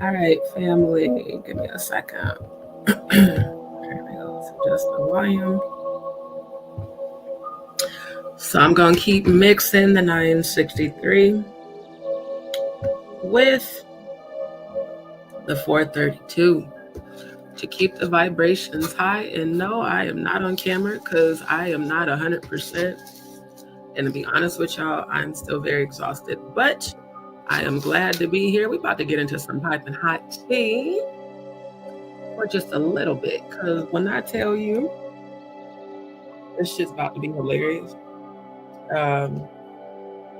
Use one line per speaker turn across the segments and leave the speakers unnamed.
All right, family, give me a second. There we go. Adjust the volume. So I'm going to keep mixing the 963 with the 432 to keep the vibrations high. And no, I am not on camera because I am not 100%. And to be honest with y'all, I'm still very exhausted, but I am glad to be here. We're about to get into some piping hot tea for just a little bit, because when I tell you, this shit's about to be hilarious.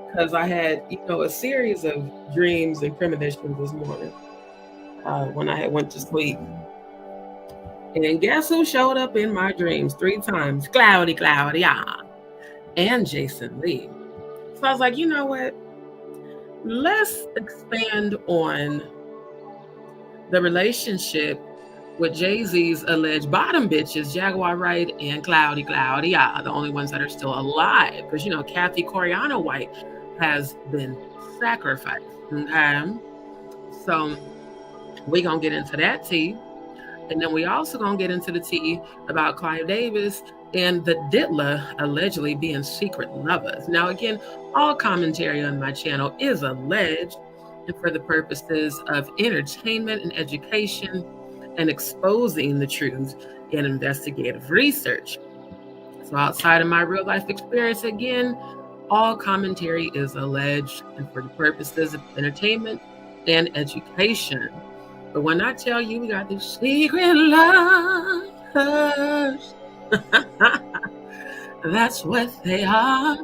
Because I had, a series of dreams and premonitions this morning when I had went to sleep. And guess who showed up in my dreams 3 times? Claudia, and Jason Lee. So I was like, you know what? Let's expand on the relationship with Jay-Z's alleged bottom bitches, Jaguar Wright and Claudia, the only ones that are still alive. Because, Cathy White has been sacrificed. Okay? So we're going to get into that tea. And then we also going to get into the tea about Clive Davis and the Diddler allegedly being secret lovers. Now, again, all commentary on my channel is alleged and for the purposes of entertainment and education and exposing the truth and investigative research. So outside of my real life experience, again, all commentary is alleged and for the purposes of entertainment and education. But when I tell you we got these secret lovers, that's what they are.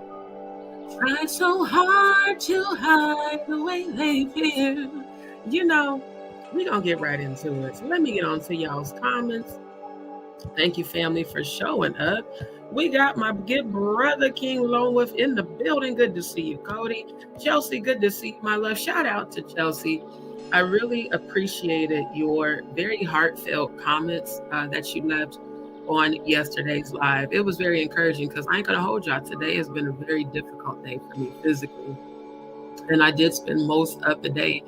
Try so hard to hide the way they feel. We're going to get right into it. So let me get on to y'all's comments. Thank you, family, for showing up. We got my good brother, King Longwolf, in the building. Good to see you, Cody. Chelsea, good to see you, my love. Shout out to Chelsea. I really appreciated your very heartfelt comments that you left on yesterday's live. It was very encouraging because I ain't going to hold y'all. Today has been a very difficult day for me physically. And I did spend most of the day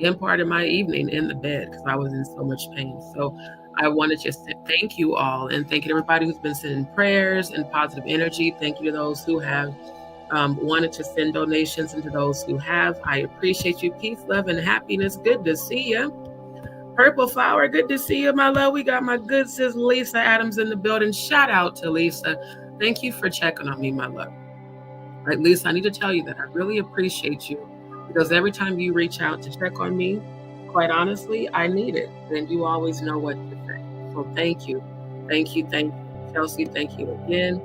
and part of my evening in the bed because I was in so much pain. So I wanted to say thank you all, and thank you to everybody who's been sending prayers and positive energy. Thank you to those who have wanted to send donations, and to those who have. I appreciate you. Peace, love, and happiness. Good to see you. Purple Flower, good to see you, my love. We got my good sis Lisa Adams in the building. Shout out to Lisa. Thank you for checking on me, my love. Right, Lisa, I need to tell you that I really appreciate you, because every time you reach out to check on me, quite honestly, I need it. And you always know what to say. So thank you. Thank you. Thank you. Chelsea, thank you again.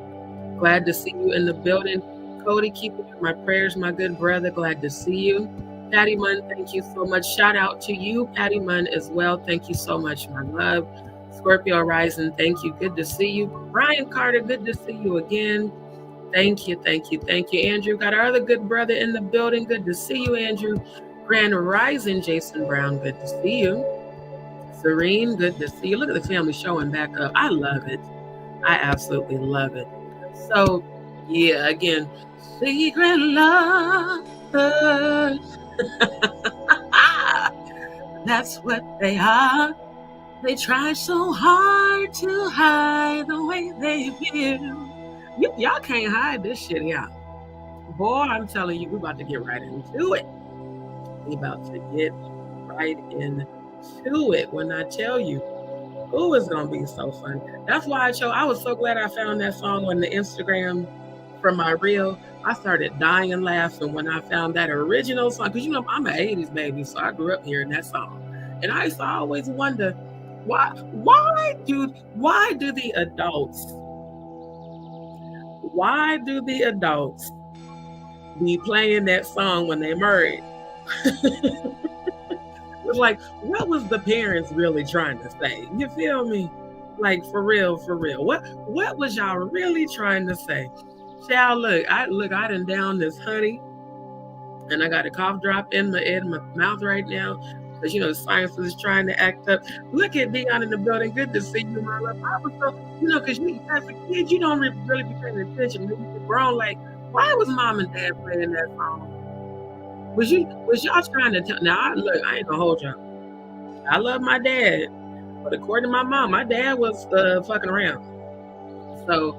Glad to see you in the building. Cody, keep it in my prayers, my good brother. Glad to see you. Patty Munn, thank you so much. Shout out to you, Patty Munn, as well. Thank you so much, my love. Scorpio Rising, thank you. Good to see you. Brian Carter, good to see you again. Thank you, thank you, thank you. Andrew, got our other good brother in the building. Good to see you, Andrew. Grand Rising, Jason Brown, good to see you. Serene, good to see you. Look at the family showing back up. I love it. I absolutely love it. So, yeah, again, secret lovers. That's what they are. They try so hard to hide the way they feel. Y'all can't hide this shit here. Boy, I'm telling you, we're about to get right into it. We're about to get right into it. When I tell you, it's going to be so fun. That's why I was so glad I found that song on the Instagram from my reel. I started dying and laughing when I found that original song. Because, I'm an 80s baby, so I grew up hearing that song. And I used to always wonder, why do the adults be playing that song when they married? It's like, what was the parents really trying to say? You feel me? Like, for real. What was y'all really trying to say? Child, look, I done down this honey, and I got a cough drop in my mouth right now, because the science is trying to act up. Look at Dion in the building. Good to see you, my love. I was so, because as a kid, you don't really be paying attention. When you get grown, like, why was mom and dad playing that song? Was y'all trying to tell? Now, I ain't gonna hold y'all. I love my dad, but according to my mom, my dad was fucking around. So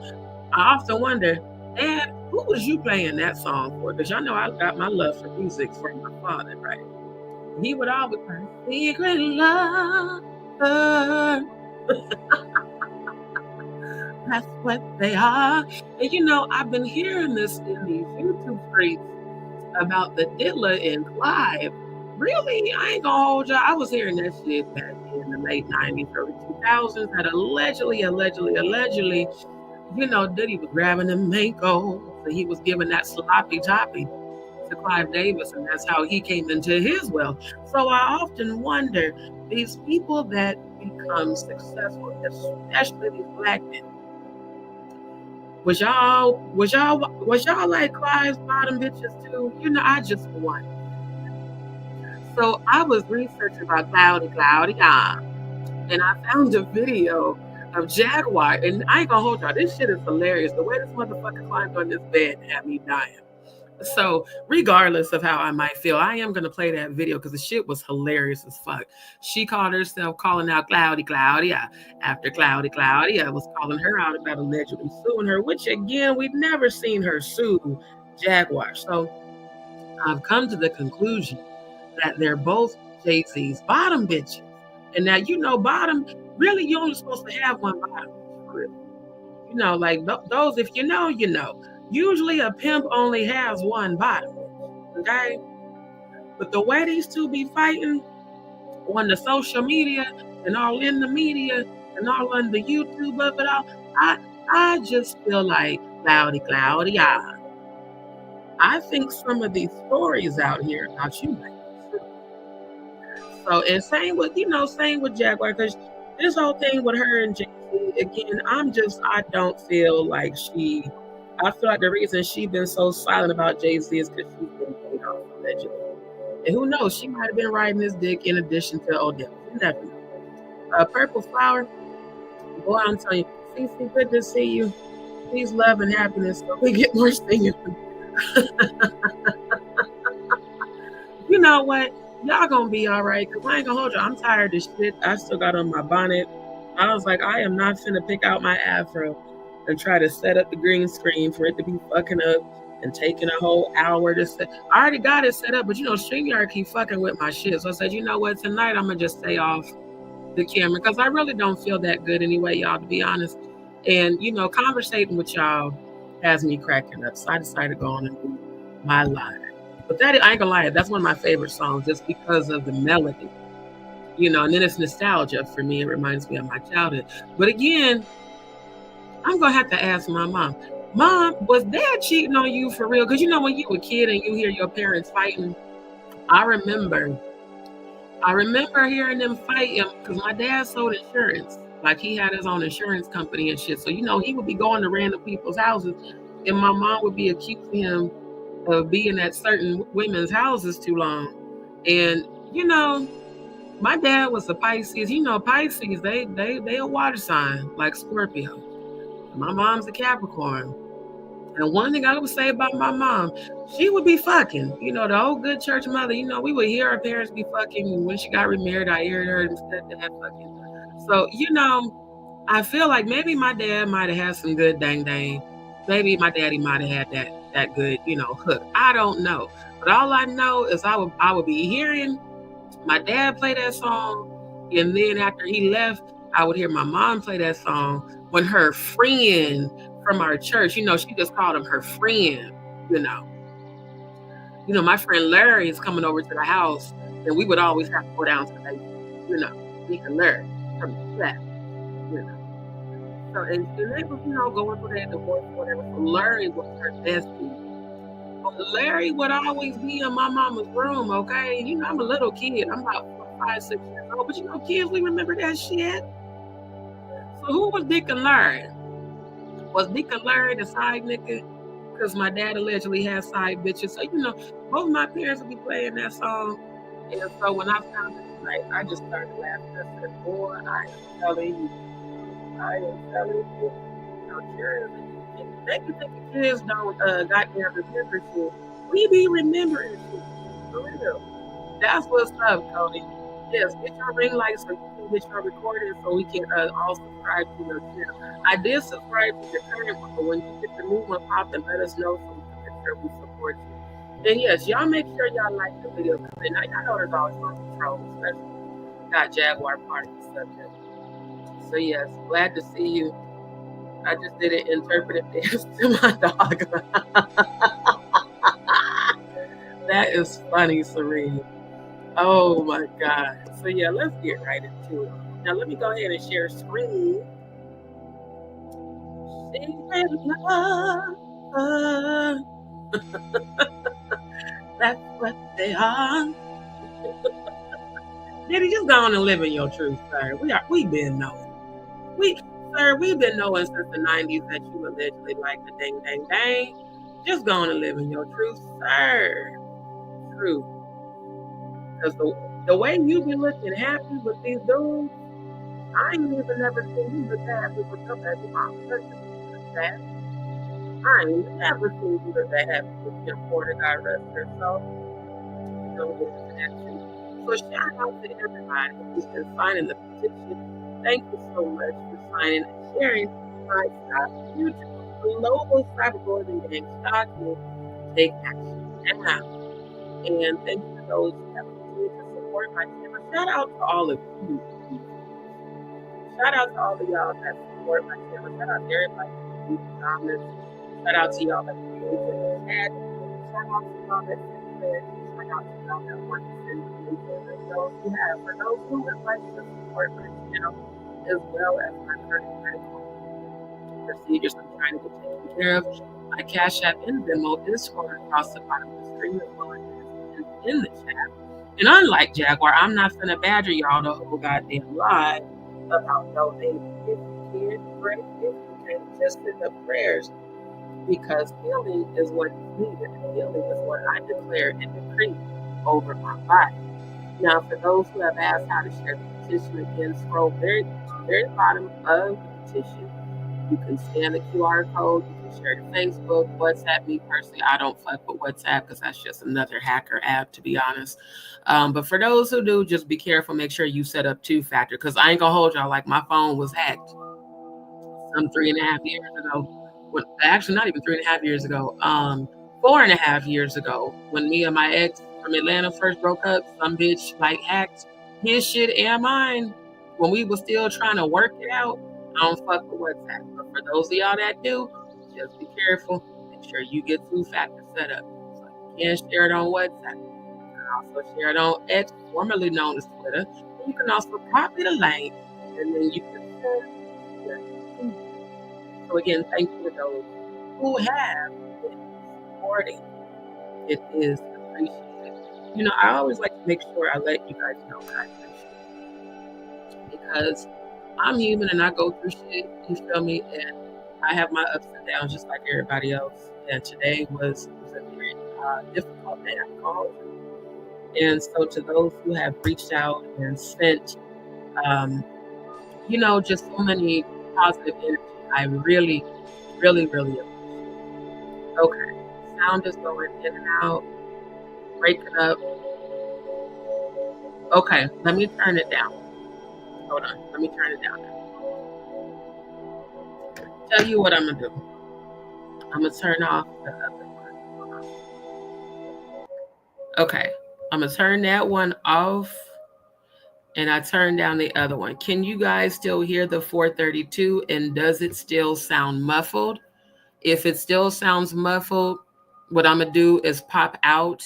I often wonder, Dad, who was you playing that song for? Because y'all know I got my love for music from my father, right? He would always play Secret Love. That's what they are. And you know, I've been hearing this in these YouTube streets about the Diddy and Clive. Really, I ain't gonna hold y'all. I was hearing that shit back in the late 90s, early 2000s, that allegedly, you know, Diddy was grabbing the Mako. So he was giving that sloppy toppy to Clive Davis, and that's how he came into his wealth. So I often wonder, these people that become successful, especially these black men, was y'all like Clive's bottom bitches too? You know, I just wonder. So I was researching about Claudia, and I found a video of Jaguar, and I ain't gonna hold y'all. This shit is hilarious. The way this motherfucker climbed on this bed had me dying. So, regardless of how I might feel, I am gonna play that video because the shit was hilarious as fuck. She called herself calling out Claudia after Claudia was calling her out about allegedly suing her, which again, we've never seen her sue Jaguar. So I've come to the conclusion that they're both Jay-Z's bottom bitches. And now, you know, bottom, really, you're only supposed to have one bottom. Really. You know, like those, if you know, you know. Usually a pimp only has one bottom, okay? But the way these two be fighting on the social media and all in the media and all on the YouTube of it all, I just feel like Claudia. I think some of these stories out here about you might be true. So, and same with Jaguar, because this whole thing with her and Jay-Z, again, I don't feel like I feel like the reason she's been so silent about Jay-Z is because she's been paid off allegedly. And who knows, she might have been riding his dick in addition to Odell. You never know. Purple Flower, boy, I'm telling you, Cece, good to see you. Peace, love, and happiness. So we get more singing. You know what? Y'all gonna be all right, because I ain't gonna hold you. I'm tired of shit. I still got on my bonnet. I was like, I am not finna pick out my afro and try to set up the green screen for it to be fucking up and taking a whole hour to set. I already got it set up, but you know, StreamYard keep fucking with my shit. So I said, you know what? Tonight I'm gonna just stay off the camera because I really don't feel that good anyway, y'all, to be honest. And you know, conversating with y'all has me cracking up. So I decided to go on and do my live. But that, I ain't gonna lie, that's one of my favorite songs just because of the melody. You know, and then it's nostalgia for me. It reminds me of my childhood. But again, I'm gonna have to ask my mom. Mom, was Dad cheating on you for real? Because you know, when you were a kid and you hear your parents fighting, I remember hearing them fighting because my dad sold insurance. Like he had his own insurance company and shit. So, you know, he would be going to random people's houses and my mom would be accusing him of being at certain women's houses too long. And, you know, my dad was a Pisces. You know, Pisces, they a water sign like Scorpio. My mom's a Capricorn. And one thing I would say about my mom, she would be fucking. You know, the old good church mother, you know, we would hear our parents be fucking. And when she got remarried, I heard her and stepdad fucking. So, you know, I feel like maybe my dad might have had some good dang. Maybe my daddy might have had that good, you know, hook. I don't know. But all I know is I would be hearing my dad play that song. And then after he left, I would hear my mom play that song when her friend from our church, you know, she just called him her friend, you know. You know, my friend Larry is coming over to the house, and we would always have to go down to the basement, you know, Deacon Larry from the flat, you know. So, and they was, you know, going through that divorce or whatever. So Larry was her bestie. But Larry would always be in my mama's room, okay? You know, I'm a little kid. I'm about 5, 6 years old. But, you know, kids, we remember that shit. So who was Deacon Larry? Was Deacon Larry the side nigga? Because my dad allegedly had side bitches. So, you know, both my parents would be playing that song. And so when I found it tonight, I just started laughing. I said, boy, I am telling you. You know, cheers. They can think the kids don't goddamn remember shit. We be remembering shit. For real. That's what's up, Cody. Yes, get your ring light so you can get your recording so we can all subscribe to your channel. I did subscribe to your current one, but when you get the new one pop, and let us know so we can make sure we support you. And yes, y'all make sure y'all like the video because now y'all know there's always going to be trolls, especially got Jaguar part of the subject. So yes, glad to see you. I just did an interpretive dance to my dog. That is funny, Serene. Oh my God. So yeah, let's get right into it. Now let me go ahead and share screen. That's what they are. Diddy, just go on and live in your truth, sir. We've been knowing. We've been knowing since the 90s that you allegedly like the dang dang dang. Just go on and live in your truth, sir. True. Because the way you be looking happy with these dudes, I ain't even never seen you look happy with your baby mama. That. I ain't never seen you look that happy with your Porter guy wrestler. So, you don't get into that too. So shout out to everybody who's been signing the petition. Thank you so much for signing and sharing my Stop YouTube Global Cyberbullying Gang document. Take action now. And thank you to those who have continued to support my channel. Shout out to all of you. Shout out to all of y'all that support my channel. Shout out to everybody who leave comments. Shout out to y'all that create the chat. Shout out to y'all that send prayers. Shout out to y'all that want to send me those who have. For those who would like to support my channel, as well as my current medical procedures I'm trying to get taken care of, my Cash App and Venmo is scrolling across the bottom of the screen as well as in the chat. And unlike Jaguar, I'm not gonna badger y'all the whole goddamn lie about donating. If you can, great. If you can, just send up prayers. Because healing is what is needed. Healing is what I declare and decree over my life. Now, for those who have asked how to share the petition, again, scroll to the very bottom of the petition. You can scan the QR code. You can share to Facebook, WhatsApp. Me personally, I don't fuck with WhatsApp because that's just another hacker app, to be honest. But for those who do, just be careful. Make sure you set up two-factor because I ain't gonna hold y'all. Like my phone was hacked some 3.5 years ago. Actually, not even 3.5 years ago. 4.5 years ago, when me and my ex from Atlanta first broke up, some bitch like hacked his shit and mine when we were still trying to work it out. I don't fuck with WhatsApp. But for those of y'all that do, just be careful. Make sure you get two-factor set up. So you can share it on WhatsApp. You can also share it on X, formerly known as Twitter. And you can also copy the link, and then you can share it. So again, thank you to those who have been supporting. It is appreciated. You know, I always like to make sure I let you guys know that I appreciate it. Because I'm human and I go through shit, you feel me? And I have my ups and downs just like everybody else. And today was a very difficult day, I call it. And so to those who have reached out and sent, you know, just so many positive energy, I really, really, really appreciate it. Okay, sound is going in and out, breaking up. Okay, let me turn it down. Hold on, let me turn it down now. Tell you what I'm gonna do. I'm gonna turn off the other one. Okay, I'm gonna turn that one off. And I turned down the other one. Can you guys still hear the 432? And does it still sound muffled? If it still sounds muffled, what I'm going to do is pop out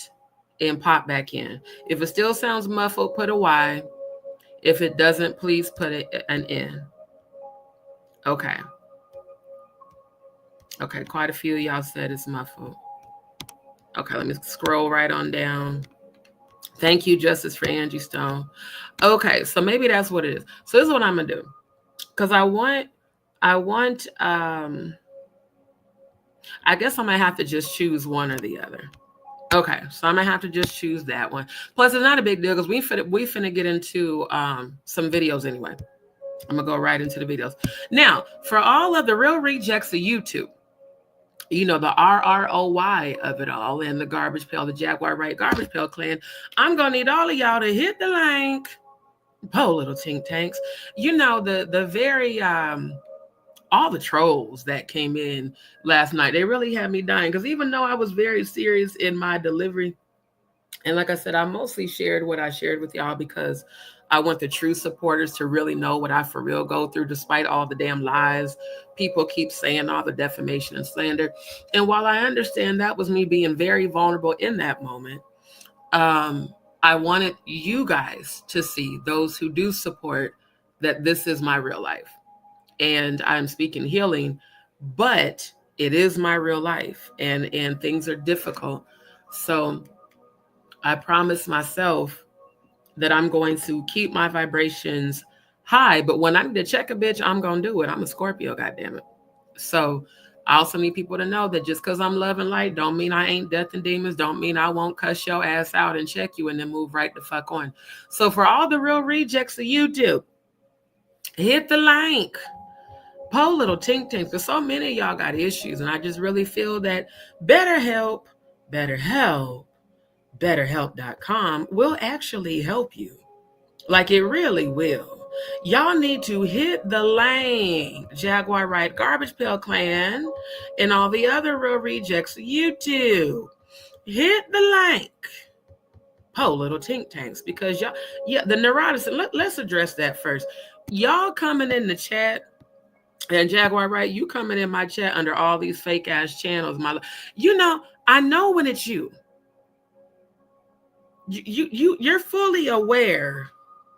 and pop back in. If it still sounds muffled, put a Y. If it doesn't, please put an N. Okay. Okay, quite a few of y'all said it's muffled. Okay, let me scroll right on down. Thank you, Justice for Angie Stone. Okay, so maybe that's what it is. So this is what I'm gonna do. Because I guess I'm gonna have to just choose one or the other. Okay, so I'm gonna have to just choose that one. Plus, it's not a big deal because we finna get into some videos anyway. I'm gonna go right into the videos. Now, for all of the real rejects of YouTube, you know, the RROY of it all, and the Garbage Pail, the Jaguar Wright Garbage Pail clan, I'm going to need all of y'all to hit the link Po little tink tanks. You know, the very all the trolls that came in last night, they really had me dying. Because even though I was very serious in my delivery, and like I said, I mostly shared what I shared with y'all because I want the true supporters to really know what I for real go through, despite all the damn lies people keep saying, all the defamation and slander. And while I understand that was me being very vulnerable in that moment, I wanted you guys to see, those who do support, that this is my real life. And I'm speaking healing, but it is my real life, and things are difficult. So I promised myself that I'm going to keep my vibrations high, but when I need to check a bitch, I'm going to do it. I'm a Scorpio, goddammit. So I also need people to know that just because I'm love and light don't mean I ain't death and demons, don't mean I won't cuss your ass out and check you and then move right the fuck on. So for all the real rejects of YouTube, hit the link. Po little tink tink, because so many of y'all got issues, and I just really feel that BetterHelp, BetterHelp.com will actually help you. Like, it really will. Y'all need to hit the link. Jaguar Wright, Garbage Pail Clan, and all the other real rejects. You too. Hit the link. Po little tink tanks, because y'all, yeah, the neuroticism. Let's address that first. Y'all coming in the chat, and Jaguar Wright, you coming in my chat under all these fake ass channels. You know, I know when it's you. You're fully aware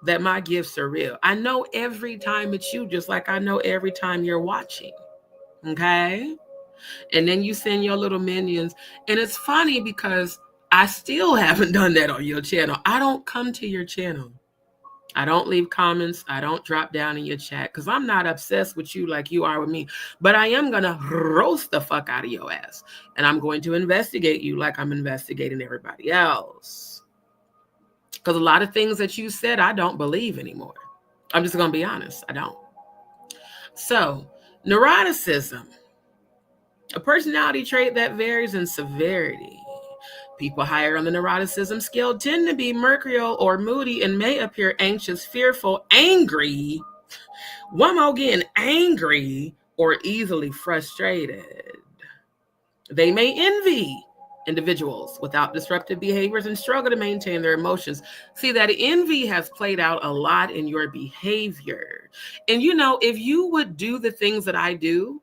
that my gifts are real. I know every time it's you, just like I know every time you're watching. Okay? And then you send your little minions. And it's funny because I still haven't done that on your channel. I don't come to your channel. I don't leave comments. I don't drop down in your chat because I'm not obsessed with you like you are with me. But I am going to roast the fuck out of your ass. And I'm going to investigate you like I'm investigating everybody else. Because a lot of things that you said, I don't believe anymore. I'm just going to be honest. I don't. So, neuroticism, a personality trait that varies in severity. People higher on the neuroticism scale tend to be mercurial or moody and may appear anxious, fearful, angry. One more again, angry or easily frustrated. They may envy individuals without disruptive behaviors and struggle to maintain their emotions. See, that envy has played out a lot in your behavior. And you know, if you would do the things that I do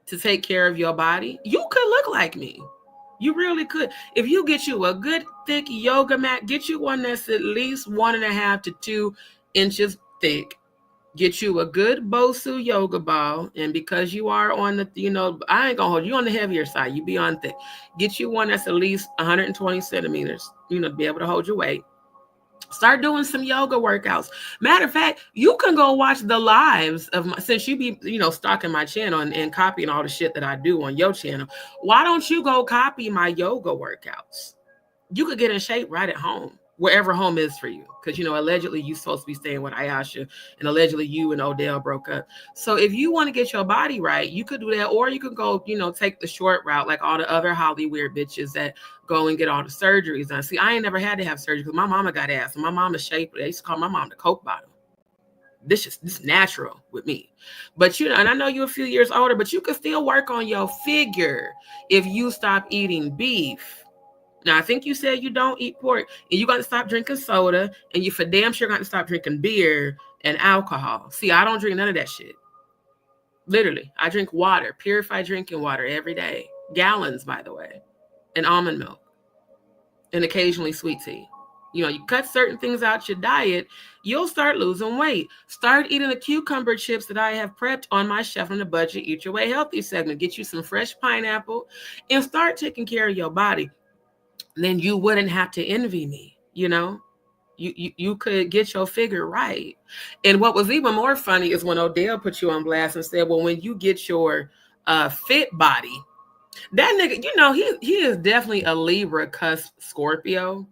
to take care of your body, you could look like me. You really could. If you get you a good thick yoga mat, get you one that's at least 1.5 to 2 inches thick. Get you a good Bosu yoga ball. And because you are on the, you know, I ain't gonna hold you on the heavier side. You be on thick. Get you one that's at least 120 centimeters, you know, to be able to hold your weight. Start doing some yoga workouts. Matter of fact, you can go watch the lives of my, since you be, you know, stalking my channel and copying all the shit that I do on your channel. Why don't you go copy my yoga workouts? You could get in shape right at home, wherever home is for you. Because, you know, allegedly you're supposed to be staying with Ayasha, and allegedly you and Odell broke up. So if you want to get your body right, you could do that. Or you could go, you know, take the short route like all the other Hollywood bitches that go and get all the surgeries done. See, I ain't never had to have surgery because my mama got ass. And my mama's shaped. They used to call my mom the Coke bottle. This is natural with me. But, you know, and I know you're a few years older, but you can still work on your figure if you stop eating beef. Now, I think you said you don't eat pork, and you got to stop drinking soda, and you for damn sure got to stop drinking beer and alcohol. See, I don't drink none of that shit. Literally, I drink water, purified drinking water every day. Gallons, by the way, and almond milk, and occasionally sweet tea. You know, you cut certain things out your diet, you'll start losing weight. Start eating the cucumber chips that I have prepped on my Chef on the Budget Eat Your Way Healthy segment. Get you some fresh pineapple and start taking care of your body. Then you wouldn't have to envy me, you know? You could get your figure right. And what was even more funny is when Odell put you on blast and said, well, when you get your fit body, that nigga, you know, he is definitely a Libra cusp Scorpio,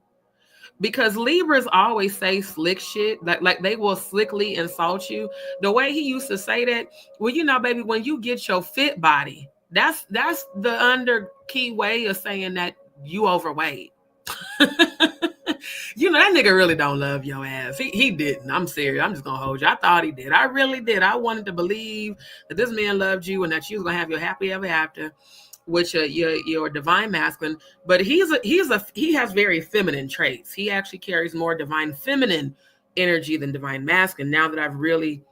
because Libras always say slick shit. Like they will slickly insult you. The way he used to say that, well, you know, baby, when you get your fit body, that's the under key way of saying that you overweight. You know, that nigga really don't love your ass. He didn't. I'm serious. I'm just gonna hold you. I thought he did. I really did. I wanted to believe that this man loved you and that you was gonna have your happy ever after with your divine masculine. But he has very feminine traits. He actually carries more divine feminine energy than divine masculine. Now that I've really,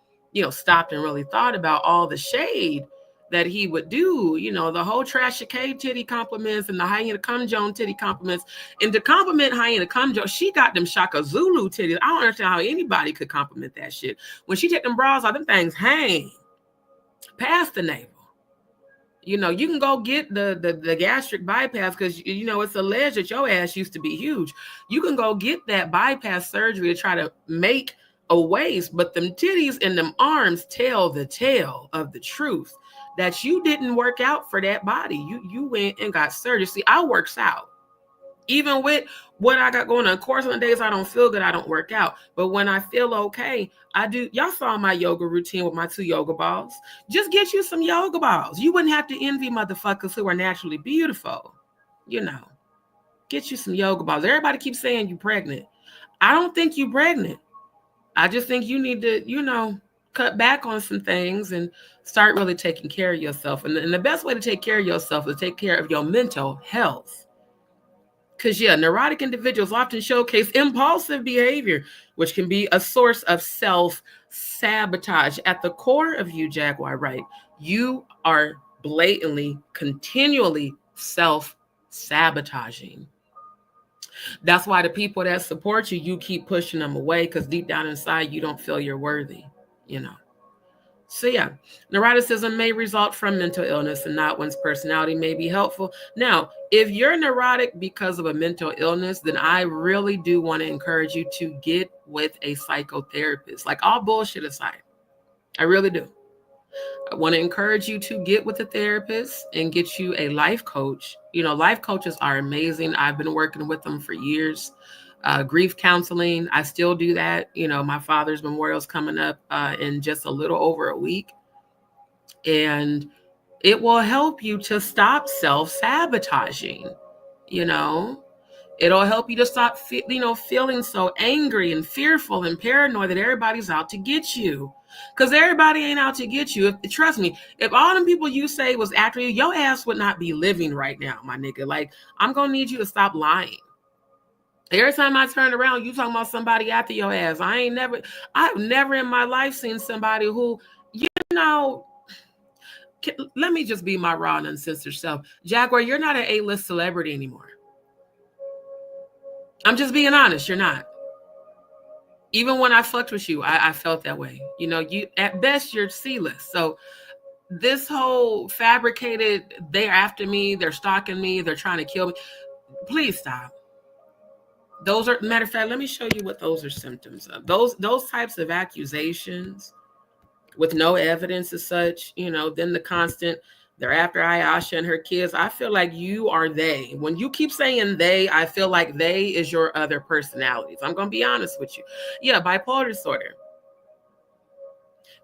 stopped and really thought about all the shade that he would do, the whole Trasha K titty compliments and the Hyena Cum Joan titty compliments. And to compliment Hyena Cum Joan, she got them Shaka Zulu titties. I don't understand how anybody could compliment that shit. When she take them bras out, them things hang past the navel. You can go get the gastric bypass because, it's alleged that your ass used to be huge. You can go get that bypass surgery to try to make a waist, but them titties and them arms tell the tale of the truth that you didn't work out for that body. You went and got surgery. See, I works out. Even with what I got going on. Of course, on the days I don't feel good, I don't work out. But when I feel okay, I do. Y'all saw my yoga routine with my 2 yoga balls. Just get you some yoga balls. You wouldn't have to envy motherfuckers who are naturally beautiful. Get you some yoga balls. Everybody keeps saying you're pregnant. I don't think you're pregnant. I just think you need to, cut back on some things and start really taking care of yourself. And the best way to take care of yourself is take care of your mental health. Because, neurotic individuals often showcase impulsive behavior, which can be a source of self-sabotage. At the core of you, Jaguar Wright, you are blatantly, continually self-sabotaging. That's why the people that support you, you keep pushing them away because deep down inside, you don't feel you're worthy, So neuroticism may result from mental illness and not one's personality may be helpful. Now, if you're neurotic because of a mental illness, then I really do want to encourage you to get with a psychotherapist. Like, all bullshit aside, I really do. I want to encourage you to get with a therapist and get you a life coach. Life coaches are amazing. I've been working with them for years. Grief counseling, I still do that. My father's memorial is coming up in just a little over a week. And it will help you to stop self-sabotaging. It'll help you to stop, feeling so angry and fearful and paranoid that everybody's out to get you. Because everybody ain't out to get you. Trust me, if all them people you say was after you, your ass would not be living right now, my nigga. Like, I'm going to need you to stop lying. Every time I turn around, you talking about somebody after your ass. I've never in my life seen somebody who, let me just be my raw and uncensored self. Jaguar, you're not an A-list celebrity anymore. I'm just being honest, you're not. Even when I fucked with you, I felt that way. You at best, you're C-list. So this whole fabricated, they're after me, they're stalking me, they're trying to kill me. Please stop. Those are, matter of fact, let me show you what those are symptoms of. Those types of accusations with no evidence as such, then the constant, they're after Ayasha and her kids. I feel like you are they. When you keep saying they, I feel like they is your other personalities. I'm going to be honest with you. Yeah, bipolar disorder.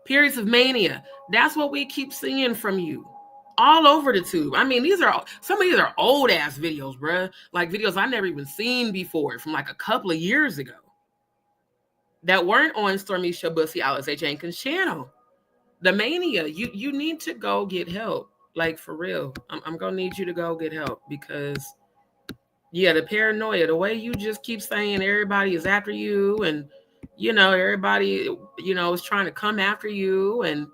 Periods of mania. That's what we keep seeing from you. All over the tube. I mean, some of these are old ass videos, bruh. Like videos I never even seen before from like a couple of years ago that weren't on Stormy Shabusi Alice Jenkins' channel. The mania, you need to go get help. Like, for real. I'm going to need you to go get help because, the paranoia, the way you just keep saying everybody is after you and, everybody, is trying to come after you. And,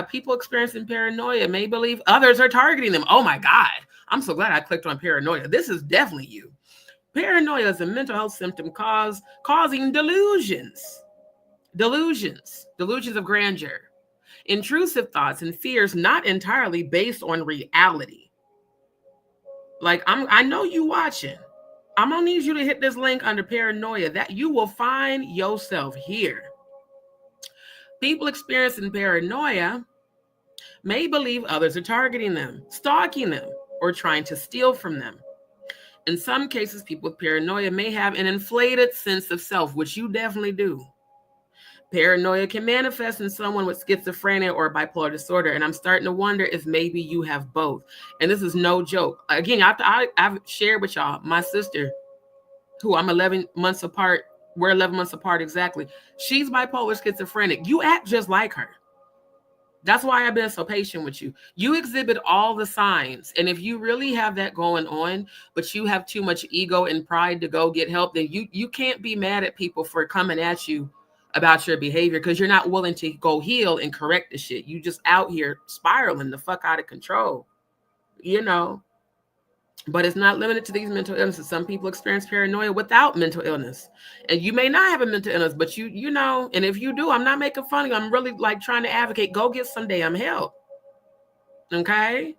people experiencing paranoia may believe others are targeting them. Oh, my God. I'm so glad I clicked on paranoia. This is definitely you. Paranoia is a mental health symptom causing delusions of grandeur. Intrusive thoughts and fears not entirely based on reality. Like, I know you watching. I'm gonna need you to hit this link under paranoia that you will find yourself here. People experiencing paranoia may believe others are targeting them, stalking them, or trying to steal from them. In some cases, people with paranoia may have an inflated sense of self, which you definitely do. Paranoia can manifest in someone with schizophrenia or bipolar disorder. And I'm starting to wonder if maybe you have both. And this is no joke. Again, I've shared with y'all, my sister who I'm 11 months apart. We're 11 months apart exactly. She's bipolar schizophrenic. You act just like her. That's why I've been so patient with you. You exhibit all the signs. And if you really have that going on, but you have too much ego and pride to go get help, then you can't be mad at people for coming at you about your behavior, because you're not willing to go heal and correct the shit. You just out here spiraling the fuck out of control, you know. But it's not limited to these mental illnesses. Some people experience paranoia without mental illness. And you may not have a mental illness, but you know, and if you do, I'm not making fun of you. I'm really like trying to advocate, go get some damn help. Okay?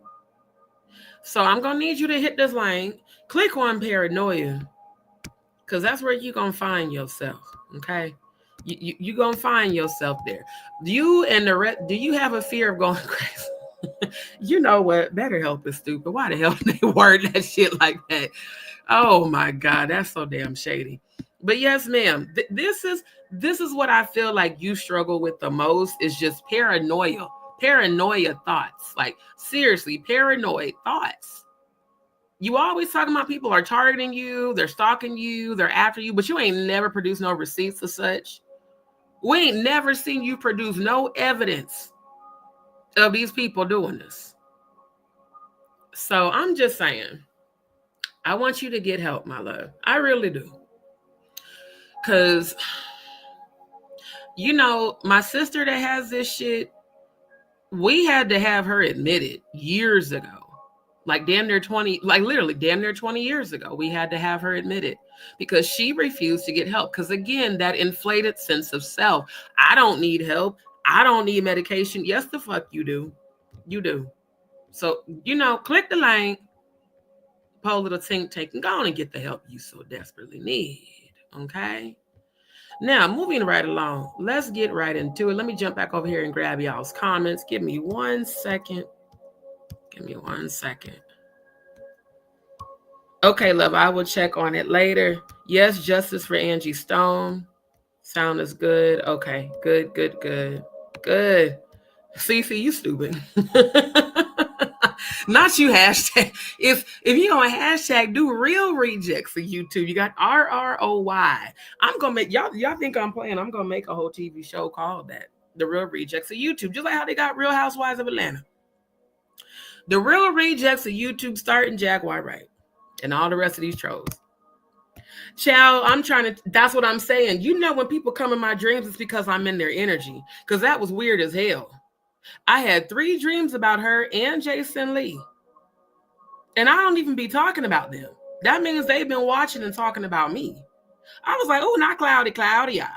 So I'm going to need you to hit this link. Click on paranoia, because that's where you're going to find yourself. Okay? You're going to find yourself there. You and the rest, do you have a fear of going crazy? You know what? BetterHelp is stupid. Why the hell did they word that shit like that? Oh my God, that's so damn shady. But yes, ma'am, this is what I feel like you struggle with the most, is just paranoia thoughts. Like seriously, paranoid thoughts. You always talking about people are targeting you, they're stalking you, they're after you, but you ain't never produced no receipts of such. We ain't never seen you produce no evidence of these people doing this. So I'm just saying, I want you to get help, my love. I really do. Because, you know, my sister that has this shit, we had to have her admitted years ago. Like damn near 20, like literally damn near 20 years ago, we had to have her admitted because she refused to get help. Because again, that inflated sense of self. I don't need help. I don't need medication. Yes, the fuck you do. You do. So, you know, click the link, pull little tink tank, and go on and get the help you so desperately need. Okay? Now, moving right along, let's get right into it. Let me jump back over here and grab y'all's comments. Give me 1 second. Give me 1 second. Okay, love, I will check on it later. Yes, justice for Angie Stone. Sound is good. Okay, good. Cece, you stupid. Not you hashtag. If you gonna hashtag do real rejects of YouTube, you got RROY. I'm gonna make y'all think I'm playing. I'm gonna make a whole TV show called that. The Real Rejects of YouTube, just like how they got Real Housewives of Atlanta. The Real Rejects of YouTube starting Jaguar Wright and all the rest of these trolls. Child, I'm trying to, that's what I'm saying. You know, when people come in my dreams, it's because I'm in their energy. Because that was weird as hell. I had 3 dreams about her and Jason Lee. And I don't even be talking about them. That means they've been watching and talking about me. I was like, oh, not Claudia.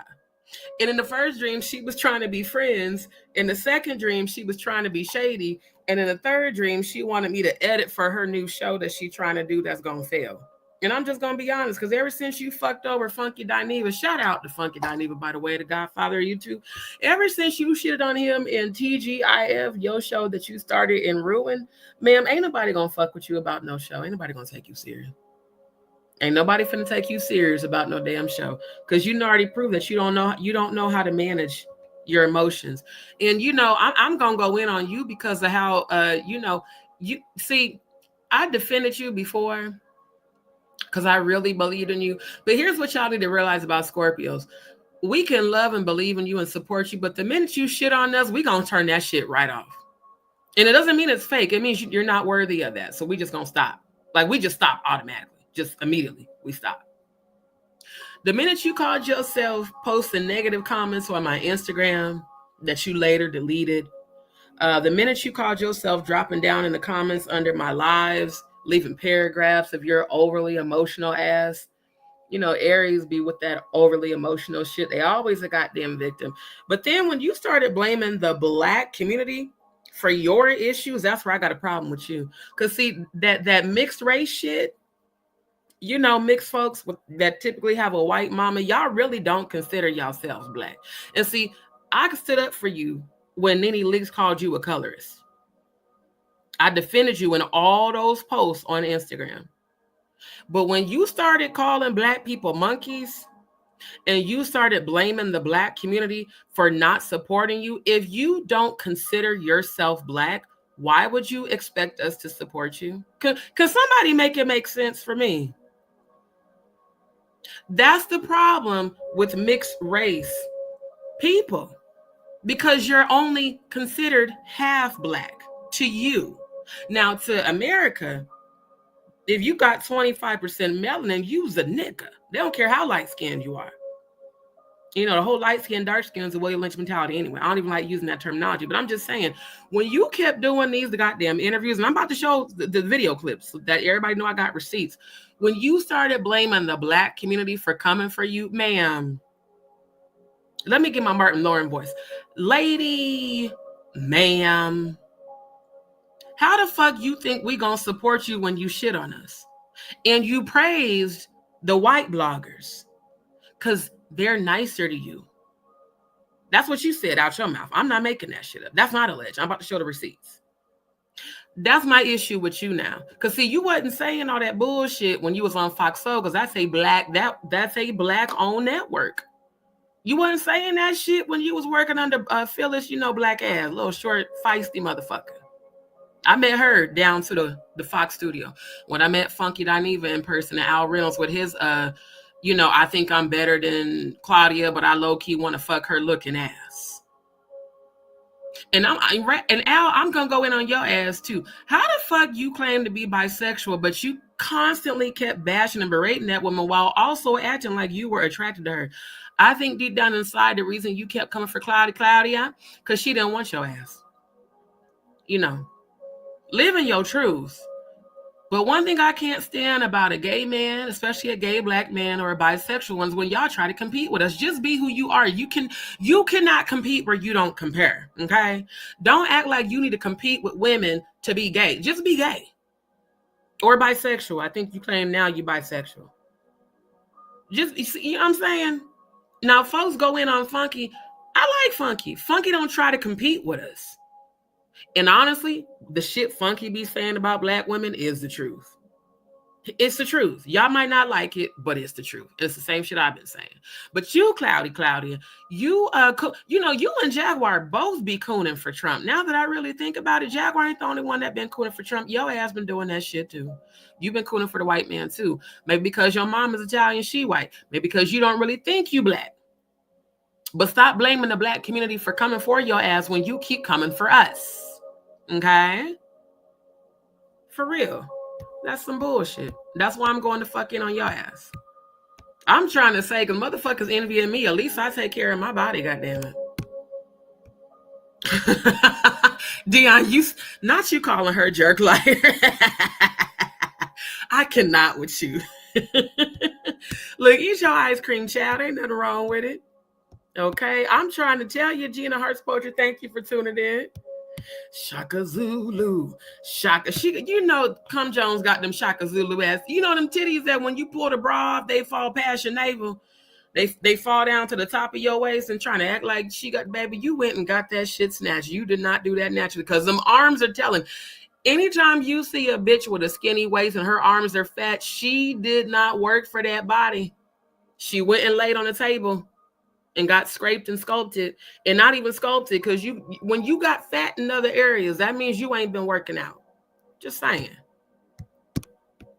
And in the first dream, she was trying to be friends. In the second dream, she was trying to be shady. And in the third dream, she wanted me to edit for her new show that she's trying to do that's going to fail. And I'm just going to be honest, because ever since you fucked over Funky Dineva, shout out to Funky Dineva, by the way, the godfather of YouTube. Ever since you shitted on him in TGIF, your show that you started in Ruin, ma'am, ain't nobody going to fuck with you about no show. Ain't nobody going to take you serious. Ain't nobody finna take you serious about no damn show, because you already proved that you don't know how to manage your emotions. And you know, I'm gonna go in on you because of how you see, I defended you before because I really believed in you. But here's what y'all need to realize about Scorpios. We can love and believe in you and support you, but the minute you shit on us, we gonna turn that shit right off. And it doesn't mean it's fake. It means you're not worthy of that. So we just gonna stop. Like we just stop automatically. Just immediately, we stop. The minute you called yourself posting negative comments on my Instagram that you later deleted, the minute you called yourself dropping down in the comments under my lives, leaving paragraphs of your overly emotional ass, you know, Aries be with that overly emotional shit. They always a goddamn victim. But then when you started blaming the Black community for your issues, that's where I got a problem with you. Because see, that mixed race shit, you know, mixed folks that typically have a white mama, y'all really don't consider yourselves Black. And see, I stood up for you when Nene Leakes called you a colorist. I defended you in all those posts on Instagram. But when you started calling Black people monkeys and you started blaming the Black community for not supporting you, if you don't consider yourself Black, why would you expect us to support you? Can somebody make it make sense for me? That's the problem with mixed race people, because you're only considered half black to you. Now, to America, if you got 25% melanin, you's a nigga. They don't care how light skinned you are. You know, the whole light skin, dark skin is a William Lynch mentality anyway. I don't even like using that terminology, but I'm just saying, when you kept doing these goddamn interviews, and I'm about to show the video clips so that everybody know I got receipts. When you started blaming the black community for coming for you, ma'am, let me get my Martin Lauren voice. Lady, ma'am, how the fuck you think we gonna support you when you shit on us? And you praised the white bloggers because they're nicer to you. That's what you said out your mouth. I'm not making that shit up. That's not alleged. I'm about to show the receipts. That's my issue with you now. Because see, you wasn't saying all that bullshit when you was on Fox Soul, because that's a black-owned network. You wasn't saying that shit when you was working under Phyllis, you know, black ass, little short, feisty motherfucker. I met her down to the Fox studio. When I met Funky Dineva in person and Al Reynolds with his, you know, I think I'm better than Claudia, but I low-key want to fuck her looking ass. And Al, I'm going to go in on your ass too. How the fuck you claim to be bisexual, but you constantly kept bashing and berating that woman while also acting like you were attracted to her? I think deep down inside, the reason you kept coming for Claudia, because she didn't want your ass. You know, living your truth. But one thing I can't stand about a gay man, especially a gay black man or a bisexual one, is when y'all try to compete with us. Just be who you are. You cannot compete where you don't compare. Okay? Don't act like you need to compete with women to be gay. Just be gay. Or bisexual. I think you claim now you're bisexual. Just, you know what I'm saying? Now, folks go in on Funky. I like Funky. Funky don't try to compete with us. And honestly, the shit Funky be saying about black women is the truth. It's the truth. Y'all might not like it, but it's the truth. It's the same shit I've been saying. But you, Claudia, you know, you and Jaguar both be cooning for Trump. Now that I really think about it, Jaguar ain't the only one that been cooning for Trump. Your ass been doing that shit too. You've been cooning for the white man too. Maybe because your mom is Italian, she white. Maybe because you don't really think you black. But stop blaming the black community for coming for your ass when you keep coming for us. Okay? For real. That's some bullshit. That's why I'm going to fuck in on your ass. I'm trying to say, because motherfuckers envying me. At least I take care of my body, goddammit. Dion, not you calling her jerk liar. I cannot with you. Look, eat your ice cream, child. Ain't nothing wrong with it. Okay? I'm trying to tell you, Gina Hart's Poetry, thank you for tuning in. Shaka Zulu. Shaka. You know, Cum Jones got them Shaka Zulu ass. You know them titties that when you pull the bra off, they fall past your navel. They fall down to the top of your waist and trying to act like she got, baby, you went and got that shit snatched. You did not do that naturally, because them arms are telling. Anytime you see a bitch with a skinny waist and her arms are fat, she did not work for that body. She went and laid on the table and got scraped and sculpted, and not even sculpted, because when you got fat in other areas, that means you ain't been working out. Just saying.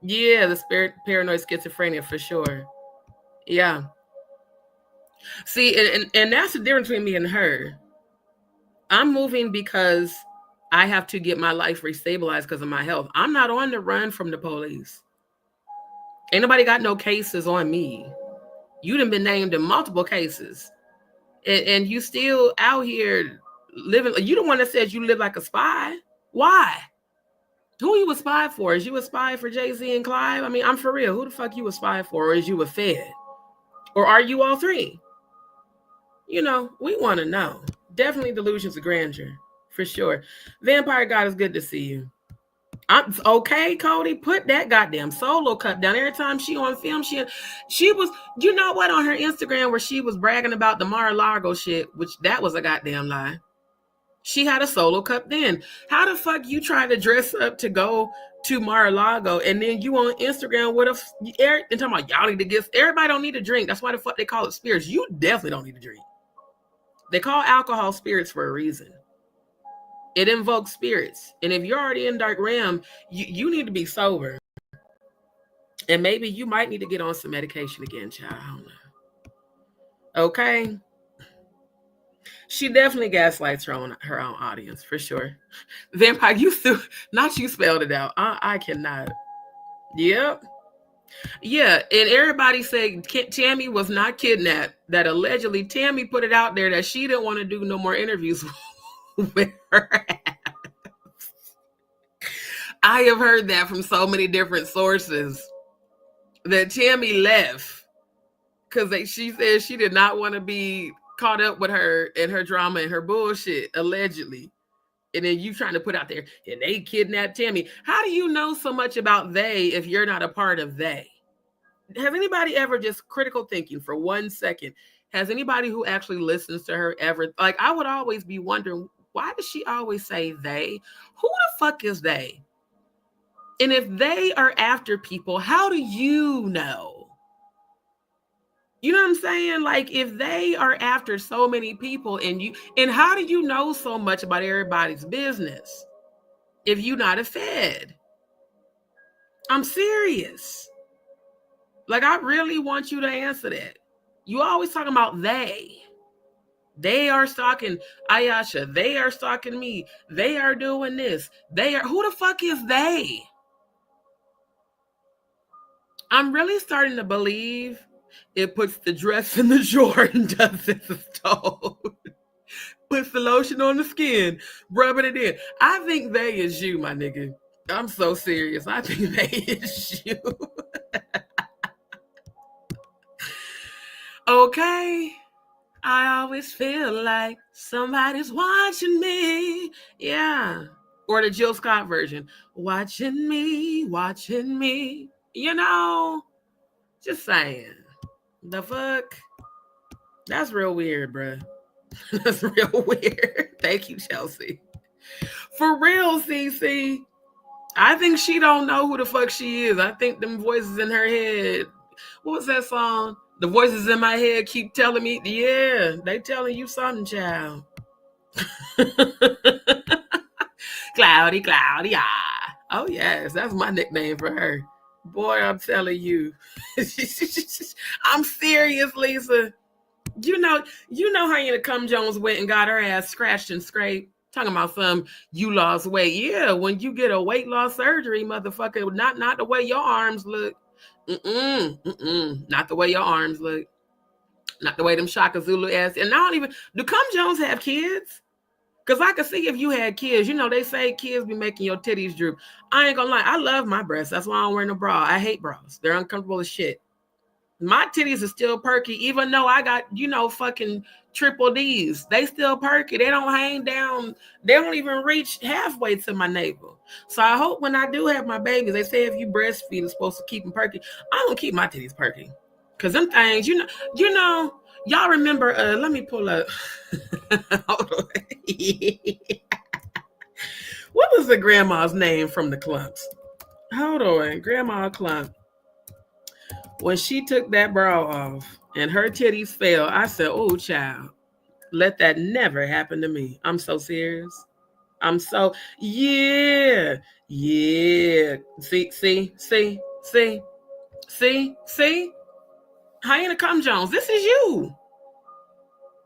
Yeah, the spirit paranoid schizophrenia for sure. Yeah. See, and that's the difference between me and her. I'm moving because I have to get my life restabilized because of my health. I'm not on the run from the police. Ain't nobody got no cases on me. You done been named in multiple cases. And you still out here living. You the one that said you live like a spy. Why? Who you a spy for? Is you a spy for Jay-Z and Clive? I mean, I'm for real. Who the fuck you a spy for? Or is you a fed? Or are you all three? You know, we want to know. Definitely delusions of grandeur. For sure. Vampire God, is good to see you. I'm okay, Cody. Put that goddamn solo cup down. Every time she on film, she was, you know what, on her Instagram where she was bragging about the Mar-a-Lago shit, which that was a goddamn lie. She had a solo cup then. How the fuck you try to dress up to go to Mar-a-Lago and then you on Instagram with and talking about y'all need to get, everybody don't need to drink. That's why the fuck they call it spirits. You definitely don't need to drink. They call alcohol spirits for a reason. It invokes spirits. And if you're already in dark realm, you need to be sober. And maybe you might need to get on some medication again, child. I don't know. Okay. She definitely gaslights her own audience, for sure. Vampire, not you spelled it out. I cannot. Yep. Yeah, and everybody said Tammy was not kidnapped. That allegedly Tammy put it out there that she didn't want to do no more interviews with her. I have heard that from so many different sources that Tammy left because she said she did not want to be caught up with her and her drama and her bullshit, allegedly. And then you trying to put out there, and they kidnapped Tammy. How do you know so much about they if you're not a part of they? Has anybody ever, just critical thinking for 1 second, has anybody who actually listens to her ever, like, I would always be wondering, why does she always say they? Who the fuck is they? And if they are after people, how do you know? You know what I'm saying? Like, if they are after so many people and how do you know so much about everybody's business if you're not a Fed? I'm serious. Like, I really want you to answer that. You always talking about they. They are stalking Ayesha. They are stalking me. They are doing this. Who the fuck is they? I'm really starting to believe it puts the dress in the drawer and does this as told. Puts the lotion on the skin, rubbing it in. I think they is you, my nigga. I'm so serious. I think they is you. Okay. I always feel like somebody's watching me. Yeah. Or the Jill Scott version. Watching me, watching me. You know, just saying. The fuck? That's real weird, bruh. That's real weird. Thank you, Chelsea. For real, CC. I think she don't know who the fuck she is. I think them voices in her head. What was that song? The voices in my head keep telling me, yeah, they telling you something, child. Claudia. Oh, yes, that's my nickname for her. Boy, I'm telling you. I'm serious, Lisa. You know how Hyena Cum Jones went and got her ass scratched and scraped? Talking about you lost weight. Yeah, when you get a weight loss surgery, motherfucker, not the way your arms look. Not the way your arms look. Not the way them Shaka Zulu ass. And I don't even, do Cum Jones have kids? Because I can see if you had kids, they say kids be making your titties droop. I ain't gonna lie, I love my breasts. That's why I don't wear no bra. I hate bras. They're uncomfortable as shit. My titties are still perky, even though I got, fucking triple D's. They still perky. They don't hang down. They don't even reach halfway to my navel. So I hope when I do have my babies, they say if you breastfeed, it's supposed to keep them perky. I'm gonna keep my titties perky. Because them things, y'all remember, let me pull up. Hold on. What was the grandma's name from the clumps? Hold on, Grandma Clump. When she took that bra off and her titties fell, I said, oh, child, let that never happen to me. I'm so serious. Yeah. See? Hyena Cum Jones, this is you.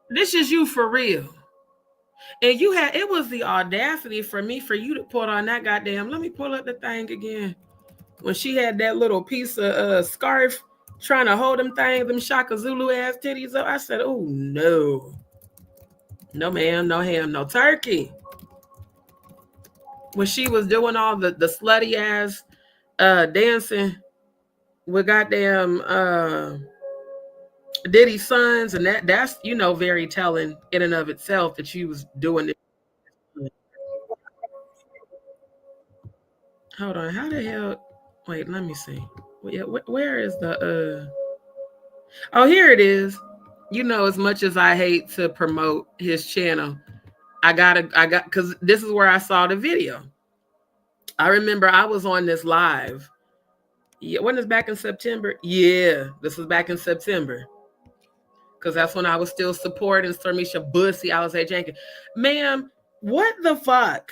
This is you for real. And it was the audacity for you to put on that goddamn, let me pull up the thing again. When she had that little piece of scarf trying to hold them Shaka Zulu ass titties up, I said, oh, no. No, ma'am, no ham, no turkey. When she was doing all the slutty ass dancing with goddamn Diddy's sons, and that's very telling in and of itself that she was doing it. Hold on, how the hell? Wait, let me see. Where is the Oh, here it is. As much as I hate to promote his channel, because this is where I saw the video. I remember I was on this live. Yeah, wasn't this back in September? Yeah, this was back in September. Because that's when I was still supporting Stormisha Bussy, Alice A. Jenkins. Ma'am, what the fuck?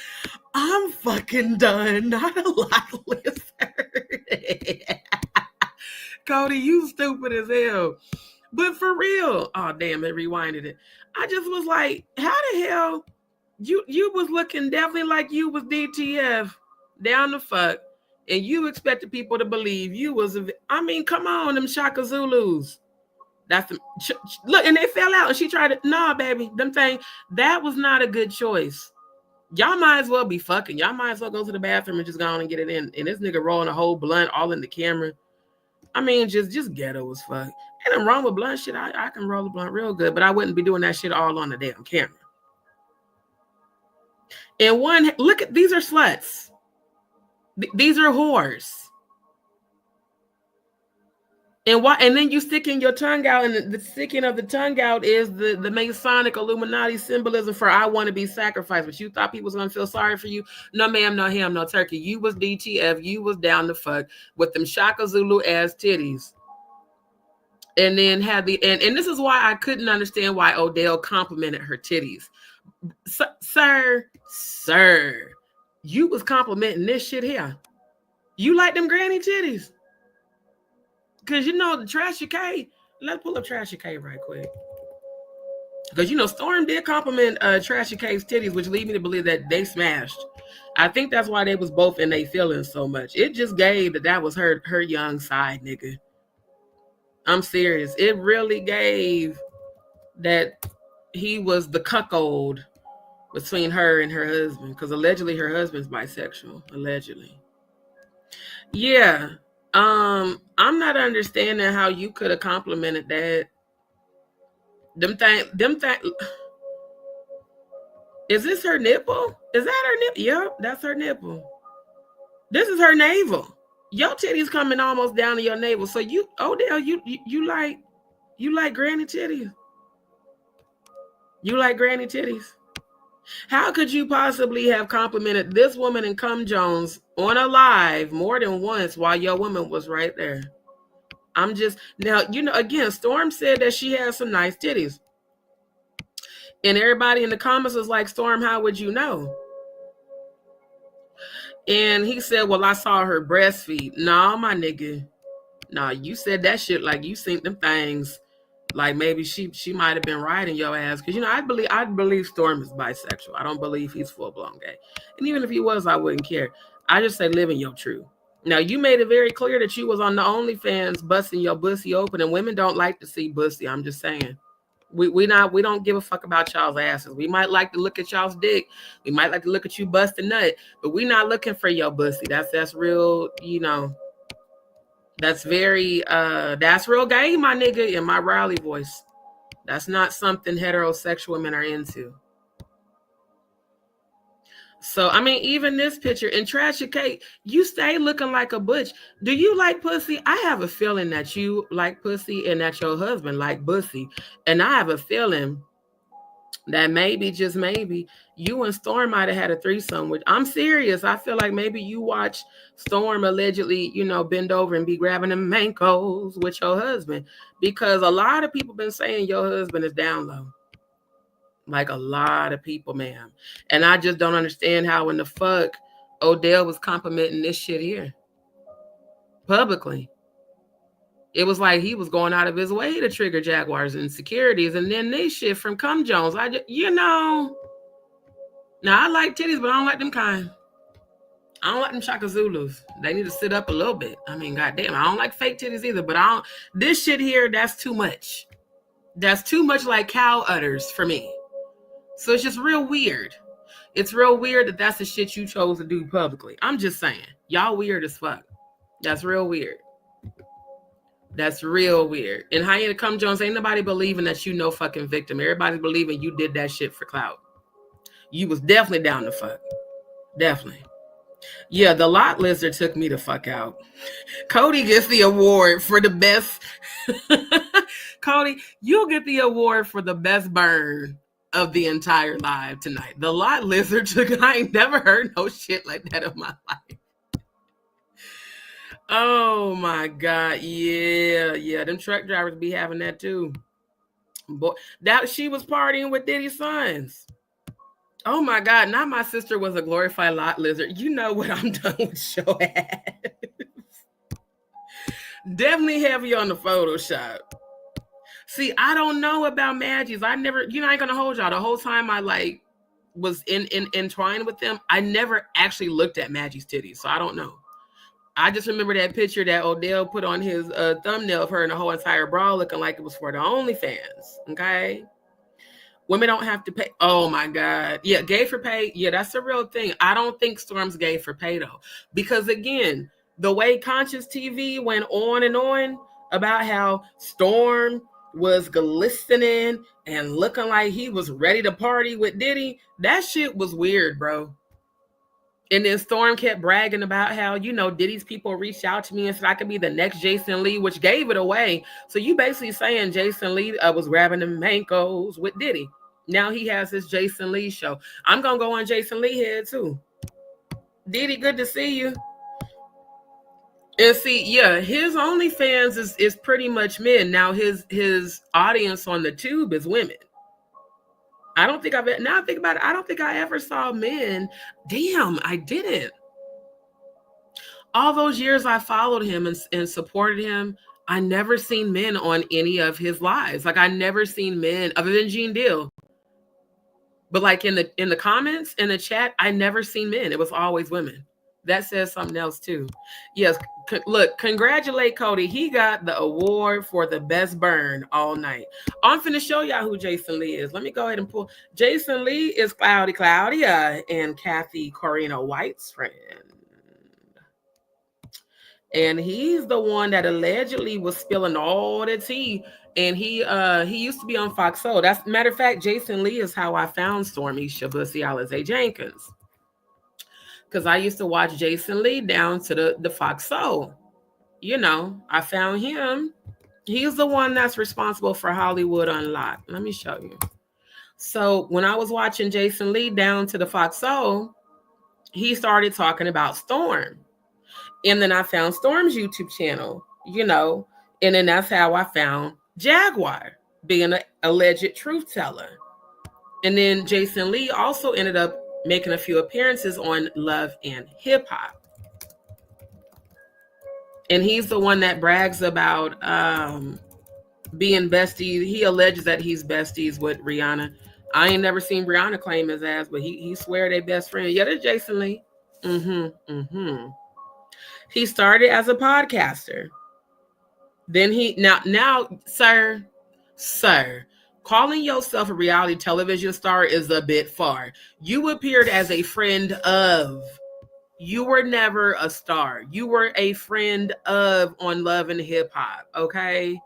I'm fucking done. Not a lot lizard. Cody, you stupid as hell. But for real, oh damn, it rewinded it. I just was like, how the hell you was looking definitely like you was DTF down the fuck, and you expected people to believe you was I mean, come on, them Shaka Zulus. That's the look, and they fell out, and she tried to. Nah, baby, them thing that was not a good choice. Y'all might as well be fucking. Y'all might as well go to the bathroom and just go on and get it in. And this nigga rolling a whole blunt all in the camera. I mean, just ghetto as fuck. And I'm wrong with blunt shit. I can roll a blunt real good, but I wouldn't be doing that shit all on the damn camera. And one, look at, these are sluts. These are whores. And why? And then you sticking your tongue out, and the sticking of the tongue out is the Masonic Illuminati symbolism for I want to be sacrificed. But you thought people was gonna feel sorry for you? No, ma'am, no ham, no turkey. You was DTF. You was down the fuck with them Shaka Zulu ass titties. And then had the and this is why I couldn't understand why Odell complimented her titties. Sir, you was complimenting this shit here. You like them granny titties. Because you know the Trashy K. Let's pull up Trashy K right quick. Because you know Storm did compliment Trashy K's titties, which lead me to believe that they smashed. I think that's why they was both in their feelings so much. It just gave that was her young side, nigga. I'm serious. It really gave that he was the cuckold between her and her husband. Because allegedly her husband's bisexual. Allegedly. Yeah. I'm not understanding how you could have complimented that. Them thing. Is this her nipple? Is that her nipple? Yep, that's her nipple. This is her navel. Your titties coming almost down to your navel. So you, Odell, you like granny titties? You like granny titties? How could you possibly have complimented this woman in Cum Jones on a live more than once while your woman was right there? I'm just, now, you know, again, Storm said that she has some nice titties. And everybody in the comments was like, Storm, how would you know? And he said, well, I saw her breastfeed. Nah, my nigga. Nah, you said that shit like you seen them things. Like maybe she might have been riding your ass. Because, you know, I believe Storm is bisexual. I don't believe he's full-blown gay. And even if he was, I wouldn't care. I just say live in your truth. Now, you made it very clear that you was on the OnlyFans busting your bussy open. And women don't like to see bussy. I'm just saying. We don't give a fuck about y'all's asses. We might like to look at y'all's dick. We might like to look at you bust a nut. But we not looking for your bussy. That's real, you know. That's very, that's real gay, my nigga, in my Riley voice. That's not something heterosexual men are into. So, I mean, even this picture, in Trashy Kate, you stay looking like a butch. Do you like pussy? I have a feeling that you like pussy and that your husband like pussy. And I have a feeling that maybe, just maybe, you and Storm might have had a threesome. Which I'm serious. I feel like maybe you watch Storm allegedly, you know, bend over and be grabbing them mancos with your husband. Because a lot of people been saying your husband is down low. Like a lot of people, ma'am. And I just don't understand how in the fuck Odell was complimenting this shit here. Publicly. It was like he was going out of his way to trigger Jaguars and securities. And then this shit from Cum Jones. You know. Now, I like titties, but I don't like them kind. I don't like them Shaka Zulus. They need to sit up a little bit. I mean, goddamn. I don't like fake titties either. But this shit here, that's too much. That's too much like cow udders for me. So it's just real weird. It's real weird that that's the shit you chose to do publicly. I'm just saying. Y'all weird as fuck. That's real weird. That's real weird. And Hyena Cum Jones, ain't nobody believing that you no fucking victim. Everybody's believing you did that shit for clout. You was definitely down the fuck. Definitely. Yeah, the lot lizard took me the fuck out. Cody gets the award for the best. Cody, you'll get the award for the best burn of the entire live tonight. The lot lizard took, I ain't never heard no shit like that in my life. Oh my God. Yeah. Them truck drivers be having that too. Boy, that she was partying with Diddy's sons. Oh my God, not my sister was a glorified lot lizard. You know what I'm done with your ass. Definitely heavy on the Photoshop. See, I don't know about Maggies. I never, I ain't gonna hold y'all. The whole time I like was in entwined with them, I never actually looked at Maggie's titties, so I don't know. I just remember that picture that Odell put on his thumbnail of her and the whole entire bra looking like it was for the OnlyFans. Okay. Women don't have to pay. Oh my God. Yeah, gay for pay. Yeah, that's a real thing. I don't think Storm's gay for pay though. Because again, the way Conscious TV went on and on about how Storm was glistening and looking like he was ready to party with Diddy, that shit was weird, bro. And then Storm kept bragging about how, Diddy's people reached out to me and said I could be the next Jason Lee, which gave it away. So you basically saying Jason Lee was grabbing the mancos with Diddy. Now he has his Jason Lee show. I'm going to go on Jason Lee head too. Diddy, good to see you. And see, yeah, his OnlyFans is pretty much men. Now his audience on the tube is women. I don't think now I think about it, I don't think I ever saw men. Damn, I didn't. All those years I followed him and supported him, I never seen men on any of his lives. Like I never seen men other than Gene Deal. But like in the comments, in the chat, I never seen men. It was always women. That says something else too. Yes, look, congratulate Cody. He got the award for the best burn all night. I'm finna show y'all who Jason Lee is. Let me go ahead and pull. Jason Lee is Claudia and Cathy White's friend. And he's the one that allegedly was spilling all the tea. And he used to be on Fox Soul. That's matter of fact, Jason Lee is how I found Stormy Shabusi Alize Jenkins. Because I used to watch Jason Lee down to the Fox Soul. I found him. He's the one that's responsible for Hollywood Unlocked. Let me show you. So when I was watching Jason Lee down to the Fox Soul, he started talking about Storm. And then I found Storm's YouTube channel, and then that's how I found Jaguar being an alleged truth teller. And then Jason Lee also ended up making a few appearances on Love and Hip Hop. And he's the one that brags about being besties. He alleges that he's besties with Rihanna. I ain't never seen Rihanna claim his ass, but he swear they best friend. Yeah, that's Jason Lee. He started as a podcaster. Then now, sir, calling yourself a reality television star is a bit far. You appeared as a friend of. You were never a star. You were a friend of on Love and Hip Hop, okay?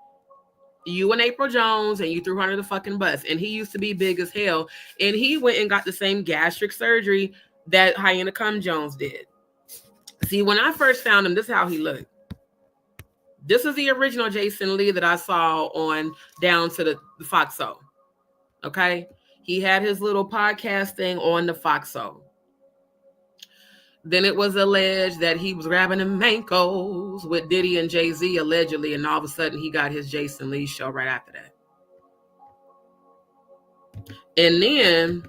You and April Jones, and you threw her under the fucking bus. And he used to be big as hell. And he went and got the same gastric surgery that Hyena Cum Jones did. See, when I first found him, this is how he looked. This is the original Jason Lee that I saw on down to the Fox Soul. Okay? He had his little podcast thing on the Fox Soul. Then it was alleged that he was grabbing the mancos with Diddy and Jay-Z, allegedly, and all of a sudden he got his Jason Lee show right after that. And then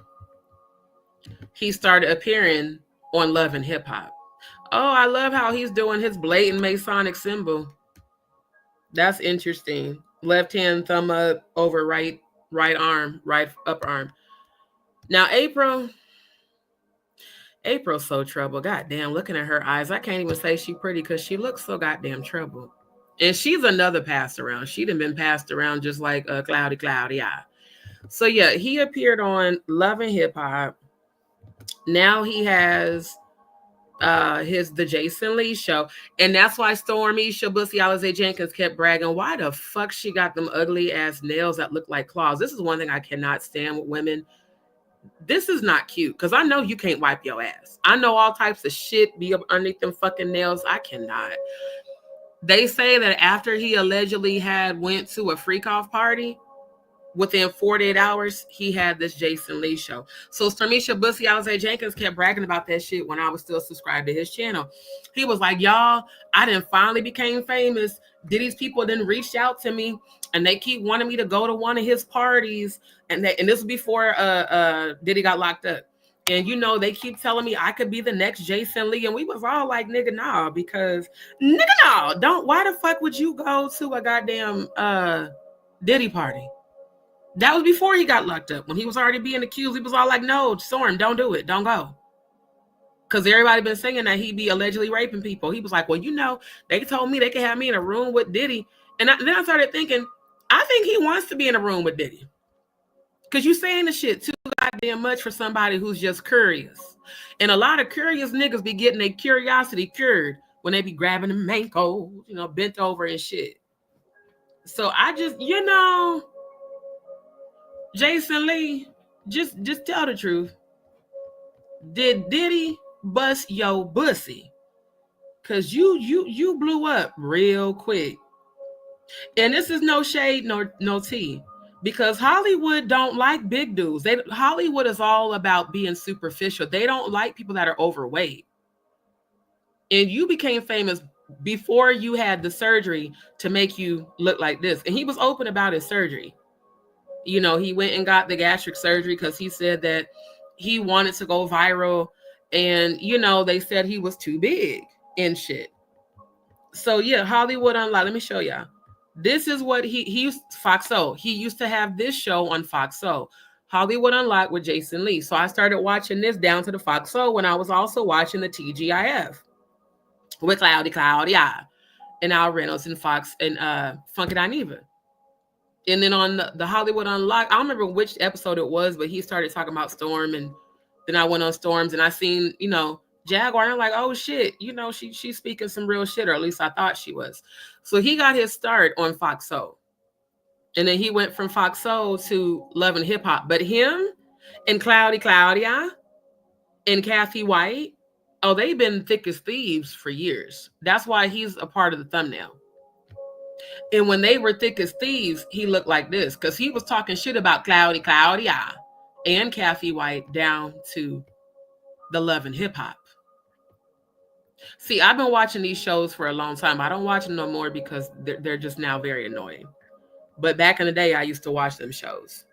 he started appearing on Love and Hip Hop. Oh, I love how he's doing his blatant Masonic symbol. That's interesting. Left hand thumb up over right arm, right upper arm. Now, April's so troubled. Goddamn, looking at her eyes, I can't even say she pretty because she looks so goddamn troubled. And she's another passed around. She done been passed around just like Claudia. So yeah, he appeared on Love and Hip Hop. Now he has the Jason Lee show. And that's why Stormy Shabusi Alize Jenkins kept bragging, why the fuck she got them ugly ass nails that look like claws? This is one thing I cannot stand with women. This is not cute because I know you can't wipe your ass. I know all types of shit be up underneath them fucking nails. I cannot. They say that after he allegedly went to a freak off party, within 48 hours, he had this Jason Lee show. So Stormy Shabusi Alize Jenkins kept bragging about that shit when I was still subscribed to his channel. He was like, y'all, I done finally became famous. Diddy's people then reached out to me and they keep wanting me to go to one of his parties. And this was before Diddy got locked up. And you know, they keep telling me I could be the next Jason Lee. And we was all like, nigga, nah, because nigga, nah, don't, why the fuck would you go to a goddamn Diddy party? That was before he got locked up. When he was already being accused, he was all like, no, Storm, don't do it. Don't go. Because everybody been saying that he be allegedly raping people. He was like, well, you know, they told me they could have me in a room with Diddy. And then I started thinking, I think he wants to be in a room with Diddy. Because you saying the shit too goddamn much for somebody who's just curious. And a lot of curious niggas be getting their curiosity cured when they be grabbing the manco, you know, bent over and shit. So I just, you know, Jason Lee, just tell the truth. Did Diddy bust your bussy? Cause you blew up real quick. And this is no shade, no tea. Because Hollywood don't like big dudes. Hollywood is all about being superficial. They don't like people that are overweight. And you became famous before you had the surgery to make you look like this. And he was open about his surgery. You know, he went and got the gastric surgery because he said that he wanted to go viral. And, you know, they said he was too big and shit. So, yeah, Hollywood Unlocked. Let me show y'all. This is what he used, Fox-O. He used to have this show on Fox-O, Hollywood Unlocked with Jason Lee. So I started watching this down to the Fox-O when I was also watching the TGIF with Claudia and Al Reynolds and Fox and Funky Dineva. And then on the Hollywood Unlocked, I don't remember which episode it was, but he started talking about Storm, and then I went on Storms and I seen, you know, Jaguar, and I'm like, oh shit, you know, she's speaking some real shit, or at least I thought she was. So he got his start on Fox-O. And then he went from Fox-O to Love and Hip Hop. But him and Claudia and Cathy White, oh, they've been thick as thieves for years. That's why he's a part of the thumbnail. And when they were thick as thieves, he looked like this, because he was talking shit about Claudia and Cathy White down to the Love and Hip Hop. See, I've been watching these shows for a long time. I don't watch them no more because they're just now very annoying. But back in the day, I used to watch them shows.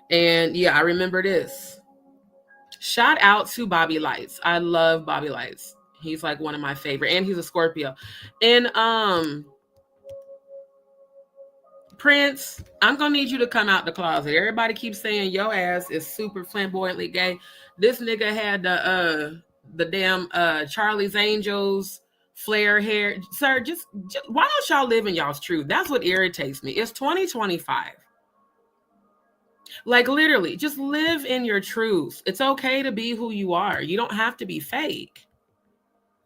And yeah, I remember this. Shout out to Bobby Lights. I love Bobby Lights. He's like one of my favorite. And he's a Scorpio. And Prince, I'm going to need you to come out the closet. Everybody keeps saying your ass is super flamboyantly gay. This nigga had the damn Charlie's Angels flare hair. Sir, just why don't y'all live in y'all's truth? That's what irritates me. It's 2025. Like, literally, just live in your truth. It's okay to be who you are. You don't have to be fake.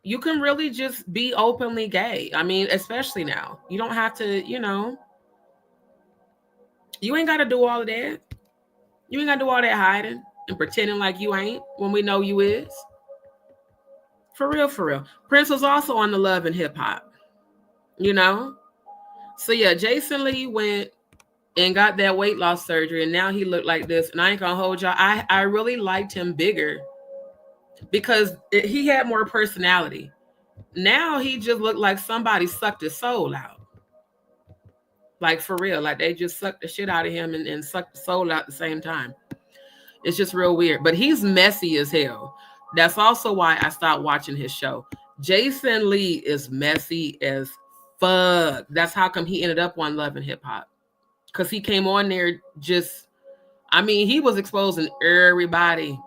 You can really just be openly gay. I mean, especially now. You don't have to, you know. You ain't got to do all of that. You ain't got to do all that hiding and pretending like you ain't when we know you is. For real, for real. Prince was also on the Love and Hip Hop, you know? So yeah, Jason Lee went and got that weight loss surgery, and now he looked like this. And I ain't gonna hold y'all. I really liked him bigger because he had more personality. Now he just looked like somebody sucked his soul out. Like, for real. Like, they just sucked the shit out of him and sucked the soul out at the same time. It's just real weird. But he's messy as hell. That's also why I stopped watching his show. Jason Lee is messy as fuck. That's how come he ended up on Love and Hip Hop. Because he came on there just, I mean, he was exposing everybody.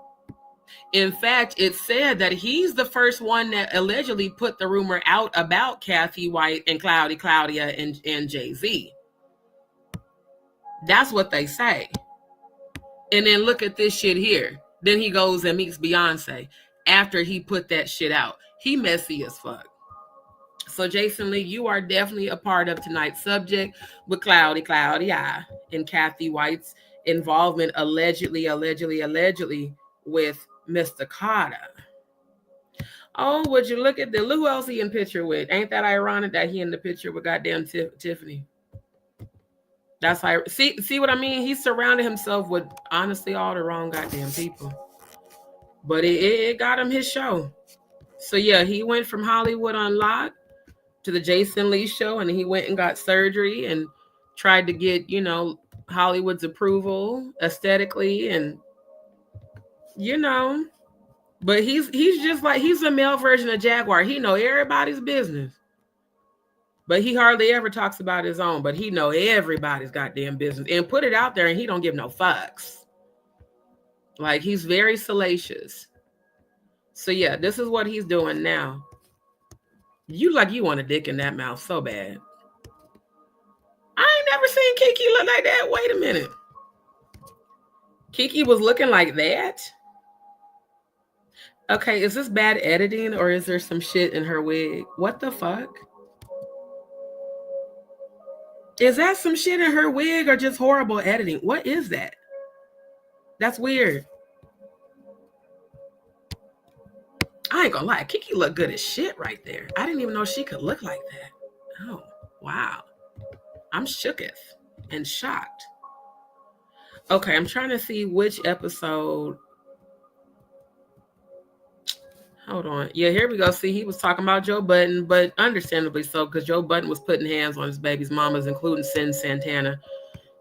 In fact, it said that he's the first one that allegedly put the rumor out about Cathy White and Claudia and Jay-Z. That's what they say. And then look at this shit here. Then he goes and meets Beyonce after he put that shit out. He messy as fuck. So Jason Lee, you are definitely a part of tonight's subject with Claudia and Cathy White's involvement allegedly with Mr. Carter. Oh, would you look at the, look who else he in picture with? Ain't that ironic that he in the picture with goddamn Tiffany? That's how, see what I mean? He surrounded himself with honestly all the wrong goddamn people. But it got him his show. So yeah, he went from Hollywood Unlocked to the Jason Lee show, and he went and got surgery and tried to get, you know, Hollywood's approval aesthetically, and You know, but he's just like, he's a male version of Jaguar. He know everybody's business, but he hardly ever talks about his own. But he know everybody's goddamn business and put it out there, and he don't give no fucks. Like, he's very salacious. So yeah, this is what he's doing now. You like, you want a dick in that mouth so bad. I ain't never seen Kiki look like that. Wait a minute. Kiki was looking like that? Okay, is this bad editing or is there some shit in her wig? What the fuck? Is that some shit in her wig or just horrible editing? What is that? That's weird. I ain't gonna lie, Kiki looked good as shit right there. I didn't even know she could look like that. Oh, wow. I'm shooketh and shocked. Okay, I'm trying to see which episode. Hold on. Yeah, here we go. See, he was talking about Joe Budden, but understandably so, because Joe Budden was putting hands on his baby's mamas, including Sin Santana.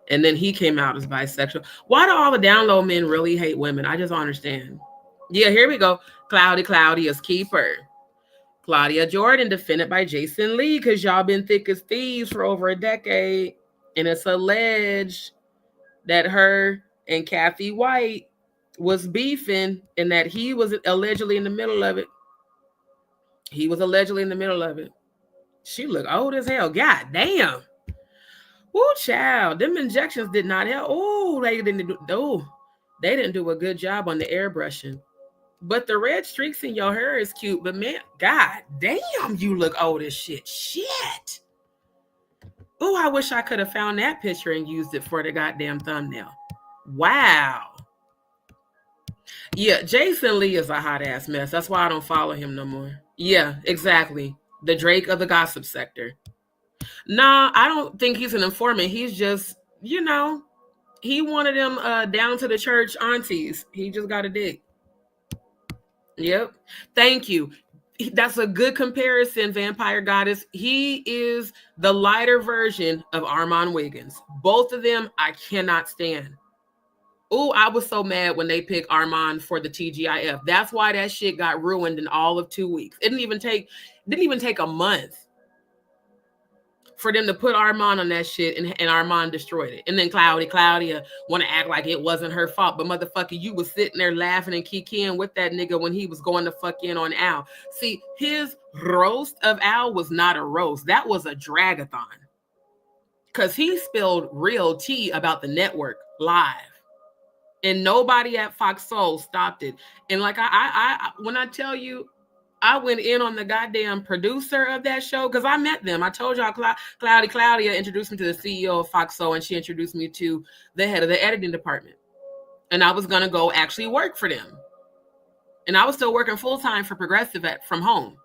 And then he came out as bisexual. Why do all the download men really hate women? I just don't understand. Yeah, here we go. Claudia's keeper. Claudia Jordan defended by Jason Lee, because y'all been thick as thieves for over a decade. And it's alleged that her and Cathy White was beefing and that he was allegedly in the middle of it. He was allegedly in the middle of it. She looked old as hell. God damn. Woo, child. Them injections did not help. Oh, they didn't do a good job on the airbrushing. But the red streaks in your hair is cute. But man, god damn, you look old as shit. Shit. Oh, I wish I could have found that picture and used it for the goddamn thumbnail. Wow. Yeah, Jason Lee is a hot ass mess. That's why I don't follow him no more. Yeah, exactly. The Drake of the gossip sector. Nah, I don't think he's an informant. He's just, you know, he wanted them down to the church aunties. He just got a dick. Yep. Thank you. That's a good comparison, Vampire Goddess. He is the lighter version of Armand Wiggins. Both of them I cannot stand. Oh, I was so mad when they picked Armand for the TGIF. That's why that shit got ruined in all of 2 weeks. It didn't even take a month for them to put Armand on that shit, and Armand destroyed it. And then Claudia want to act like it wasn't her fault. But motherfucker, you was sitting there laughing and kikiing with that nigga when he was going to fuck in on Al. See, his roast of Al was not a roast. That was a dragathon. Because he spilled real tea about the network live. And nobody at Fox Soul stopped it. And like I when I tell you, I went in on the goddamn producer of that show because I met them. I told y'all Claudia introduced me to the CEO of Fox Soul, and she introduced me to the head of the editing department. And I was going to go actually work for them. And I was still working full-time for Progressive from home.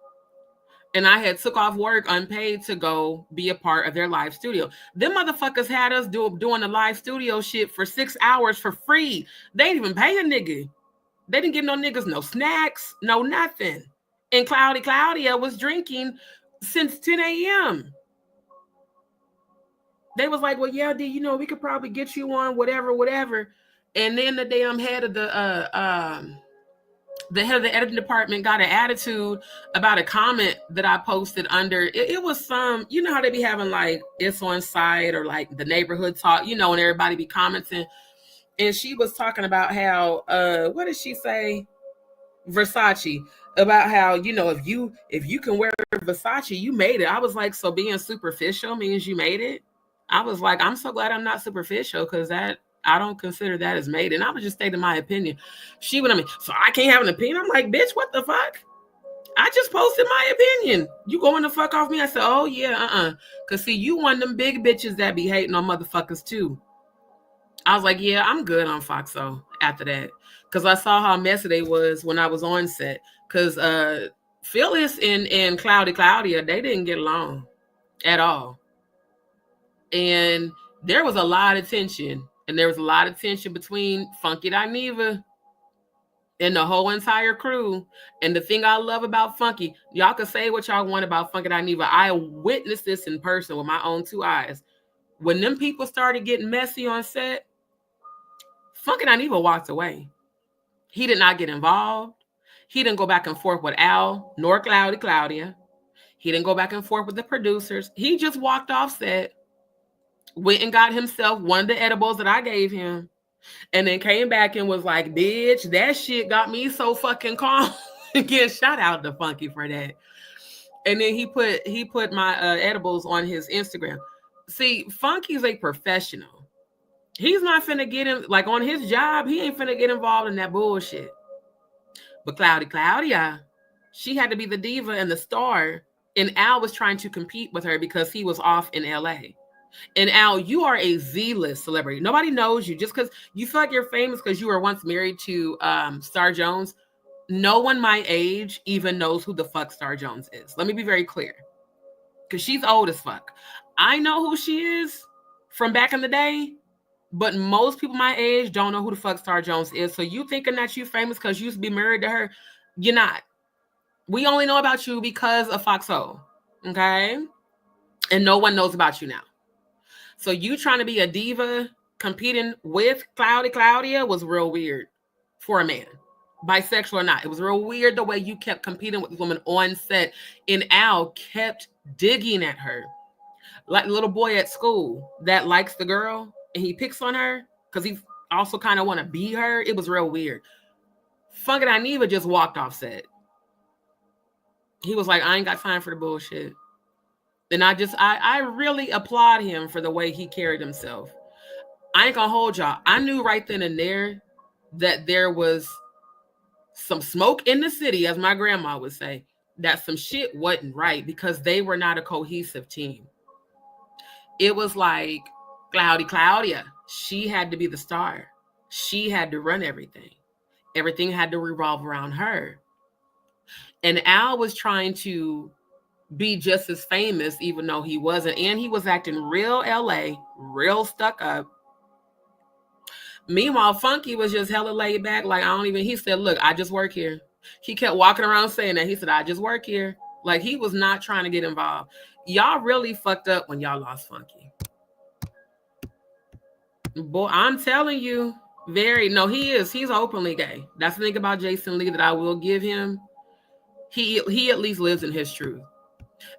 And I had took off work unpaid to go be a part of their live studio. Them motherfuckers had us doing the live studio shit for 6 hours for free. They didn't even pay a nigga. They didn't give no niggas no snacks, no nothing. And Claudia was drinking since 10 a.m. They was like, well, yeah, D, you know, we could probably get you on whatever. And then the damn head of the head of the editing department got an attitude about a comment that I posted under. It was some, you know how they be having like It's On Site or like the neighborhood talk, you know, and everybody be commenting. And she was talking about how, what did she say? Versace, about how, you know, if you can wear Versace, you made it. I was like, so being superficial means you made it? I was like, I'm so glad I'm not superficial, because that I don't consider that as made. And I was just stating my opinion. She went on me, so I can't have an opinion. I'm like, bitch, what the fuck? I just posted my opinion. You going to fuck off me? I said, oh yeah, because see, you one of them big bitches that be hating on motherfuckers too. I was like, yeah, I'm good on Foxo after that. Because I saw how messy they was when I was on set. Because Phyllis and Claudia, they didn't get along at all. And there was a lot of tension. And there was a lot of tension between Funky Dineva and the whole entire crew. And the thing I love about Funky, y'all can say what y'all want about Funky Dineva. I witnessed this in person with my own 2 eyes. When them people started getting messy on set, Funky Dineva walked away. He did not get involved. He didn't go back and forth with Al nor Claudia. He didn't go back and forth with the producers. He just walked off set, went and got himself one of the edibles that I gave him, and then came back and was like, bitch, that shit got me so fucking calm. Again, shout out to Funky for that. And then he put my edibles on his Instagram. See, Funky's a professional. He's not finna get him, like on his job, he ain't finna get involved in that bullshit. But Claudia, she had to be the diva and the star, and Al was trying to compete with her because he was off in LA. And Al, you are a Z-list celebrity. Nobody knows you just because you feel like you're famous because you were once married to Star Jones. No one my age even knows who the fuck Star Jones is. Let me be very clear. Because she's old as fuck. I know who she is from back in the day, but most people my age don't know who the fuck Star Jones is. So you thinking that you famous because you used to be married to her, you're not. We only know about you because of Foxhole. Okay? And no one knows about you now. So you trying to be a diva competing with Claudia was real weird for a man. Bisexual or not. It was real weird the way you kept competing with this woman on set. And Al kept digging at her. Like the little boy at school that likes the girl and he picks on her because he also kind of want to be her. It was real weird. Funky Dineva just walked off set. He was like, I ain't got time for the bullshit. And I really applaud him for the way he carried himself. I ain't gonna hold y'all. I knew right then and there that there was some smoke in the city, as my grandma would say, that some shit wasn't right because they were not a cohesive team. It was like Claudia, she had to be the star. She had to run everything. Everything had to revolve around her. And Al was trying to be just as famous, even though he wasn't. And he was acting real LA, real stuck up. Meanwhile, Funky was just hella laid back. Like, he said, look, I just work here. He kept walking around saying that. He said, I just work here. Like, he was not trying to get involved. Y'all really fucked up when y'all lost Funky. Boy, I'm telling you, he's openly gay. That's the thing about Jason Lee that I will give him. He at least lives in his truth.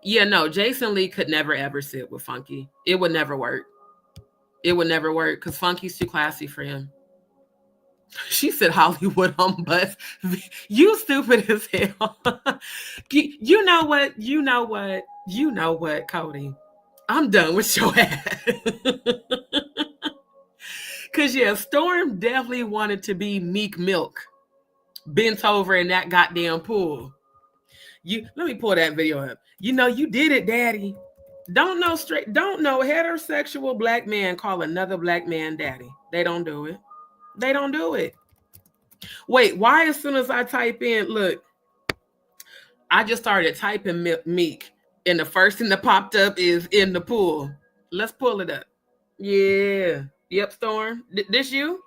Yeah, no, Jason Lee could never ever sit with Funky. It would never work. It would never work because Funky's too classy for him. She said Hollywood on bus. You stupid as hell. You know what, Cody? I'm done with your ass. Because, yeah, Storm definitely wanted to be Meek Milk bent over in that goddamn pool. Let me pull that video up. You did it, daddy. Don't know heterosexual black man call another black man daddy. They don't do it. They don't do it. Wait, why as soon as I type in, look, I just started typing Meek, and the first thing that popped up is in the pool. Let's pull it up. Yeah. Yep, Storm. This you?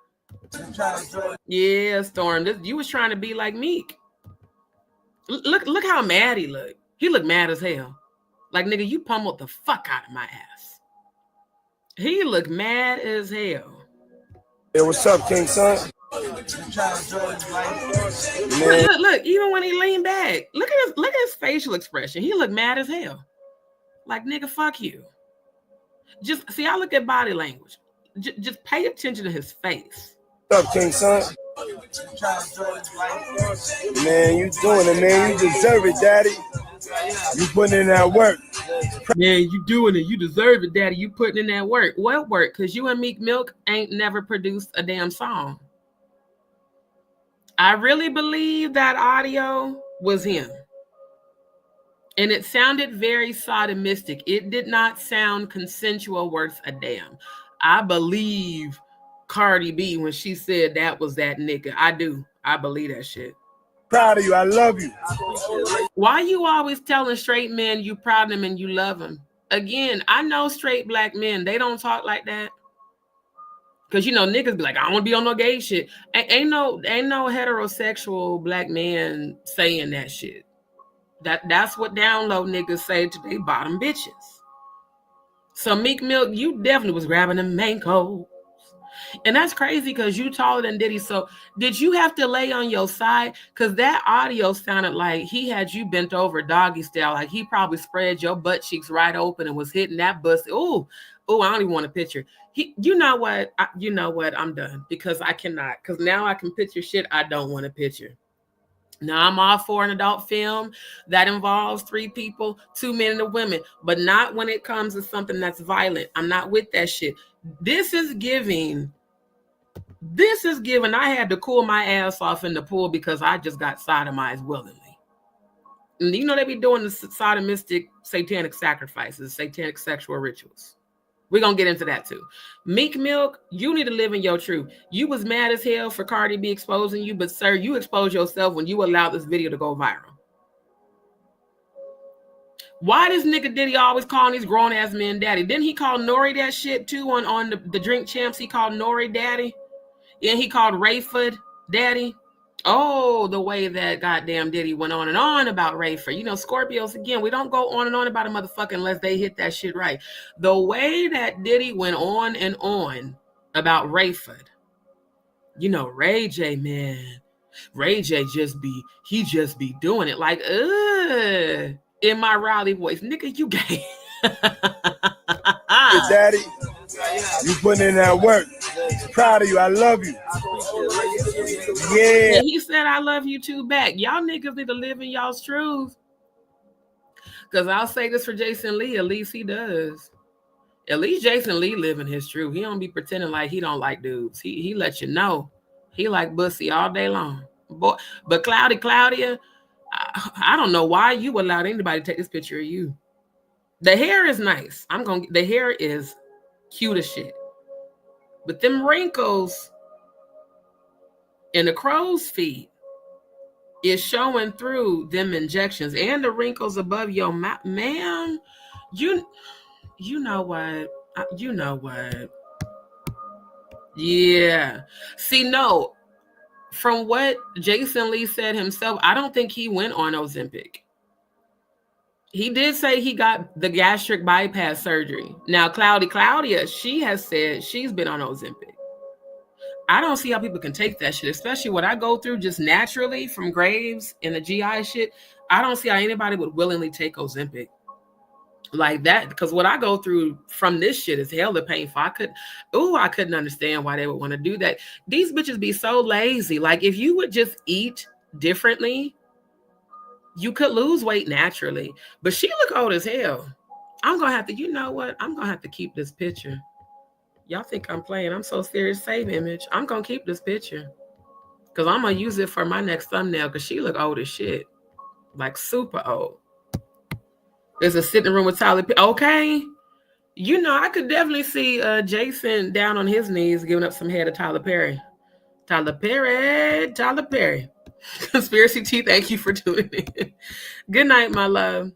Yeah, Storm. You was trying to be like Meek. Look how mad he looked. He looked mad as hell. Like, nigga, you pummeled the fuck out of my ass. He looked mad as hell.
Hey, what's up, King Son?
Look, even when he leaned back, look at his facial expression. He looked mad as hell. Like, nigga, fuck you. Just see, I look at body language. Just pay attention to his face.
What's up, King Son? Man, you doing it, man. You deserve it, daddy. You putting in that work.
Man, you doing it. You deserve it, daddy. You putting in that work. What work? Because you and Meek Milk ain't never produced a damn song. I really believe that audio was him. And it sounded very sodomistic. It did not sound consensual worth a damn. I believe Cardi B when she said that was that nigga. I do. I believe that shit.
Proud of you. I love you.
Why you always telling straight men you proud of them and you love them? Again, I know straight black men. They don't talk like that. Because, niggas be like, I don't want to be on no gay shit. Ain't no heterosexual black man saying that shit. That's what down low niggas say to they bottom bitches. So Meek Milk, you definitely was grabbing them mangoes. And that's crazy because you taller than Diddy. So did you have to lay on your side? Because that audio sounded like he had you bent over doggy style. Like he probably spread your butt cheeks right open and was hitting that bus. Ooh, I don't even want a picture. You know what? I'm done because I cannot. Because now I can picture shit I don't want to picture. Now I'm all for an adult film that involves 3 people, 2 men and a woman, but not when it comes to something that's violent. I'm not with that shit. This is giving. I had to cool my ass off in the pool because I just got sodomized willingly. And you know they be doing the sodomistic satanic sacrifices, satanic sexual rituals. We're going to get into that too. Meek Milk, you need to live in your truth. You was mad as hell for Cardi B exposing you, but sir, you exposed yourself when you allowed this video to go viral. Why does nigga Diddy always calling these grown-ass men daddy? Didn't he call Nori that shit too on the Drink Champs? He called Nori daddy. And he called Rayford daddy. Oh, the way that goddamn Diddy went on and on about Rayford. You know, Scorpios, again, we don't go on and on about a motherfucker unless they hit that shit right. The way that Diddy went on and on about Rayford. You know, Ray J, man. Ray J just be doing it like, in my Raleigh voice. Nigga, you gay.
Daddy, you putting in that work. Proud of you. I love you. Yeah.
And he said, I love you too back. Y'all niggas need to live in y'all's truth. Because I'll say this for Jason Lee. At least he does. At least Jason Lee live in his truth. He don't be pretending like he don't like dudes. He let you know. He like bussy all day long. Boy, but Claudia, I don't know why you allowed anybody to take this picture of you. The hair is nice. The hair is cute as shit. But them wrinkles in the crow's feet is showing through them injections and the wrinkles above your mouth. Ma'am, you know what? You know what? Yeah. See, no. From what Jason Lee said himself, I don't think he went on Ozempic. He did say he got the gastric bypass surgery. Now, Claudia, she has said she's been on Ozempic. I don't see how people can take that shit, especially what I go through just naturally from Graves and the GI shit. I don't see how anybody would willingly take Ozempic like that, because what I go through from this shit is hella painful. I couldn't understand why they would want to do that. These bitches be so lazy. Like, if you would just eat differently, you could lose weight naturally. But she look old as hell. I'm gonna have to, you know what? I'm gonna have to keep this picture. Y'all think I'm playing. I'm so serious. Save image. I'm gonna keep this picture because I'm gonna use it for my next thumbnail because she look old as shit. Like super old. There's a sitting room with Tyler. Okay. You know, I could definitely see Jason down on his knees giving up some head to Tyler Perry. Tyler Perry. Conspiracy Tea, thank you for doing it. Good night, my love.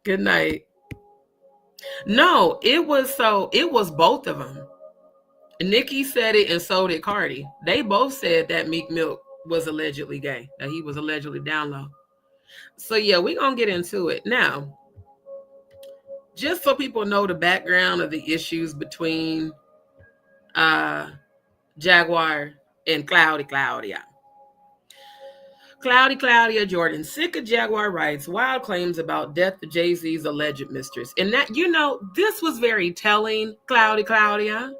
Good night. No, it was both of them. Nikki said it and so did Cardi. They both said that Meek Milk was allegedly gay, that he was allegedly down low. So yeah, we're going to get into it. Now, just so people know the background of the issues between Jaguar and Claudia. Claudia Jordan, sick of Jaguar Wright's wild claims about death of Jay-Z's alleged mistress. And that, you know, this was very telling, Claudia.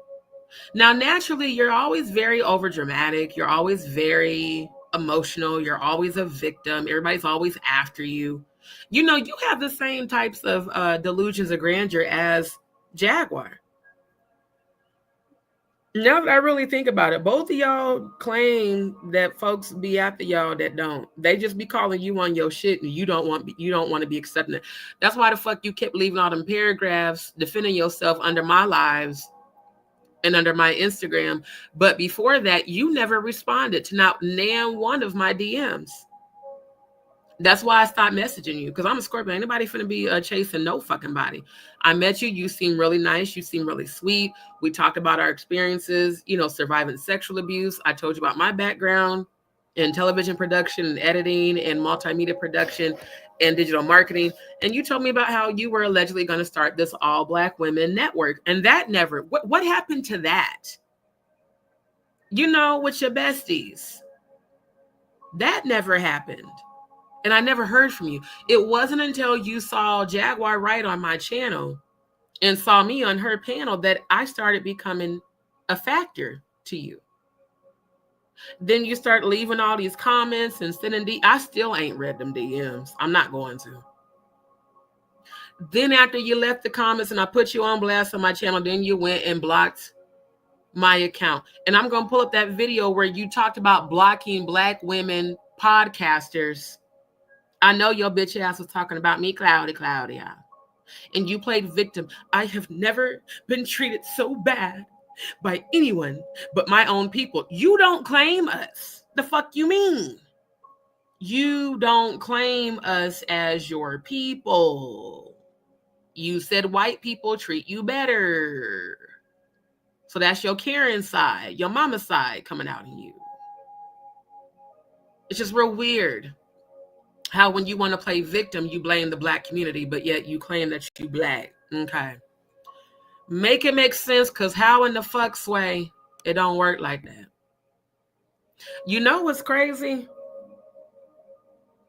Now, naturally, you're always very overdramatic. You're always very emotional. You're always a victim. Everybody's always after you. You know, you have the same types of delusions of grandeur as Jaguar. Now that I really think about it, both of y'all claim that folks be after y'all that don't. They just be calling you on your shit and you don't want to be accepting it. That's why the fuck you kept leaving all them paragraphs defending yourself under my lives and under my Instagram. But before that, you never responded to not one of my DMs. That's why I stopped messaging you, because I'm a Scorpio. Anybody finna be chasing no fucking body. I met you. You seem really nice. You seem really sweet. We talked about our experiences, you know, surviving sexual abuse. I told you about my background in television production and editing and multimedia production and digital marketing. And you told me about how you were allegedly going to start this all Black women network. And that never, what happened to that? you know, with your besties. That never happened. And I never heard from you. It wasn't until you saw Jaguar Wright on my channel and saw me on her panel that I started becoming a factor to you. Then you start leaving all these comments and sending I still ain't read them DMs. I'm not going to. Then after you left the comments and I put you on blast on my channel, then you went and blocked my account. And I'm going to pull up that video where you talked about blocking Black women podcasters. I know your bitch ass was talking about me, Claudia. And you played victim. I have never been treated so bad by anyone but my own people. You don't claim us. The fuck you mean? You don't claim us as your people. You said white people treat you better. So that's your Karen side, your mama side coming out in you. It's just real weird how when you want to play victim, you blame the Black community, but yet you claim that you Black. Okay. Make it make sense, because how in the fuck sway, it don't work like that. You know what's crazy?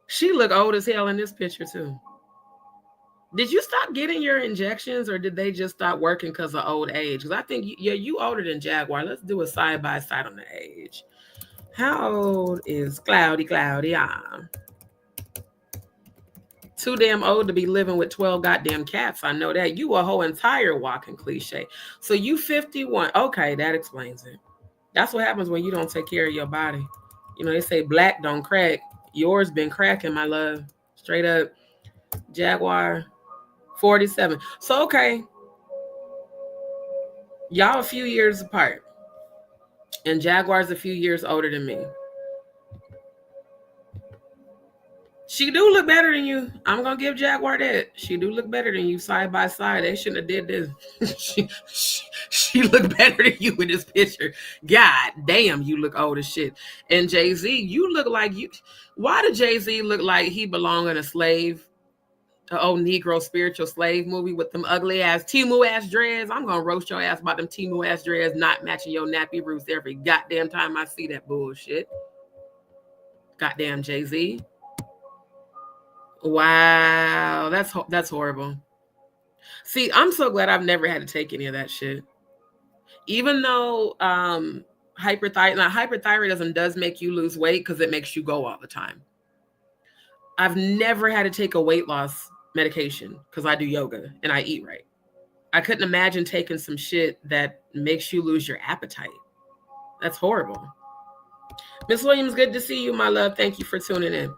She look old as hell in this picture too. Did you stop getting your injections, or did they just stop working because of old age? Because I think, you older than Jaguar. Let's do a side-by-side on the age. How old is Claudia? Too damn old to be living with 12 goddamn cats. I know that. You a whole entire walking cliche. So you 51. Okay, that explains it. That's what happens when you don't take care of your body. You know, they say black don't crack. Yours been cracking, my love. Straight up. Jaguar, 47. So, okay. Y'all a few years apart. And Jaguar's a few years older than me. She do look better than you. I'm going to give Jaguar that. She do look better than you side by side. They shouldn't have did this. she look better than you in this picture. God damn, you look old as shit. And Jay-Z, you look like you. Why did Jay-Z look like he belonged in a slave, an old Negro spiritual slave movie with them ugly ass Timu ass dreads? I'm going to roast your ass about them Timu ass dreads not matching your nappy roots every goddamn time I see that bullshit. Goddamn Jay-Z. Wow, that's horrible. See, I'm so glad I've never had to take any of that shit. Even though hyperthyroidism does make you lose weight because it makes you go all the time. I've never had to take a weight loss medication because I do yoga and I eat right. I couldn't imagine taking some shit that makes you lose your appetite. That's horrible. Miss Williams, good to see you, my love. Thank you for tuning in.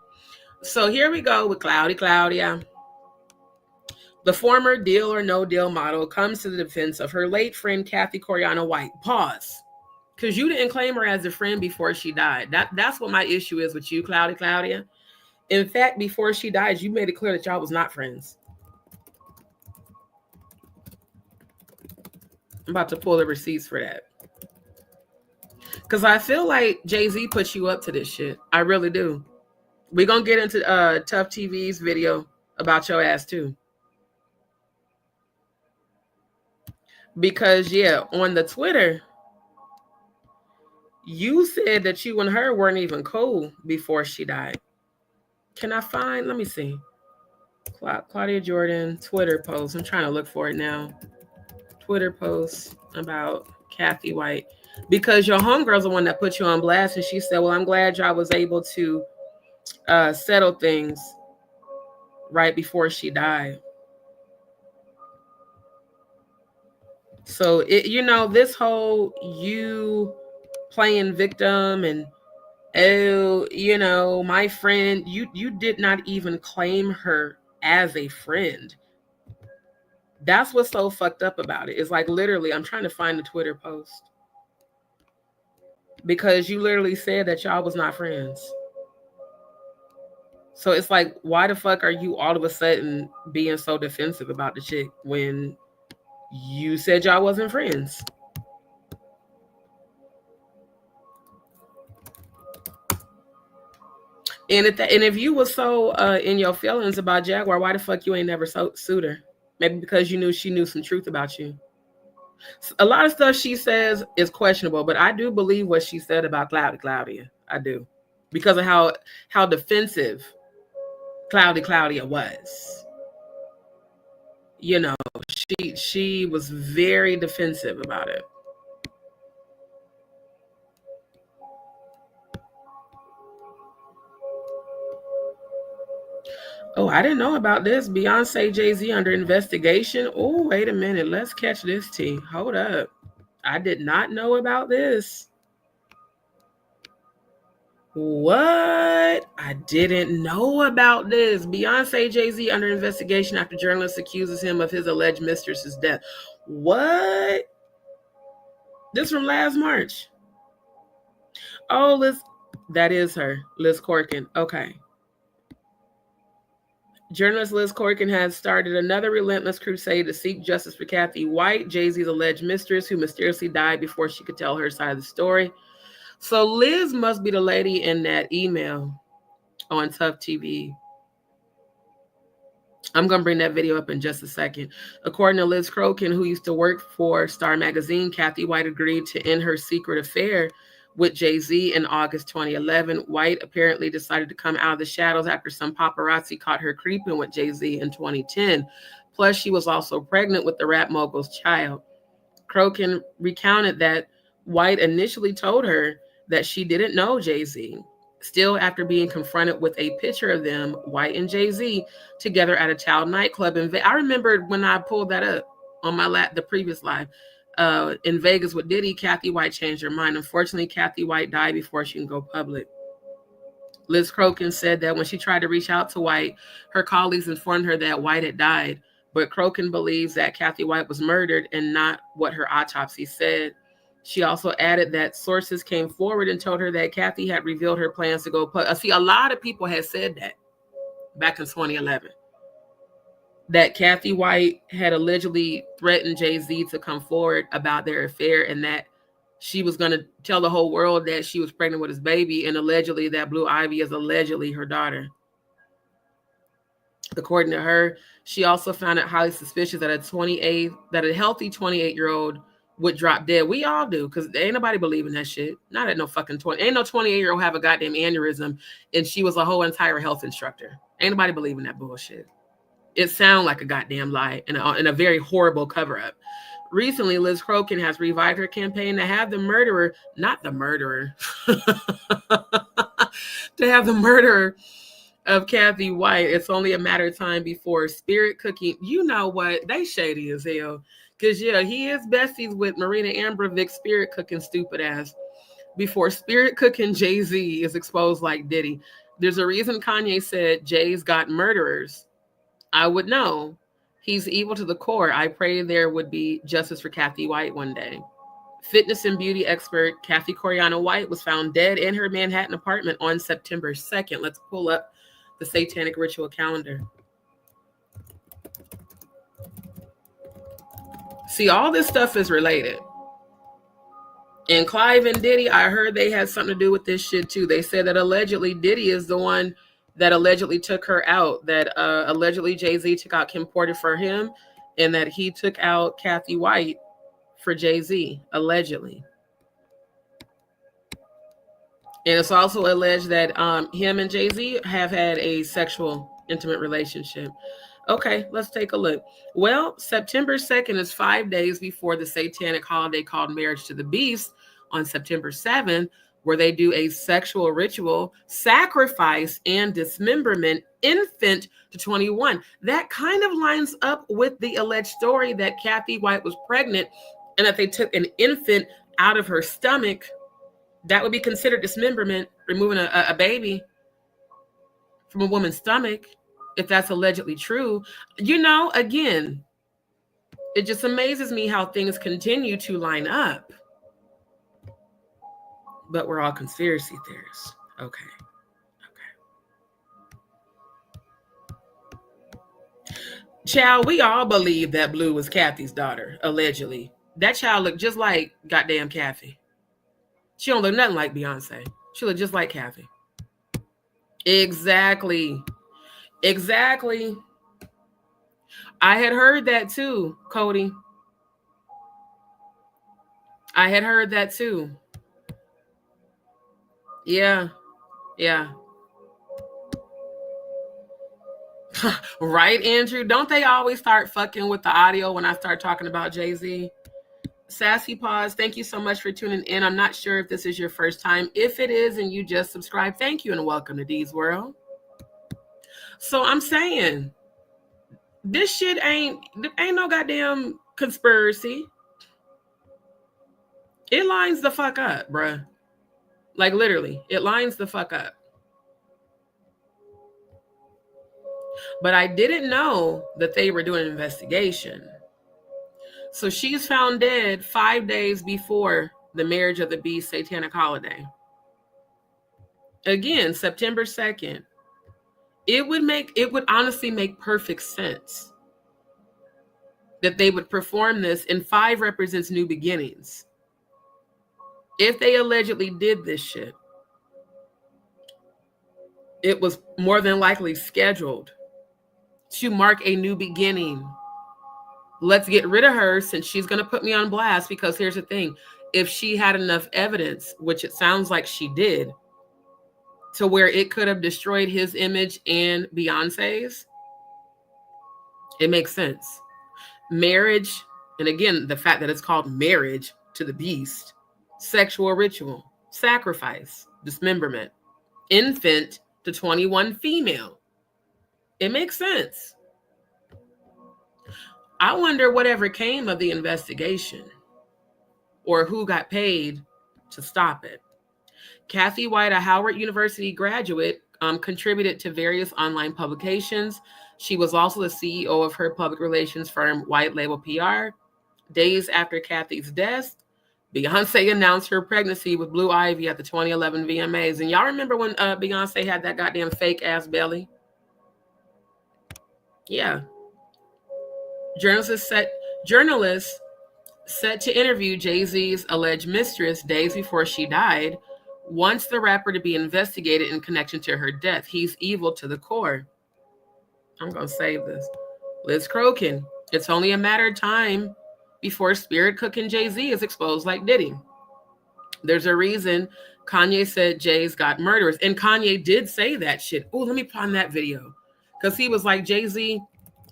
So here we go with Claudia. The former Deal or No Deal model comes to the defense of her late friend, Cathy White. Pause. Because you didn't claim her as a friend before she died. That's what my issue is with you, Claudia. In fact, before she died, you made it clear that y'all was not friends. I'm about to pull the receipts for that. Because I feel like Jay-Z put you up to this shit. I really do. We're going to get into Tough TV's video about your ass too. Because, yeah, on the Twitter, you said that you and her weren't even cool before she died. Can I find, let me see. Claudia Jordan, Twitter post. I'm trying to look for it now. Twitter post about Cathy White. Because your homegirl's the one that put you on blast. And she said, well, I'm glad y'all was able to settle things right before she died. So this whole you playing victim and my friend, you did not even claim her as a friend. That's what's so fucked up about it. It's like literally, I'm trying to find the Twitter post because you literally said that y'all was not friends. So it's like, why the fuck are you all of a sudden being so defensive about the chick when you said y'all wasn't friends? And if you was so in your feelings about Jaguar, why the fuck you ain't never sued her? Maybe because she knew some truth about you. A lot of stuff she says is questionable, but I do believe what she said about Claudia. I do. Because of how defensive Claudia was. You know, she was very defensive about it. Oh, I didn't know about this. Beyonce, Jay-Z under investigation. Oh, wait a minute. Let's catch this tea. Hold up. I did not know about this. What? I didn't know about this. Beyonce, Jay-Z under investigation after journalist accuses him of his alleged mistress's death. What? This from last March. Oh, Liz. That is her. Liz Corkin. Okay. Journalist Liz Corkin has started another relentless crusade to seek justice for Cathy White, Jay-Z's alleged mistress, who mysteriously died before she could tell her side of the story. So Liz must be the lady in that email on Tough TV. I'm going to bring that video up in just a second. According to Liz Corkin, who used to work for Star Magazine, Cathy White agreed to end her secret affair with Jay-Z in August 2011. White apparently decided to come out of the shadows after some paparazzi caught her creeping with Jay-Z in 2010. Plus, she was also pregnant with the rap mogul's child. Corkin recounted that White initially told her that she didn't know Jay-Z. Still, after being confronted with a picture of them, White and Jay-Z, together at a child nightclub in Vegas. I remember when I pulled that up on my the previous live. In Vegas with Diddy, Cathy White changed her mind. Unfortunately, Cathy White died before she can go public. Liz Corkin said that when she tried to reach out to White, her colleagues informed her that White had died, but Corkin believes that Cathy White was murdered and not what her autopsy said. She also added that sources came forward and told her that Cathy had revealed her plans to go public. See, a lot of people had said that back in 2011. That Cathy White had allegedly threatened Jay-Z to come forward about their affair and that she was going to tell the whole world that she was pregnant with his baby, and allegedly that Blue Ivy is allegedly her daughter. According to her, she also found it highly suspicious that a healthy 28-year-old would drop dead. We all do, because ain't nobody believing that shit. Not at no fucking 20. Ain't no 28-year-old have a goddamn aneurysm and she was a whole entire health instructor. Ain't nobody believing that bullshit. It sounds like a goddamn lie and a very horrible cover-up. Recently, Liz Corkin has revived her campaign to have the murderer, not the murderer, to have the murderer of Cathy White. It's only a matter of time before Spirit Cooking. You know what? They shady as hell. Because, yeah, he is besties with Marina Abramovic, Spirit Cooking stupid ass. Before Spirit Cooking Jay-Z is exposed like Diddy. There's a reason Kanye said Jay's got murderers. I would know. He's evil to the core. I pray there would be justice for Cathy White one day. Fitness and beauty expert Cathy Coriana White was found dead in her Manhattan apartment on September 2nd. Let's pull up the satanic ritual calendar. See, all this stuff is related. And Clive and Diddy, I heard they had something to do with this shit too. They said that allegedly Diddy is the one that allegedly took her out, that allegedly Jay-Z took out Kim Porter for him, and that he took out Cathy White for Jay-Z, allegedly. And it's also alleged that him and Jay-Z have had a sexual, intimate relationship. Okay, let's take a look. Well, September 2nd is 5 days before the satanic holiday called Marriage to the Beast on September 7th, where they do a sexual ritual, sacrifice, and dismemberment infant to 21. That kind of lines up with the alleged story that Cathy White was pregnant and that they took an infant out of her stomach. That would be considered dismemberment, removing a baby from a woman's stomach, if that's allegedly true. You know, again, it just amazes me how things continue to line up. But we're all conspiracy theorists. Okay. Child, we all believe that Blue was Cathy's daughter, allegedly. That child looked just like goddamn Cathy. She don't look nothing like Beyonce. She looked just like Cathy. Exactly. Exactly. I had heard that too, Cody. I had heard that too. Yeah. Yeah. Right, Andrew? Don't they always start fucking with the audio when I start talking about Jay-Z? Sassy Paws, thank you so much for tuning in. I'm not sure if this is your first time. If it is and you just subscribed, thank you and welcome to D's World. So I'm saying, this shit ain't no goddamn conspiracy. It lines the fuck up, bruh. Like literally, it lines the fuck up. But I didn't know that they were doing an investigation. So she's found dead 5 days before the Marriage of the Beast satanic holiday. Again, September 2nd. It would honestly make perfect sense that they would perform this, and 5 represents new beginnings. If they allegedly did this shit, it was more than likely scheduled to mark a new beginning. Let's get rid of her since she's going to put me on blast, because here's the thing. If she had enough evidence, which it sounds like she did, to where it could have destroyed his image and Beyonce's, it makes sense. Marriage, and again, the fact that it's called marriage to the beast, sexual ritual, sacrifice, dismemberment, infant to 21 female. It makes sense. I wonder whatever came of the investigation or who got paid to stop it. Cathy White, a Howard University graduate, contributed to various online publications. She was also the CEO of her public relations firm, White Label PR. Days after Cathy's death, Beyonce announced her pregnancy with Blue Ivy at the 2011 VMAs. And y'all remember when Beyonce had that goddamn fake ass belly? Yeah. Journalists set to interview Jay-Z's alleged mistress days before she died wants the rapper to be investigated in connection to her death. He's evil to the core. I'm going to save this. Liz Crokin. It's only a matter of time before Spirit Cooking Jay-Z is exposed like Diddy. There's a reason Kanye said Jay's got murderers. And Kanye did say that shit. Oh, let me find that video. Because he was like, Jay-Z,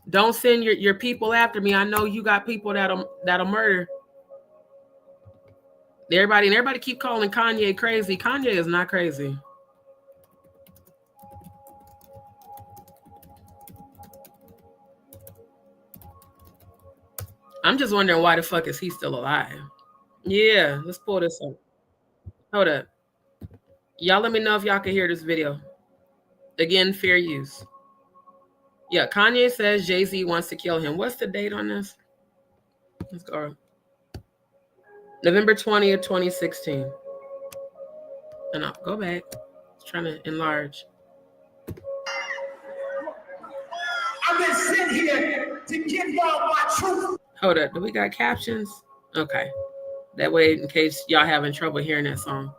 don't send your people after me. I know you got people that'll murder. Everybody keep calling Kanye crazy. Kanye is not crazy. I'm just wondering why the fuck is he still alive? Yeah, let's pull this up. Hold up. Y'all let me know if y'all can hear this video. Again, fair use. Yeah, Kanye says Jay-Z wants to kill him. What's the date on this? Let's go. November 20th, 2016. And I'll go back. It's trying to enlarge.
I've been sent here to give y'all my truth.
Hold up. Do we got captions? Okay. That way, in case y'all having trouble hearing that song.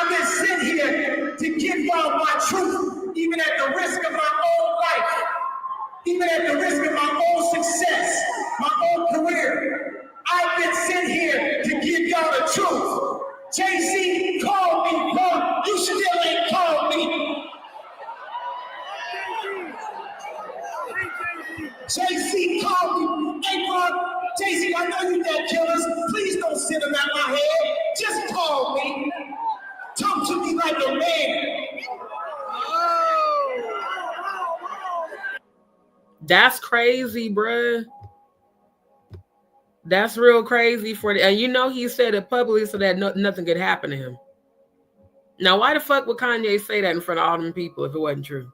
I've been sent here to give y'all my truth, even at the risk of my own life, even at the risk of my own success, my own career. I've been sent here to give y'all the truth. Jay-Z called me, bro. You still ain't called me. Jay-Z called me. Hey, bro, Jay-Z, I know you got killers. Please don't send them at my head. Just call me. Talk to me like a man.
That's crazy, bruh. That's real crazy for the, and you know he said it publicly so that nothing could happen to him. Now, why the fuck would Kanye say that in front of all them people if it wasn't true?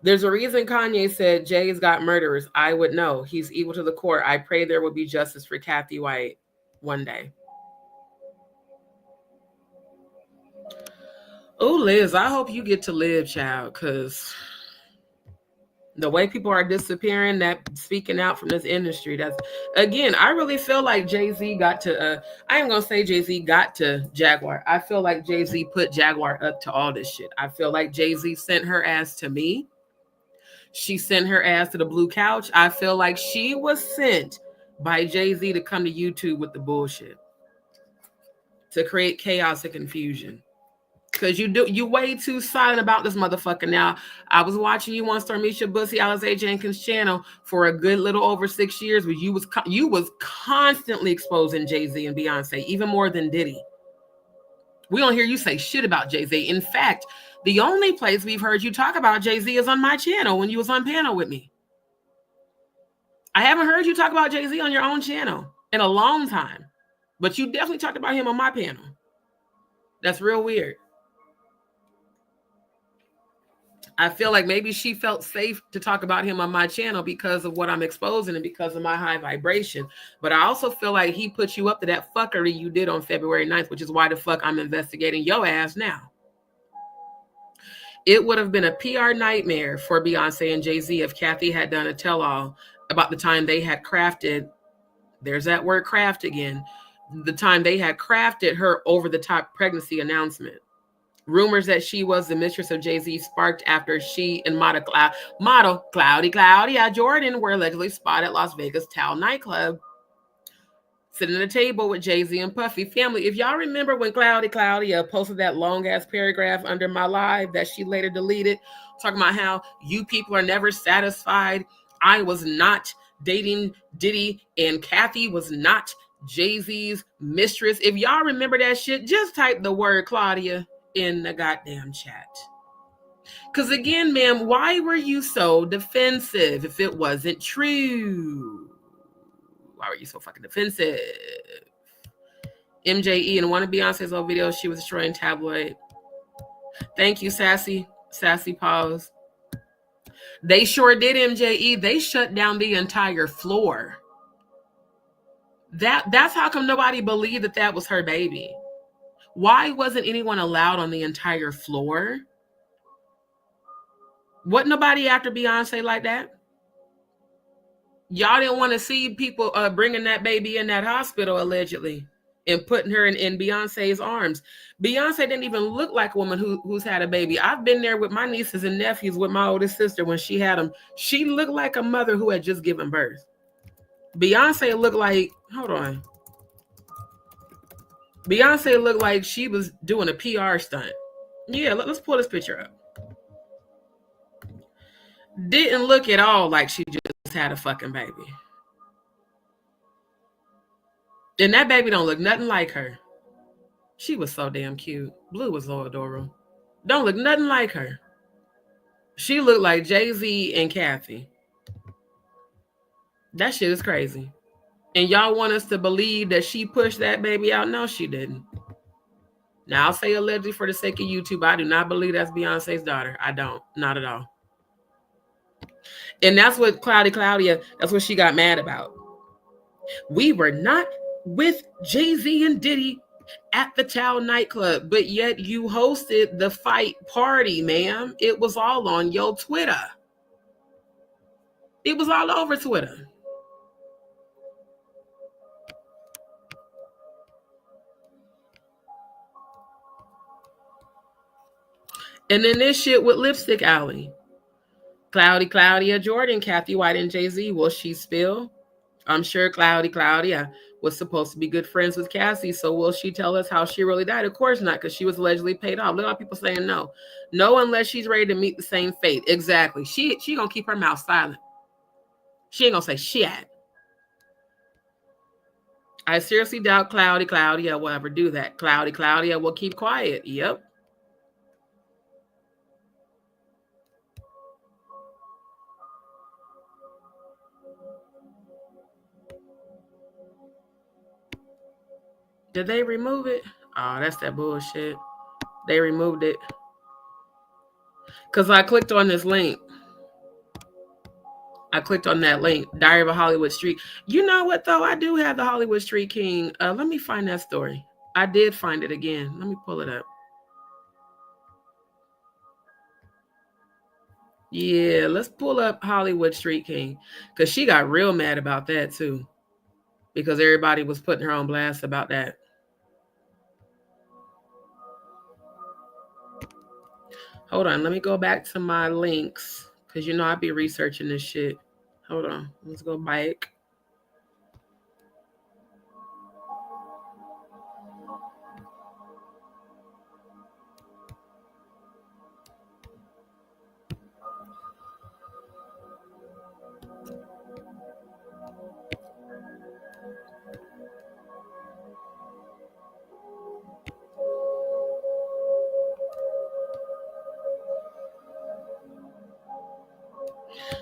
There's a reason Kanye said Jay's got murderers. I would know. He's evil to the core. I pray there will be justice for Cathy White one day. Oh, Liz, I hope you get to live, child, because the way people are disappearing, that speaking out from this industry, that's, again, I really feel like Jay-Z got to, I ain't going to say Jay-Z got to Jaguar. I feel like Jay-Z put Jaguar up to all this shit. I feel like Jay-Z sent her ass to me. She sent her ass to the blue couch. I feel like she was sent by Jay-Z to come to YouTube with the bullshit, to create chaos and confusion. Because you way too silent about this motherfucker now. I was watching you on Stormisha Bussy Alizé Jenkins' channel for a good little over 6 years, where you was constantly exposing Jay-Z and Beyonce, even more than Diddy. We don't hear you say shit about Jay-Z. In fact, the only place we've heard you talk about Jay-Z is on my channel when you was on panel with me. I haven't heard you talk about Jay-Z on your own channel in a long time, but you definitely talked about him on my panel. That's real weird. I feel like maybe she felt safe to talk about him on my channel because of what I'm exposing and because of my high vibration. But I also feel like he put you up to that fuckery you did on February 9th, which is why the fuck I'm investigating your ass now. It would have been a PR nightmare for Beyonce and Jay-Z if Cathy had done a tell-all about the time they had crafted, there's that word craft again, the time they had crafted her over-the-top pregnancy announcement. Rumors that she was the mistress of Jay-Z sparked after she and model Claudia Jordan were allegedly spotted at Las Vegas Tal nightclub, sitting at a table with Jay-Z and Puffy. Family, if y'all remember when Claudia posted that long-ass paragraph under my live that she later deleted, talking about how you people are never satisfied. I was not dating Diddy and Cathy was not Jay-Z's mistress. If y'all remember that shit, just type the word Claudia in the goddamn chat. Because again, ma'am, why were you so defensive if it wasn't true? Why were you so fucking defensive? MJE, in one of Beyonce's old videos, she was destroying tabloid. Thank you, Sassy Pause. They sure did, MJE. They shut down the entire floor. That's how come nobody believed that was her baby. Why wasn't anyone allowed on the entire floor? Wasn't nobody after Beyonce like that? Y'all didn't want to see people bringing that baby in that hospital, allegedly, and putting her in Beyonce's arms. Beyonce didn't even look like a woman who's had a baby. I've been there with my nieces and nephews with my oldest sister when she had them. She looked like a mother who had just given birth. Beyonce looked like, hold on. Beyonce looked like she was doing a PR stunt. Yeah, let's pull this picture up. Didn't look at all like she just had a fucking baby. And that baby don't look nothing like her. She was so damn cute. Blue was so adorable. Don't look nothing like her. She looked like Jay-Z and Cathy. That shit is crazy. And y'all want us to believe that she pushed that baby out? No, she didn't. Now, I'll say allegedly for the sake of YouTube, I do not believe that's Beyonce's daughter. I don't. Not at all. And that's what Claudia, that's what she got mad about. We were not with Jay-Z and Diddy at the Tal nightclub, but yet you hosted the fight party, ma'am. It was all on your Twitter. It was all over Twitter. And then this shit with Lipstick Alley. Claudia Jordan, Cathy White, and Jay-Z. Will she spill? I'm sure Claudia was supposed to be good friends with Cassie. So will she tell us how she really died? Of course not, because she was allegedly paid off. Look at people saying no. No, unless she's ready to meet the same fate. Exactly. She gonna keep her mouth silent. She ain't gonna say shit. I seriously doubt Claudia will ever do that. Claudia will keep quiet. Yep. Did they remove it? Oh, that's that bullshit. They removed it. Because I clicked on this link. I clicked on that link, Diary of a Hollywood Street. You know what, though? I do have the Hollywood Street King. Let me find that story. I did find it again. Let me pull it up. Yeah, let's pull up Hollywood Street King. Because she got real mad about that, too. Because everybody was putting her on blast about that. Hold on. Let me go back to my links. Because, you know, I be researching this shit. Hold on. Let's go back.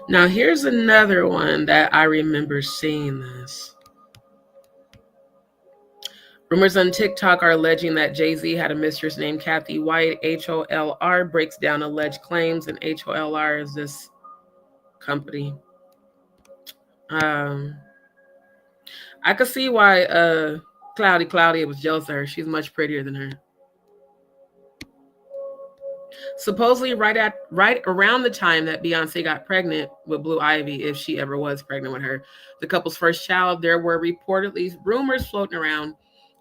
Now, here's another one that I remember seeing this. Rumors on TikTok are alleging that Jay-Z had a mistress named Cathy White. HOLR breaks down alleged claims, and HOLR is this company. I could see why Claudia was jealous of her. She's much prettier than her. Supposedly right around the time that Beyonce got pregnant with Blue Ivy, if she ever was pregnant with her, the couple's first child, there were reportedly rumors floating around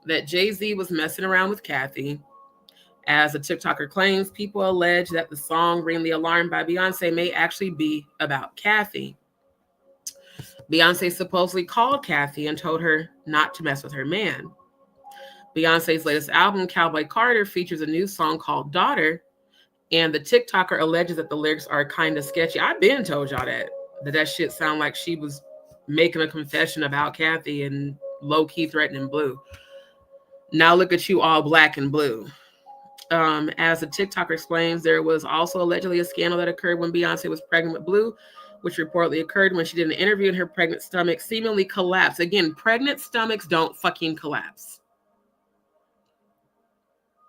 that Jay-Z was messing around with Cathy. As a TikToker claims, people allege that the song Ring the Alarm by Beyonce may actually be about Cathy. Beyonce supposedly called Cathy and told her not to mess with her man. Beyonce's latest album, Cowboy Carter, features a new song called Daughter, and the TikToker alleges that the lyrics are kind of sketchy. I've been told y'all that shit sound like she was making a confession about Cathy and low-key threatening Blue. Now look at you all black and blue. As the TikToker explains, there was also allegedly a scandal that occurred when Beyonce was pregnant with Blue, which reportedly occurred when she did an interview and her pregnant stomach seemingly collapsed. Again, pregnant stomachs don't fucking collapse.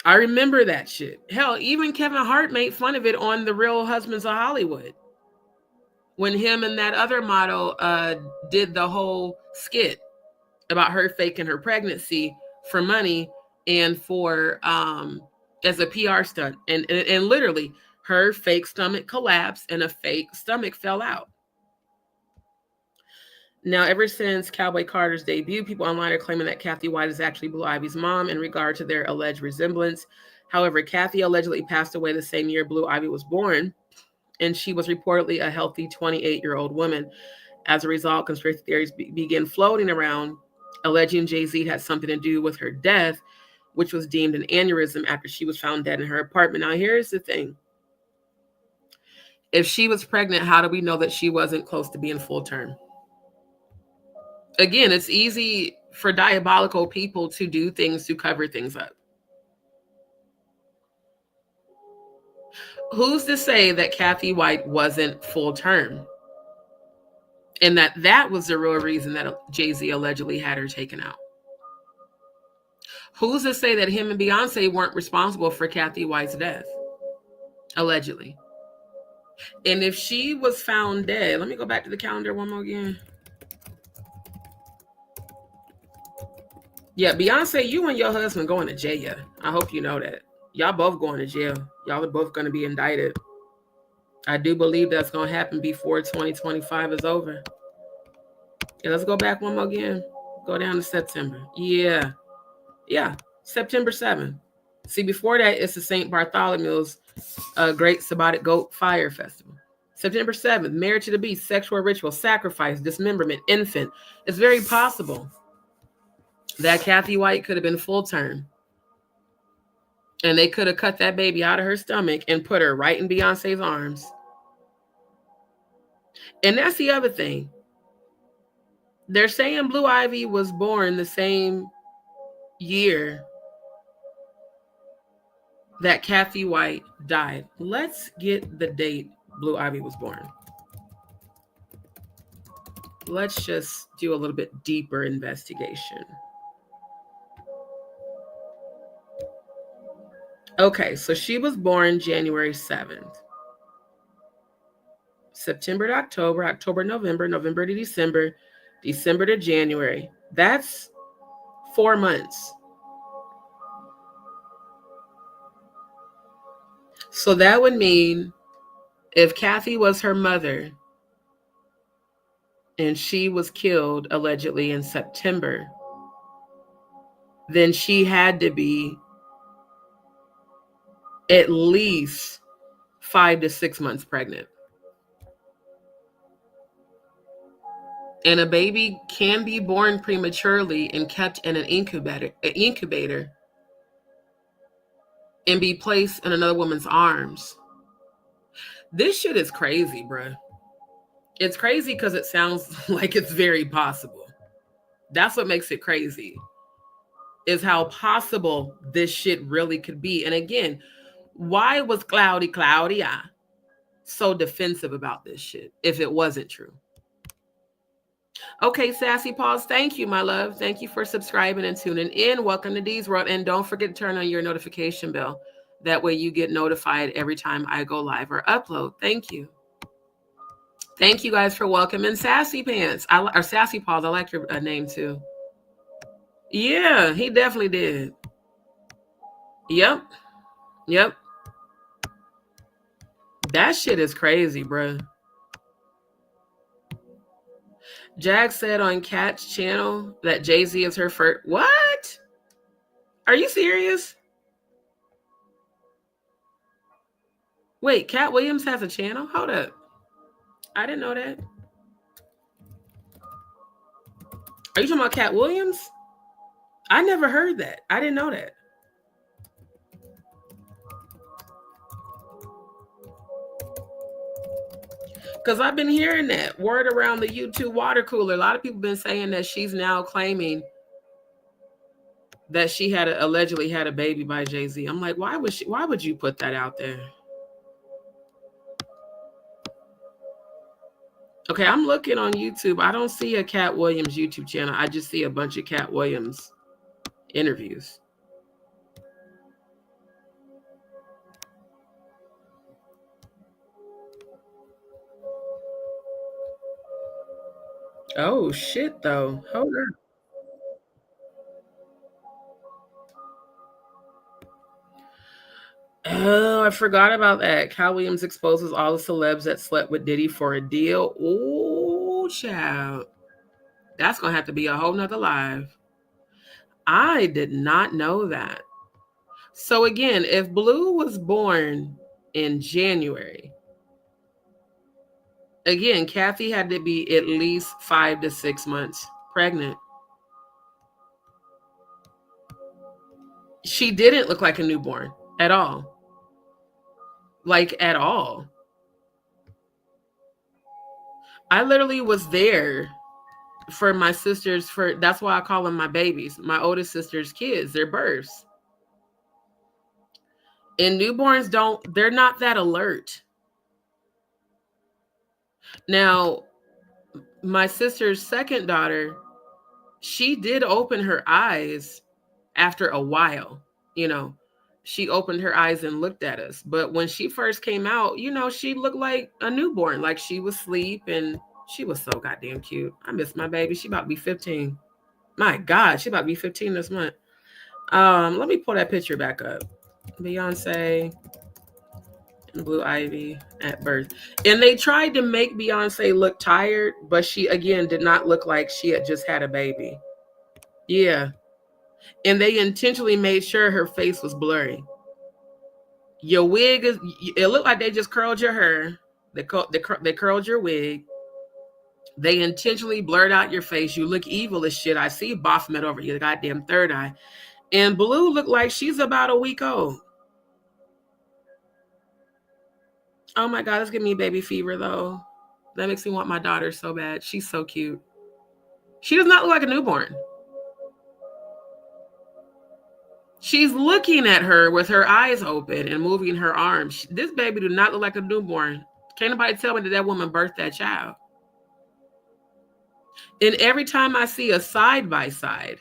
I remember that shit. Hell, even Kevin Hart made fun of it on The Real Husbands of Hollywood when him and that other model did the whole skit about her faking her pregnancy for money and for as a PR stunt. And literally her fake stomach collapsed and a fake stomach fell out. Now, ever since Cowboy Carter's debut, people online are claiming that Cathy White is actually Blue Ivy's mom in regard to their alleged resemblance. However, Cathy allegedly passed away the same year Blue Ivy was born, and she was reportedly a healthy 28-year-old woman. As a result, conspiracy theories began floating around, alleging Jay-Z had something to do with her death, which was deemed an aneurysm after she was found dead in her apartment. Now, here's the thing. If she was pregnant, how do we know that she wasn't close to being full term? Again, it's easy for diabolical people to do things to cover things up. Who's to say that Cathy White wasn't full term? And that was the real reason that Jay-Z allegedly had her taken out. Who's to say that him and Beyonce weren't responsible for Cathy White's death? Allegedly. And if she was found dead, let me go back to the calendar one more again. Yeah, Beyonce, you and your husband going to jail. I hope you know that. Y'all both going to jail. Y'all are both going to be indicted. I do believe that's going to happen before 2025 is over. Yeah, let's go back one more again. Go down to September. Yeah, September 7th. See, before that, it's the St. Bartholomew's Great Sabbatic Goat Fire Festival. September 7th, marriage to the beast, sexual ritual, sacrifice, dismemberment, infant. It's very possible that Cathy White could have been full term. And they could have cut that baby out of her stomach and put her right in Beyonce's arms. And that's the other thing. They're saying Blue Ivy was born the same year that Cathy White died. Let's get the date Blue Ivy was born. Let's just do a little bit deeper investigation. Okay, so she was born January 7th. September to October, October, November, November to December, December to January. That's 4 months. So that would mean if Cathy was her mother and she was killed allegedly in September, then she had to be at least 5 to 6 months pregnant. And a baby can be born prematurely and kept in an incubator and be placed in another woman's arms. This shit is crazy, bruh. It's crazy because it sounds like it's very possible. That's what makes it crazy, is how possible this shit really could be. And again, why was Claudia so defensive about this shit if it wasn't true? Okay, Sassy Paws, thank you, my love. Thank you for subscribing and tuning in. Welcome to D's World. And don't forget to turn on your notification bell. That way you get notified every time I go live or upload. Thank you. Thank you guys for welcoming Sassy Pants. Or Sassy Paws. I like your name too. Yeah, he definitely did. Yep. Yep. That shit is crazy, bruh. Jag said on Kat's channel that Jay-Z is her first. What? Are you serious? Wait, Cat Williams has a channel? Hold up. I didn't know that. Are you talking about Cat Williams? I never heard that. I didn't know that. Because I've been hearing that word around the YouTube water cooler. A lot of people have been saying that she's now claiming that she allegedly had a baby by Jay-Z. I'm like, why would you put that out there? Okay, I'm looking on YouTube. I don't see a Cat Williams YouTube channel. I just see a bunch of Cat Williams interviews. Oh, shit, though. Hold on. Oh, I forgot about that. Cat Williams exposes all the celebs that slept with Diddy for a deal. Oh, child. That's going to have to be a whole nother live. I did not know that. So again, if Blue was born in January, again, Cathy had to be at least 5 to 6 months pregnant. She didn't look like a newborn at all. Like, at all. I literally was there for my sisters, that's why I call them my babies, my oldest sister's kids, their births. And newborns they're not that alert. Now, my sister's second daughter, she did open her eyes after a while, she opened her eyes and looked at us. But when she first came out, she looked like a newborn, like she was asleep, and she was so goddamn cute. I miss my baby. She about to be 15. My God, she about to be 15 this month. Let me pull that picture back up. Beyonce and Blue Ivy at birth. And they tried to make Beyonce look tired, but she, again, did not look like she had just had a baby. Yeah. And they intentionally made sure her face was blurry. Your wig it looked like they just curled your hair. They curled your wig. They intentionally blurred out your face. You look evil as shit. I see Baphomet over your goddamn third eye. And Blue looked like she's about a week old. Oh my God, it's giving me baby fever though. That makes me want my daughter so bad. She's so cute. She does not look like a newborn. She's looking at her with her eyes open and moving her arms. This baby do not look like a newborn. Can't nobody tell me that woman birthed that child. And every time I see a side by side,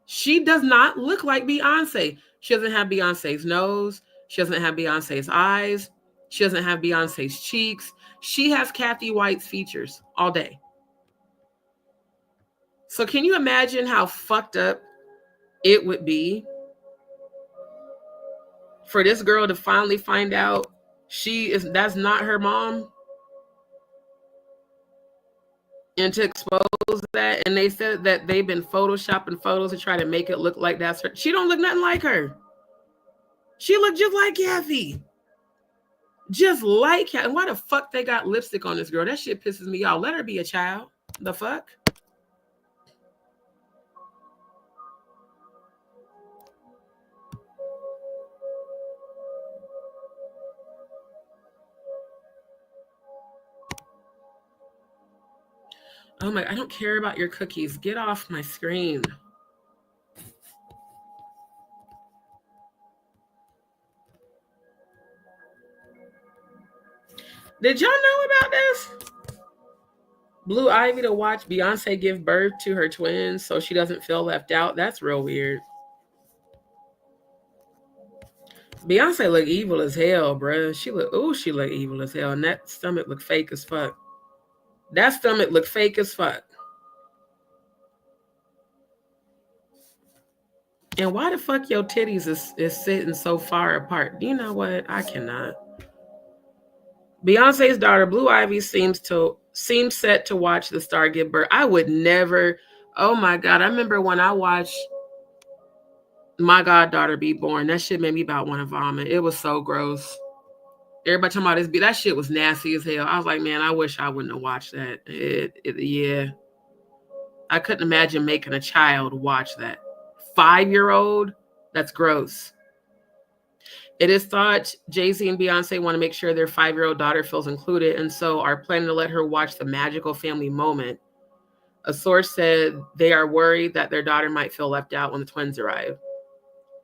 she does not look like Beyonce. She doesn't have Beyonce's nose. She doesn't have Beyonce's eyes. She doesn't have Beyonce's cheeks. She has Cathy White's features all day. So can you imagine how fucked up it would be for this girl to finally find out that's not her mom? And to expose that, and they said that they've been photoshopping photos to try to make it look like that's her. She don't look nothing like her. She looked just like Cathy. Just like Cathy. And why the fuck they got lipstick on this girl? That shit pisses me off. Let her be a child. The fuck? Oh my, I don't care about your cookies. Get off my screen. Did y'all know about this? Blue Ivy to watch Beyonce give birth to her twins so she doesn't feel left out. That's real weird. Beyonce look evil as hell, bruh. She look evil as hell. And that stomach look fake as fuck. That stomach look fake as fuck. And why the fuck your titties is sitting so far apart? You know what? I cannot. Beyonce's daughter, Blue Ivy, seems set to watch the star give birth. I would never. Oh my God. I remember when I watched my goddaughter be born. That shit made me about want to vomit. It was so gross. Everybody talking about this. That shit was nasty as hell. I was like, man, I wish I wouldn't have watched that. Yeah. I couldn't imagine making a child watch that. 5-year-old? That's gross. It is thought Jay-Z and Beyonce want to make sure their 5-year-old daughter feels included, and so are planning to let her watch the magical family moment. A source said they are worried that their daughter might feel left out when the twins arrive.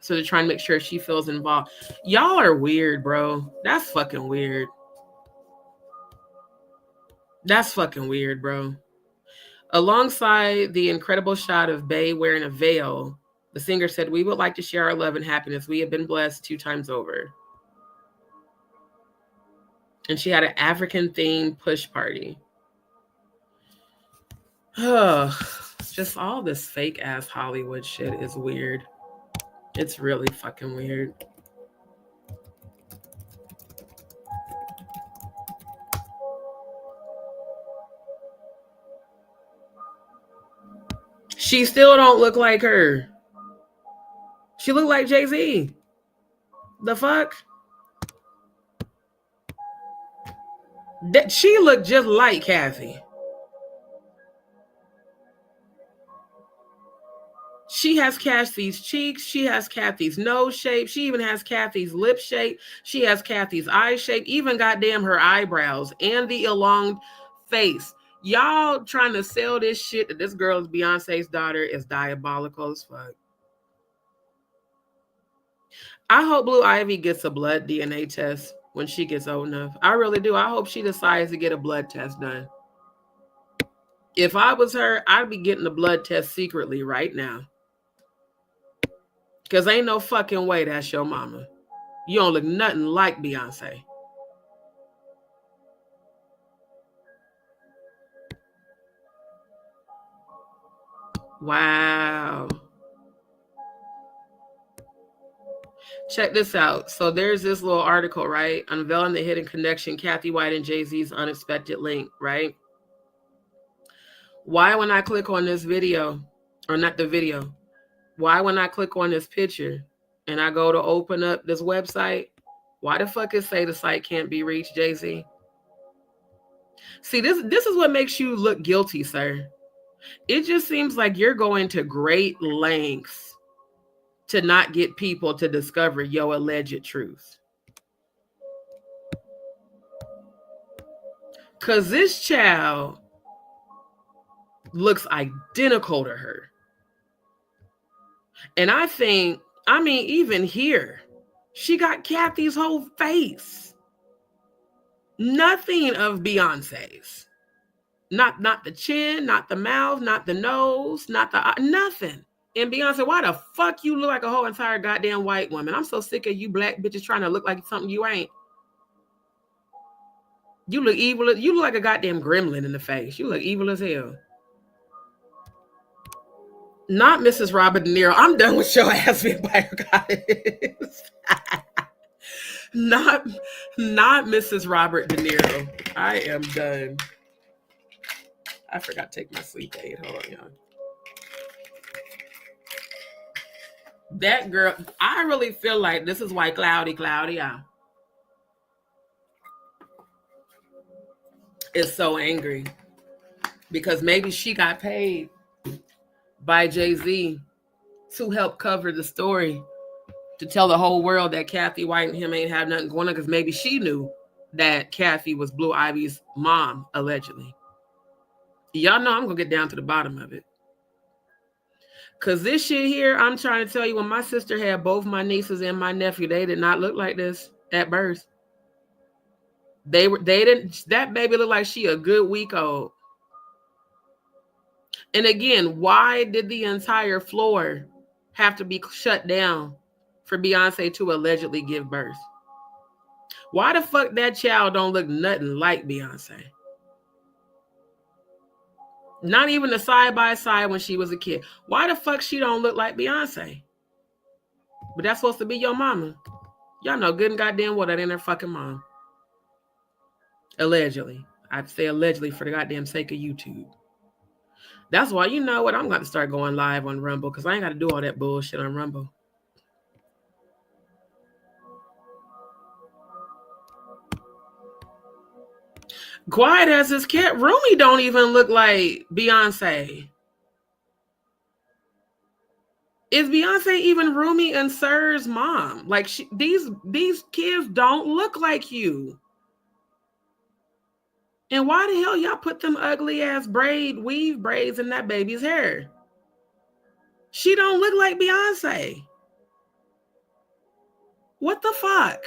So they're trying to make sure she feels involved. Y'all are weird, bro. That's fucking weird. That's fucking weird, bro. Alongside the incredible shot of Bey wearing a veil, the singer said, "We would like to share our love and happiness. We have been blessed 2 times over." And she had an African-themed push party. Just all this fake-ass Hollywood shit is weird. It's really fucking weird. She still don't look like her. She looked like Jay-Z. The fuck? She looked just like Cathy. She has Cathy's cheeks. She has Cathy's nose shape. She even has Cathy's lip shape. She has Cathy's eye shape. Even goddamn her eyebrows and the elongated face. Y'all trying to sell this shit that this girl is Beyonce's daughter is diabolical as fuck. I hope Blue Ivy gets a blood DNA test when she gets old enough. I really do. I hope she decides to get a blood test done. If I was her, I'd be getting the blood test secretly right now. Because ain't no fucking way that's your mama. You don't look nothing like Beyonce. Wow. Check this out. So there's this little article, right? Unveiling the hidden connection, Cathy White and Jay-Z's unexpected link, right? Why when I click on this video, or not the video, why when I click on this picture and I go to open up this website, why the fuck it say the site can't be reached, Jay-Z? See, this is what makes you look guilty, sir. It just seems like you're going to great lengths to not get people to discover your alleged truth. Because this child looks identical to her. And I mean, even here, she got Cathy's whole face. Nothing of Beyonce's. Not the chin, not the mouth, not the nose, not the nothing. And Beyonce, why the fuck you look like a whole entire goddamn white woman? I'm so sick of you black bitches trying to look like something you ain't. You look evil. You look like a goddamn gremlin in the face. You look evil as hell. Not Mrs. Robert De Niro. I'm done with your ass vampire goddess. Not Mrs. Robert De Niro. I am done. I forgot to take my sleep aid. Hold on, y'all. That girl, I really feel like this is why Claudia is so angry. Because maybe she got paid by Jay-Z to help cover the story, to tell the whole world that Cathy White and him ain't have nothing going on, because maybe she knew that Cathy was Blue Ivy's mom, allegedly. Y'all know I'm going to get down to the bottom of it. Because this shit here, I'm trying to tell you, when my sister had both my nieces and my nephew, they did not look like this at birth. That baby looked like she a good week old. And again, why did the entire floor have to be shut down for Beyonce to allegedly give birth? Why the fuck that child don't look nothing like Beyonce? Not even the side by side when she was a kid. Why the fuck she don't look like Beyonce? But that's supposed to be your mama. Y'all know good and goddamn well that ain't her fucking mom. Allegedly. I'd say allegedly for the goddamn sake of YouTube. That's why, you know what, I'm going to start going live on Rumble because I ain't got to do all that bullshit on Rumble. Quiet as this cat. Rumi don't even look like Beyonce. Is Beyonce even Rumi and Sir's mom? Like these kids don't look like you. And why the hell y'all put them ugly ass weave braids in that baby's hair? She don't look like Beyonce. What the fuck?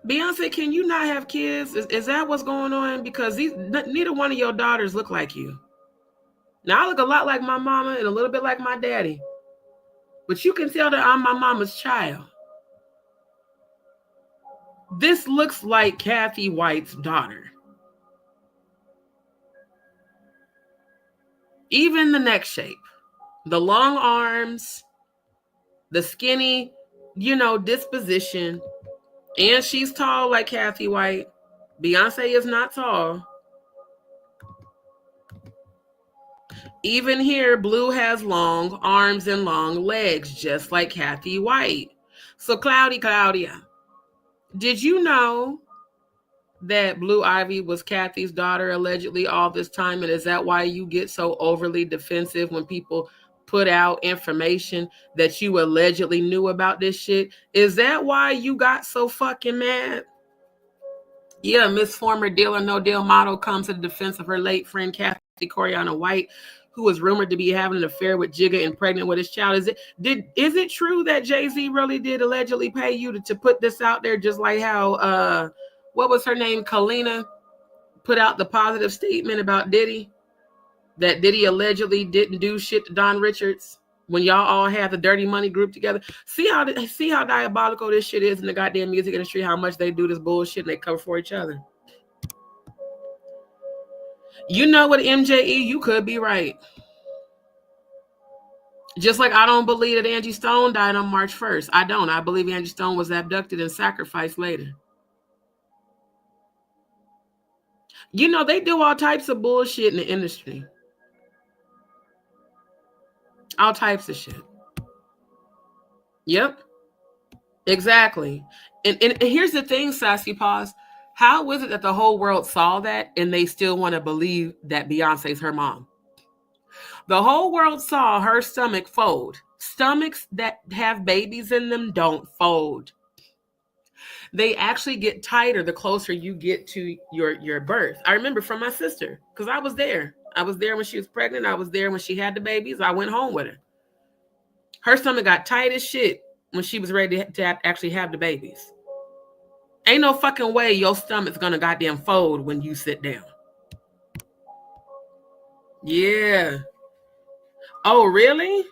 Beyonce, can you not have kids? Is that what's going on? Because neither one of your daughters look like you. Now, I look a lot like my mama and a little bit like my daddy. But you can tell that I'm my mama's child. This looks like Cathy White's daughter. Even the neck shape, the long arms, the skinny, disposition. And she's tall like Cathy White. Beyonce is not tall. Even here, Blue has long arms and long legs, just like Cathy White. So Claudia, did you know that Blue Ivy was Cathy's daughter allegedly all this time? And is that why you get so overly defensive when people put out information that you allegedly knew about this shit? Is that why you got so fucking mad? Yeah, Miss Former Deal or No Deal model comes to the defense of her late friend Cathy Coriana White, who was rumored to be having an affair with Jigga and pregnant with his child. Is it true that Jay-Z really did allegedly pay you to put this out there, just like how what was her name, Kalina, put out the positive statement about Diddy, that Diddy allegedly didn't do shit to Don Richards when y'all all had the Dirty Money group together? See how diabolical this shit is in the goddamn music industry, how much they do this bullshit and they cover for each other. You know what, MJE, you could be right. Just like I don't believe that Angie Stone died on March 1st. I don't. I believe Angie Stone was abducted and sacrificed later. They do all types of bullshit in the industry. All types of shit. Yep. Exactly. And here's the thing, Sassy Paws. How is it that the whole world saw that and they still want to believe that Beyonce's her mom? The whole world saw her stomach fold. Stomachs that have babies in them don't fold. They actually get tighter the closer you get to your birth. I remember from my sister, because I was there. I was there when she was pregnant. I was there when she had the babies. I went home with her. Her stomach got tight as shit when she was ready to actually have the babies. Ain't no fucking way your stomach's gonna goddamn fold when you sit down. Yeah. Oh, really?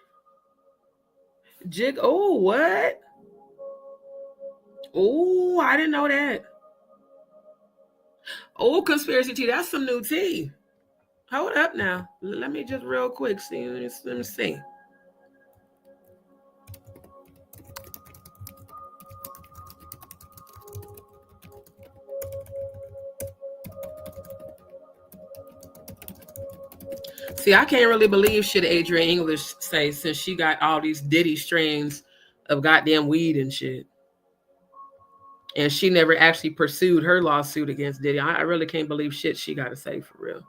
Oh, what? Oh, I didn't know that. Oh, conspiracy tea. That's some new tea. Hold up now. Let me just real quick see. Let me see. See, I can't really believe shit Adrian English say, since she got all these Diddy strains of goddamn weed and shit. And she never actually pursued her lawsuit against Diddy. I really can't believe shit she got to say, for real.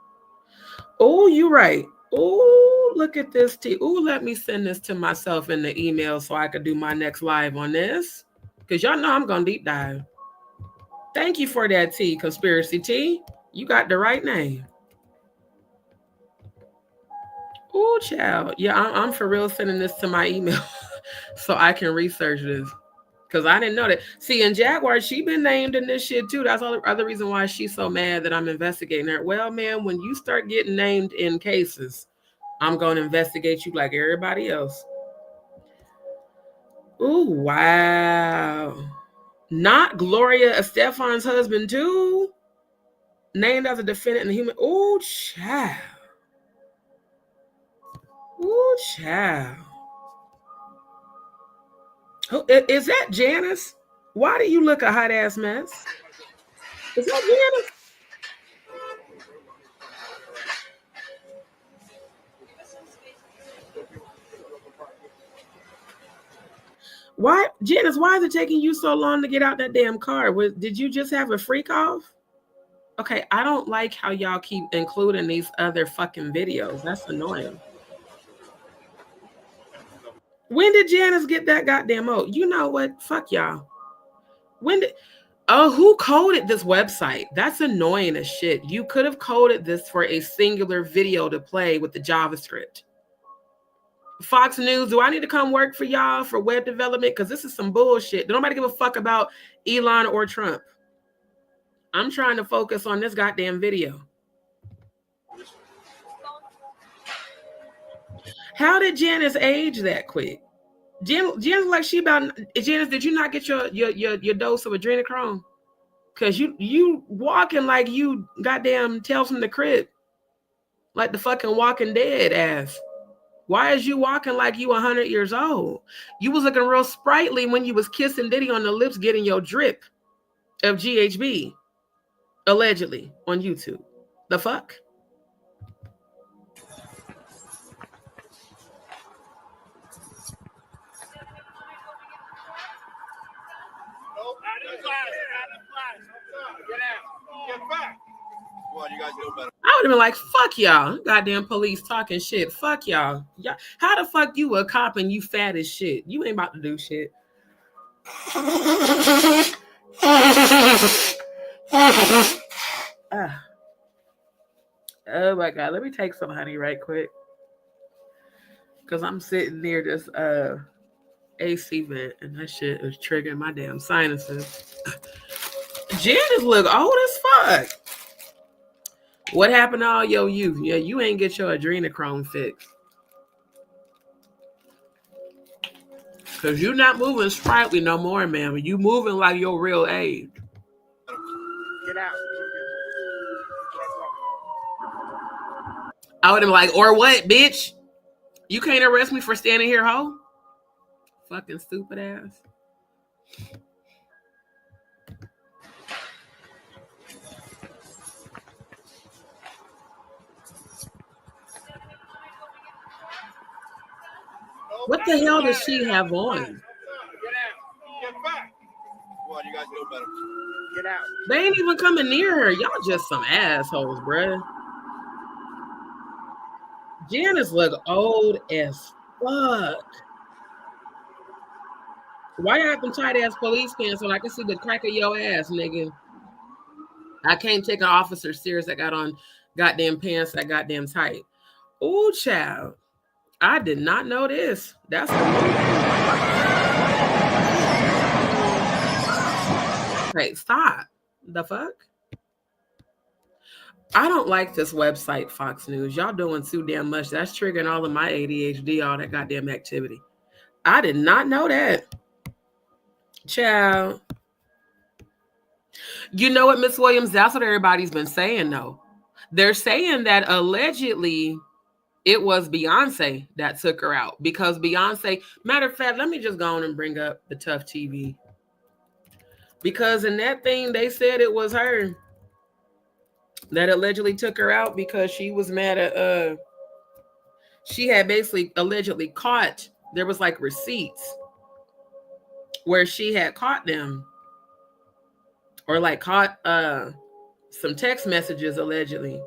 Oh, you right. Oh, look at this tea. Oh, let me send this to myself in the email so I could do my next live on this. Because y'all know I'm going to deep dive. Thank you for that tea, Conspiracy Tea. You got the right name. Oh, child. Yeah, I'm for real sending this to my email so I can research this. Because I didn't know that. See, in Jaguar, she been named in this shit too. That's the other reason why she's so mad that I'm investigating her. Well, man, when you start getting named in cases, I'm going to investigate you like everybody else. Ooh, wow. Not Gloria Estefan's husband too? Named as a defendant in the human. Ooh, child. Ooh, child. Is that Janice? Why do you look a hot ass mess? Is that Janice? Why, Janice, why is it taking you so long to get out that damn car? Did you just have a freak off? Okay, I don't like how y'all keep including these other fucking videos. That's annoying. When did Janice get that goddamn mode? You know what? Fuck y'all. Who coded this website? That's annoying as shit. You could have coded this for a singular video to play with the JavaScript. Fox News, do I need to come work for y'all for web development? Because this is some bullshit. Nobody give a fuck about Elon or Trump. I'm trying to focus on this goddamn video. How did Janice age that quick? Janice like she about. Janice, did you not get your dose of adrenochrome? Because you walking like you goddamn Tales from the Crypt. Like the fucking Walking Dead ass. Why is you walking like you 100 years old? You was looking real sprightly when you was kissing Diddy on the lips getting your drip of GHB. Allegedly on YouTube. The fuck?
You guys know better.
I would have been like, fuck y'all. Goddamn police talking shit. Fuck y'all. How the fuck you a cop and you fat as shit? You ain't about to do shit. Oh my God. Let me take some honey right quick. Because I'm sitting near this AC vent and that shit is triggering my damn sinuses. Janice look old as fuck. What happened to all your youth? Yeah, you ain't get your adrenochrome fixed. Because you're not moving sprightly no more, man. You moving like your real age. Get out. I would have been like, or what, bitch? You can't arrest me for standing here, ho? Fucking stupid ass. What the hell does she have on?
Get out. Get back. Well, you guys know better. Get out.
They ain't even coming near her. Y'all just some assholes, bruh. Janice look old as fuck. Why you have them tight ass police pants on? I can see the crack of your ass, nigga. I can't take an officer serious that got on goddamn pants that goddamn tight. Ooh, child. I did not know this. That's okay, stop. The fuck? I don't like this website, Fox News. Y'all doing too damn much. That's triggering all of my ADHD, all that goddamn activity. I did not know that. Child. You know what, Miss Williams? That's what everybody's been saying, though. They're saying that allegedly it was Beyonce that took her out because Beyonce, matter of fact, let me just go on and bring up the Tough TV. Because in that thing, they said it was her that allegedly took her out because she was mad at, she had basically allegedly caught, there was like receipts where she had caught them or like caught some text messages allegedly.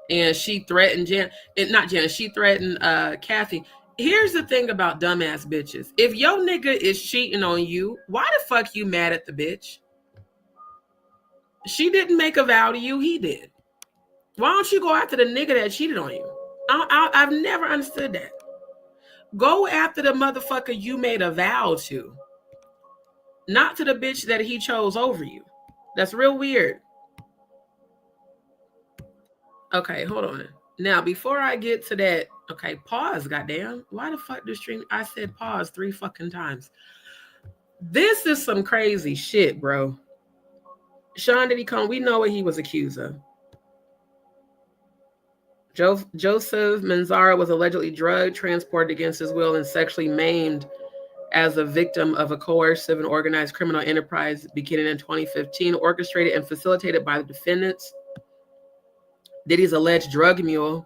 And she threatened she threatened Cathy. Here's the thing about dumbass bitches. If your nigga is cheating on you, why the fuck you mad at the bitch? She didn't make a vow to you, he did. Why don't you go after the nigga that cheated on you? I've never understood that. Go after the motherfucker you made a vow to. not to the bitch that he chose over you. That's real weird. Okay, hold on. Now, before I get to that, okay, pause, goddamn. Why the fuck do stream? I said pause 3 fucking times. This is some crazy shit, bro. Sean Diddy Combs, we know what he was accused of. Joseph Manzara was allegedly drugged, transported against his will, and sexually maimed as a victim of a coercive and organized criminal enterprise beginning in 2015, orchestrated and facilitated by the defendants. Diddy's alleged drug mule,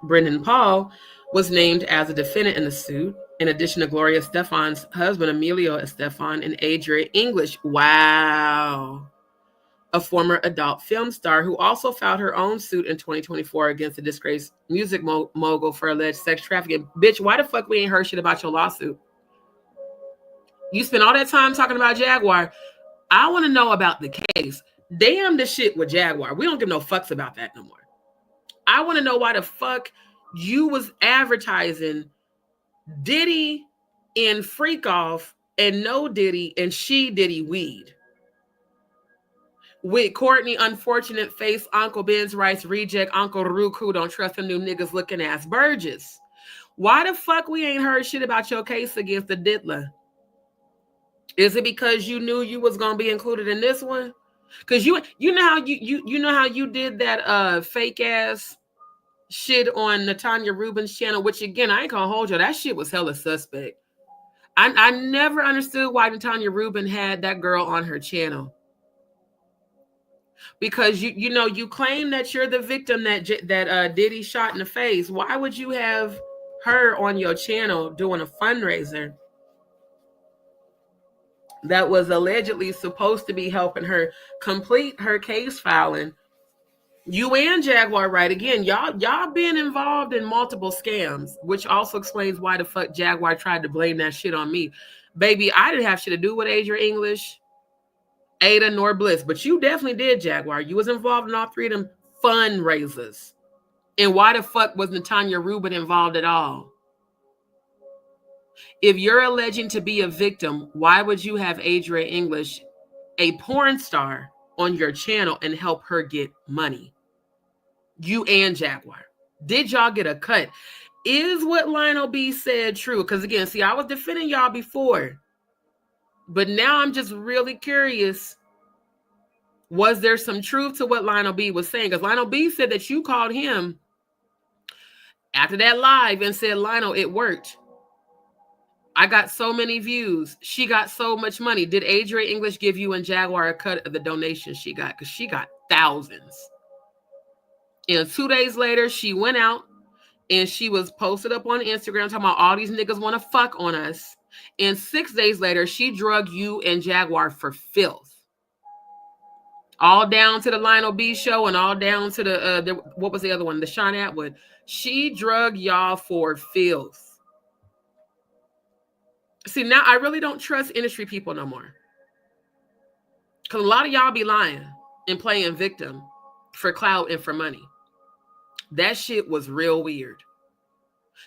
Brendan Paul, was named as a defendant in the suit, in addition to Gloria Estefan's husband, Emilio Estefan, and Adria English. Wow. A former adult film star who also filed her own suit in 2024 against the disgraced music mogul for alleged sex trafficking. Bitch, why the fuck we ain't heard shit about your lawsuit? You spent all that time talking about Jaguar. I want to know about the case. Damn the shit with Jaguar. We don't give no fucks about that no more. I want to know why the fuck you was advertising Diddy and Freak Off and No Diddy and She Diddy weed. With Courtney, Unfortunate Face, Uncle Ben's Rice Reject, Uncle Ruku, Don't Trust Them New Niggas Looking Ass Burgess. Why the fuck we ain't heard shit about your case against the Diddler? Is it because you knew you was gonna be included in this one? Because you know how you know how you did that fake ass shit on Natanya Rubin's channel, which again I ain't gonna hold you. That shit was hella suspect. I never understood why Natanya Rubin had that girl on her channel. Because you know you claim that you're the victim that Diddy shot in the face. Why would you have her on your channel doing a fundraiser that was allegedly supposed to be helping her complete her case filing? You and Jaguar Wright, again, y'all been involved in multiple scams, which also explains why the fuck Jaguar tried to blame that shit on me. Baby, I didn't have shit to do with Adria English, Ada, nor Bliss, but you definitely did, Jaguar. You was involved in all 3 of them fundraisers. And why the fuck was Natanya Rubin involved at all? If you're alleging to be a victim, why would you have Adria English, a porn star, on your channel and help her get money? You and Jaguar. Did y'all get a cut? Is what Lionel B said true? Because again, see, I was defending y'all before, but now I'm just really curious. Was there some truth to what Lionel B was saying? Because Lionel B said that you called him after that live and said, Lionel, it worked. I got so many views. She got so much money. Did Adria English give you and Jaguar a cut of the donation she got? Because she got thousands. And 2 days later, she went out and she was posted up on Instagram talking about all these niggas want to fuck on us. And 6 days later, she drug you and Jaguar for filth. All down to the Lionel B show and all down to the what was the other one? The Sean Atwood. She drug y'all for filth. See, now I really don't trust industry people no more. Because a lot of y'all be lying and playing victim for clout and for money. That shit was real weird.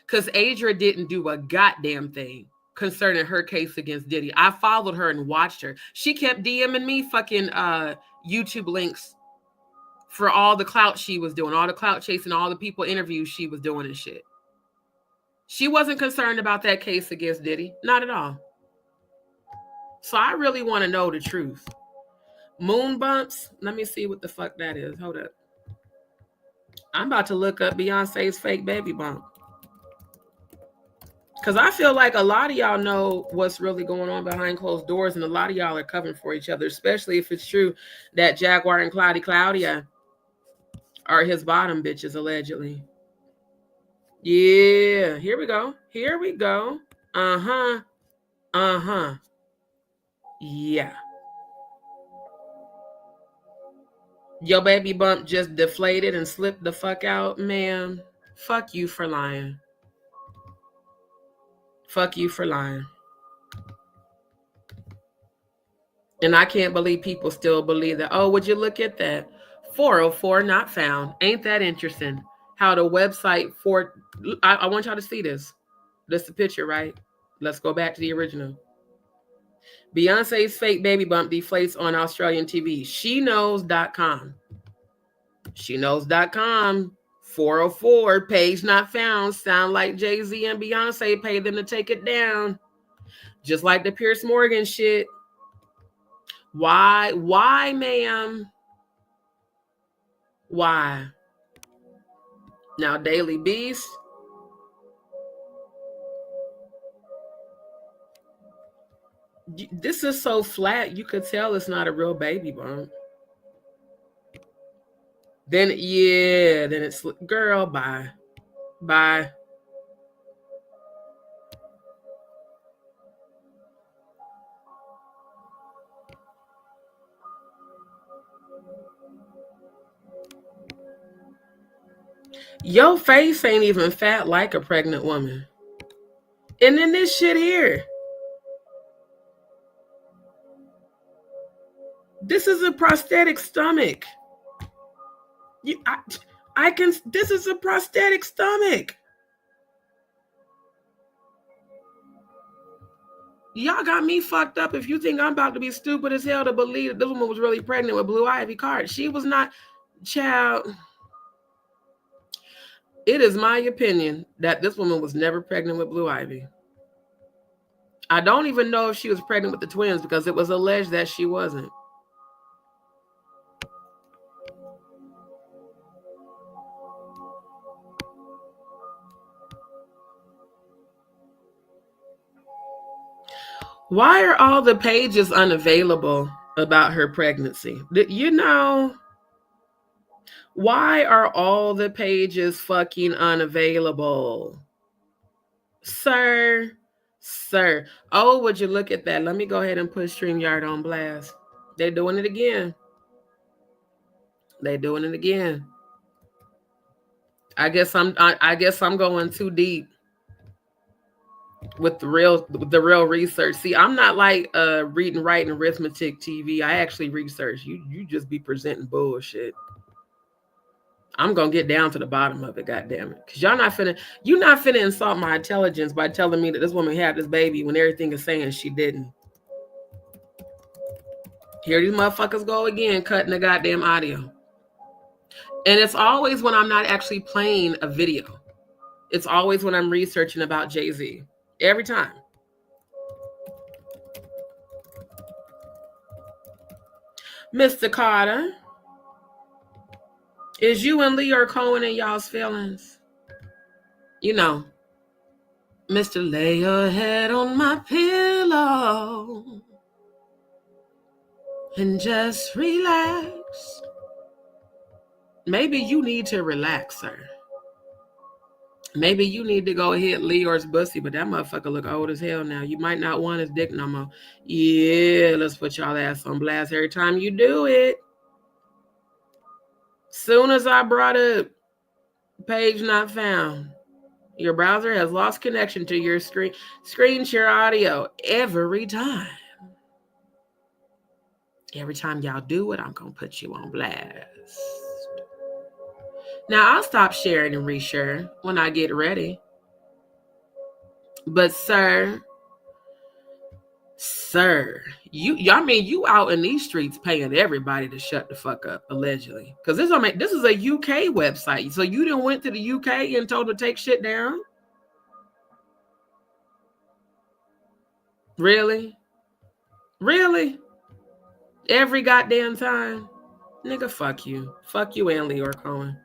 Because Adria didn't do a goddamn thing concerning her case against Diddy. I followed her and watched her. She kept DMing me fucking YouTube links for all the clout she was doing, all the clout chasing, all the people interviews she was doing and shit. She wasn't concerned about that case against Diddy. Not at all. So I really want to know the truth. Moon bumps. Let me see what the fuck that is. Hold up. I'm about to look up Beyonce's fake baby bump. Because I feel like a lot of y'all know what's really going on behind closed doors, and a lot of y'all are covering for each other, especially if it's true that Jaguar and Claudia are his bottom bitches, allegedly. Yeah, here we go. Here we go. Uh-huh. Uh-huh. Yeah. Your baby bump just deflated and slipped the fuck out, ma'am. Fuck you for lying. Fuck you for lying. And I can't believe people still believe that. Oh, would you look at that? 404 not found. Ain't that interesting? How the website for... I want y'all to see this. This is the picture, right? Let's go back to the original. Beyonce's fake baby bump deflates on Australian TV. SheKnows.com. SheKnows.com. 404, page not found. Sound like Jay-Z and Beyonce paid them to take it down. Just like the Pierce Morgan shit. Why, ma'am? Why? Now, Daily Beast. This is so flat, you could tell it's not a real baby bump. Then it's, girl, bye. Bye. Your face ain't even fat like a pregnant woman. And then this shit here. This is a prosthetic stomach. This is a prosthetic stomach. Y'all got me fucked up if you think I'm about to be stupid as hell to believe that this woman was really pregnant with Blue Ivy Card. She was not, child. It is my opinion that this woman was never pregnant with Blue Ivy. I don't even know if she was pregnant with the twins because it was alleged that she wasn't. Why are all the pages unavailable about her pregnancy? You know, why are all the pages fucking unavailable? Sir. Oh, would you look at that? Let me go ahead and put StreamYard on blast. They're doing it again. I guess I'm going too deep with the real research. See, I'm not like reading, writing, arithmetic TV. I actually research. You just be presenting bullshit. I'm gonna get down to the bottom of it, goddamn it. Cause you're not finna insult my intelligence by telling me that this woman had this baby when everything is saying she didn't. Here these motherfuckers go again, cutting the goddamn audio. And it's always when I'm not actually playing a video. It's always when I'm researching about Jay-Z. Every time. Mr. Carter, is you and Leo Cohen in y'all's feelings? You know, Mr. Lay your head on my pillow and just relax. Maybe you need to relax, sir. Maybe you need to go hit Leor's bussy, but that motherfucker look old as hell now. You might not want his dick no more. Yeah, let's put y'all ass on blast every time you do it. Soon as I brought up page not found, your browser has lost connection to your screen share audio every time. Every time y'all do it, I'm going to put you on blast. Now, I'll stop sharing and reshare when I get ready. But, sir, you out in these streets paying everybody to shut the fuck up, allegedly. Because this is a UK website. So you done went to the UK and told to take shit down? Really? Really? Every goddamn time? Nigga, fuck you. Fuck you and Leo Cohen.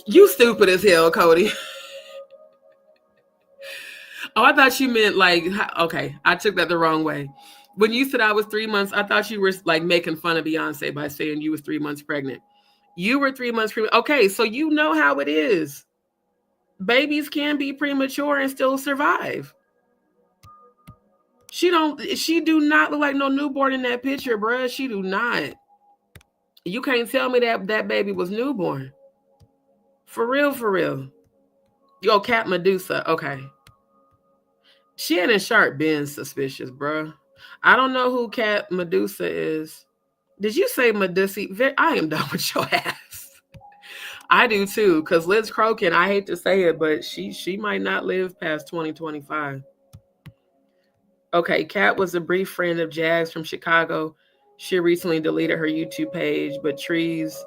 You stupid as hell, Cody. Oh, I thought you meant like, okay, I took that the wrong way. When you said I was 3 months, I thought you were like making fun of Beyonce by saying you was 3 months pregnant. You were 3 months pregnant. Okay, so you know how it is. Babies can be premature and still survive. She do not look like no newborn in that picture, bruh. She do not. You can't tell me that baby was newborn. For real. Yo, Cat Medusa. Okay. Shannon Sharp been suspicious, bro. I don't know who Cat Medusa is. Did you say Medusa? I am done with your ass. I do too, because Liz Crokin, I hate to say it, but she might not live past 2025. Okay, Kat was a brief friend of Jazz from Chicago. She recently deleted her YouTube page, but Trees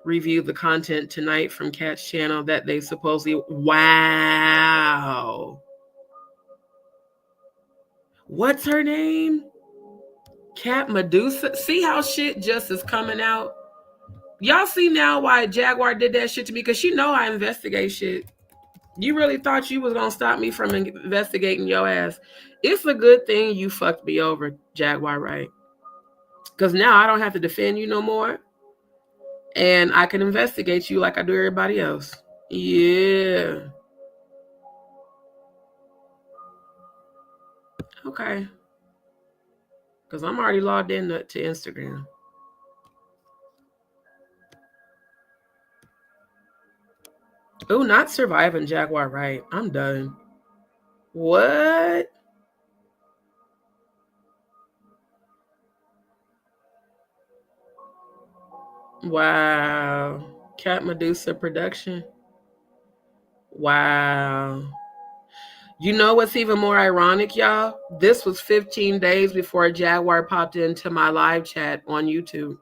reviewed the content tonight from Kat's channel that they supposedly... Wow. What's her name? Cat Medusa. See how shit just is coming out? Y'all see now why Jaguar did that shit to me? Because she know I investigate shit. You really thought you was going to stop me from investigating your ass. It's a good thing you fucked me over, Jaguar Wright. Because now I don't have to defend you no more. And I can investigate you like I do everybody else. Yeah. Okay. Because I'm already logged in to Instagram. Oh, not surviving Jaguar Wright. I'm done. What? Wow. Cat Medusa production. Wow. You know what's even more ironic, y'all? This was 15 days before Jaguar popped into my live chat on YouTube.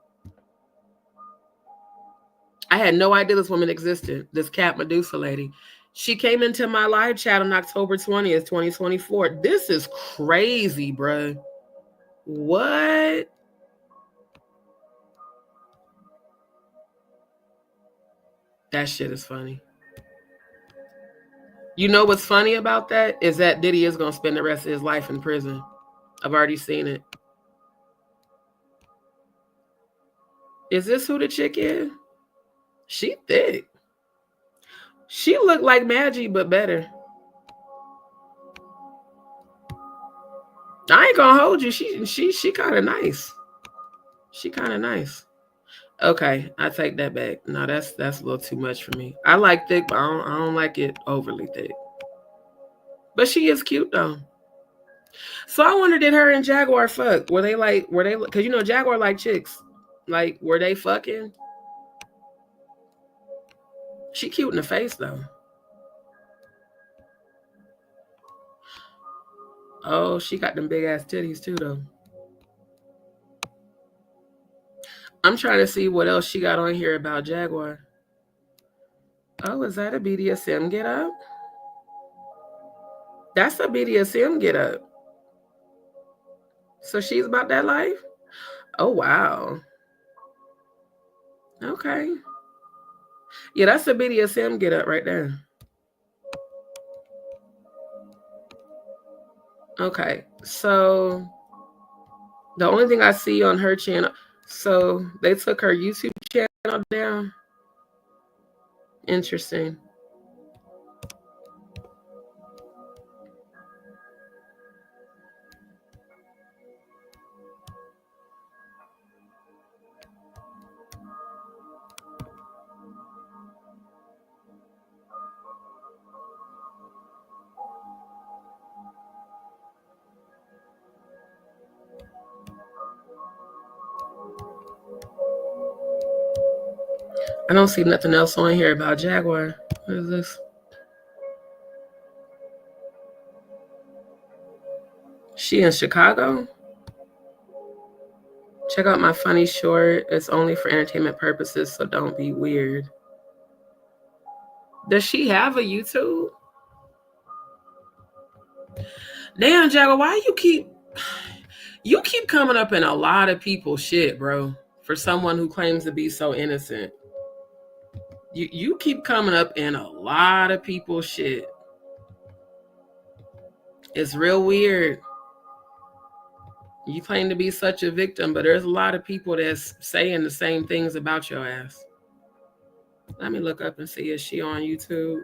I had no idea this woman existed, this Cat Medusa lady. She came into my live chat on October 20th, 2024. This is crazy, bruh. What? That shit is funny. You know what's funny about that is that Diddy is going to spend the rest of his life in prison. I've already seen it. Is this who the chick is? She thick. She looked like Maggie, but better. I ain't gonna hold you. She kind of nice. She kind of nice. Okay, I take that back. No, that's a little too much for me. I like thick, but I don't like it overly thick. But she is cute though. So I wonder, did her and Jaguar fuck? Were they because you know Jaguar like chicks. Like, were they fucking? She cute in the face though. Oh, she got them big ass titties too though. I'm trying to see what else she got on here about Jaguar. Oh, is that a BDSM get up? That's a BDSM get up. So she's about that life? Oh, wow. Okay. Yeah, that's a BDSM get up right there. Okay. So the only thing I see on her channel, so they took her YouTube channel down. Interesting. I don't see nothing else on here about Jaguar. What is this? She in Chicago? Check out my funny short. It's only for entertainment purposes, so don't be weird. Does she have a YouTube? Damn, Jaguar, why you keep coming up in a lot of people's shit, bro? For someone who claims to be so innocent. You keep coming up in a lot of people's shit. It's real weird. You claim to be such a victim, but there's a lot of people that's saying the same things about your ass. Let me look up and see, is she on YouTube?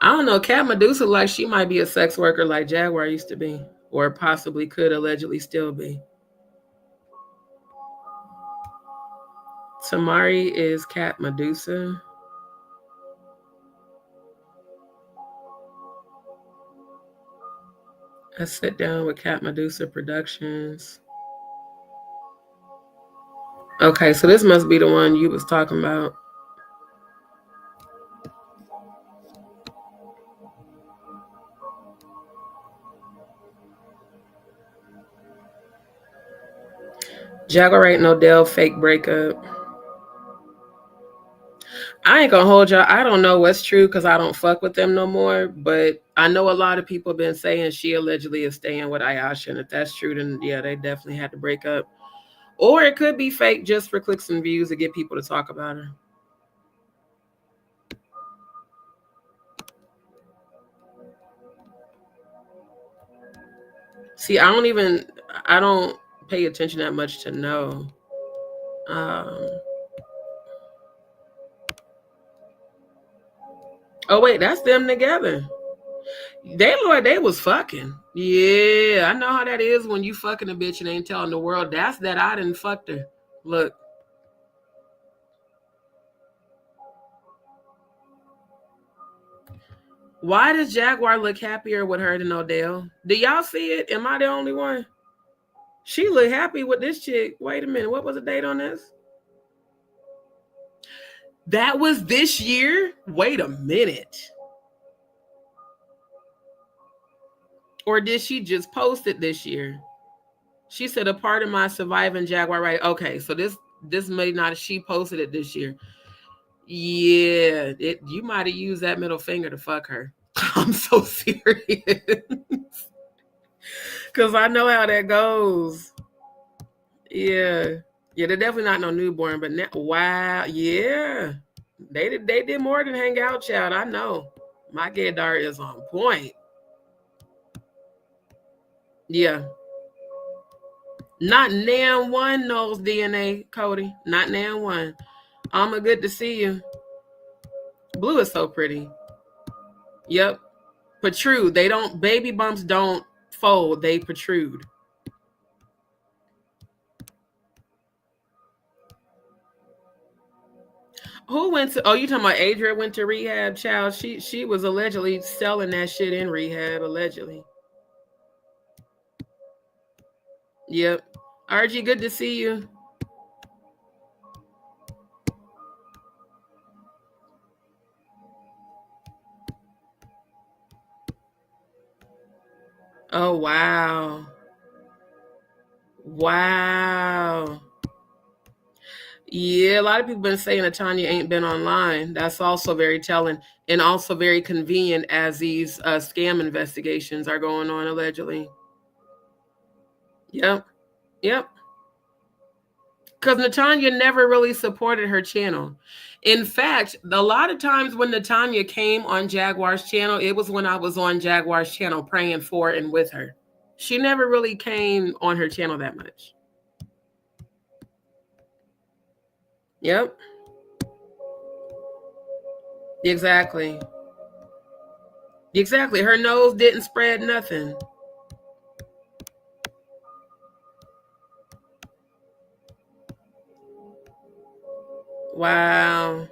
I don't know. Cat Medusa, like she might be a sex worker like Jaguar used to be, or possibly could allegedly still be. Tamari is Cat Medusa. I sit down with Cat Medusa Productions. Okay, so this must be the one you was talking about. Jaguar Wright and Odell fake breakup. I ain't gonna hold y'all. I don't know what's true because I don't fuck with them no more. But I know a lot of people have been saying she allegedly is staying with Ayesha, and if that's true, then yeah, they definitely had to break up. Or it could be fake just for clicks and views to get people to talk about her. See, I don't pay attention that much to know. Oh wait, that's them together. They was fucking. Yeah, I know how that is when you fucking a bitch and ain't telling the world. That's that I didn't fucked her. Look. Why does Jaguar look happier with her than Odell? Do y'all see it? Am I the only one? She look happy with this chick. Wait a minute. What was the date on this? That was this year? Wait a minute. Or did she just post it this year? She said a part of my surviving Jaguar Wright. Okay, so this may not, she posted it this year. Yeah, you might have used that middle finger to fuck her. I'm so serious. Because I know how that goes. Yeah. Yeah, they're definitely not no newborn, but now, wow, yeah. They did more than hang out, child. I know. My gaydar is on point. Yeah. Not nan one knows DNA, Cody. Not nan one. Alma, good to see you. Blue is so pretty. Yep. Protrude. They don't, baby bumps don't fold. They protrude. Who went to, oh, you talking about Adria went to rehab, child? She was allegedly selling that shit in rehab, allegedly. Yep. RG, good to see you. Oh, wow. Wow. Yeah, a lot of people been saying that Tanya ain't been online. That's also very telling and also very convenient as these scam investigations are going on, allegedly. Yep. Yep. Because Natanya never really supported her channel. In fact, a lot of times when Natanya came on Jaguar's channel, it was when I was on Jaguar's channel praying for and with her. She never really came on her channel that much. Yep. Exactly. Exactly. Her nose didn't spread nothing. Wow.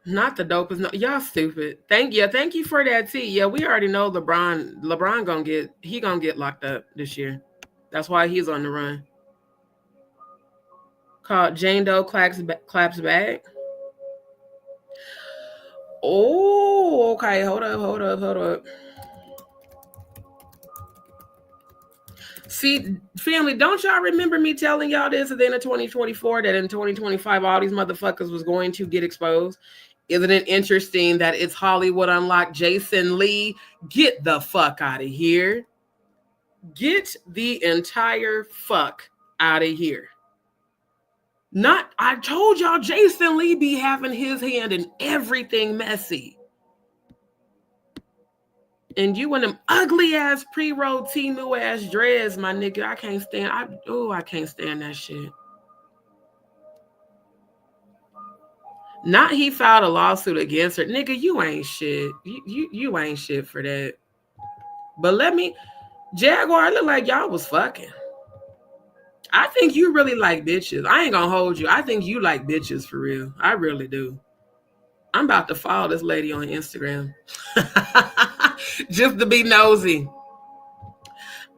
Not the dopest. No, y'all stupid. Thank you for that tea. Yeah, we already know LeBron gonna get locked up this year. That's why he's on the run. Called Jane Doe claps back. Oh, okay. Hold up. See, family, don't y'all remember me telling y'all this at the end of 2024 that in 2025 all these motherfuckers was going to get exposed? Isn't it interesting that it's Hollywood Unlocked Jason Lee? Get the fuck out of here. Get the entire fuck out of here. I told y'all Jason Lee be having his hand in everything messy. And you in them ugly ass pre-roll Timu ass dreads, my nigga. I can't stand. I can't stand that shit. Not he filed a lawsuit against her, nigga. You ain't shit. You ain't shit for that. But Jaguar, look like y'all was fucking. I think you really like bitches. I ain't gonna hold you. I think you like bitches for real. I really do. I'm about to follow this lady on Instagram. Just to be nosy.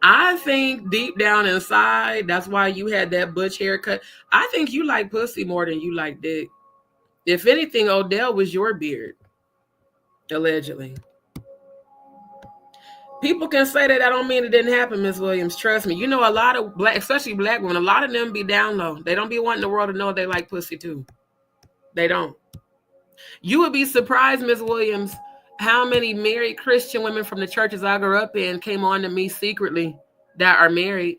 I think deep down inside, that's why you had that butch haircut. I think you like pussy more than you like dick. If anything, Odell was your beard. Allegedly. People can say that. I don't mean it didn't happen, Miss Williams. Trust me. You know, a lot of black, especially black women, a lot of them be down low. They don't be wanting the world to know they like pussy too. They don't. You would be surprised, Miss Williams, how many married Christian women from the churches I grew up in came on to me secretly that are married.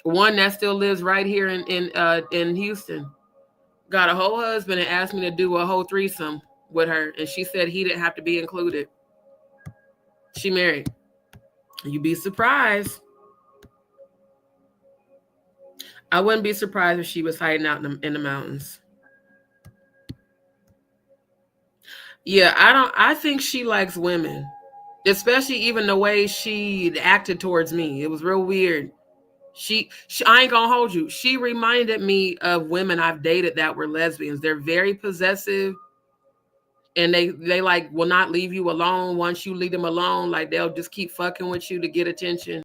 One that still lives right here in Houston got a whole husband and asked me to do a whole threesome with her, and she said he didn't have to be included. She married. You'd be surprised. I wouldn't be surprised if she was hiding out in the mountains. Yeah, I think she likes women, especially even the way she acted towards me. It was real weird. She I ain't gonna hold you. She reminded me of women I've dated that were lesbians. They're very possessive, and they like will not leave you alone. Once you leave them alone, like they'll just keep fucking with you to get attention.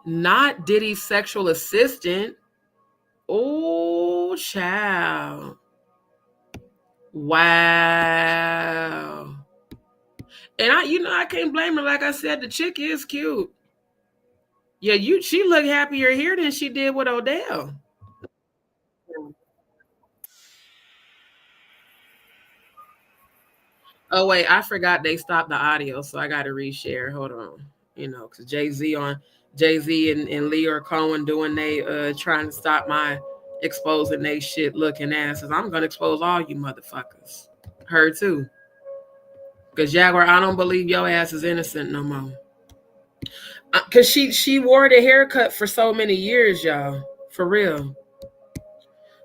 Not Diddy's sexual assistant. Oh, child. Wow. And I can't blame her. Like I said, the chick is cute. Yeah, she looked happier here than she did with Odell. Oh wait, I forgot they stopped the audio, so I got to reshare. Hold on, because Jay-Z and Leor Cohen doing they trying to stop my exposing they shit looking asses. I'm gonna expose all you motherfuckers. Her too, because Jaguar, I don't believe your ass is innocent no more. Because she wore the haircut for so many years, y'all. For real.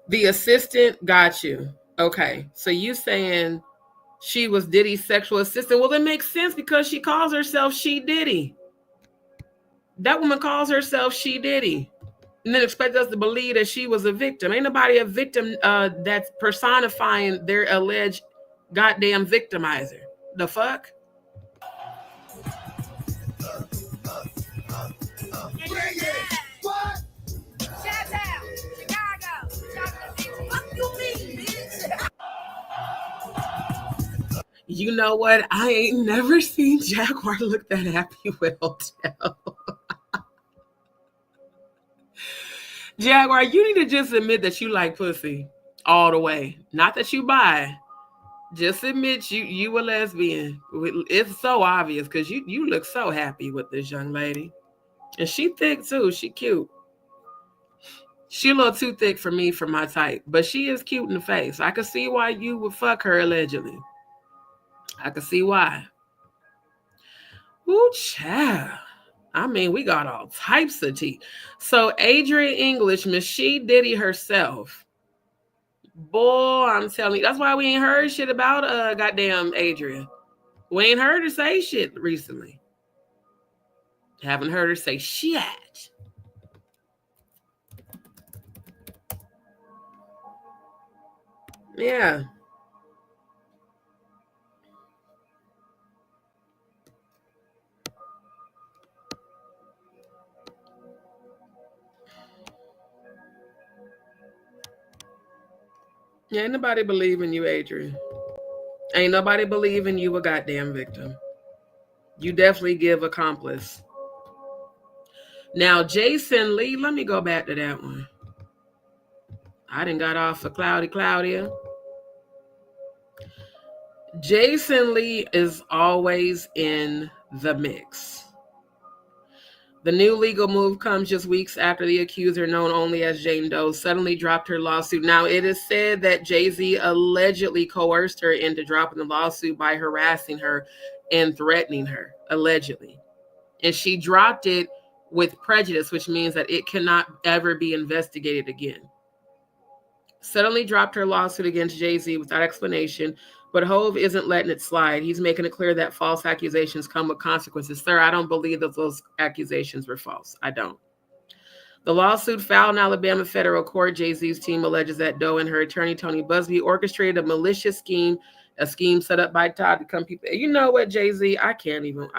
The assistant got you. Okay, so you saying she was Diddy's sexual assistant? Well, it makes sense because she calls herself She Diddy. That woman calls herself She Diddy, and then expect us to believe that she was a victim. Ain't nobody a victim that's personifying their alleged goddamn victimizer. The fuck?
What?
You know what? I ain't never seen Jaguar look that happy with Odell. Jaguar, you need to just admit that you like pussy all the way. Not that you bi. Just admit you a lesbian. It's so obvious because you look so happy with this young lady. And she thick too. She cute. She a little too thick for me, for my type. But she is cute in the face. I can see why you would fuck her allegedly. I can see why. Ooh, child. I mean, we got all types of tea. So Adrian English, Miss She Diddy herself. Boy, I'm telling you, that's why we ain't heard shit about goddamn Adrian. We ain't heard her say shit recently. Haven't heard her say shit. Yeah. Ain't nobody believing you, Adrian. Ain't nobody believing you a goddamn victim. You definitely give accomplice. Now, Jason Lee, let me go back to that one. I done got off for Claudia. Jason Lee is always in the mix. The new legal move comes just weeks after the accuser, known only as Jane Doe, suddenly dropped her lawsuit. Now, it is said that Jay-Z allegedly coerced her into dropping the lawsuit by harassing her and threatening her, allegedly. And she dropped it with prejudice, which means that it cannot ever be investigated again. Suddenly dropped her lawsuit against Jay-Z without explanation, but Hove isn't letting it slide. He's making it clear that false accusations come with consequences. Sir, I don't believe that those accusations were false. I don't. The lawsuit filed in Alabama federal court. Jay-Z's team alleges that Doe and her attorney, Tony Busby, orchestrated a malicious scheme, a scheme set up by Todd to come people. You know what, Jay-Z? I can't even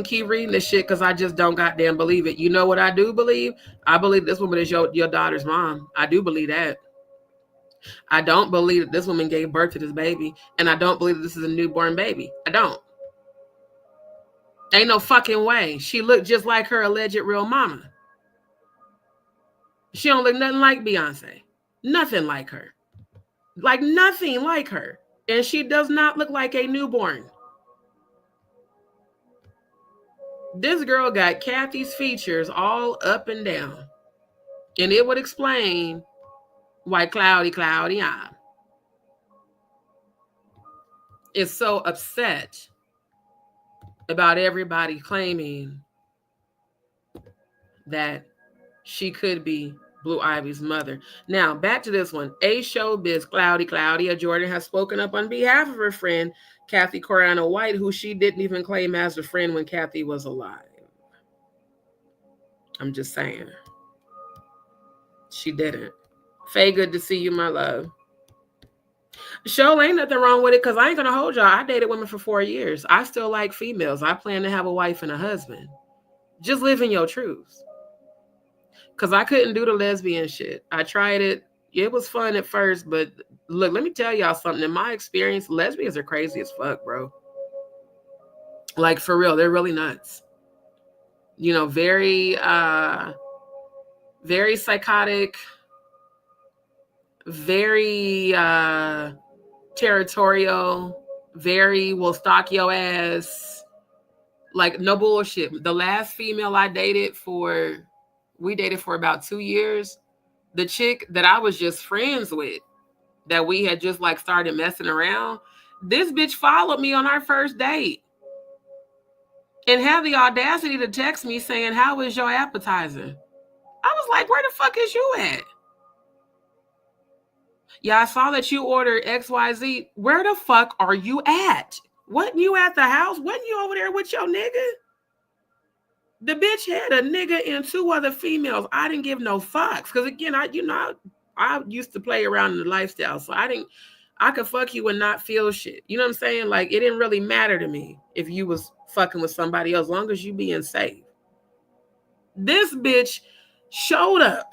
keep reading this shit because I just don't goddamn believe it. You know what I do believe? I believe this woman is your daughter's mom. I do believe that. I don't believe that this woman gave birth to this baby, and I don't believe that this is a newborn baby. I don't. Ain't no fucking way. She looked just like her alleged real mama. She don't look nothing like Beyonce. Nothing like her. Like nothing like her. And she does not look like a newborn. This girl got Cathy's features all up and down. And it would explain why Claudia is so upset about everybody claiming that she could be Blue Ivy's mother. Now, back to this one. A Showbiz Claudia Jordan has spoken up on behalf of her friend, Cathy White, who she didn't even claim as a friend when Cathy was alive. I'm just saying. She didn't. Faye, good to see you, my love. Show ain't nothing wrong with it, because I ain't going to hold y'all. I dated women for 4 years. I still like females. I plan to have a wife and a husband. Just live in your truth. Because I couldn't do the lesbian shit. I tried it. It was fun at first, but look, let me tell y'all something. In my experience, lesbians are crazy as fuck, bro. Like, for real, they're really nuts. You know, very psychotic, very territorial, very will stalk your ass. Like, no bullshit. The last female I dated we dated for about 2 years. The chick that I was just friends with, that we had just like started messing around, this bitch followed me on our first date and had the audacity to text me saying, "How is your appetizer?" I was like, "Where the fuck is you at?" "Yeah, I saw that you ordered XYZ. Where the fuck are you at? Wasn't you at the house? Wasn't you over there with your nigga?" The bitch had a nigga and 2 other females. I didn't give no fucks. Because again, I used to play around in the lifestyle. So I could fuck you and not feel shit. You know what I'm saying? Like, it didn't really matter to me if you was fucking with somebody else, as long as you being safe. This bitch showed up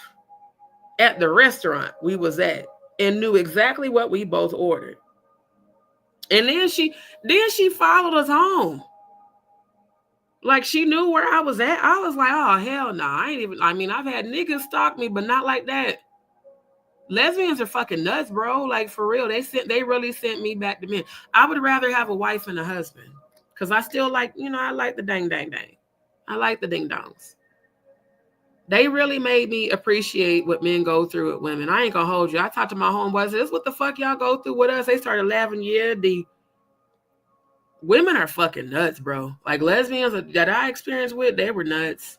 at the restaurant we was at and knew exactly what we both ordered. And then she followed us home. Like, she knew where I was at. I was like, oh, hell no. I've had niggas stalk me, but not like that. Lesbians are fucking nuts, bro. Like, for real. They really sent me back to men. I would rather have a wife and a husband. Because I still like, I like the dang. I like the ding dongs. They really made me appreciate what men go through with women. I ain't gonna hold you. I talked to my homeboys. This is what the fuck y'all go through with us. They started laughing. Yeah, women are fucking nuts, bro. Like, lesbians that I experienced with, they were nuts.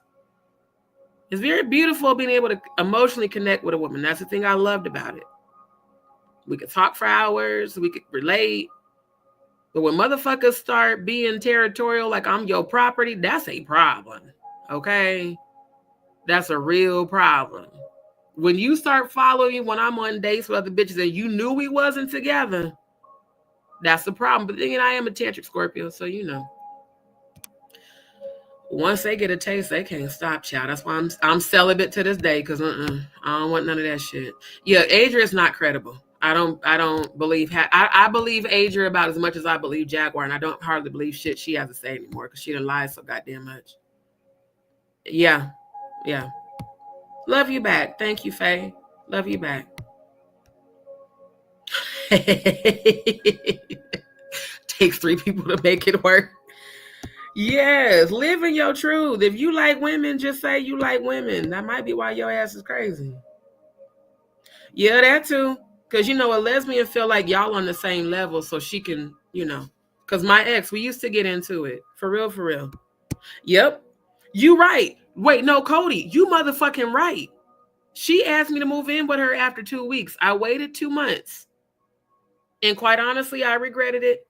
It's very beautiful being able to emotionally connect with a woman. That's the thing I loved about it. We could talk for hours. We could relate. But when motherfuckers start being territorial, like I'm your property, that's a problem. Okay? That's a real problem. When you start following me when I'm on dates with other bitches and you knew we wasn't together, that's the problem. But then I am a tantric Scorpio, so once they get a taste, they can't stop, child. That's why I'm celibate to this day, because I don't want none of that shit. Yeah, Adria's not credible. I don't believe I believe Adria about as much as I believe Jaguar, and I don't hardly believe shit she has to say anymore because she done lied so goddamn much. Yeah. Love you back. Thank you, Faye. Love you back. Takes 3 people to make it work. Yes, live in your truth. If you like women, just say you like women. That might be why your ass is crazy. Yeah, that too. Because, a lesbian feel like y'all on the same level, so she can, Because my ex, we used to get into it. For real. Yep. You right. Wait, no, Cody, you motherfucking right. She asked me to move in with her after 2 weeks. I waited 2 months. And quite honestly, I regretted it.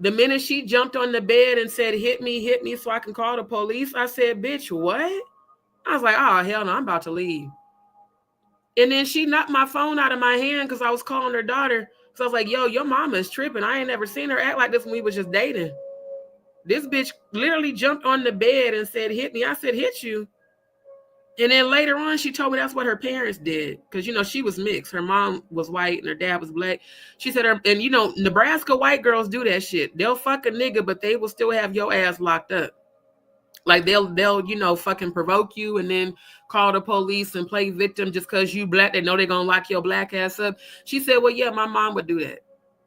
The minute she jumped on the bed and said, hit me so I can call the police, I said, bitch, what? I was like, oh, hell no, I'm about to leave. And then she knocked my phone out of my hand because I was calling her daughter. So I was like, yo, your mama is tripping. I ain't never seen her act like this when we was just dating. This bitch literally jumped on the bed and said, hit me. I said, hit you? And then later on, she told me that's what her parents did. Because, you know, she was mixed. Her mom was white and her dad was black. She said, and, you know, Nebraska white girls do that shit. They'll fuck a nigga, but they will still have your ass locked up. Like, they'll, you know, fucking provoke you and then call the police and play victim just because you black. They know they're going to lock your black ass up. She said, well, yeah, my mom would do that.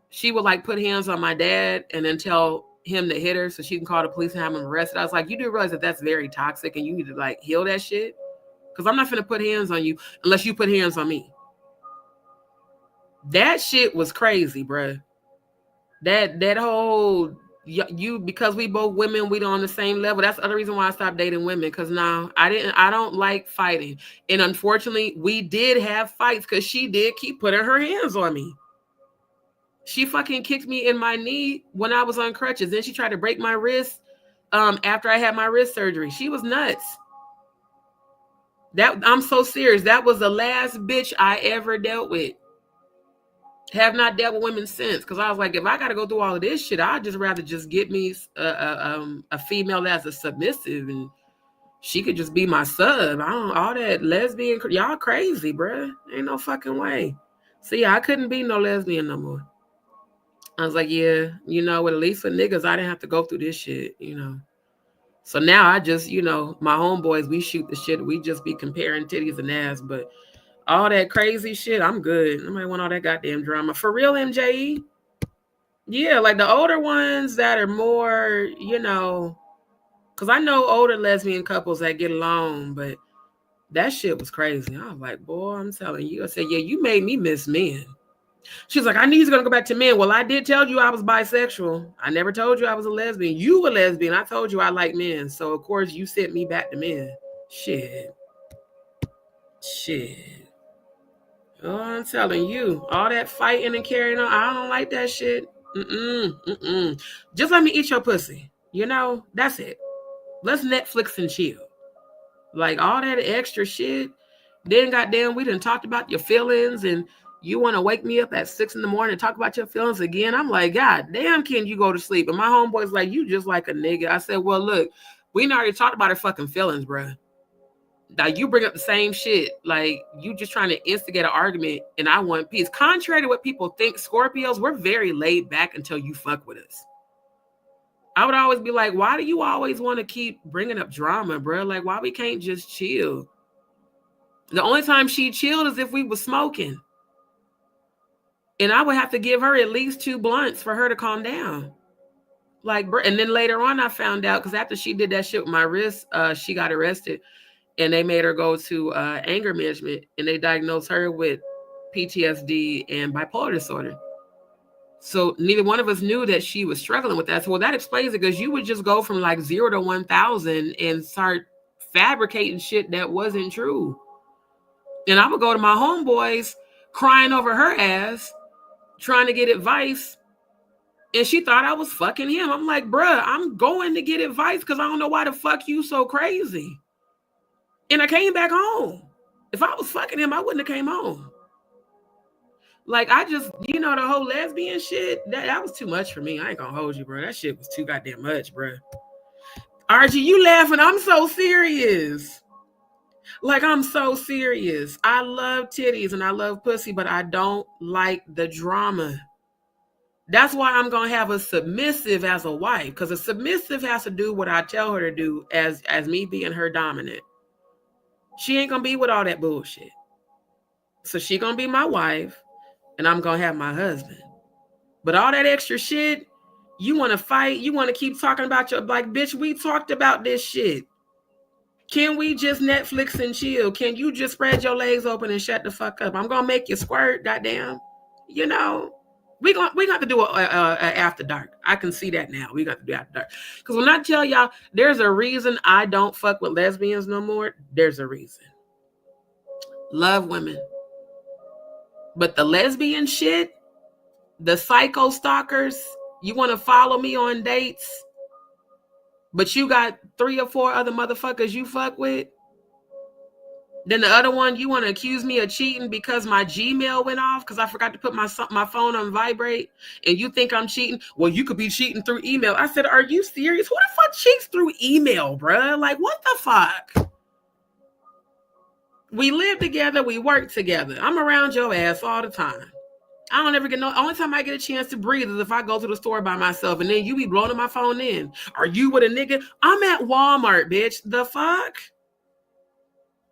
She would, like, put hands on my dad and then tell him to hit her so she can call the police and have him arrested. I was like, you do realize that that's very toxic and you need to, like, heal that shit? Because I'm not finna put hands on you unless you put hands on me. That shit was crazy, bruh. That whole, you, because we both women, we don't on the same level. That's the other reason why I stopped dating women. Because now I don't like fighting. And unfortunately, we did have fights because she did keep putting her hands on me. She fucking kicked me in my knee when I was on crutches. Then she tried to break my wrist after I had my wrist surgery. She was nuts. That, I'm so serious. That was the last bitch I ever dealt with. Have not dealt with women since. Because I was like, if I got to go through all of this shit, I'd just rather just get me a female that's a submissive and she could just be my sub. I don't, all that lesbian, y'all crazy, bruh. Ain't no fucking way. See, I couldn't be no lesbian no more. I was like, yeah, you know, with at least for niggas, I didn't have to go through this shit, you know. So now I just, you know, my homeboys, we shoot the shit. We just be comparing titties and ass. But all that crazy shit, I'm good. Nobody want all that goddamn drama. For real, MJE? Yeah, like the older ones that are more, you know, because I know older lesbian couples that get along, but that shit was crazy. I was like, boy, I'm telling you. I said, yeah, you made me miss men. She's like, I knew he's going to go back to men. Well, I did tell you I was bisexual. I never told you I was a lesbian. You were lesbian. I told you I like men. So, of course, you sent me back to men. Shit. Oh, I'm telling you. All that fighting and carrying on, I don't like that shit. Just let me eat your pussy. You know, that's it. Let's Netflix and chill. Like, all that extra shit. Then, goddamn, we done talked about your feelings and you want to wake me up at 6 a.m. and talk about your feelings again? I'm like, God damn, can you go to sleep? And my homeboy's like, you just like a nigga. I said, well, look, we already talked about our fucking feelings, bro. Like, you bring up the same shit. Like, you just trying to instigate an argument and I want peace. Contrary to what people think, Scorpios, we're very laid back until you fuck with us. I would always be like, why do you always want to keep bringing up drama, bro? Like, why we can't just chill? The only time she chilled is if we was smoking. And I would have to give her at least 2 blunts for her to calm down. Like, and then later on, I found out, because after she did that shit with my wrist, she got arrested. And they made her go to anger management. And they diagnosed her with PTSD and bipolar disorder. So neither one of us knew that she was struggling with that. So, well, that explains it, because you would just go from like 0 to 1,000 and start fabricating shit that wasn't true. And I would go to my homeboys crying over her ass, trying to get advice, and she thought I was fucking him. I'm like, bruh, I'm going to get advice because I don't know why the fuck you so crazy. And I came back home. If I was fucking him, I wouldn't have came home. Like, I just, you know, the whole lesbian shit, that was too much for me. I ain't gonna hold you, bro. That shit was too goddamn much, bro. RG, you laughing? I'm so serious. Like, I'm so serious. I love titties and I love pussy, but I don't like the drama. That's why I'm going to have a submissive as a wife, because a submissive has to do what I tell her to do as me being her dominant. She ain't going to be with all that bullshit. So she going to be my wife and I'm going to have my husband. But all that extra shit, you want to fight, you want to keep talking about your, like, bitch, we talked about this shit. Can we just Netflix and chill? Can you just spread your legs open and shut the fuck up? I'm going to make you squirt, goddamn. You know, we got to do a after dark. I can see that now. We got to do after dark. Because when I tell y'all, there's a reason I don't fuck with lesbians no more. There's a reason. Love women. But the lesbian shit, the psycho stalkers, you want to follow me on dates, but you got 3 or 4 other motherfuckers you fuck with. Then the other one, you want to accuse me of cheating because my Gmail went off because I forgot to put my phone on vibrate, and you think I'm cheating? Well, you could be cheating through email. I said, are you serious? Who the fuck cheats through email, bruh? Like, what the fuck? We live together, we work together. I'm around your ass all the time. I don't ever get no. Only time I get a chance to breathe is if I go to the store by myself, and then you be blowing my phone in. Are you with a nigga? I'm at Walmart, bitch. The fuck?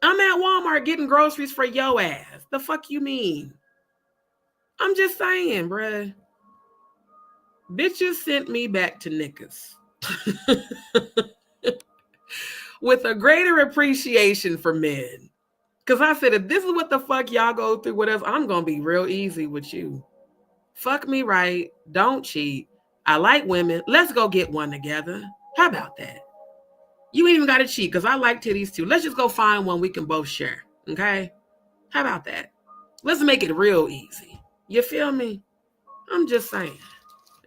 I'm at Walmart getting groceries for your ass. The fuck you mean? I'm just saying, bruh. Bitches sent me back to niggas with a greater appreciation for men. Because I said, if this is what the fuck y'all go through with us, I'm going to be real easy with you. Fuck me right. Don't cheat. I like women. Let's go get one together. How about that? You ain't even got to cheat because I like titties too. Let's just go find one we can both share. Okay? How about that? Let's make it real easy. You feel me? I'm just saying.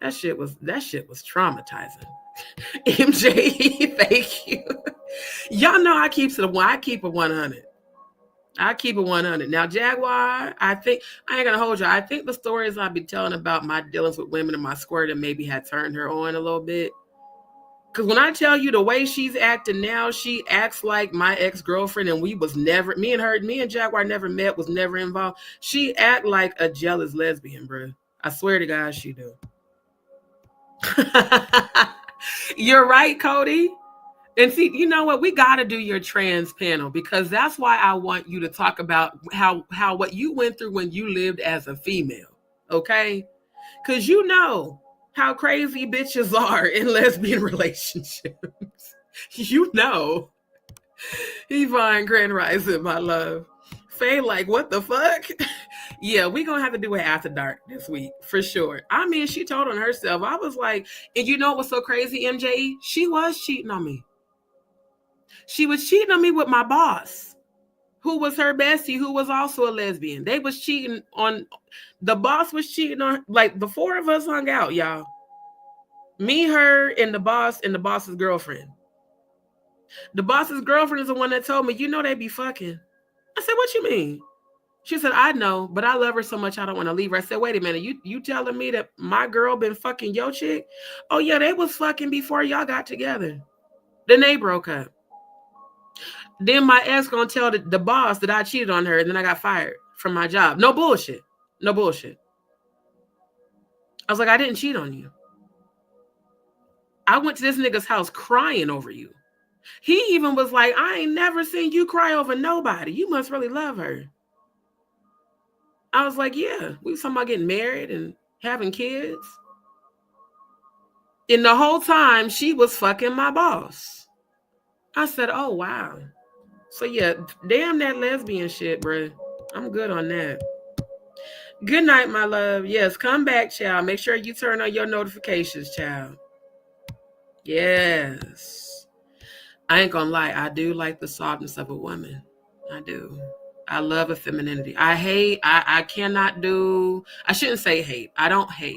That shit was traumatizing. MJ, thank you. Y'all know I keep it 100. I keep it 100. Now, Jaguar, I think, I ain't gonna hold you. I think the stories I'll be telling about my dealings with women and my squirting maybe had turned her on a little bit. Because when I tell you the way she's acting now, she acts like my ex-girlfriend, and we was never, me and Jaguar never met, was never involved. She act like a jealous lesbian, bro. I swear to God, she do. You're right, Cody. And see, you know what? We got to do your trans panel because that's why I want you to talk about how what you went through when you lived as a female, okay? Because you know how crazy bitches are in lesbian relationships. You know. Yvonne Grand Rising, my love. Faye, like, what the fuck? Yeah, we gonna have to do it after dark this week for sure. I mean, she told on herself. I was like, and you know what's so crazy, MJ? She was cheating on me. She was cheating on me with my boss, who was her bestie, who was also a lesbian. They was cheating on, the boss was cheating on, like the four of us hung out, y'all. Me, her, and the boss's girlfriend. The boss's girlfriend is the one that told me, you know they be fucking. I said, what you mean? She said, I know, but I love her so much I don't want to leave her. I said, wait a minute, you telling me that my girl been fucking your chick? Oh yeah, they was fucking before y'all got together. Then they broke up. Then my ex gonna tell the boss that I cheated on her, and then I got fired from my job. No bullshit. No bullshit. I was like, I didn't cheat on you. I went to this nigga's house crying over you. He even was like, I ain't never seen you cry over nobody. You must really love her. I was like, yeah. We was talking about getting married and having kids. And the whole time, she was fucking my boss. I said, oh, wow. So yeah, damn that lesbian shit, bro. I'm good on that. Good night, my love. Yes, come back, child. Make sure you turn on your notifications, child. Yes. I ain't gonna lie. I do like the softness of a woman. I do. I love a femininity. I cannot do, I shouldn't say hate. I don't hate.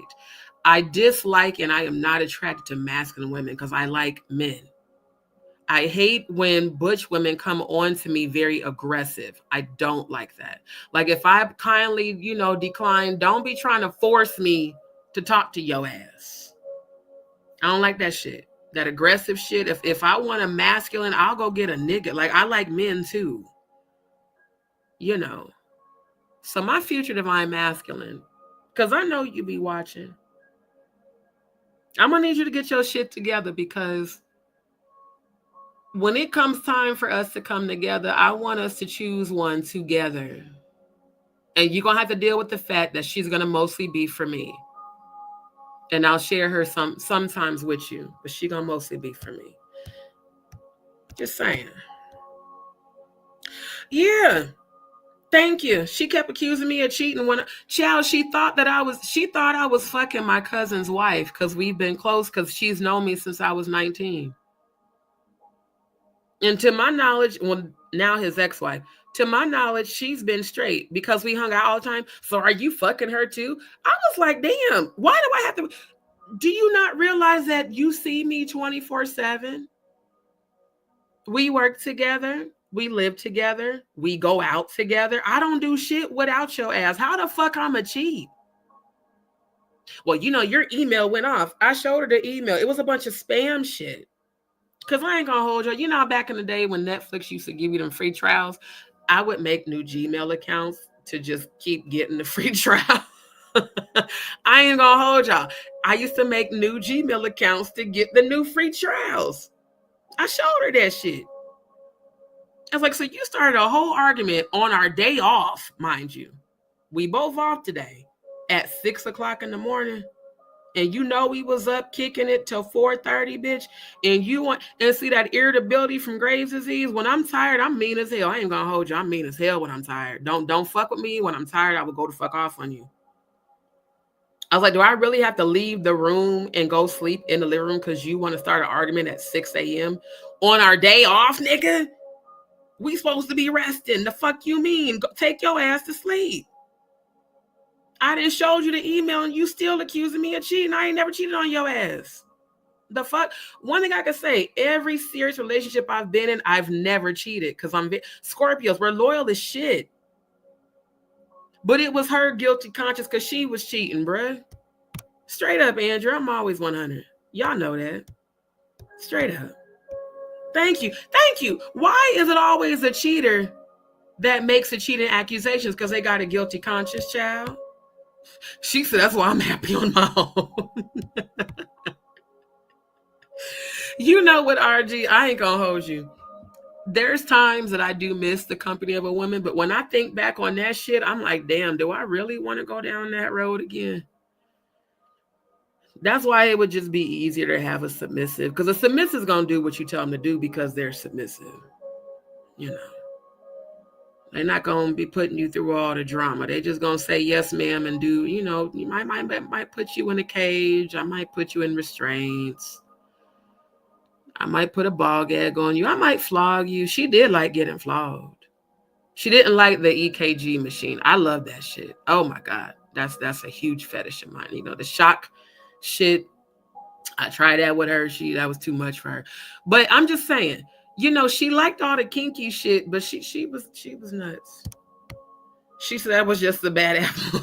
I dislike and I am not attracted to masculine women because I like men. I hate when butch women come on to me very aggressive. I don't like that. Like if I kindly, decline, don't be trying to force me to talk to your ass. I don't like that shit. That aggressive shit. If I want a masculine, I'll go get a nigga. Like I like men too. So my future divine masculine, because I know you be watching. I'm going to need you to get your shit together because when it comes time for us to come together, I want us to choose one together. And you're going to have to deal with the fact that she's going to mostly be for me. And I'll share her sometimes with you, but she's going to mostly be for me. Just saying. Yeah. Thank you. She kept accusing me of cheating she thought I was fucking my cousin's wife because we've been close because she's known me since I was 19. And to my knowledge, well, now his ex-wife, to my knowledge, she's been straight because we hung out all the time. So are you fucking her too? I was like, damn, why do I have to? Do you not realize that you see me 24/7? We work together. We live together. We go out together. I don't do shit without your ass. How the fuck I'm a cheat? Well, your email went off. I showed her the email. It was a bunch of spam shit. Because I ain't going to hold you. Back in the day when Netflix used to give you them free trials, I would make new Gmail accounts to just keep getting the free trial. I ain't gonna hold y'all. I used to make new Gmail accounts to get the new free trials. I showed her that shit. I was like, so you started a whole argument on our day off, mind you. We both off today at 6 o'clock in the morning. And you know we was up kicking it till 4:30, bitch. And you want and see that irritability from Graves' disease. When I'm tired, I'm mean as hell. I ain't gonna hold you. I'm mean as hell when I'm tired. Don't fuck with me. When I'm tired, I will go to fuck off on you. I was like, do I really have to leave the room and go sleep in the living room because you want to start an argument at 6 a.m. on our day off, nigga? We supposed to be resting. The fuck you mean? Go, take your ass to sleep. I didn't show you the email and you still accusing me of cheating. I ain't never cheated on your ass. The fuck? One thing I can say, every serious relationship I've been in, I've never cheated because I'm Scorpios. We're loyal as shit. But it was her guilty conscience because she was cheating, bruh. Straight up, Andrew. I'm always 100. Y'all know that. Straight up. Thank you. Thank you. Why is it always a cheater that makes the cheating accusations? Because they got a guilty conscience, child? She said, that's why I'm happy on my own. You know what, RG? I ain't gonna hold you. There's times that I do miss the company of a woman, but when I think back on that shit, I'm like, damn, do I really want to go down that road again? That's why it would just be easier to have a submissive, because a submissive is going to do what you tell them to do because they're submissive. You know, they're not going to be putting you through all the drama. They're just going to say, yes, ma'am, and do, you know, you might put you in a cage. I might put you in restraints. I might put a ball gag on you. I might flog you. She did like getting flogged. She didn't like the EKG machine. I love that shit. Oh my God. That's a huge fetish of mine. You know, the shock shit. I tried that with her. That was too much for her. But I'm just saying, you know, she liked all the kinky shit, but she was nuts. She said that was just a bad apple.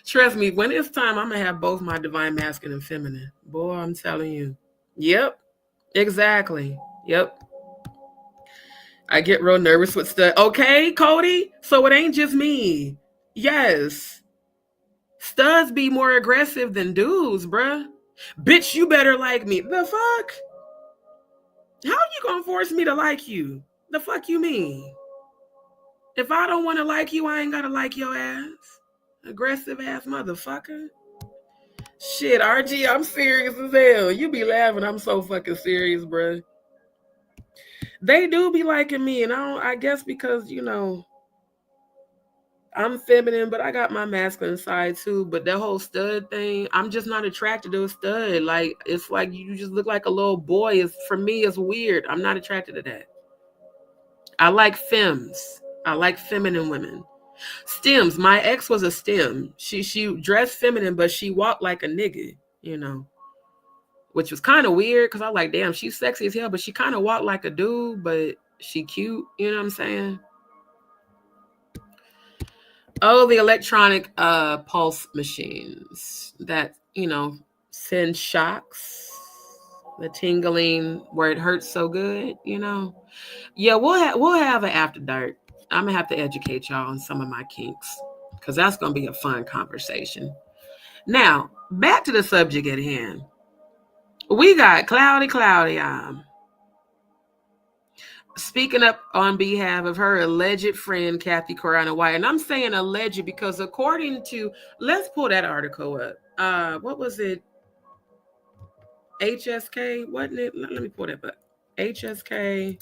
Trust me, when it's time, I'm gonna have both my divine masculine and feminine. Boy, I'm telling you. Yep. Exactly. Yep. I get real nervous with stuff. Okay, Cody? So it ain't just me. Yes. Studs be more aggressive than dudes, bruh. Bitch, you better like me. The fuck? How you gonna force me to like you? The fuck you mean? If I don't want to like you, I ain't gotta like your ass. Aggressive ass motherfucker. Shit, RG, I'm serious as hell. You be laughing. I'm so fucking serious, bruh. They do be liking me, and I guess because, you know, I'm feminine, but I got my masculine side too. But that whole stud thing, I'm just not attracted to a stud. Like, it's like you just look like a little boy. For me, it's weird. I'm not attracted to that. I like femmes. I like feminine women. Stems. My ex was a stem. She dressed feminine, but she walked like a nigga, you know, which was kind of weird because I was like, damn, she's sexy as hell, but she kind of walked like a dude, but she cute, you know what I'm saying? Oh, the electronic pulse machines that, you know, send shocks, the tingling where it hurts so good, you know. Yeah, we'll have an after dark. I'm gonna have to educate y'all on some of my kinks because that's gonna be a fun conversation. Now, back to the subject at hand. We got Claudia speaking up on behalf of her alleged friend, Cathy White. And I'm saying alleged because according to, let's pull that article up. What was it? HSK, wasn't it? Let me pull that up. HSK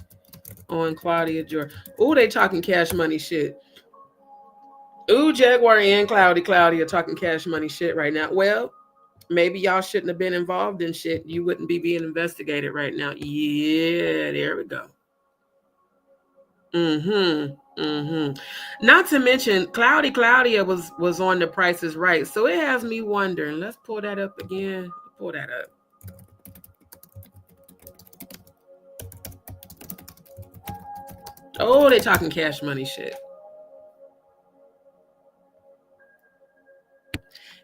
on Claudia George. Ooh, they talking cash money shit. Ooh, Jaguar and Claudia talking cash money shit right now. Well, maybe y'all shouldn't have been involved in shit. You wouldn't be being investigated right now. Yeah, there we go. Not to mention, Claudia was on The Price is Right. So it has me wondering. Let's pull that up again. Pull that up. Oh, they talking cash money shit.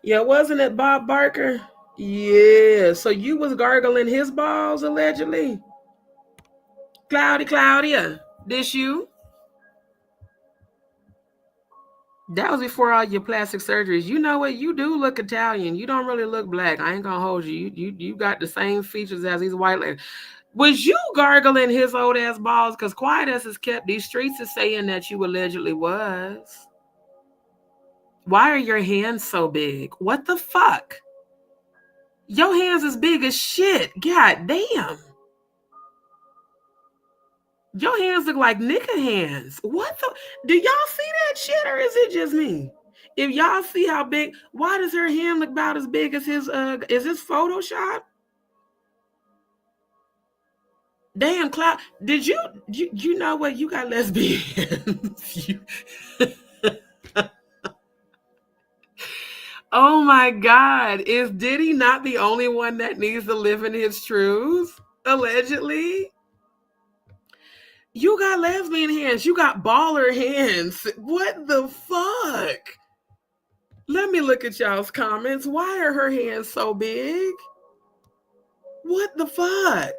Yeah, wasn't it Bob Barker? Yeah, so you was gargling his balls allegedly? Claudia, this you? That was before all your plastic surgeries. You know what? You do look Italian. You don't really look black. I ain't gonna hold you. You got the same features as these white ladies. Was you gargling his old ass balls? Because quiet as is kept, these streets are saying that you allegedly was. Why are your hands so big? What the fuck? Your hands is big as shit. God damn. Your hands look like nigga hands. What the? Do y'all see that shit or is it just me? If y'all see how big, why does her hand look about as big as his, is this Photoshop? Damn, Cloud, did you know what? You got lesbians. Oh my God. Is Diddy not the only one that needs to live in his truth? Allegedly? You got lesbian hands. You got baller hands. What the fuck? Let me look at y'all's comments. Why are her hands so big? What the fuck?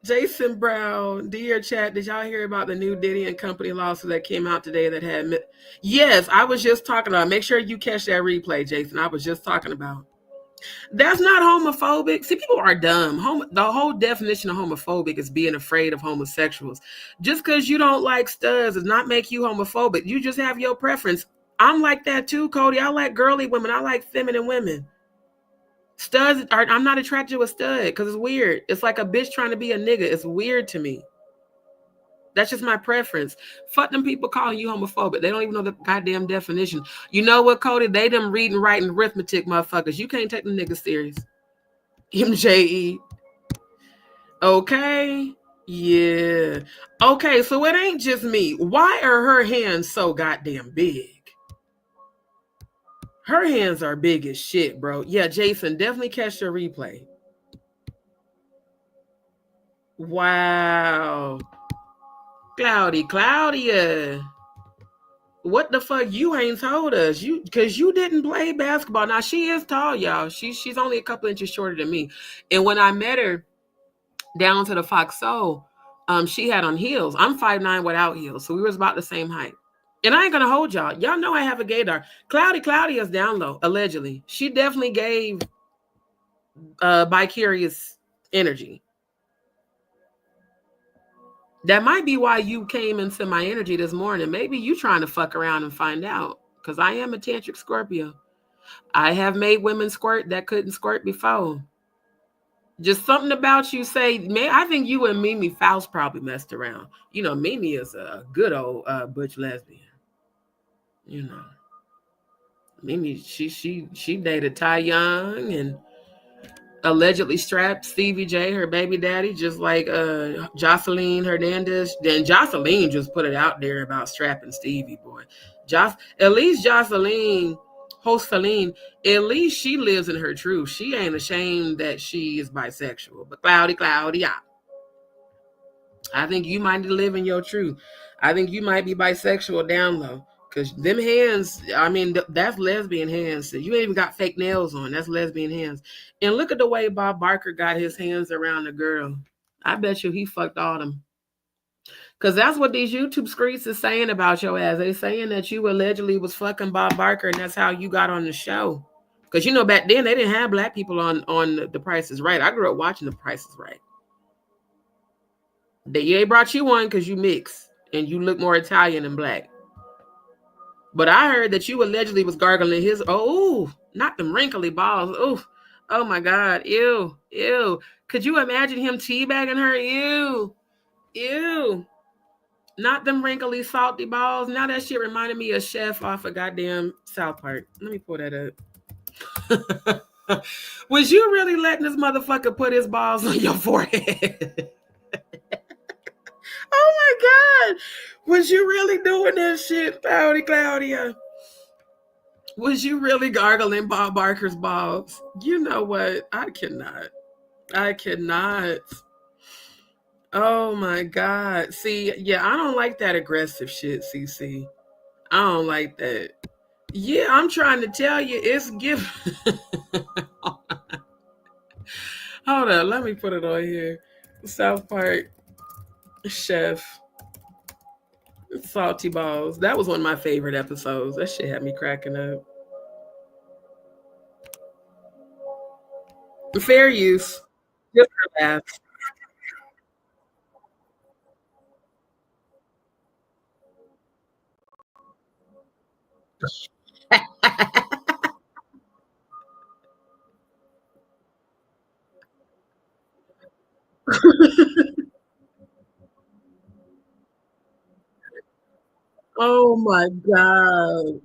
Jason Brown, dear chat, did y'all hear about the new Diddy and Company lawsuit that came out today that had... Yes, I was just talking about. Make sure you catch that replay, Jason. I was just talking about. That's not homophobic. See, people are dumb. The whole definition of homophobic is being afraid of homosexuals. Just because you don't like studs does not make you homophobic. You just have your preference. I'm like that too, Cody. I like girly women. I like feminine women. Studs are, I'm not attracted to a stud because it's weird. It's like a bitch trying to be a nigga. It's weird to me. That's just my preference. Fuck them people calling you homophobic. They don't even know the goddamn definition. You know what, Cody? They them reading, writing arithmetic motherfuckers. You can't take them niggas serious. MJE. Okay. Yeah. Okay, so it ain't just me. Why are her hands so goddamn big? Her hands are big as shit, bro. Yeah, Jason, definitely catch your replay. Wow. Claudia. What the fuck you ain't told us? Because you didn't play basketball. Now, she is tall, y'all. She's only a couple inches shorter than me. And when I met her down to the Fox Soul, she had on heels. I'm 5'9" without heels. So we was about the same height. And I ain't gonna hold y'all. Y'all know I have a gaydar. Claudia's down low, allegedly. She definitely gave vicarious energy. That might be why you came into my energy this morning. Maybe you trying to fuck around and find out. Because I am a tantric Scorpio. I have made women squirt that couldn't squirt before. Just something about you say, man, I think you and Mimi Faust probably messed around. You know, Mimi is a good old butch lesbian. You know, Mimi, she dated Ty Young and allegedly strapped Stevie J, her baby daddy, just like Jocelyn Hernandez. Then Jocelyn just put it out there about strapping Stevie, boy. At least Jocelyn, at least she lives in her truth. She ain't ashamed that she is bisexual. But Claudia, I think you might live in your truth. I think you might be bisexual down low. Because them hands, I mean, that's lesbian hands. You ain't even got fake nails on. That's lesbian hands. And look at the way Bob Barker got his hands around the girl. I bet you he fucked all them. Because that's what these YouTube streets is saying about your ass. They saying that you allegedly was fucking Bob Barker and that's how you got on the show. Because, you know, back then they didn't have black people on The Price is Right. I grew up watching The Price is Right. They brought you on because you mix and you look more Italian than black. But I heard that you allegedly was gargling his, not them wrinkly balls. Oh my God. Ew. Could you imagine him teabagging her? Ew. Not them wrinkly, salty balls. Now that shit reminded me of Chef off of goddamn South Park. Let me pull that up. Was you really letting this motherfucker put his balls on your forehead? Oh my God. Was you really doing this shit, Claudia? Was you really gargling Bob Barker's balls? You know what? I cannot. Oh my God. See, yeah, I don't like that aggressive shit, CC. I don't like that. Yeah, I'm trying to tell you, it's giving. Hold on, let me put it on here. South Park Chef. Salty balls. That was one of my favorite episodes. That shit had me cracking up. Fair use. Just for laughs. Oh my god.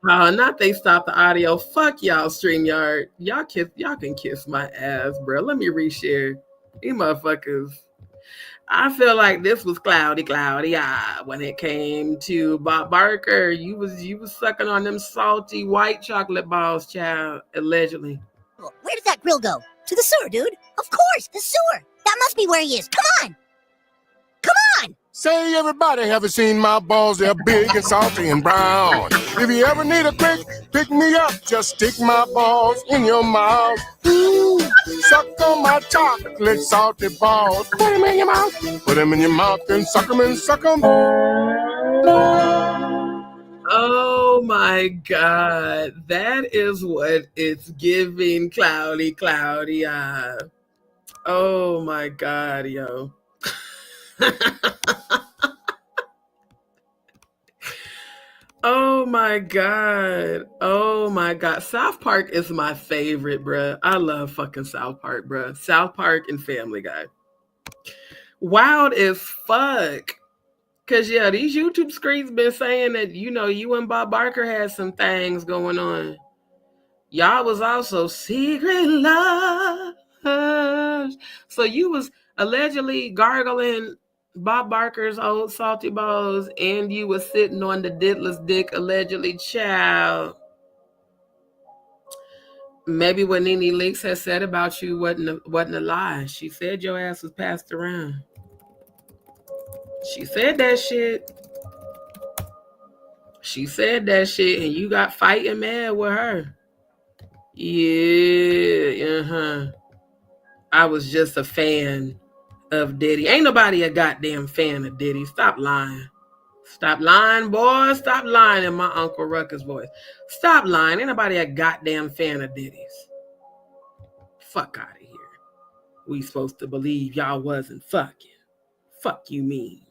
Not they stop the audio. Fuck y'all, StreamYard. Y'all can kiss my ass, bro. Let me reshare. You motherfuckers. I feel like this was cloudy when it came to Bob Barker. You was sucking on them salty white chocolate balls, child, allegedly.
Where did that grill go? To the sewer, dude. Of course, the sewer. That must be where he is. Come on. Come on.
Say everybody haven't seen my balls, they're big and salty and brown. If you ever need a quick pick me up, just stick my balls in your mouth. Ooh, suck on my chocolate salty balls. Put them in your mouth. Put them in your mouth and suck them and suck them.
Oh my god. That is what it's giving cloudy. Oh my god, yo. Oh my god. Oh my god. South Park is my favorite, bruh. I love fucking South Park, bruh. South Park and Family Guy. Wild as fuck. Cause yeah, these YouTube screens been saying that, you and Bob Barker had some things going on. Y'all was also secret lovers. So you was allegedly gargling Bob Barker's old salty balls, and you was sitting on the diddler's dick, allegedly, child. Maybe what Nene Leakes has said about you wasn't a lie. She said your ass was passed around. She said that shit. She said that shit, and you got fighting mad with her. Yeah, I was just a fan of Diddy. Ain't nobody a goddamn fan of Diddy. Stop lying. Stop lying, boy. Stop lying in my Uncle Ruckus voice. Stop lying. Ain't nobody a goddamn fan of Diddy's. Fuck out of here. We supposed to believe y'all wasn't fucking. Fuck you mean.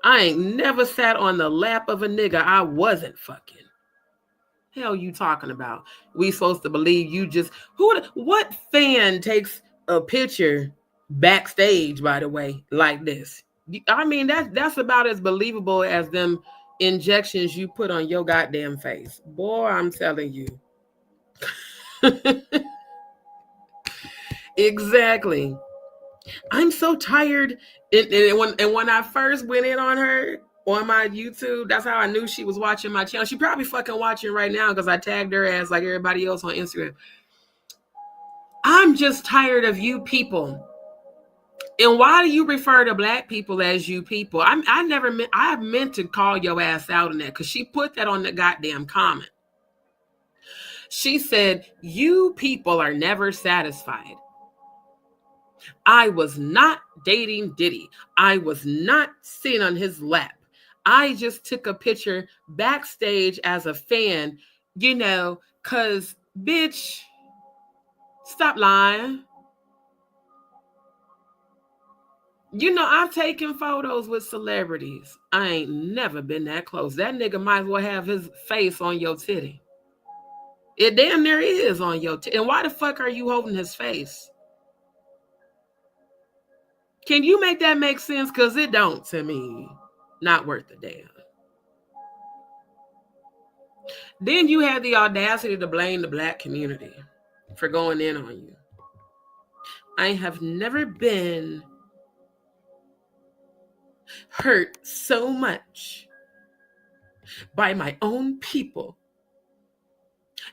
I ain't never sat on the lap of a nigga I wasn't fucking. Hell you talking about? We supposed to believe you just... What fan takes a picture backstage, by the way, like this? I mean, that's about as believable as them injections you put on your goddamn face. Boy, I'm telling you. Exactly. I'm so tired. And when I first went in on her on my YouTube, that's how I knew she was watching my channel. She probably fucking watching right now because I tagged her ass like everybody else on Instagram. I'm just tired of you people. And why do you refer to black people as you people? I meant to call your ass out on that because she put that on the goddamn comment. She said, you people are never satisfied. I was not dating Diddy. I was not sitting on his lap. I just took a picture backstage as a fan, because, bitch, stop lying. I've taken photos with celebrities. I ain't never been that close. That nigga might as well have his face on your titty. It damn near is on your titty. And why the fuck are you holding his face? Can you make that make sense? Because it don't to me. Not worth a damn. Then you have the audacity to blame the black community for going in on you. I have never been hurt so much by my own people,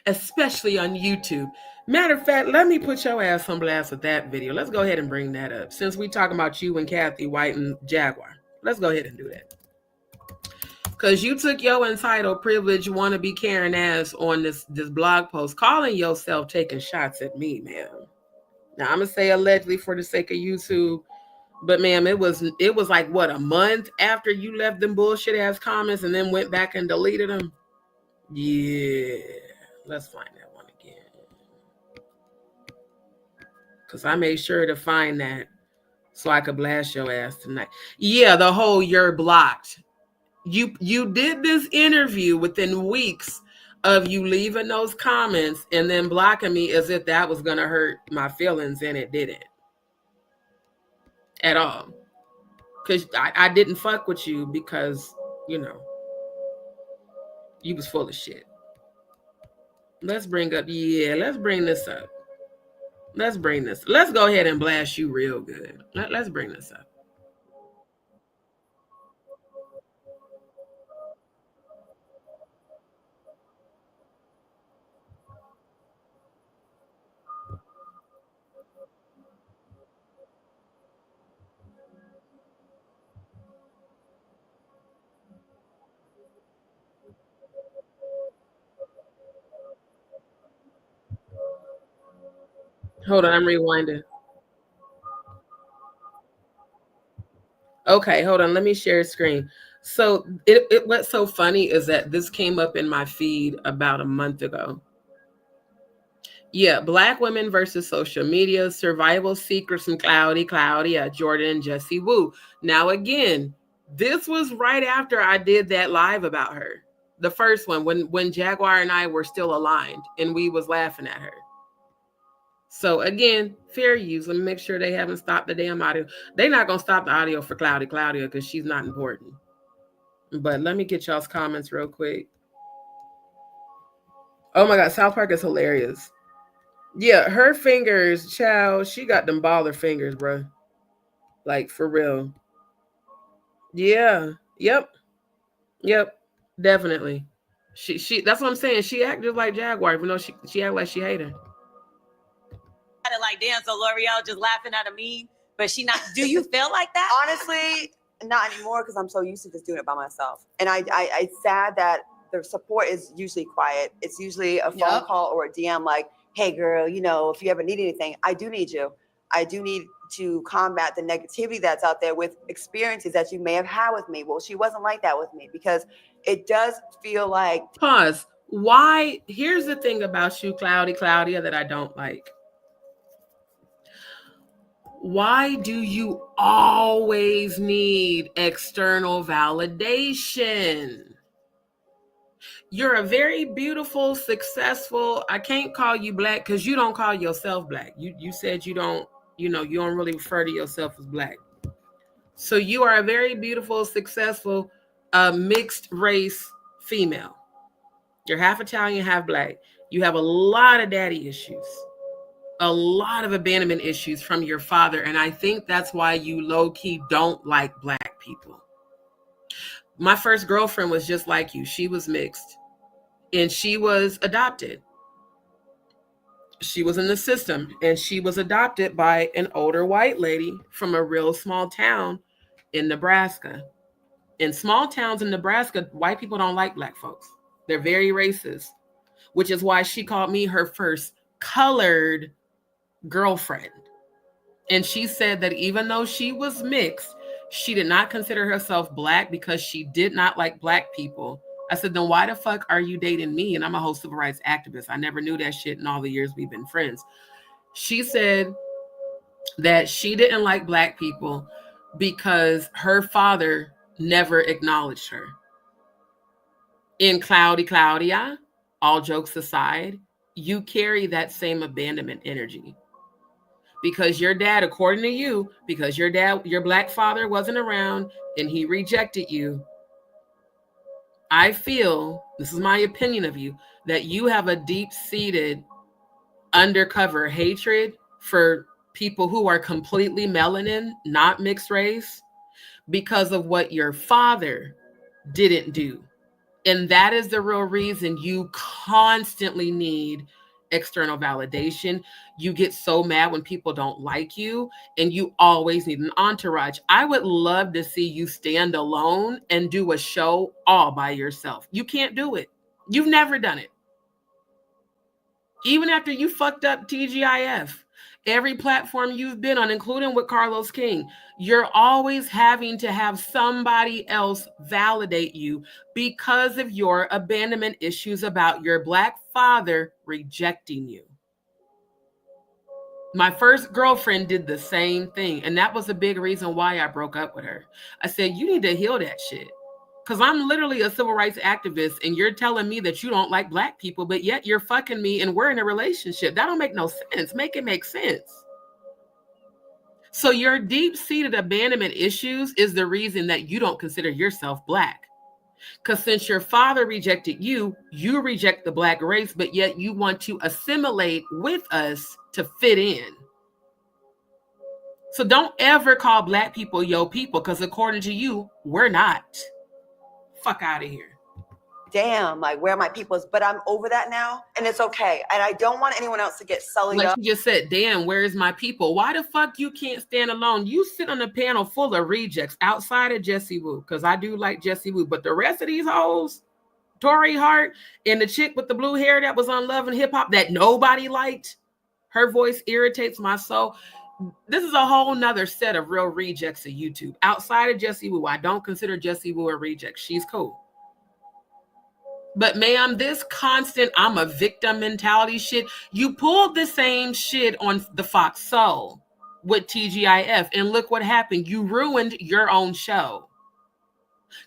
especially on YouTube. Matter of fact, let me put your ass on blast with that video. Let's go ahead and bring that up. Since we talking about you and Cathy White and Jaguar, let's go ahead and do that. Because you took your entitled privilege, want to be Karen ass on this blog post, calling yourself taking shots at me, man. Now I'm gonna say allegedly for the sake of YouTube, but ma'am, it was like what, a month after you left them bullshit ass comments and then went back and deleted them. Yeah, let's find that one again, because I made sure to find that so I could blast your ass tonight. Yeah, the whole "you're blocked." You did this interview within weeks of you leaving those comments and then blocking me as if that was gonna hurt my feelings, and it didn't at all. Because I didn't fuck with you because, you know, you was full of shit. Let's bring up, let's bring this up. Let's go ahead and blast you real good. Let's bring this up. Hold on, I'm rewinding. Okay, hold on. Let me share screen. So what's so funny is that this came up in my feed about a month ago. Yeah, Black women versus social media, survival secrets from Claudia, Jordan, and Jessie Woo. Now again, this was right after I did that live about her. The first one, when Jaguar and I were still aligned and we was laughing at her. So again, fair use. Let me make sure they haven't stopped the damn audio. They're not gonna stop the audio for Claudia because she's not important. But let me get y'all's comments real quick. Oh my God, South Park is hilarious. Yeah, her fingers, child, she got them baller fingers, bro. Like, for real. Yeah. Yep. Definitely. She that's what I'm saying. She acted like Jaguar, even though she acted like she hated her.
Like, damn, so L'Oreal just laughing at a meme, but she not. Do you feel like that?
Honestly, not anymore, because I'm so used to just doing it by myself. And it's sad that the support is usually quiet. It's usually a phone call or a DM like, hey girl, you know, if you ever need anything, I do need you. I do need to combat the negativity that's out there with experiences that you may have had with me. Well, she wasn't like that with me, because it does feel like.
Pause. Why? Here's the thing about you, Claudia, that I don't like. Why do you always need external validation? You're a very beautiful, successful, I can't call you Black because you don't call yourself Black. You said you don't really refer to yourself as Black. So you are a very beautiful, successful, mixed race female. You're half Italian, half Black. You have a lot of daddy issues, a lot of abandonment issues from your father. And I think that's why you low-key don't like Black people. My first girlfriend was just like you. She was mixed. And she was adopted. She was in the system, and she was adopted by an older white lady from a real small town in Nebraska. In small towns in Nebraska, white people don't like Black folks. They're very racist, which is why she called me her first colored girlfriend. And she said that even though she was mixed, she did not consider herself Black because she did not like Black people. I said, then why the fuck are you dating me? And I'm a whole civil rights activist. I never knew that shit in all the years we've been friends. She said that she didn't like Black people because her father never acknowledged her. In Claudia, all jokes aside, you carry that same abandonment energy. Because your dad, according to you, because your Black father wasn't around and he rejected you, I feel, this is my opinion of you, that you have a deep-seated undercover hatred for people who are completely melanin, not mixed race, because of what your father didn't do. And that is the real reason you constantly need external validation. You get so mad when people don't like you, and you always need an entourage. I would love to see you stand alone and do a show all by yourself. You can't do it. You've never done it. Even after you fucked up TGIF, Every platform you've been on, including with Carlos King, you're always having to have somebody else validate you because of your abandonment issues about your Black father rejecting you. My first girlfriend did the same thing, and that was a big reason why I broke up with her. I said, you need to heal that shit. Because I'm literally a civil rights activist, and you're telling me that you don't like Black people, but yet you're fucking me and we're in a relationship. That don't make no sense. Make it make sense. So your deep-seated abandonment issues is the reason that you don't consider yourself Black. Because since your father rejected you, you reject the Black race, but yet you want to assimilate with us to fit in. So don't ever call Black people your people, because according to you, we're not. Fuck out of here.
Damn, like, where are my peoples? But I'm over that now, and it's okay. And I don't want anyone else to get sullied
Like
up.
you just said, damn, where's my people? Why the fuck you can't stand alone? You sit on a panel full of rejects outside of Jessie Woo, because I do like Jessie Woo, but the rest of these hoes, Tori Hart and the chick with the blue hair that was on Love and Hip Hop that nobody liked, her voice irritates my soul. This is a whole nother set of real rejects of YouTube. Outside of Jessie Woo, I don't consider Jessie Woo a reject. She's cool. But ma'am, this constant I'm a victim mentality shit, you pulled the same shit on the Fox Soul with TGIF, and look what happened. You ruined your own show.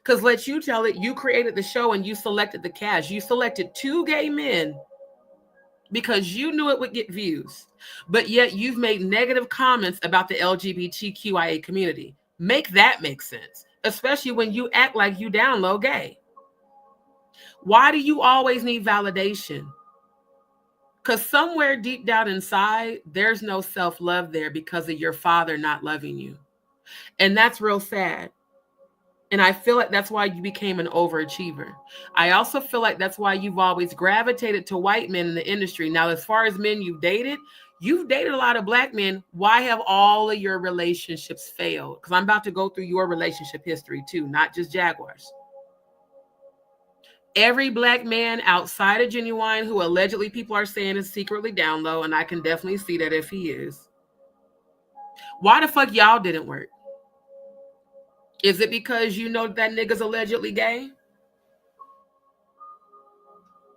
Because let you tell it, you created the show and you selected the cast. You selected 2 gay men because you knew it would get views. But yet you've made negative comments about the LGBTQIA community. Make that make sense, especially when you act like you down low gay. Why do you always need validation? Because somewhere deep down inside, there's no self-love there because of your father not loving you. And that's real sad. And I feel like that's why you became an overachiever. I also feel like that's why you've always gravitated to white men in the industry. Now, as far as men you've dated a lot of Black men. Why have all of your relationships failed? Because I'm about to go through your relationship history too, not just Jaguars. Every Black man outside of Genuine who allegedly people are saying is secretly down low, and I can definitely see that if he is. Why the fuck y'all didn't work? Is it because you know that nigga's allegedly gay?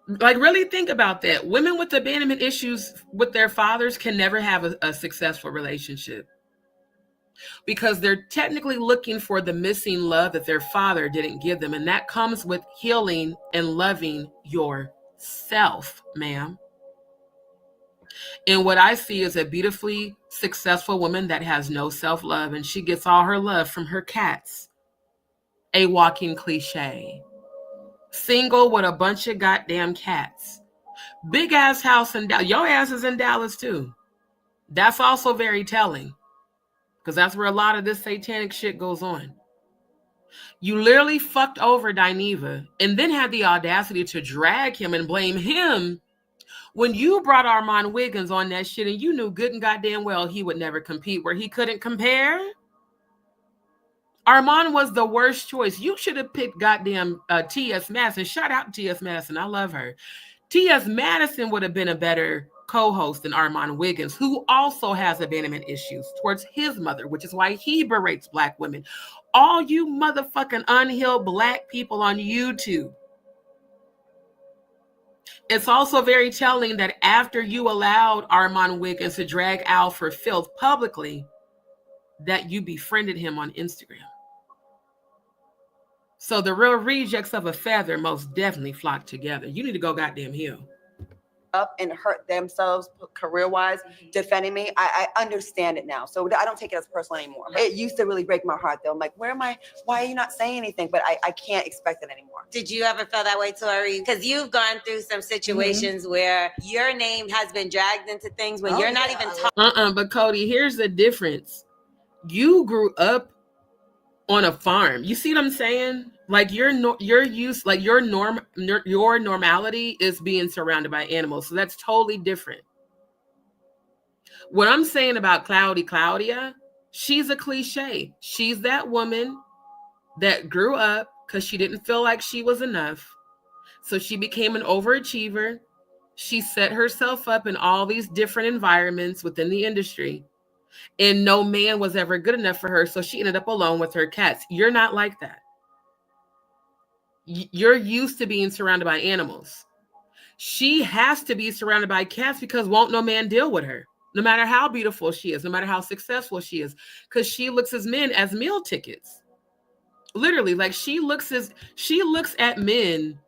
Like, really think about that. Women with abandonment issues with their fathers can never have a successful relationship because they're technically looking for the missing love that their father didn't give them. And that comes with healing and loving yourself, ma'am. And what I see is a beautifully successful woman that has no self-love, and she gets all her love from her cats. A walking cliche. Single with a bunch of goddamn cats. Big ass house in Dallas. Your ass is in Dallas too. That's also very telling, because that's where a lot of this satanic shit goes on. You literally fucked over Dineva and then had the audacity to drag him and blame him when you brought Armand Wiggins on that shit, and you knew good and goddamn well he would never compete where he couldn't compare. Armand was the worst choice. You should have picked goddamn T.S. Madison. Shout out to T.S. Madison. I love her. T.S. Madison would have been a better co-host than Armand Wiggins, who also has abandonment issues towards his mother, which is why he berates Black women. All you motherfucking unhealed Black people on YouTube. It's also very telling that after you allowed Armand Wiggins to drag Al for filth publicly, that you befriended him on Instagram. So the real rejects of a feather most definitely flock together. You need to go goddamn heal.
Up and hurt themselves career-wise, defending me. I understand it now. So I don't take it as personal anymore. It used to really break my heart though. I'm like, why are you not saying anything? But I can't expect it anymore.
Did you ever feel that way, Tori? Because you've gone through some situations where your name has been dragged into things when you're not even talking.
But Cody, here's the difference. You grew up on a farm. You see what I'm saying? Like your normality is being surrounded by animals. So that's totally different. What I'm saying about Claudia, she's a cliche. She's that woman that grew up because she didn't feel like she was enough. So she became an overachiever. She set herself up in all these different environments within the industry, and no man was ever good enough for her. So she ended up alone with her cats. You're not like that. You're used to being surrounded by animals. She has to be surrounded by cats because won't no man deal with her, no matter how beautiful she is, no matter how successful she is, because she looks as men as meal tickets. Literally, like she looks at men.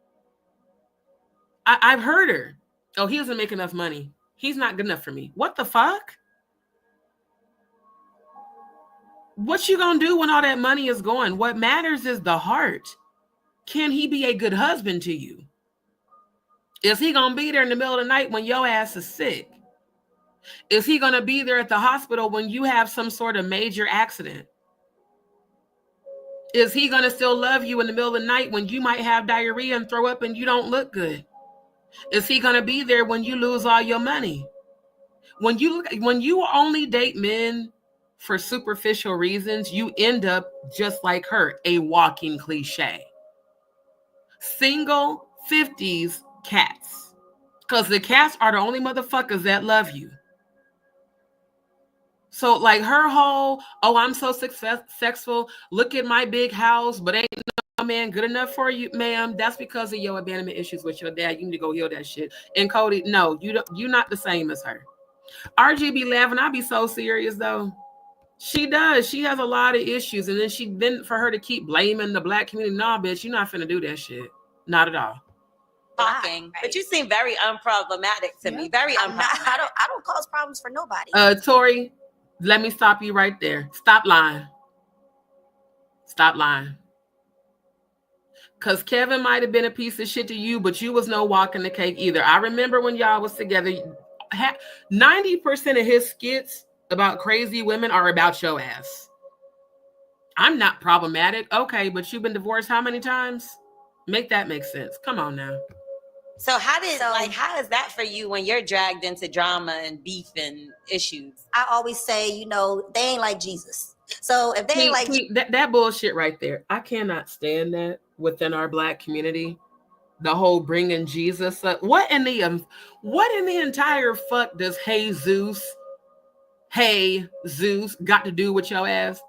I've heard her. Oh, he doesn't make enough money. He's not good enough for me. What the fuck? What you gonna do when all that money is gone? What matters is the heart. Can he be a good husband to you? Is he gonna be there in the middle of the night when your ass is sick? Is he gonna be there at the hospital when you have some sort of major accident? Is he gonna still love you in the middle of the night when you might have diarrhea and throw up and you don't look good? Is he gonna be there when you lose all your money? When you only date men for superficial reasons, you end up just like her, a walking cliche. Single 50s cats. Because the cats are the only motherfuckers that love you. So like her whole, oh, I'm so successful. Look at my big house, but ain't no man good enough for you, ma'am. That's because of your abandonment issues with your dad. You need to go heal that shit. And Cody, no, you're not the same as her. RG be laughing. I be so serious though. She does. She has a lot of issues. And then for her to keep blaming the black community, nah, bitch, you're not finna do that shit. Not at all.
Talking, right. But you seem very unproblematic to me. Very unproblematic.
I don't cause problems for nobody.
Tori, let me stop you right there. Stop lying. Stop lying. Because Kevin might have been a piece of shit to you, but you was no walking the cake either. I remember when y'all was together, 90% of his skits about crazy women are about your ass. I'm not problematic. Okay, but you've been divorced how many times? Make that make sense. Come on now.
So how is that for you when you're dragged into drama and beef and issues?
I always say, they ain't like Jesus. So if they ain't like
that bullshit right there, I cannot stand that within our black community. The whole bringing Jesus up. What in the entire fuck does hey Zeus got to do with your ass?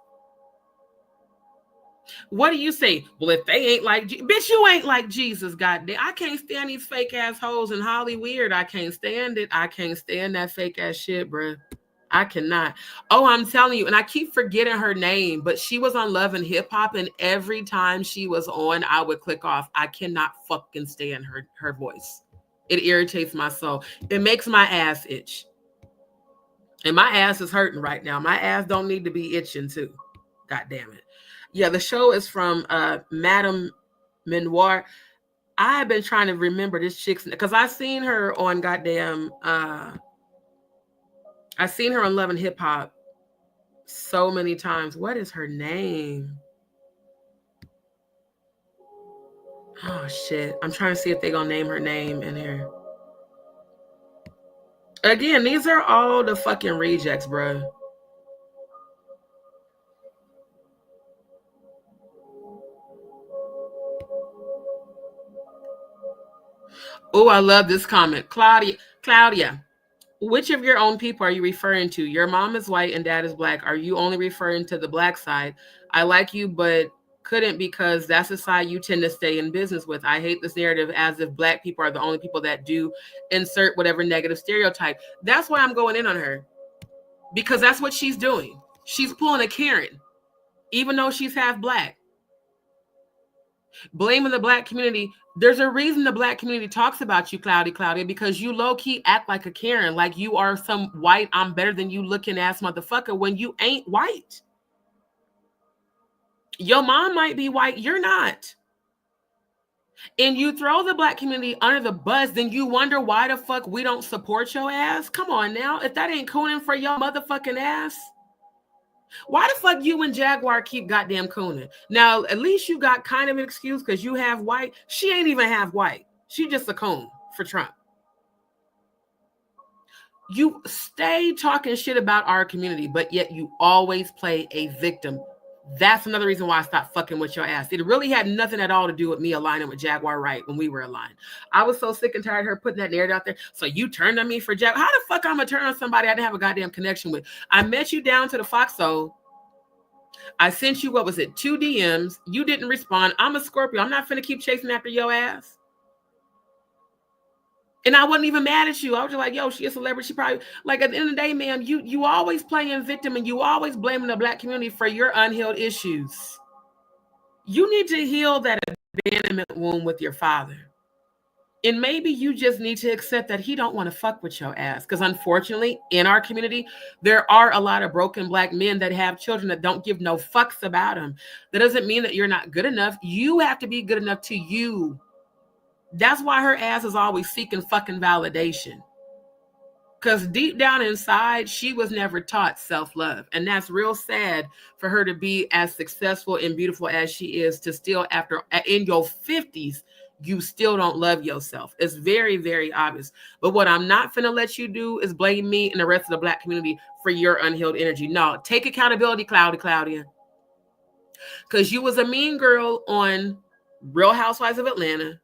What do you say? Well, if they ain't like bitch, you ain't like Jesus, goddamn. I can't stand these fake ass hoes in Hollywood. I can't stand it. I can't stand that fake ass shit, bruh. I cannot. Oh, I'm telling you, and I keep forgetting her name, but she was on Love and Hip Hop, and every time she was on, I would click off. I cannot fucking stand her voice. It irritates my soul. It makes my ass itch. And my ass is hurting right now. My ass don't need to be itching too. God damn it. Yeah, the show is from Madame Menoir. I've been trying to remember this chick's because I seen her on goddamn I seen her on Love and Hip Hop so many times. What is her name? Oh shit. I'm trying to see if they're gonna name her name in here. Again, these are all the fucking rejects, bro. Oh, I love this comment. Claudia, which of your own people are you referring to? Your mom is white and dad is black. Are you only referring to the black side? I like you, but couldn't because that's the side you tend to stay in business with. I hate this narrative as if black people are the only people that do insert whatever negative stereotype. That's why I'm going in on her. Because that's what she's doing. She's pulling a Karen, even though she's half black. Blaming the black community. There's a reason the black community talks about you, Claudia, because you low-key act like a Karen, like you are some white, I'm better than you looking ass motherfucker when you ain't white. Your mom might be white, you're not. And you throw the black community under the bus, then you wonder why the fuck we don't support your ass? Come on now, if that ain't cooning for your motherfucking ass. Why the fuck you and Jaguar keep goddamn cooning? Now, at least you got kind of an excuse because you have white. She ain't even half white. She just a coon for Trump. You stay talking shit about our community, but yet you always play a victim. That's another reason why I stopped fucking with your ass. It really had nothing at all to do with me aligning with Jaguar Wright when we were aligned. I was so sick and tired of her putting that narrative out there. So you turned on me for Jaguar. How the fuck I'm gonna turn on somebody I didn't have a goddamn connection with? I met you down to the Foxhole. I sent you, what was it, 2 DMs. You didn't respond. I'm a Scorpio. I'm not finna keep chasing after your ass. And I wasn't even mad at you. I was just like, yo, she a celebrity. She probably, like, at the end of the day, ma'am, you always playing victim and you always blaming the Black community for your unhealed issues. You need to heal that abandonment wound with your father. And maybe you just need to accept that he don't want to fuck with your ass. Because unfortunately, in our community, there are a lot of broken Black men that have children that don't give no fucks about them. That doesn't mean that you're not good enough. You have to be good enough to you. That's why her ass is always seeking fucking validation. Because deep down inside, she was never taught self-love. And that's real sad for her to be as successful and beautiful as she is, to still, after in your 50s, you still don't love yourself. It's very, very obvious. But what I'm not finna let you do is blame me and the rest of the Black community for your unhealed energy. No, take accountability, Claudia. Because you was a mean girl on Real Housewives of Atlanta.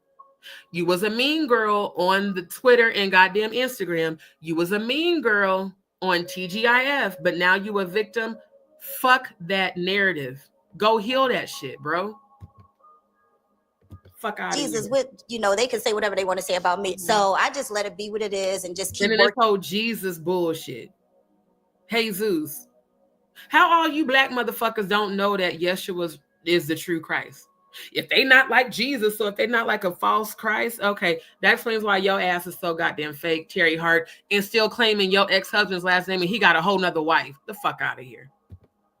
You was a mean girl on the Twitter and goddamn Instagram. You was a mean girl on TGIF, but now you a victim. Fuck that narrative. Go heal that shit, bro. Fuck out
Jesus,
of here.
with they can say whatever they want to say about me. So I just let it be what it is and just keep
And then this
working.
whole Jesus bullshit. Jesus. How all you Black motherfuckers don't know that Yeshua is the true Christ? If they not like Jesus, so if they not like a false Christ, okay, that explains why your ass is so goddamn fake, Terry Hart, and still claiming your ex-husband's last name and he got a whole nother wife. The fuck out of here.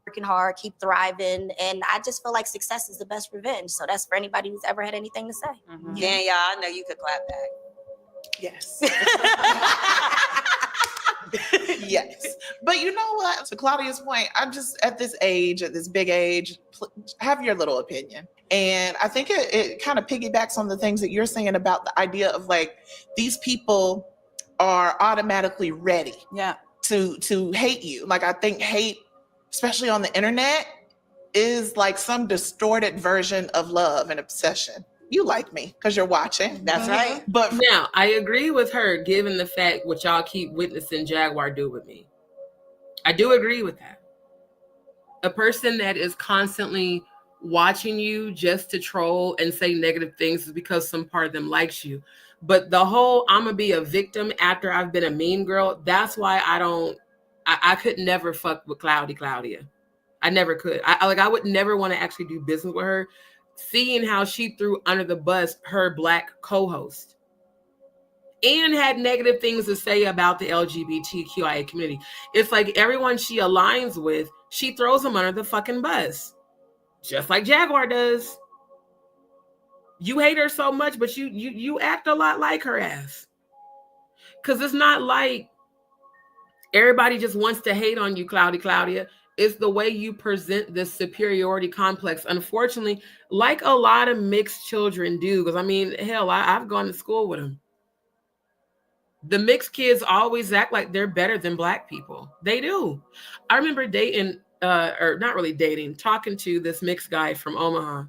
Working hard, keep thriving, and I just feel like success is the best revenge. So that's for anybody who's ever had anything to say.
Mm-hmm. Yeah, y'all, I know you could clap back.
Yes. Yes. But you know what? To Claudia's point, I'm just at this age, at this big age, have your little opinion. And I think it kind of piggybacks on the things that you're saying about the idea of like, these people are automatically ready to hate you. Like, I think hate, especially on the internet, is like some distorted version of love and obsession. You like me because you're watching.
That's right.
But now I agree with her, given the fact what y'all keep witnessing Jaguar do with me. I do agree with that. A person that is constantly watching you just to troll and say negative things is because some part of them likes you. But the whole I'm gonna be a victim after I've been a mean girl, that's why I could never fuck with Claudia. I never could. I would never want to actually do business with her, seeing how she threw under the bus her Black co-host and had negative things to say about the LGBTQIA community. It's like everyone she aligns with, she throws them under the fucking bus. Just like Jaguar does. You hate her so much, but you act a lot like her ass. Because it's not like everybody just wants to hate on you, Claudia. It's the way you present this superiority complex. Unfortunately, like a lot of mixed children do, because I mean, hell, I've gone to school with them. The mixed kids always act like they're better than Black people. They do. I remember dating, or not really dating, talking to this mixed guy from Omaha.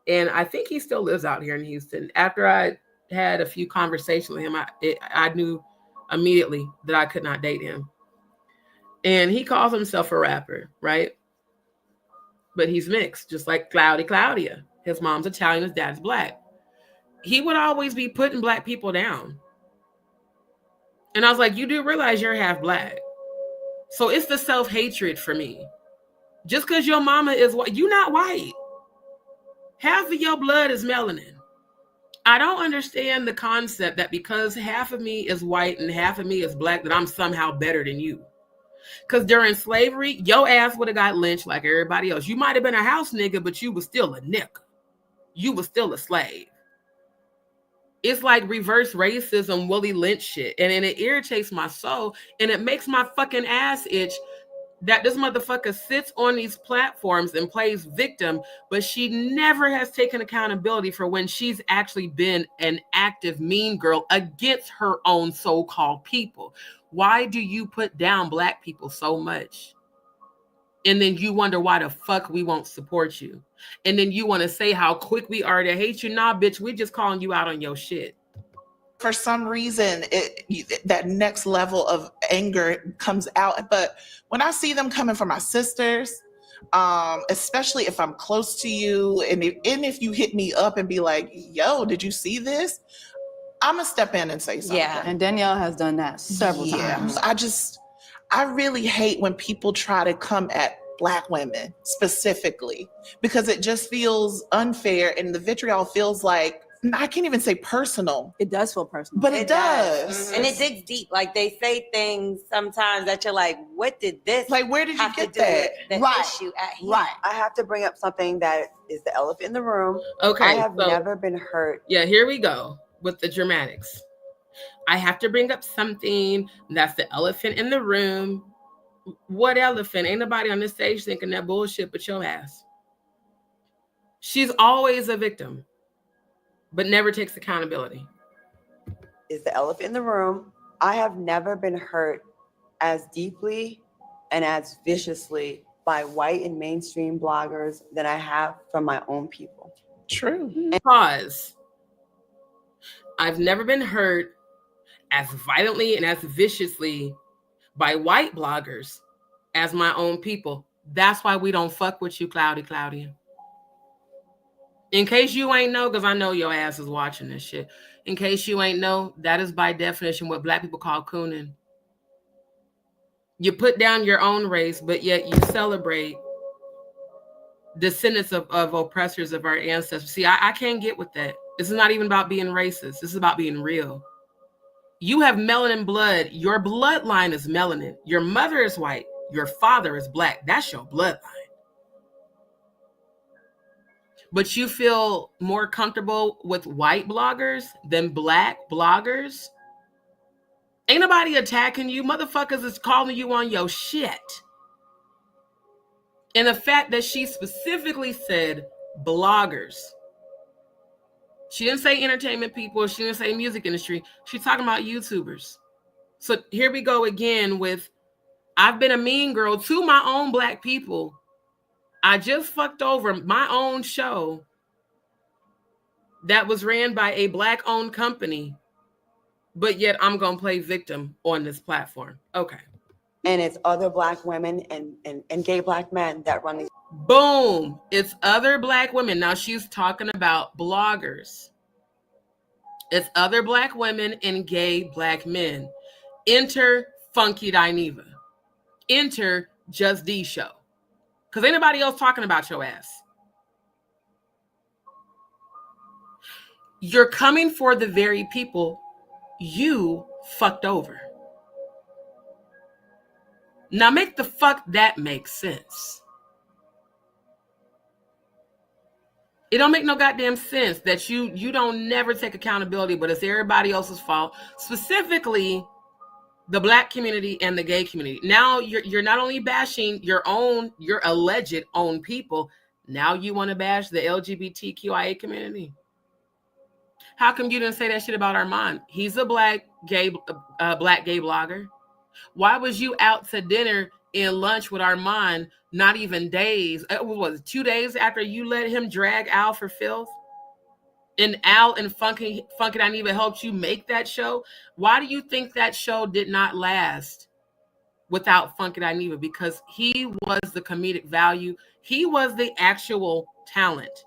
And I think he still lives out here in Houston. After I had a few conversations with him, I knew immediately that I could not date him. And he calls himself a rapper, right? But he's mixed, just like Claudia. His mom's Italian, his dad's Black. He would always be putting Black people down. And I was like, you do realize you're half Black. So it's the self-hatred for me. Just because your mama is white, you're not white. Half of your blood is melanin. I don't understand the concept that because half of me is white and half of me is Black, that I'm somehow better than you. Because during slavery, your ass would have got lynched like everybody else. You might have been a house nigga, but you was still a nigga. You was still a slave. It's like reverse racism, Willie Lynch shit. And it irritates my soul. And it makes my fucking ass itch that this motherfucker sits on these platforms and plays victim, but she never has taken accountability for when she's actually been an active mean girl against her own so-called people. Why do you put down Black people so much? And then you wonder why the fuck we won't support you. And then you want to say how quick we are to hate you. Nah, bitch, we just calling you out on your shit.
For some reason, that next level of anger comes out. But when I see them coming from my sisters, especially if I'm close to you, and if you hit me up and be like, yo, did you see this? I'm gonna step in and say something.
Yeah, and Danielle has done that several times.
I really hate when people try to come at Black women specifically, because it just feels unfair, and the vitriol feels like, I can't even say personal.
It does feel personal.
But it does.
And it digs deep. Like, they say things sometimes that you're like, what did this
like, where did you
have
get
to do
that?
with the issue at hand?
Right. I have to bring up something that is the elephant in the room.
Okay.
I have never been hurt.
Yeah, here we go with the dramatics. I have to bring up something that's the elephant in the room. What elephant? Ain't nobody on this stage thinking that bullshit but your ass. She's always a victim, but never takes accountability.
Is the elephant in the room. I have never been hurt as deeply and as viciously by white and mainstream bloggers than I have from my own people.
True.
Pause. I've never been hurt as violently and as viciously by white bloggers as my own people. That's why we don't fuck with you, Claudia. In case you ain't know, because I know your ass is watching this shit. In case you ain't know, that is by definition what Black people call cooning. You put down your own race, but yet you celebrate descendants of oppressors of our ancestors. See, I can't get with that. This is not even about being racist. This is about being real. You have melanin blood. Your bloodline is melanin. Your mother is white. Your father is Black. That's your bloodline. But you feel more comfortable with white bloggers than Black bloggers? Ain't nobody attacking you. Motherfuckers is calling you on your shit. And the fact that she specifically said bloggers. She didn't say entertainment people. She didn't say music industry. She's talking about YouTubers. So here we go again with, I've been a mean girl to my own Black people. I just fucked over my own show that was ran by a Black-owned company, but yet I'm going to play victim on this platform. Okay.
And it's other Black women and gay Black men that run these.
Boom. It's other Black women. Now she's talking about bloggers. It's other Black women and gay Black men. Enter Funky Dineva. Enter Just D Show. Because ain't nobody else talking about your ass. You're coming for the very people you fucked over. Now make the fuck that make sense. It don't make no goddamn sense that you don't never take accountability, but it's everybody else's fault. Specifically, the Black community and the gay community. Now you're not only bashing your alleged own people, now you want to bash the LGBTQIA community. How come you didn't say that shit about Armand? He's a Black gay blogger. Why was you out to dinner and lunch with Armand not even days? It was 2 days after you let him drag Al for filth? And Al and Funky Dineva helped you make that show. Why do you think that show did not last without Funky Dineva? Because he was the comedic value. He was the actual talent.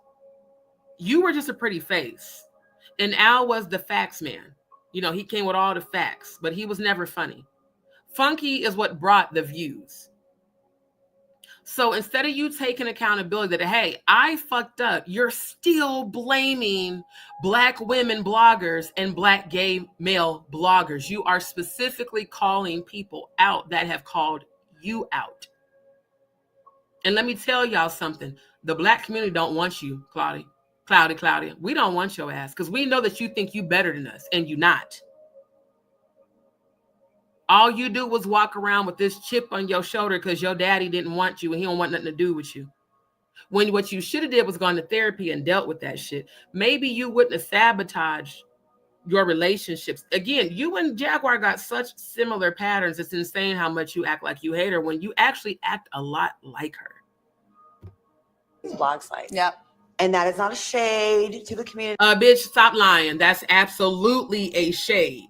You were just a pretty face. And Al was the facts man. You know, he came with all the facts, but he was never funny. Funky is what brought the views. So instead of you taking accountability that, hey, I fucked up, you're still blaming Black women bloggers and Black gay male bloggers. You are specifically calling people out that have called you out. And let me tell y'all something. The Black community don't want you, Claudia. We don't want your ass because we know that you think you better than us and you not. All you do was walk around with this chip on your shoulder because your daddy didn't want you and he don't want nothing to do with you. When what you should have did was gone to therapy and dealt with that shit. Maybe you wouldn't have sabotaged your relationships. Again, you and Jaguar got such similar patterns. It's insane how much you act like you hate her when you actually act a lot like her.
Blog sites.
Yep.
And that is not a shade to the community.
Bitch, stop lying. That's absolutely a shade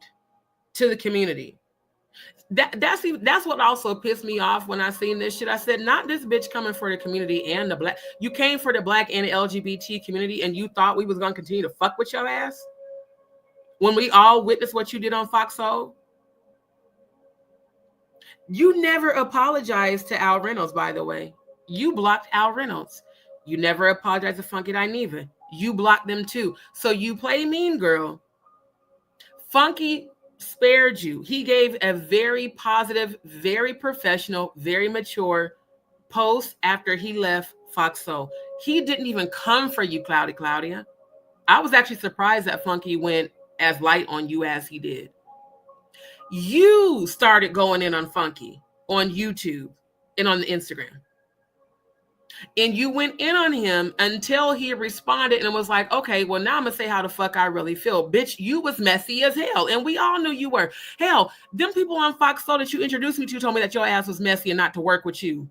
to the community. That's what also pissed me off when I seen this shit. I said, not this bitch coming for the community and the black. You came for the black and the LGBT community, and you thought we was gonna continue to fuck with your ass when we all witnessed what you did on Fox Soul. You never apologized to Al Reynolds, by the way. You blocked Al Reynolds. You never apologized to Funky Dineva. You blocked them too. So you play mean girl. Funky spared you. He gave a very positive, very professional, very mature post after he left Fox Soul. He didn't even come for you, Claudia. I was actually surprised that Funky went as light on you as he did. You started going in on Funky on YouTube and on the Instagram. And you went in on him until he responded and was like, okay, well, now I'm gonna say how the fuck I really feel. Bitch, you was messy as hell. And we all knew you were. Hell, them people on Fox Soul that you introduced me to told me that your ass was messy and not to work with you.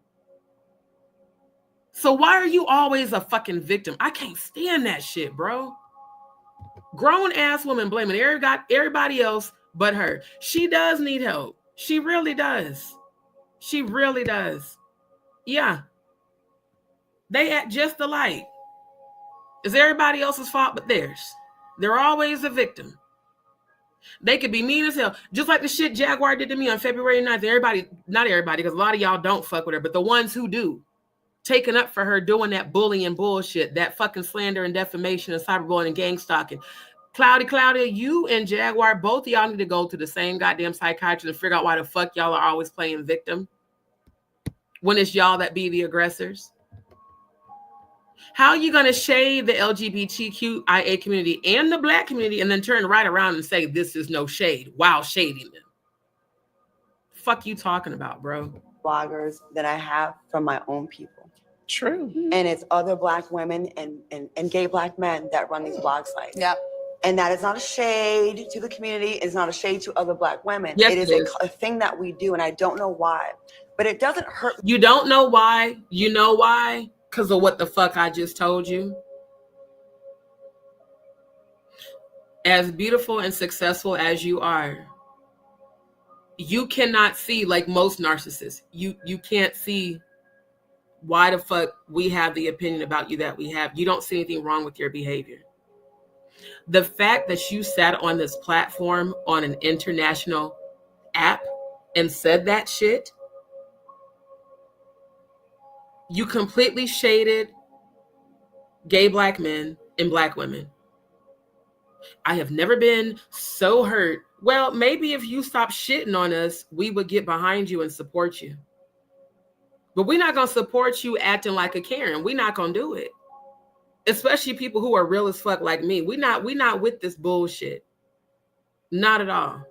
So why are you always a fucking victim? I can't stand that shit, bro. Grown ass woman blaming everybody else but her. She does need help. She really does. She really does. Yeah. They act just alike. It's everybody else's fault but theirs. They're always a victim. They could be mean as hell. Just like the shit Jaguar did to me on February 9th. Everybody, not everybody, because a lot of y'all don't fuck with her, but the ones who do, taking up for her doing that bullying bullshit, that fucking slander and defamation and cyberbullying and gang stalking. Claudia, you and Jaguar, both of y'all need to go to the same goddamn psychiatrist and figure out why the fuck y'all are always playing victim when it's y'all that be the aggressors. How are you going to shade the LGBTQIA community and the black community and then turn right around and say this is no shade while shading them? Fuck you talking about, bro?
Bloggers that I have from my own people.
True.
And it's other black women and gay black men that run these blog sites.
Yep.
And that is not a shade to the community. It's not a shade to other black women.
Yes,
it is a thing that we do, and I don't know why. But it doesn't hurt.
You don't know why? You know why? Because of what the fuck I just told you. As beautiful and successful as you are, you cannot see, like most narcissists, you can't see why the fuck we have the opinion about you that we have. You don't see anything wrong with your behavior. The fact that you sat on this platform on an international app and said that shit, you completely shaded gay black men and black women. I have never been so hurt. Well, maybe if you stop shitting on us, we would get behind you and support you. But we're not going to support you acting like a Karen. We're not going to do it. Especially people who are real as fuck like me. We're not with this bullshit. Not at all.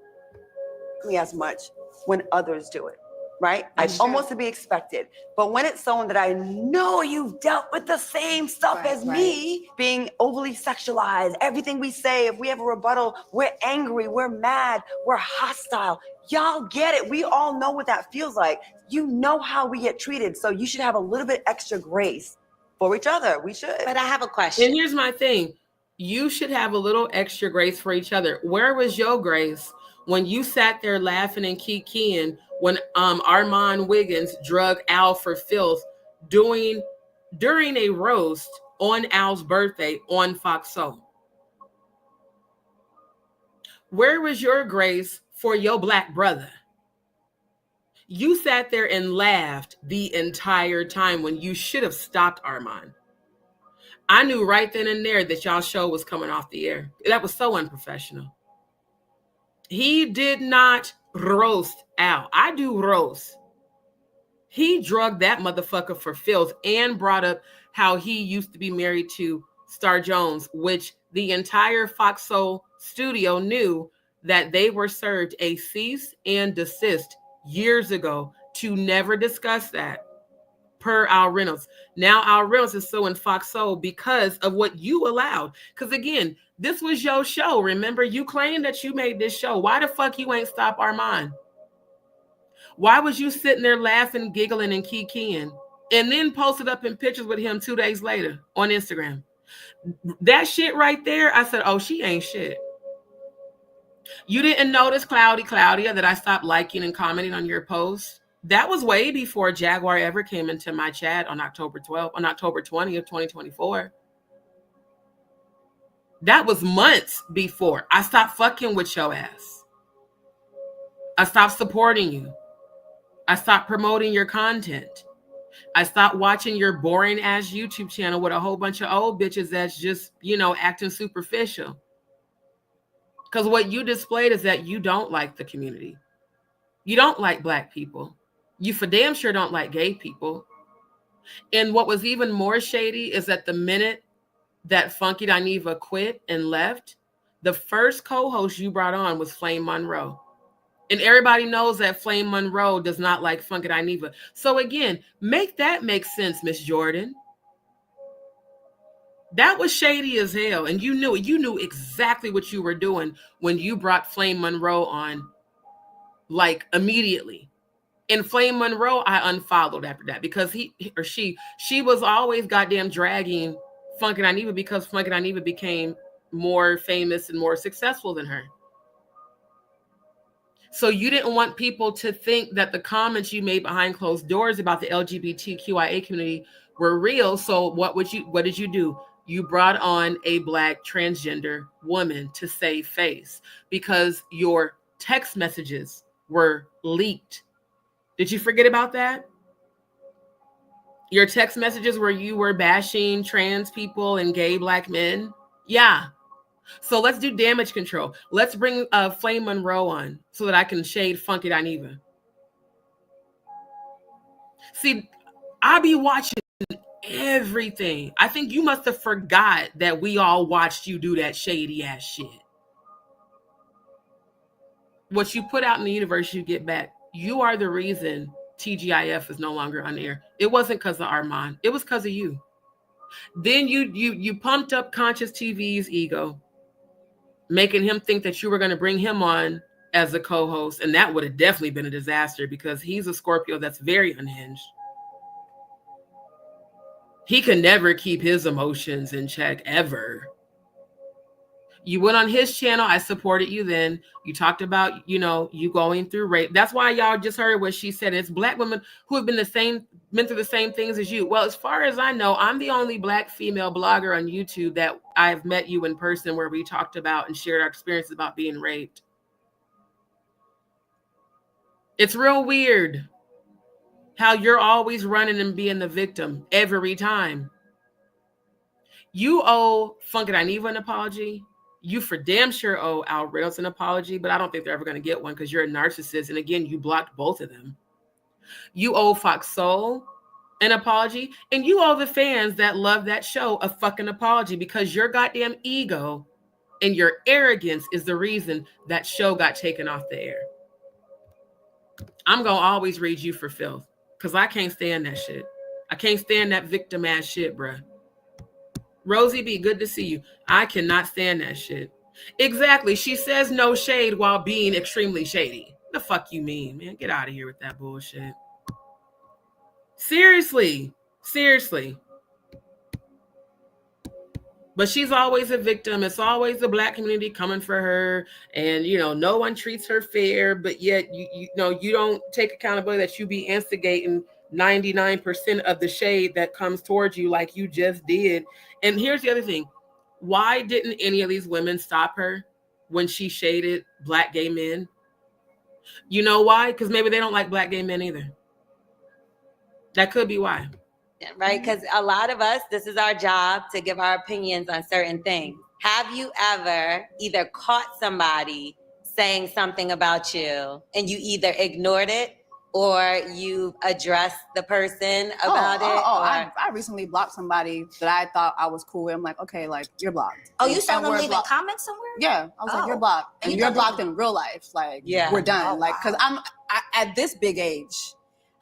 As much when others do it, right? It's almost to be expected. But when it's someone that I know you've dealt with the same stuff as me, being overly sexualized, everything we say, if we have a rebuttal, we're angry, we're mad, we're hostile. Y'all get it. We all know what that feels like. You know how we get treated. So you should have a little bit extra grace for each other. We should.
But I have a question.
And here's my thing. You should have a little extra grace for each other. Where was your grace when you sat there laughing and kikiing when Armand Wiggins drug Al for filth during a roast on Al's birthday on Fox Soul? Where was your grace for your black brother? You sat there and laughed the entire time when you should have stopped Armand. I knew right then and there that y'all show was coming off the air. That was so unprofessional. He did not roast Al. I do roast. He drugged that motherfucker for filth and brought up how he used to be married to Star Jones, which the entire Fox Soul studio knew that they were served a cease and desist years ago to never discuss that per Al Reynolds. Now Al Reynolds is suing Fox Soul because of what you allowed. Because again, This was your show. Remember, you claimed that you made this show. Why the fuck you ain't stop Armand? Why was you sitting there laughing, giggling, and kikiing, and then posted up in pictures with him 2 days later on Instagram? That shit right there, I said, oh, she ain't shit. You didn't notice, Claudia, that I stopped liking and commenting on your posts? That was way before Jaguar ever came into my chat on October 20th, 2024. That was months before. I stopped fucking with your ass. I stopped supporting you. I stopped promoting your content. I stopped watching your boring ass YouTube channel with a whole bunch of old bitches that's just, acting superficial. Because what you displayed is that you don't like the community. You don't like Black people. You for damn sure don't like gay people. And what was even more shady is that the minute that Funky Dineva quit and left, the first co-host you brought on was Flame Monroe. And everybody knows that Flame Monroe does not like Funky Dineva. So again, make that make sense, Miss Jordan. That was shady as hell. And you knew it. You knew exactly what you were doing when you brought Flame Monroe on, like, immediately. And Flame Monroe, I unfollowed after that because he or she was always goddamn dragging Funky Dineva because Funky Dineva became more famous and more successful than her. So you didn't want people to think that the comments you made behind closed doors about the LGBTQIA community were real. So what did you do? You brought on a Black transgender woman to save face because your text messages were leaked. Did you forget about that? Your text messages where you were bashing trans people and gay Black men? Yeah. So let's do damage control. Let's bring Flame Monroe on so that I can shade Funky Dineva. See, I be watching everything. I think you must have forgot that we all watched you do that shady ass shit. What you put out in the universe, you get back. You are the reason TGIF is no longer on air. It wasn't because of Armand. It was because of you. Then you pumped up Conscious TV's ego, making him think that you were going to bring him on as a co-host. And that would have definitely been a disaster because he's a Scorpio that's very unhinged. He can never keep his emotions in check, ever. You went on his channel. I supported you then. You talked about, you going through rape. That's why y'all just heard what she said. It's Black women who have been through the same things as you. Well, as far as I know, I'm the only Black female blogger on YouTube that I've met you in person where we talked about and shared our experiences about being raped. It's real weird how you're always running and being the victim every time. You owe Funky Dineva an apology. You for damn sure owe Al Reynolds an apology, but I don't think they're ever going to get one because you're a narcissist. And again, you blocked both of them. You owe Fox Soul an apology, and you owe the fans that love that show a fucking apology because your goddamn ego and your arrogance is the reason that show got taken off the air. I'm going to always read you for filth because I can't stand that shit. I can't stand that victim ass shit, bruh. Rosie B, good to see you. I cannot stand that shit. Exactly. She says no shade while being extremely shady. The fuck you mean, man? Get out of here with that bullshit. Seriously. But she's always a victim. It's always the Black community coming for her. And, no one treats her fair. But yet, you don't take accountability that you be instigating 99% of the shade that comes towards you like you just did. And here's the other thing. Why didn't any of these women stop her when she shaded Black gay men? You know why? Because maybe they don't like Black gay men either. That could be why.
Right? Because a lot of us, this is our job to give our opinions on certain things. Have you ever either caught somebody saying something about you and you either ignored it or you addressed the person about it?
I recently blocked somebody that I thought I was cool with. I'm like, okay, like, you're blocked.
Oh, you saw them leaving comments somewhere?
Yeah. I was like, you're blocked. And you're blocked in real life. Like, we're done. Because at this big age,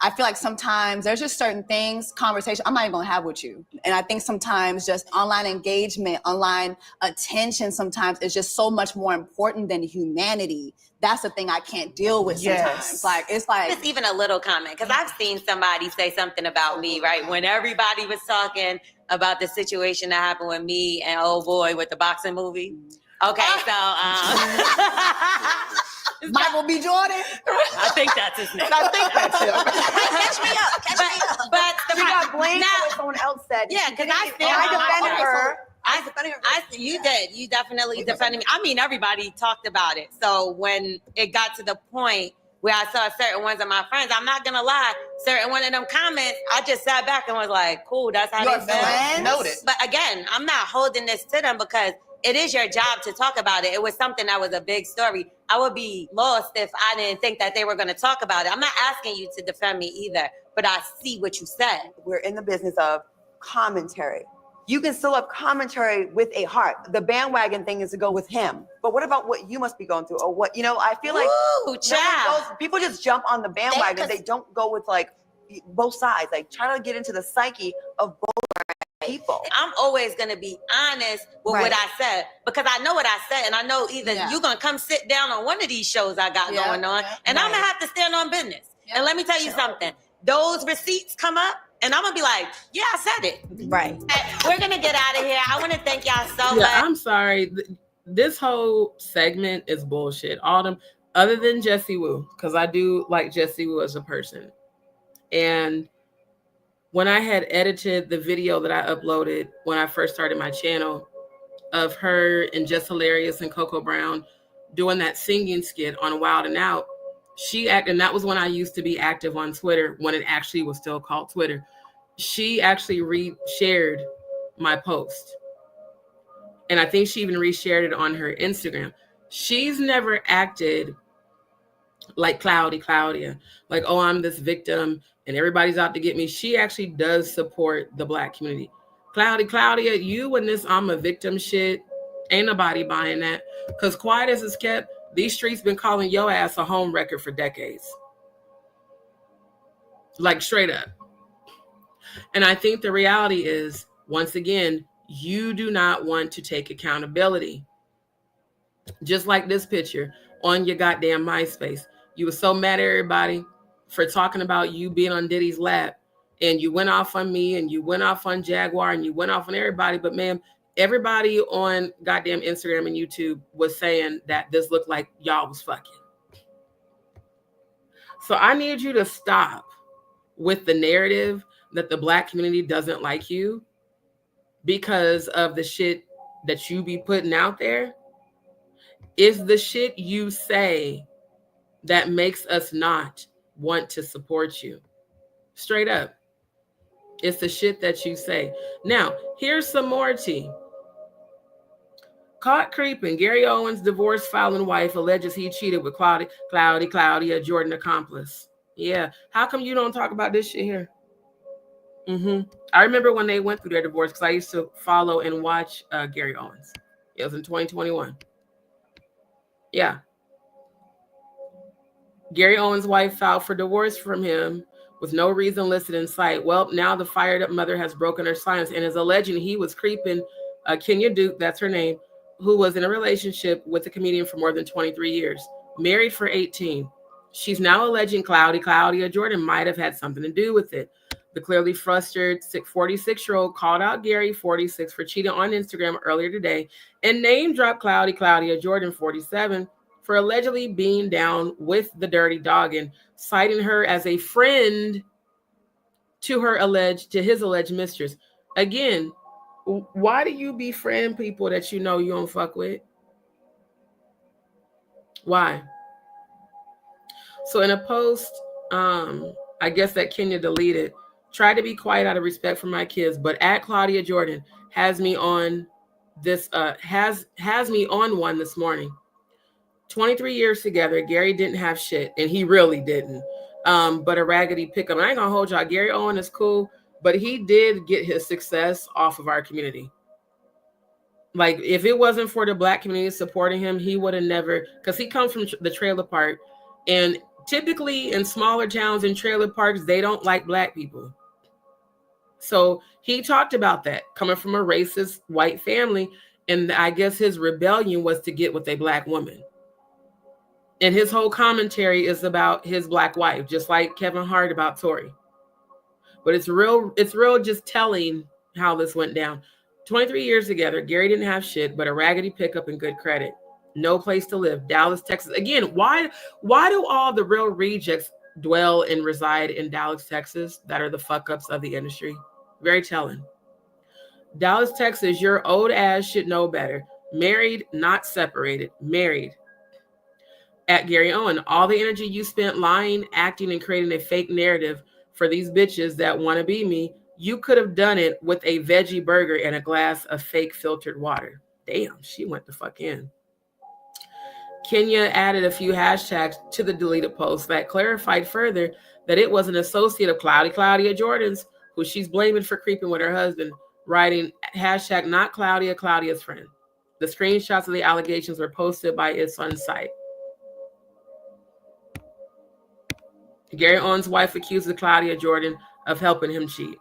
I feel like sometimes there's just certain things, conversation I'm not even gonna have with you. And I think sometimes just online engagement, online attention sometimes is just so much more important than humanity. That's the thing I can't deal with sometimes. Like, it's like...
It's even a little comment, because I've seen somebody say something about me, right? When everybody was talking about the situation that happened with me and old boy with the boxing movie. Okay, so...
Michael B. Jordan?
I think that's his name.
I think that's him.
Catch me up.
But
She got blamed for what someone else said.
Yeah, because I
defended her.
You did. You definitely defended me. I mean, everybody talked about it. So when it got to the point where I saw certain ones of my friends, I'm not gonna lie, certain one of them comments, I just sat back and was like, cool, that's how they feel.
Noted.
But again, I'm not holding this to them because it is your job to talk about it. It was something that was a big story. I would be lost if I didn't think that they were going to talk about it. I'm not asking you to defend me either, but I see what you said.
We're in the business of commentary. You can still have commentary with a heart. The bandwagon thing is to go with him. But what about what you must be going through? Or what, I feel like people just jump on the bandwagon. They don't go with like both sides. Like try to get into the psyche of both people.
I'm always going to be honest with what I said, because I know what I said, and I know either you're going to come sit down on one of these shows I got going on, and I'm going to have to stand on business. And let me tell you something. Those receipts come up, and I'm going to be like, yeah, I said it.
Right.
We're going to get out of here. I want to thank y'all so much.
I'm sorry. This whole segment is bullshit. All them, other than Jessie Woo, because I do like Jessie Woo as a person. And when I had edited the video that I uploaded when I first started my channel of her and Just Hilarious and Coco Brown doing that singing skit on Wild and Out, and that was when I used to be active on Twitter, when it actually was still called Twitter. She actually reshared my post. And I think she even reshared it on her Instagram. She's never acted like Claudia, like, oh, I'm this victim and everybody's out to get me. She actually does support the Black community. Claudia, you and this I'm a victim shit, ain't nobody buying that. Because quiet as it's kept, these streets been calling your ass a home wrecker for decades. Like straight up. And I think the reality is, once again, you do not want to take accountability. Just like this picture on your goddamn MySpace. You were so mad at everybody for talking about you being on Diddy's lap, and you went off on me, and you went off on Jaguar, and you went off on everybody. But man, everybody on goddamn Instagram and YouTube was saying that this looked like y'all was fucking. So I need you to stop with the narrative that the Black community doesn't like you because of the shit that you be putting out there. It's the shit you say that makes us not want to support you. Straight up. It's the shit that you say. Now, here's some more tea. Caught creeping. Gary Owens' divorce filing wife alleges he cheated with Claudia Jordan accomplice. Yeah. How come you don't talk about this shit here? I remember when they went through their divorce because I used to follow and watch Gary Owens. It was in 2021. Yeah. Gary Owens' wife filed for divorce from him with no reason listed in sight. Well, now the fired up mother has broken her silence and is alleging he was creeping Kenya Duke, that's her name, who was in a relationship with the comedian for more than 23 years, married for 18. She's now alleging Claudia Jordan might have had something to do with it. The clearly frustrated 46-year-old called out Gary, 46, for cheating on Instagram earlier today and name dropped Claudia Jordan, 47, for allegedly being down with the dirty dog and citing her as a friend to his alleged mistress. Again, why do you befriend people that you know you don't fuck with? Why? So in a post, I guess that Kenya deleted, tried to be quiet out of respect for my kids, but at Claudia Jordan has me on this, has me on one this morning. 23 years together, Gary didn't have shit, and he really didn't. But a raggedy pickup. And I ain't gonna hold y'all. Gary Owen is cool, but he did get his success off of our community. Like, if it wasn't for the Black community supporting him, he would have never, because he comes from the trailer park, and typically in smaller towns and trailer parks, they don't like black people. So he talked about that coming from a racist white family. And I guess his rebellion was to get with a black woman. And his whole commentary is about his black wife, just like Kevin Hart about Tory. But it's real just telling how this went down. 23 years together, Gary didn't have shit but a raggedy pickup and good credit. No place to live. Dallas, Texas. Again, why do all the real rejects dwell and reside in Dallas, Texas that are the fuck-ups of the industry? Very telling. Dallas, Texas, your old ass should know better. Married, not separated. Married. At Gary Owen, all the energy you spent lying, acting, and creating a fake narrative for these bitches that want to be me, you could have done it with a veggie burger and a glass of fake filtered water. Damn, she went the fuck in. Kenya added a few hashtags to the deleted post that clarified further that it was an associate of Claudia Jordan's, who she's blaming for creeping with her husband, writing hashtag not Claudia, Claudia's friend. The screenshots of the allegations were posted by its own site. Gary Owen's wife accuses Claudia Jordan of helping him cheat.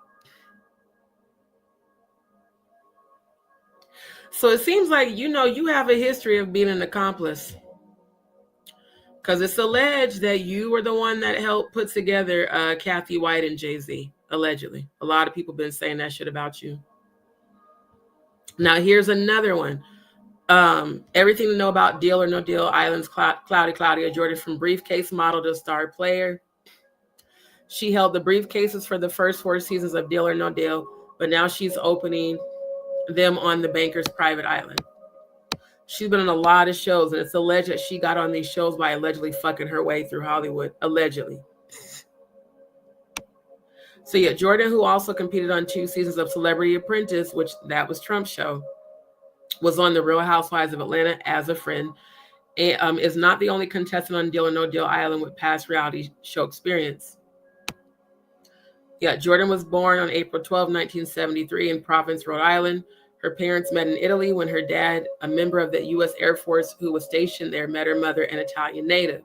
So it seems like, you have a history of being an accomplice. Because it's alleged that you were the one that helped put together Cathy White and Jay-Z, allegedly. A lot of people have been saying that shit about you. Now, here's another one. Everything to know about Deal or No Deal Island's Claudia Jordan, from briefcase model to star player. She held the briefcases for the first 4 seasons of Deal or No Deal, but now she's opening them on the banker's private island. She's been on a lot of shows, and it's alleged that she got on these shows by allegedly fucking her way through Hollywood. Allegedly. So yeah, Jordan, who also competed on 2 seasons of Celebrity Apprentice, which that was Trump's show, was on The Real Housewives of Atlanta as a friend, and is not the only contestant on Deal or No Deal Island with past reality show experience. Yeah, Jordan was born on April 12, 1973 in Providence, Rhode Island. Her parents met in Italy when her dad, a member of the U.S. Air Force who was stationed there, met her mother, an Italian native.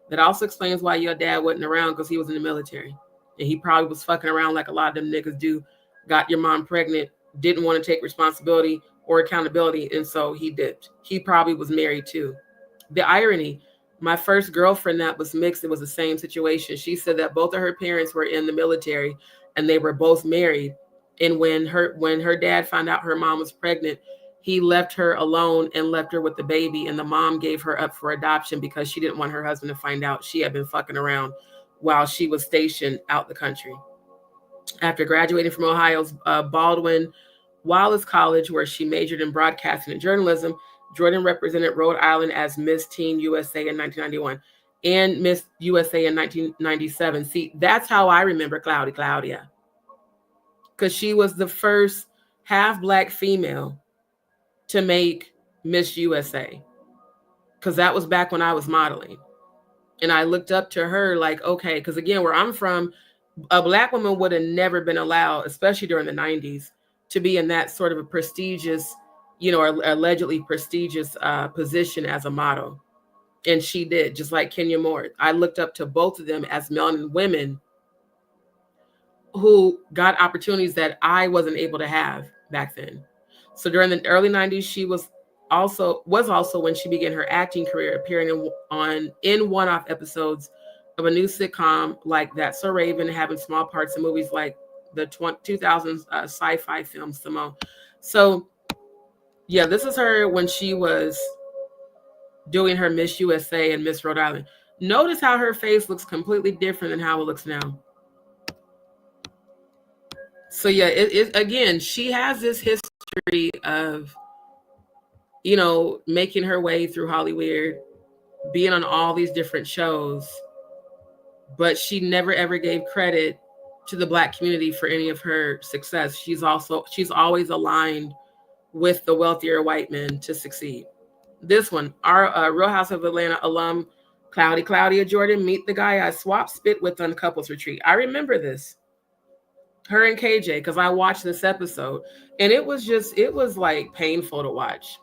That also explains why your dad wasn't around, because he was in the military. And he probably was fucking around like a lot of them niggas do, got your mom pregnant, didn't want to take responsibility or accountability, and so he dipped. He probably was married too. The irony, my first girlfriend that was mixed, it was the same situation. She said that both of her parents were in the military and they were both married. And when her dad found out her mom was pregnant, he left her alone and left her with the baby. And the mom gave her up for adoption because she didn't want her husband to find out she had been fucking around while she was stationed out the country. After graduating from Ohio's Baldwin Wallace College, where she majored in broadcasting and journalism, Jordan represented Rhode Island as Miss Teen USA in 1991 and Miss USA in 1997. See, that's how I remember Claudia. Because she was the first half-black female to make Miss USA. Because that was back when I was modeling. And I looked up to her like, okay, because again, where I'm from, a black woman would have never been allowed, especially during the 90s, to be in that sort of a prestigious, or allegedly prestigious position as a model. And she did, just like Kenya Moore. I looked up to both of them as melanin women who got opportunities that I wasn't able to have back then. So during the early 90s, she was also when she began her acting career, appearing in one-off episodes of a new sitcom like That's So Raven, having small parts in movies like the 2000s sci-fi film Simone. So yeah, this is her when she was doing her Miss USA and Miss Rhode Island. Notice how her face looks completely different than how it looks now. So yeah, again, she has this history of, making her way through Hollywood, being on all these different shows, but she never ever gave credit to the Black community for any of her success. She's always aligned with the wealthier white men to succeed. This one, our Real House of Atlanta alum, Claudia Jordan, meet the guy I swapped spit with on couples retreat. I remember this. Her and KJ, because I watched this episode, and it was like painful to watch.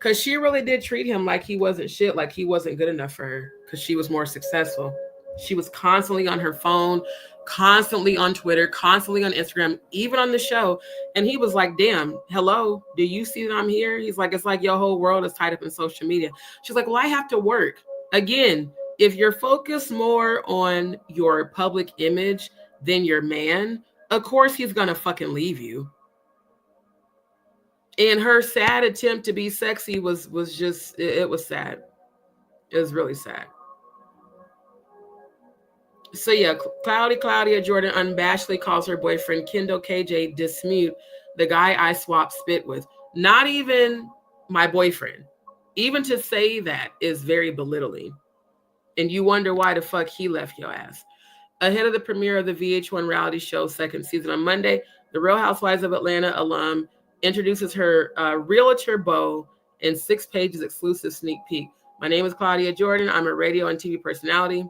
Because she really did treat him like he wasn't shit, like he wasn't good enough for her because she was more successful. She was constantly on her phone, constantly on Twitter, constantly on Instagram, even on the show. And he was like, damn, hello, do you see that I'm here? He's like, it's like your whole world is tied up in social media. She's like, well, I have to work. Again, if you're focused more on your public image than your man, of course he's going to fucking leave you. And her sad attempt to be sexy was just, it was sad. It was really sad. So yeah, Claudia Jordan unabashedly calls her boyfriend Kendall KJ DzPeepz, the guy I swap spit with. Not even my boyfriend. Even to say that is very belittling. And you wonder why the fuck he left your ass. Ahead of the premiere of the VH1 reality show second season on Monday, the Real Housewives of Atlanta alum introduces her realtor beau in 6 pages exclusive sneak peek. My name is Claudia Jordan. I'm a radio and TV personality.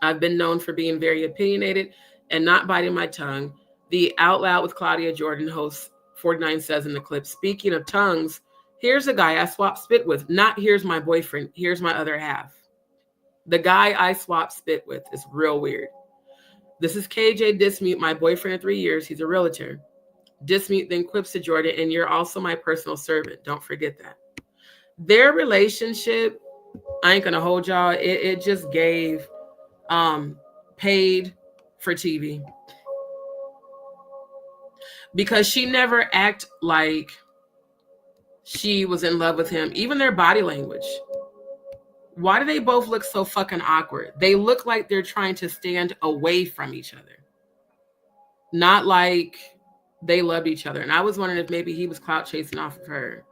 I've been known for being very opinionated and not biting my tongue. The Out Loud with Claudia Jordan host 49 says in the clip, speaking of tongues, here's a guy I swap spit with. Not here's my boyfriend. Here's my other half. The guy I swap spit with is real weird. This is KJ DzPeepz, my boyfriend of 3 years. He's a realtor. DzPeepz then quips to Jordan, and you're also my personal servant. Don't forget that. Their relationship, I ain't gonna hold y'all. It just gave paid for TV. Because she never acted like she was in love with him. Even their body language. Why do they both look so fucking awkward? They look like they're trying to stand away from each other. Not like they loved each other. And I was wondering if maybe he was clout chasing off of her.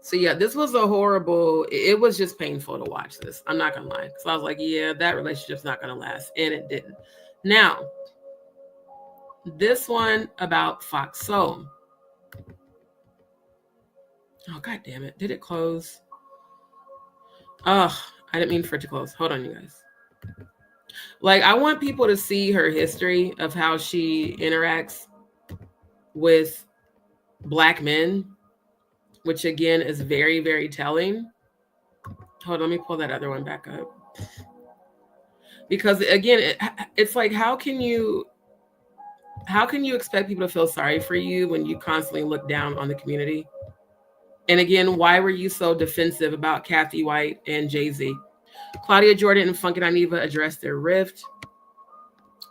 So yeah, this was a horrible, it was just painful to watch this. I'm not gonna lie. Because I was like, yeah, that relationship's not gonna last. And it didn't. Now, this one about Fox Soul. Oh, God damn it. Did it close? Oh, I didn't mean for it to close. Hold on, you guys. Like, I want people to see her history of how she interacts with Black men, which again is very, very telling. Hold on, let me pull that other one back up. Because again, it's like, how can you expect people to feel sorry for you when you constantly look down on the community? And again, why were you so defensive about Cathy White and Jay-Z? Claudia Jordan and Funky Dineva addressed their rift.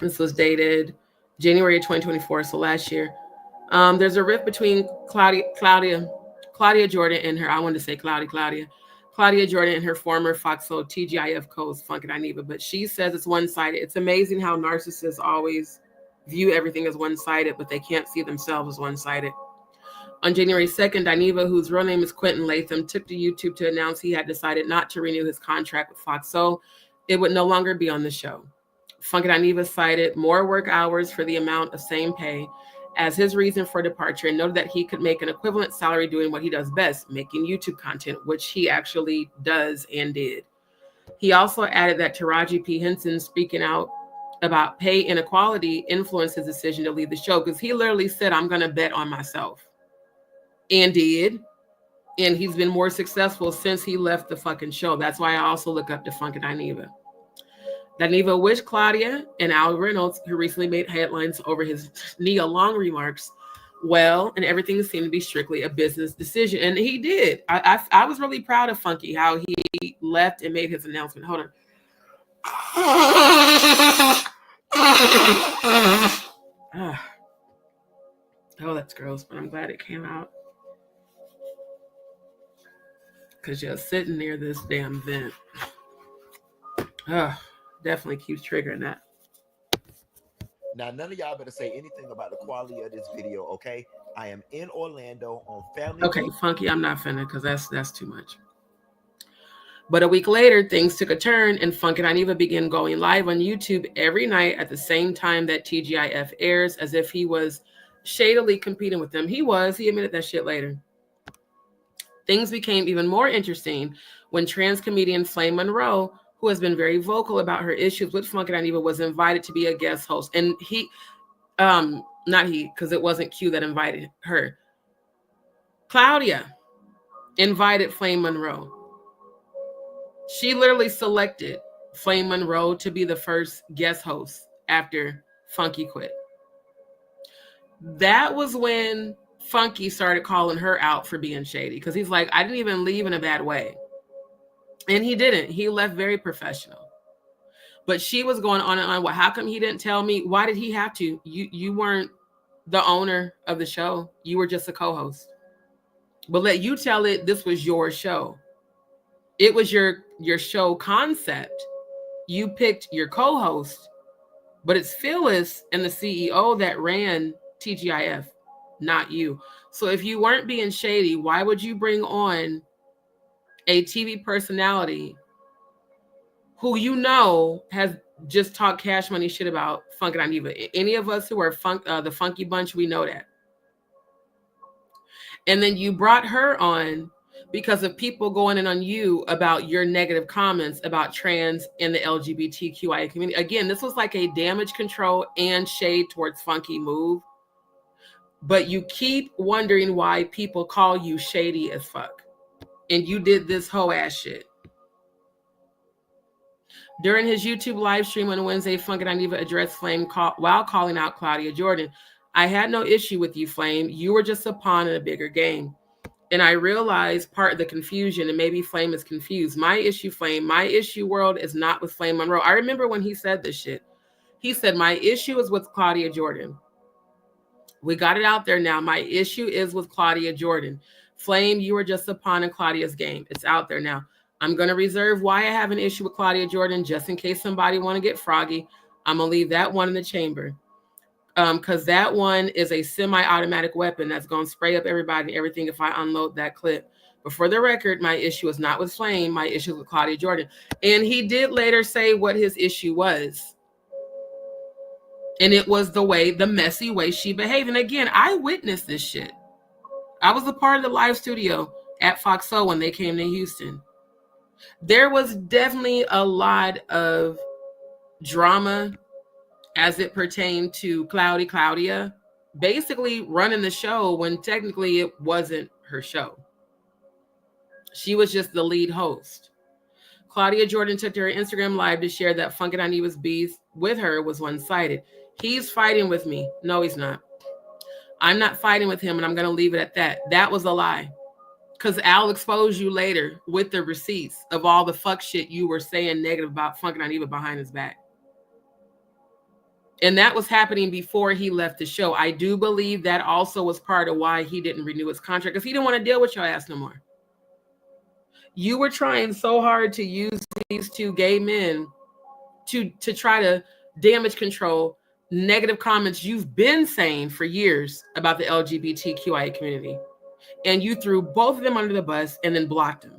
This was dated January of 2024, so last year. There's a rift between Claudia Jordan and her, I wanted to say Claudia Jordan and her former Fox Soul TGIF co-host Funky Dineva, but she says it's one-sided. It's amazing how narcissists always view everything as one-sided, but they can't see themselves as one-sided. On January 2nd, Dineva, whose real name is Quentin Latham, took to YouTube to announce he had decided not to renew his contract with Fox Soul. It would no longer be on the show. Funky Dineva cited more work hours for the amount of same pay as his reason for departure and noted that he could make an equivalent salary doing what he does best, making YouTube content, which he actually does and did. He also added that Taraji P. Henson speaking out about pay inequality influenced his decision to leave the show because he literally said, I'm going to bet on myself. And did. And he's been more successful since he left the fucking show. That's why I also look up to Funky Dineva. Dineva wished Claudia and Al Reynolds, who recently made headlines over his Nia Long remarks, well, and everything seemed to be strictly a business decision. And he did. I was really proud of Funky, how he left and made his announcement. Hold on. Oh, that's gross, but I'm glad it came out. Because you're sitting near this damn vent. Definitely keeps triggering that.
Now, none of y'all better say anything about the quality of this video, okay? I am in Orlando on family.
Okay, Funky, I'm not finna, because that's too much. But a week later, things took a turn, and Funky Dineva began going live on YouTube every night at the same time that TGIF airs, as if he was shadily competing with them. He admitted that shit later. Things became even more interesting when trans comedian Flame Monroe, who has been very vocal about her issues with Funky Dineva, was invited to be a guest host. And he, not he, because it wasn't Q that invited her. Claudia invited Flame Monroe. She literally selected Flame Monroe to be the first guest host after Funky quit. That was when Funky started calling her out for being shady, because he's like, I didn't even leave in a bad way. And he didn't. He left very professional. But she was going on and on. Well, how come he didn't tell me? Why did he have to? You weren't the owner of the show. You were just a co-host. But let you tell it, this was your show. It was your show concept. You picked your co-host, but it's Phyllis and the CEO that ran TGIF, not you. So if you weren't being shady, why would you bring on a TV personality who you know has just talked Cash Money shit about Funk and Aniva? Any of us who are the Funky Bunch, we know that. And then you brought her on because of people going in on you about your negative comments about trans and the LGBTQIA community. Again, this was like a damage control and shade towards Funky move. But you keep wondering why people call you shady as fuck. And you did this hoe ass shit. During his YouTube live stream on Wednesday, Funk and Aniva addressed Flame while calling out Claudia Jordan. I had no issue with you, Flame. You were just a pawn in a bigger game. And I realized part of the confusion, and maybe Flame is confused. My issue, Flame, my issue world is not with Flame Monroe. I remember when he said this shit. He said, my issue is with Claudia Jordan. We got it out there now. My issue is with Claudia Jordan. Flame, you were just a pawn in Claudia's game. It's out there now. I'm going to reserve why I have an issue with Claudia Jordan, just in case somebody want to get froggy. I'm going to leave that one in the chamber. Because that one is a semi-automatic weapon that's going to spray up everybody and everything if I unload that clip. But for the record, my issue is not with Flame. My issue is with Claudia Jordan. And he did later say what his issue was. And it was the messy way she behaved. And again, I witnessed this shit. I was a part of the live studio at Foxo when they came to Houston. There was definitely a lot of drama as it pertained to Claudia basically running the show when technically it wasn't her show. She was just the lead host. Claudia Jordan took to her Instagram live to share that Funk and Aniva's beef with her was one-sided. He's fighting with me. No, he's not. I'm not fighting with him, and I'm going to leave it at that. That was a lie. Because I'll expose you later with the receipts of all the fuck shit you were saying negative about Funk and Aniva behind his back. And that was happening before he left the show. I do believe that also was part of why he didn't renew his contract, because he didn't want to deal with your ass no more. You were trying so hard to use these two gay men to try to damage control negative comments you've been saying for years about the LGBTQIA community. And you threw both of them under the bus and then blocked him.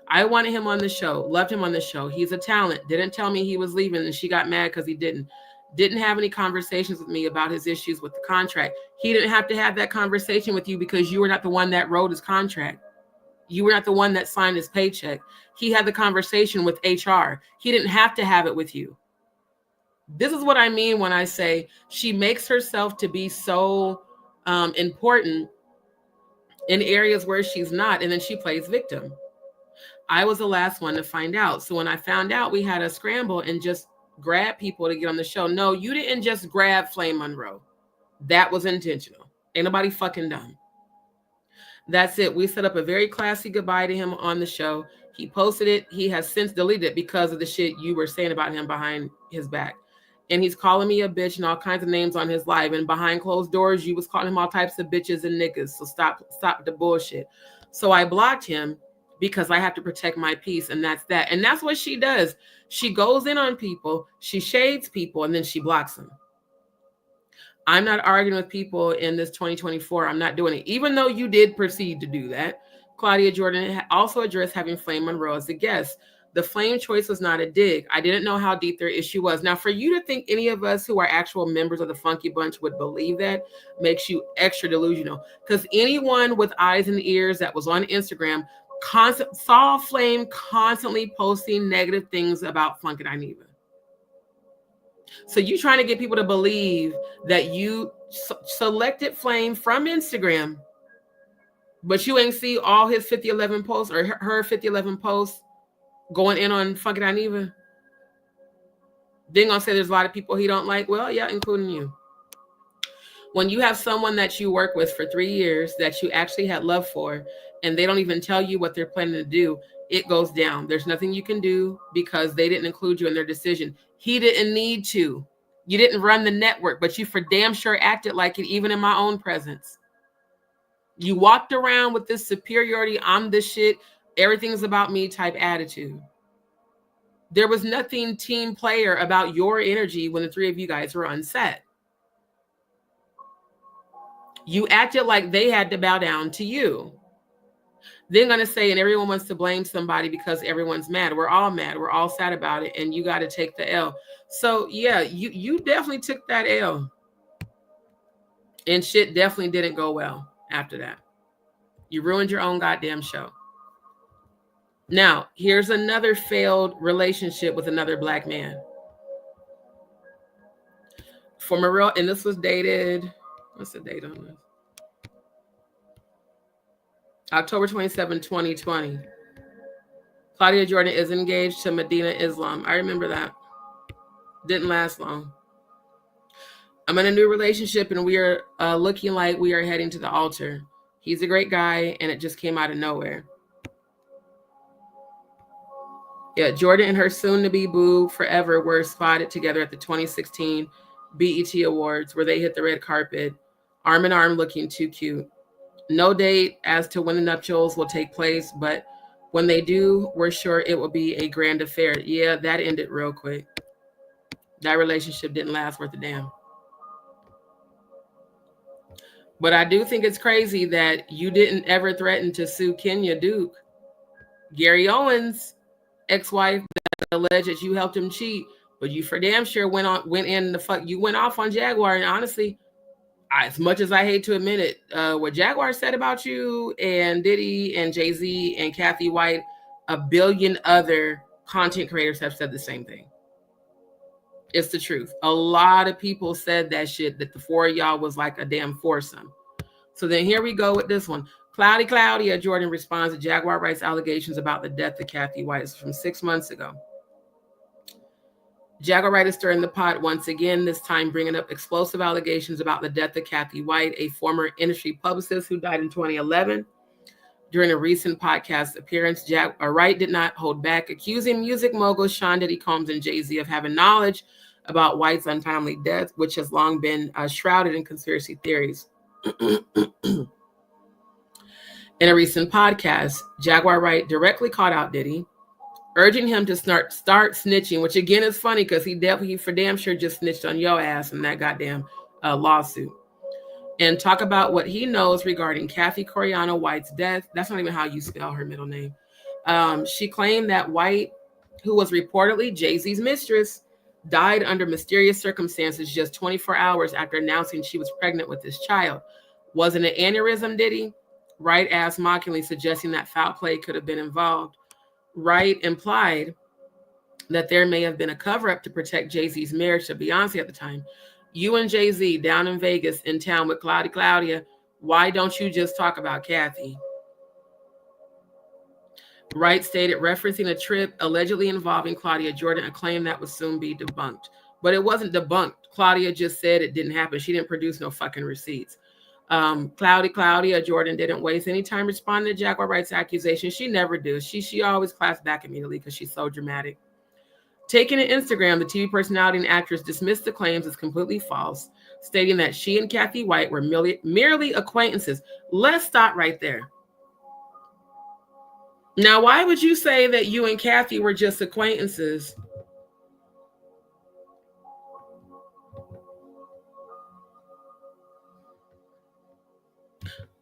I wanted him on the show, loved him on the show. He's a talent. Didn't tell me he was leaving, and she got mad because he didn't. Didn't have any conversations with me about his issues with the contract. He didn't have to have that conversation with you because you were not the one that wrote his contract. You were not the one that signed his paycheck. He had the conversation with HR. He didn't have to have it with you. This is what I mean when I say she makes herself to be so important in areas where she's not, and then she plays victim. I was the last one to find out. So when I found out, we had a scramble and just grab people to get on the show. No, you didn't just grab Flame Monroe. That was intentional. Ain't nobody fucking dumb. That's it. We set up a very classy goodbye to him on the show. He posted it. He has since deleted it because of the shit you were saying about him behind his back. And he's calling me a bitch and all kinds of names on his live. And behind closed doors, you was calling him all types of bitches and niggas. So stop the bullshit. So I blocked him because I have to protect my peace, and that's that. And that's what she does. She goes in on people, she shades people, and then she blocks them. I'm not arguing with people in this 2024. I'm not doing it. Even though you did proceed to do that, Claudia Jordan also addressed having Flame Monroe as a guest. The Flame choice was not a dig. I didn't know how deep their issue was. Now, for you to think any of us who are actual members of the Funky Bunch would believe that makes you extra delusional. Because anyone with eyes and ears that was on Instagram saw Flame constantly posting negative things about Funk and Aniva. So you trying to get people to believe that you selected Flame from Instagram But you ain't see all his 5011 posts or her 5011 posts going in on Funky Dineva. Then gonna say there's a lot of people he don't like. Well, yeah, including you. When you have someone that you work with for 3 years that you actually had love for, and they don't even tell you what they're planning to do, it goes down. There's nothing you can do because they didn't include you in their decision. He didn't need to. You didn't run the network, but you for damn sure acted like it, even in my own presence. You walked around with this superiority, I'm this shit, everything's about me type attitude. There was nothing team player about your energy when the three of you guys were on set. You acted like they had to bow down to you. They're going to say, and everyone wants to blame somebody because everyone's mad. We're all mad. We're all sad about it. And you got to take the L. So yeah, you definitely took that L. And shit definitely didn't go well after that. You ruined your own goddamn show. Now, here's another failed relationship with another black man. For Morel, and this was dated, what's the date on this? October 27, 2020. Claudia Jordan is engaged to Medina Islam. I remember that. Didn't last long. I'm in a new relationship and we are looking like we are heading to the altar. He's a great guy and it just came out of nowhere. Yeah, Jordan and her soon-to-be boo forever were spotted together at the 2016 BET Awards where they hit the red carpet, arm in arm looking too cute. No date as to when the nuptials will take place, but when they do, we're sure it will be a grand affair. Yeah, that ended real quick. That relationship didn't last worth a damn. But I do think it's crazy that you didn't ever threaten to sue Kenya Duke, Gary Owens' ex-wife that alleged that you helped him cheat, but you for damn sure went off on Jaguar. And honestly, as much as I hate to admit it, what Jaguar said about you and Diddy and Jay-Z and Cathy White, a billion other content creators have said the same thing. It's the truth. A lot of people said that shit, that the four of y'all was like a damn foursome. So then here we go with this one. Claudia Jordan responds to Jaguar Wright's allegations about the death of Cathy White. It's from 6 months ago. Jaguar Wright is stirring the pot once again, this time bringing up explosive allegations about the death of Cathy White, a former industry publicist who died in 2011. During a recent podcast appearance, Jaguar Wright did not hold back, accusing music moguls Sean Diddy Combs and Jay-Z of having knowledge about White's untimely death, which has long been shrouded in conspiracy theories. In a recent podcast, Jaguar Wright directly called out Diddy, urging him to start snitching, which again is funny because he for damn sure just snitched on your ass in that goddamn lawsuit. And talk about what he knows regarding Cathy Coriano White's death. That's not even how you spell her middle name. She claimed that White, who was reportedly Jay-Z's mistress, died under mysterious circumstances just 24 hours after announcing she was pregnant with this child. Wasn't it aneurysm, Diddy? Wright asked mockingly, suggesting that foul play could have been involved. Wright implied that there may have been a cover-up to protect Jay-Z's marriage to Beyonce at the time. You and Jay-Z down in Vegas in town with Claudia. Why don't you just talk about Cathy? Wright stated, referencing a trip allegedly involving Claudia Jordan, a claim that would soon be debunked. But it wasn't debunked. Claudia just said it didn't happen. She didn't produce no fucking receipts. Claudia Jordan didn't waste any time responding to Jaguar Wright's accusation. She never does. She always claps back immediately because she's so dramatic. Taking to Instagram, the TV personality and actress dismissed the claims as completely false, stating that she and Cathy White were merely acquaintances. Let's stop right there. Now, why would you say that you and Cathy were just acquaintances?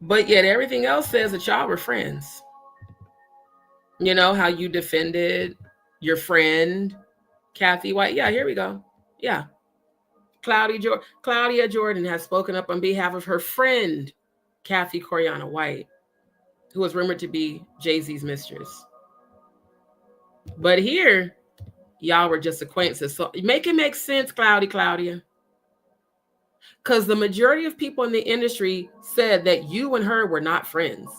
But yet everything else says that y'all were friends. You know, how you defended your friend, Cathy White. Yeah, here we go. Yeah. Claudia Jordan has spoken up on behalf of her friend, Cathy Coriano White, who was rumored to be Jay-Z's mistress. But here, y'all were just acquaintances. So make it make sense, Claudia. Because the majority of people in the industry said that you and her were not friends.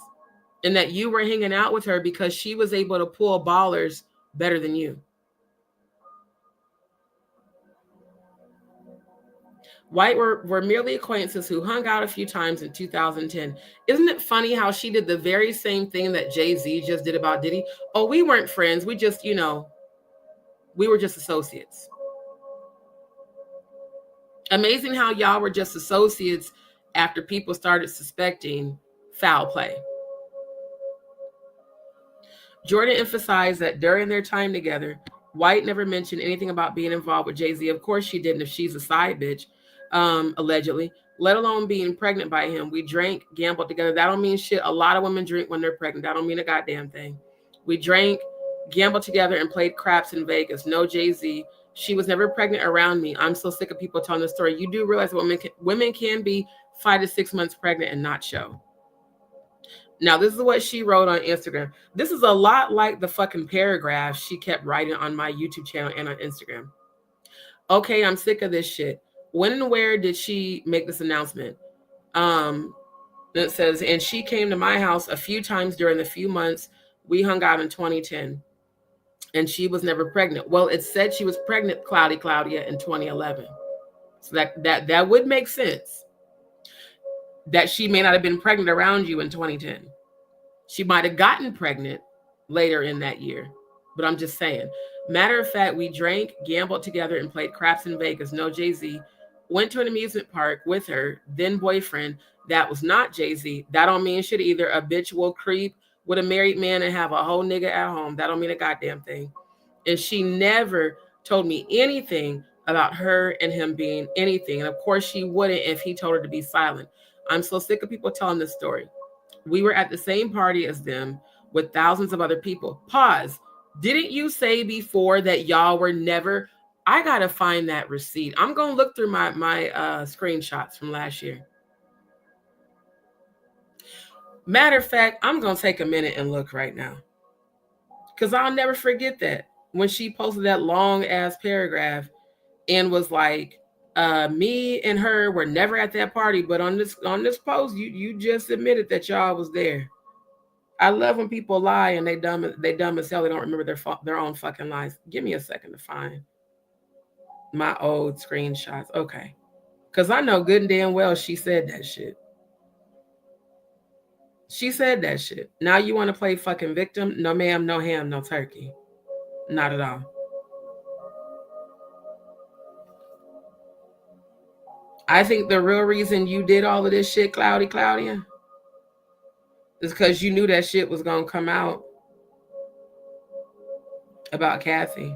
and that you were hanging out with her because she was able to pull ballers better than you. White were merely acquaintances who hung out a few times in 2010. Isn't it funny how she did the very same thing that Jay-Z just did about Diddy? Oh, we weren't friends. We just, we were just associates. Amazing how y'all were just associates after people started suspecting foul play. Jordan emphasized that during their time together, White never mentioned anything about being involved with Jay-Z. Of course she didn't if she's a side bitch, allegedly, let alone being pregnant by him. We drank, gambled together. That don't mean shit. A lot of women drink when they're pregnant. That don't mean a goddamn thing. We drank, gambled together, and played craps in Vegas. No Jay-Z. She was never pregnant around me. I'm so sick of people telling the story. You do realize women can be 5 to 6 months pregnant and not show. Now, this is what she wrote on Instagram. This is a lot like the fucking paragraph she kept writing on my YouTube channel and on Instagram. Okay, I'm sick of this shit. When and where did she make this announcement? It says, and she came to my house a few times during the few months we hung out in 2010. And she was never pregnant. Well, it said she was pregnant, Claudia, in 2011. So that would make sense. That she may not have been pregnant around you in 2010. She might have gotten pregnant later in that year. But I'm just saying. Matter of fact, we drank, gambled together, and played craps in Vegas. No Jay-Z. Went to an amusement park with her then boyfriend. That was not Jay-Z. That don't mean shit either. A bitch will creep with a married man and have a whole nigga at home. That don't mean a goddamn thing. And she never told me anything about her and him being anything. And of course she wouldn't if he told her to be silent. I'm so sick of people telling this story. We were at the same party as them with thousands of other people. Pause. Didn't you say before that y'all were never? I got to find that receipt. I'm going to look through my screenshots from last year. Matter of fact, I'm going to take a minute and look right now. Because I'll never forget that. When she posted that long ass paragraph and was like, me and her were never at that party, but on this post, you just admitted that y'all was there. I love when people lie and they dumb as hell. They don't remember their own fucking lies. Give me a second to find my old screenshots. Okay. Because I know good and damn well she said that shit. She said that shit. Now you want to play fucking victim? No ma'am, no ham, no turkey. Not at all. I think the real reason you did all of this shit, Claudia, is because you knew that shit was going to come out about Cathy.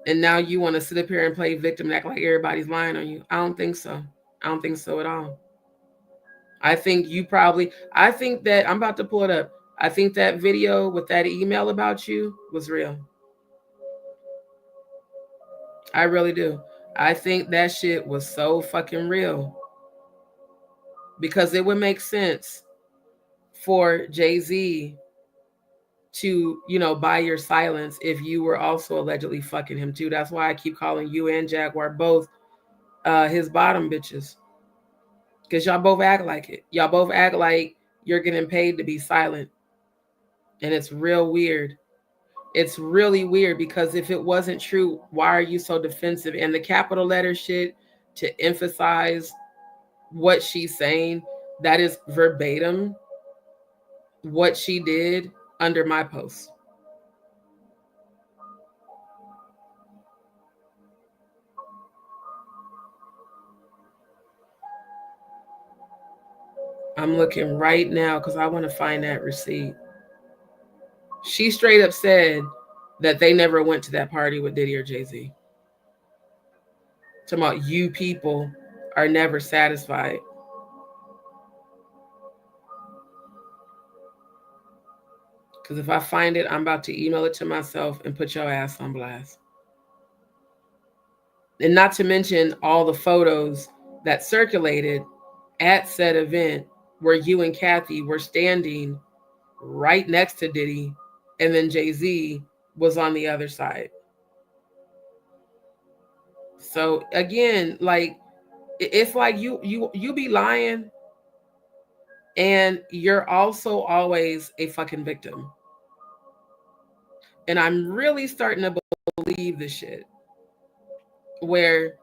And now you want to sit up here and play victim and act like everybody's lying on you. I don't think so. I don't think so at all. I think that, I'm about to pull it up. I think that video with that email about you was real. I really do. I think that shit was so fucking real. Because it would make sense for Jay-Z to, buy your silence if you were also allegedly fucking him too. That's why I keep calling you and Jaguar both his bottom bitches. Because y'all both act like it. Y'all both act like you're getting paid to be silent. And it's real weird. It's really weird because if it wasn't true, why are you so defensive? And the capital letter shit to emphasize what she's saying, that is verbatim what she did under my post. I'm looking right now because I want to find that receipt. She straight up said that they never went to that party with Diddy or Jay-Z. Talking about you people are never satisfied. Because if I find it, I'm about to email it to myself and put your ass on blast. And not to mention all the photos that circulated at said event where you and Cathy were standing right next to Diddy, and then Jay-Z was on the other side. So again, like, it's like you be lying And you're also always a fucking victim. And I'm really starting to believe this shit. Where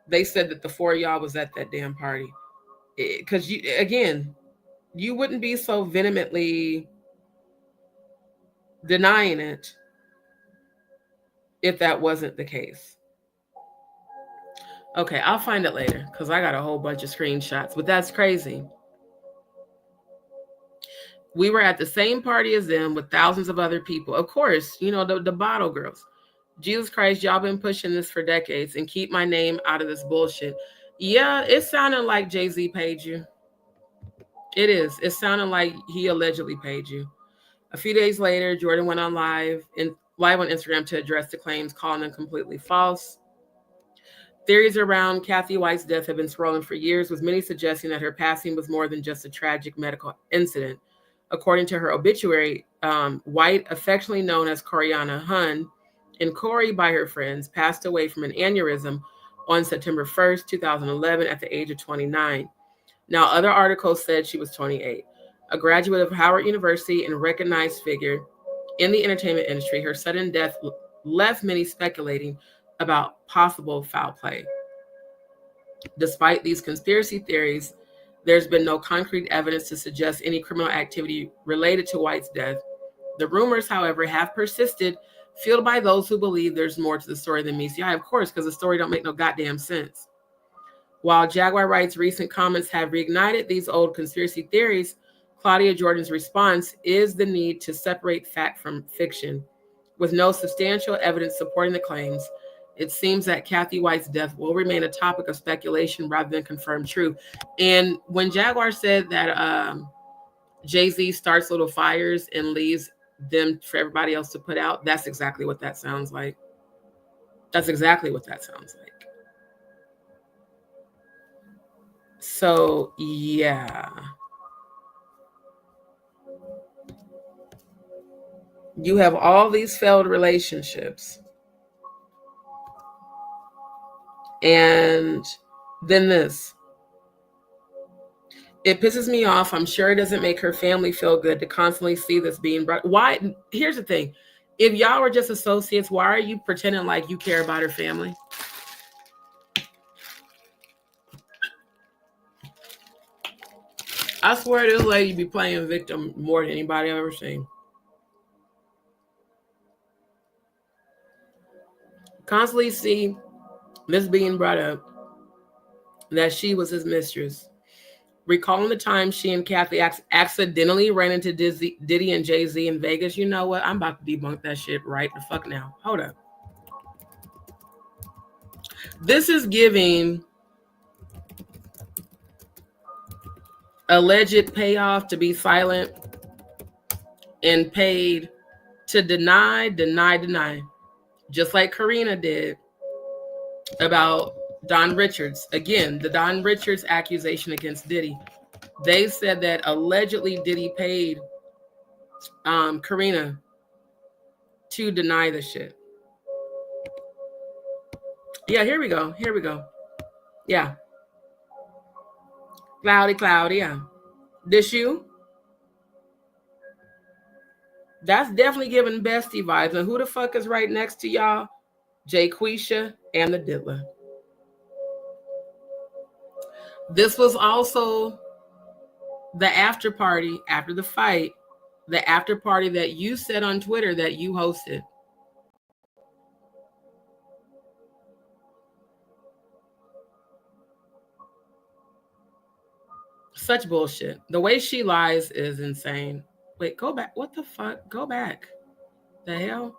they said that the four of y'all was at that damn party. Because you wouldn't be so vehemently denying it if that wasn't the case. Okay, I'll find it later because I got a whole bunch of screenshots, but that's crazy. We were at the same party as them with thousands of other people. Of course, you know, the bottle girls. Jesus Christ, y'all been pushing this for decades and keep my name out of this bullshit. Yeah, it sounded like Jay-Z paid you. It is. It sounded like he allegedly paid you. A few days later, Jordan went on live on Instagram to address the claims, calling them completely false. Theories around Cathy White's death have been swirling for years, with many suggesting that her passing was more than just a tragic medical incident. According to her obituary, White, affectionately known as Coriana Hun, and Corey by her friends, passed away from an aneurysm on September 1st, 2011 at the age of 29. Now, other articles said she was 28. A graduate of Howard University and recognized figure in the entertainment industry, her sudden death left many speculating about possible foul play. Despite these conspiracy theories, there's been no concrete evidence to suggest any criminal activity related to White's death. The rumors, however, have persisted, fueled by those who believe there's more to the story than meets the eye, of course, because the story don't make no goddamn sense. While Jaguar Wright's recent comments have reignited these old conspiracy theories, Claudia Jordan's response is the need to separate fact from fiction. With no substantial evidence supporting the claims, it seems that Cathy White's death will remain a topic of speculation rather than confirmed truth. And when Jaguar said that Jay-Z starts little fires and leaves them for everybody else to put out, that's exactly what that sounds like. That's exactly what that sounds like. So, yeah. You have all these failed relationships. And then this. It pisses me off. I'm sure it doesn't make her family feel good to constantly see this being brought. Why? Here's the thing. If y'all were just associates, why are you pretending like you care about her family? I swear this lady be playing victim more than anybody I've ever seen. Constantly see this being brought up, that she was his mistress. Recalling the time she and Cathy accidentally ran into Diddy and Jay-Z in Vegas. You know what? I'm about to debunk that shit right the fuck now. Hold up. This is giving alleged payoff to be silent and paid to deny. Just like Karina did about Don Richards. Again, the Don Richards accusation against Diddy. They said that allegedly Diddy paid Karina to deny the shit. Yeah, here we go. Yeah. Claudia. This you? That's definitely giving bestie vibes. And who the fuck is right next to y'all? Jaquisha and the Diddler. This was also the after party after the fight, the after party that you said on Twitter that you hosted. Such bullshit. The way she lies is insane. Wait, go back. What the fuck? Go back. The hell?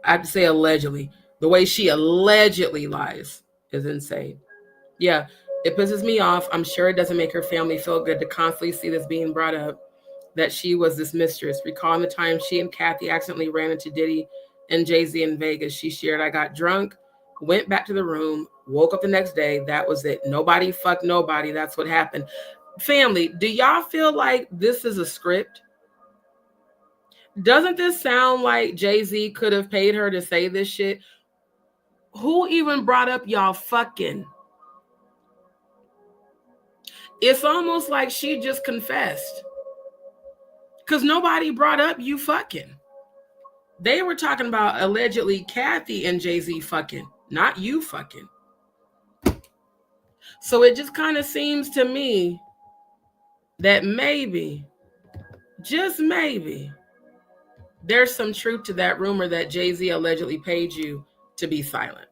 I have to say allegedly. The way she allegedly lies is insane. Yeah, it pisses me off. I'm sure it doesn't make her family feel good to constantly see this being brought up, that she was this mistress. Recalling the time she and Cathy accidentally ran into Diddy and Jay-Z in Vegas. She shared, I got drunk, went back to the room, woke up the next day. That was it. Nobody fucked nobody. That's what happened. Family, do y'all feel like this is a script? Doesn't this sound like Jay-Z could have paid her to say this shit? Who even brought up y'all fucking? It's almost like she just confessed. Because nobody brought up you fucking. They were talking about allegedly Cathy and Jay-Z fucking, not you fucking. So it just kind of seems to me that maybe, just maybe, there's some truth to that rumor that Jay-Z allegedly paid you to be silent.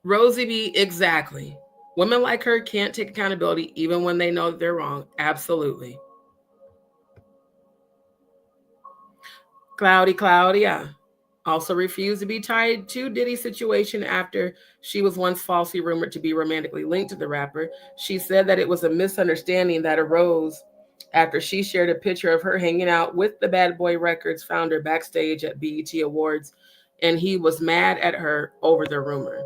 Rosie B, exactly. Women like her can't take accountability even when they know that they're wrong. Absolutely. Claudia also refused to be tied to Diddy's situation after she was once falsely rumored to be romantically linked to the rapper. She said that it was a misunderstanding that arose after she shared a picture of her hanging out with the Bad Boy Records founder backstage at BET Awards, and he was mad at her over the rumor.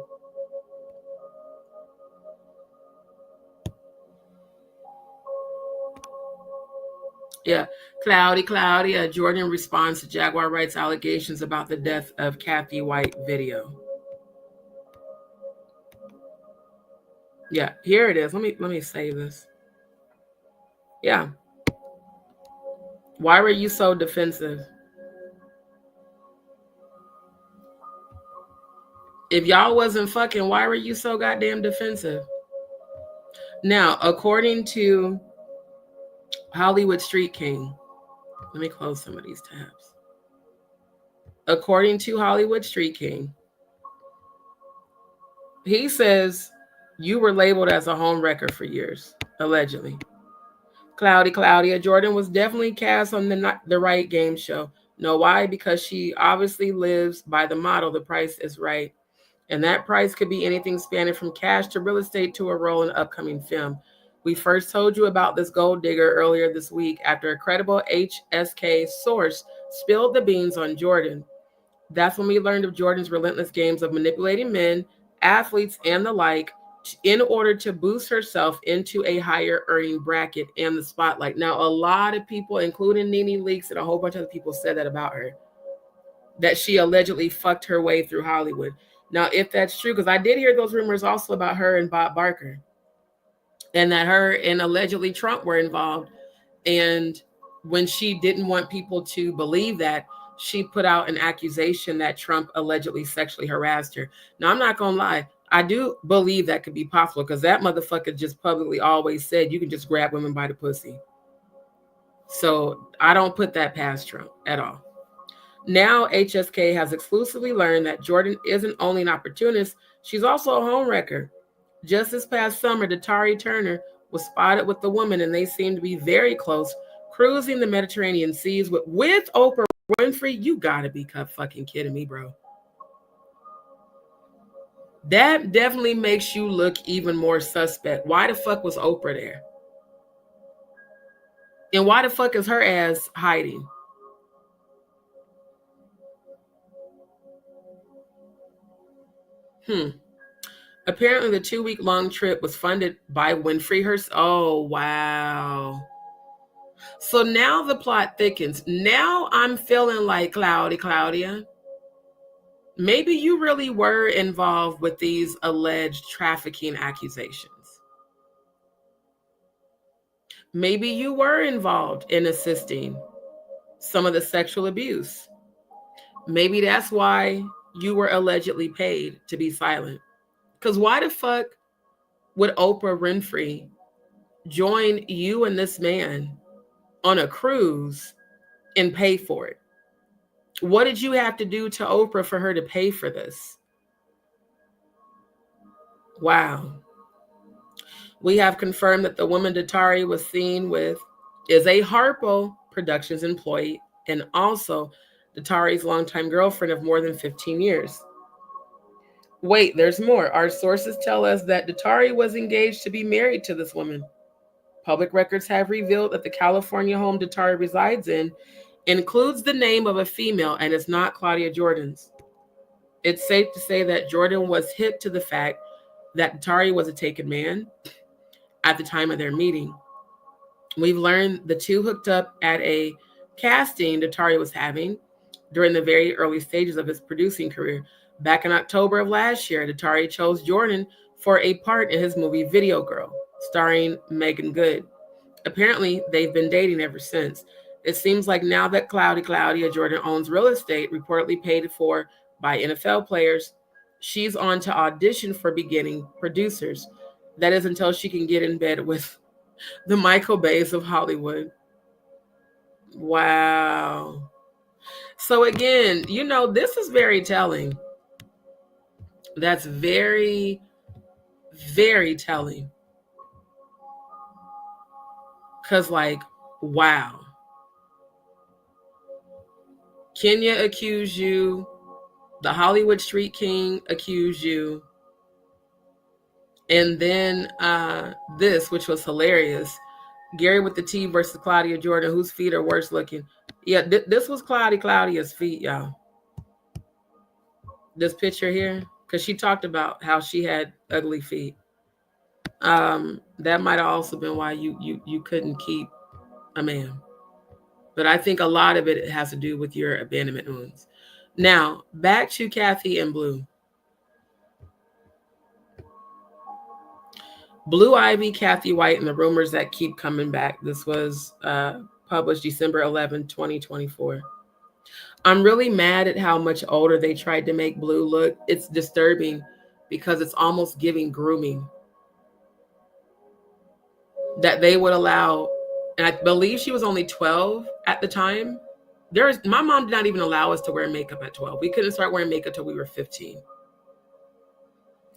Yeah, Claudia. Jordan responds to Jaguar Wright's allegations about the death of Cathy White video. Yeah, here it is. Let me save this. Yeah. Why were you so defensive? If y'all wasn't fucking, why were you so goddamn defensive? Now, according to Hollywood Street King, let me close some of these tabs. According to Hollywood Street King, he says you were labeled as a home wrecker for years, allegedly. Claudia, Jordan was definitely cast on the Right game show. Know why? Because she obviously lives by the motto, the price is right. And that price could be anything spanning from cash to real estate to a role in an upcoming film. We first told you about this gold digger earlier this week after a credible HSK source spilled the beans on Jordan. That's when we learned of Jordan's relentless games of manipulating men, athletes, and the like in order to boost herself into a higher earning bracket and the spotlight. Now, a lot of people, including Nene Leakes and a whole bunch of other people, said that about her, that she allegedly fucked her way through Hollywood. Now, if that's true, because I did hear those rumors also about her and Bob Barker, and that her and allegedly Trump were involved. And when she didn't want people to believe that, she put out an accusation that Trump allegedly sexually harassed her. Now, I'm not going to lie. I do believe that could be possible because that motherfucker just publicly always said you can just grab women by the pussy. So I don't put that past Trump at all. Now, HSK has exclusively learned that Jordan isn't only an opportunist, she's also a home wrecker. Just this past summer, Datari Turner was spotted with the woman, and they seemed to be very close, cruising the Mediterranean seas with Oprah Winfrey. You gotta be fucking kidding me, bro. That definitely makes you look even more suspect. Why the fuck was Oprah there? And why the fuck is her ass hiding? Apparently, the 2-week-long trip was funded by Winfrey herself. Oh, wow. So now the plot thickens. Now I'm feeling like Claudia, maybe you really were involved with these alleged trafficking accusations. Maybe you were involved in assisting some of the sexual abuse. Maybe that's why you were allegedly paid to be silent. Because why the fuck would Oprah Winfrey join you and this man on a cruise and pay for it? What did you have to do to Oprah for her to pay for this? Wow. We have confirmed that the woman Datari was seen with is a Harpo Productions employee and also Datari's longtime girlfriend of more than 15 years. Wait, there's more. Our sources tell us that Datari was engaged to be married to this woman. Public records have revealed that the California home Datari resides in includes the name of a female and is not Claudia Jordan's. It's safe to say that Jordan was hip to the fact that Datari was a taken man at the time of their meeting. We've learned the two hooked up at a casting Datari was having during the very early stages of his producing career. Back in October of last year, Datari chose Jordan for a part in his movie Video Girl, starring Megan Good. Apparently, they've been dating ever since. It seems like now that Claudia Jordan owns real estate, reportedly paid for by NFL players, she's on to audition for beginning producers. That is until she can get in bed with the Michael Bays of Hollywood. Wow. So again, you know, this is very telling. That's very, very telling. Because, like, wow. Kenya accused you. The Hollywood Street King accused you. And then this, which was hilarious. Gary with the T versus Claudia Jordan, whose feet are worse looking. Yeah, this was Claudia's feet, y'all. This picture here, because she talked about how she had ugly feet. That might have also been why you couldn't keep a man. But I think a lot of it has to do with your abandonment wounds. Now, back to Cathy and Blue. Blue Ivy, Cathy White, and the rumors that keep coming back. This was published December 11, 2024. I'm really mad at how much older they tried to make Blue look. It's disturbing because it's almost giving grooming. That they would allow, and I believe she was only 12 at the time. My mom did not even allow us to wear makeup at 12. We couldn't start wearing makeup till we were 15.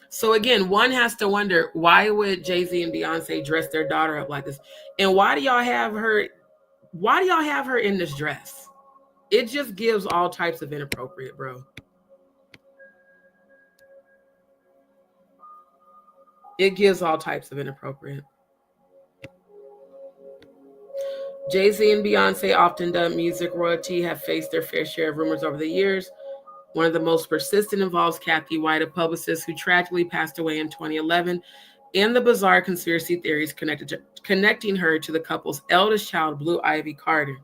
So again, one has to wonder, why would Jay-Z and Beyonce dress their daughter up like this? And why do y'all have her in this dress? It just gives all types of inappropriate, bro. It gives all types of inappropriate. Jay-Z and Beyonce, often dubbed music royalty, have faced their fair share of rumors over the years. One of the most persistent involves Cathy White, a publicist who tragically passed away in 2011, and the bizarre conspiracy theories connecting her to the couple's eldest child, Blue Ivy Carter.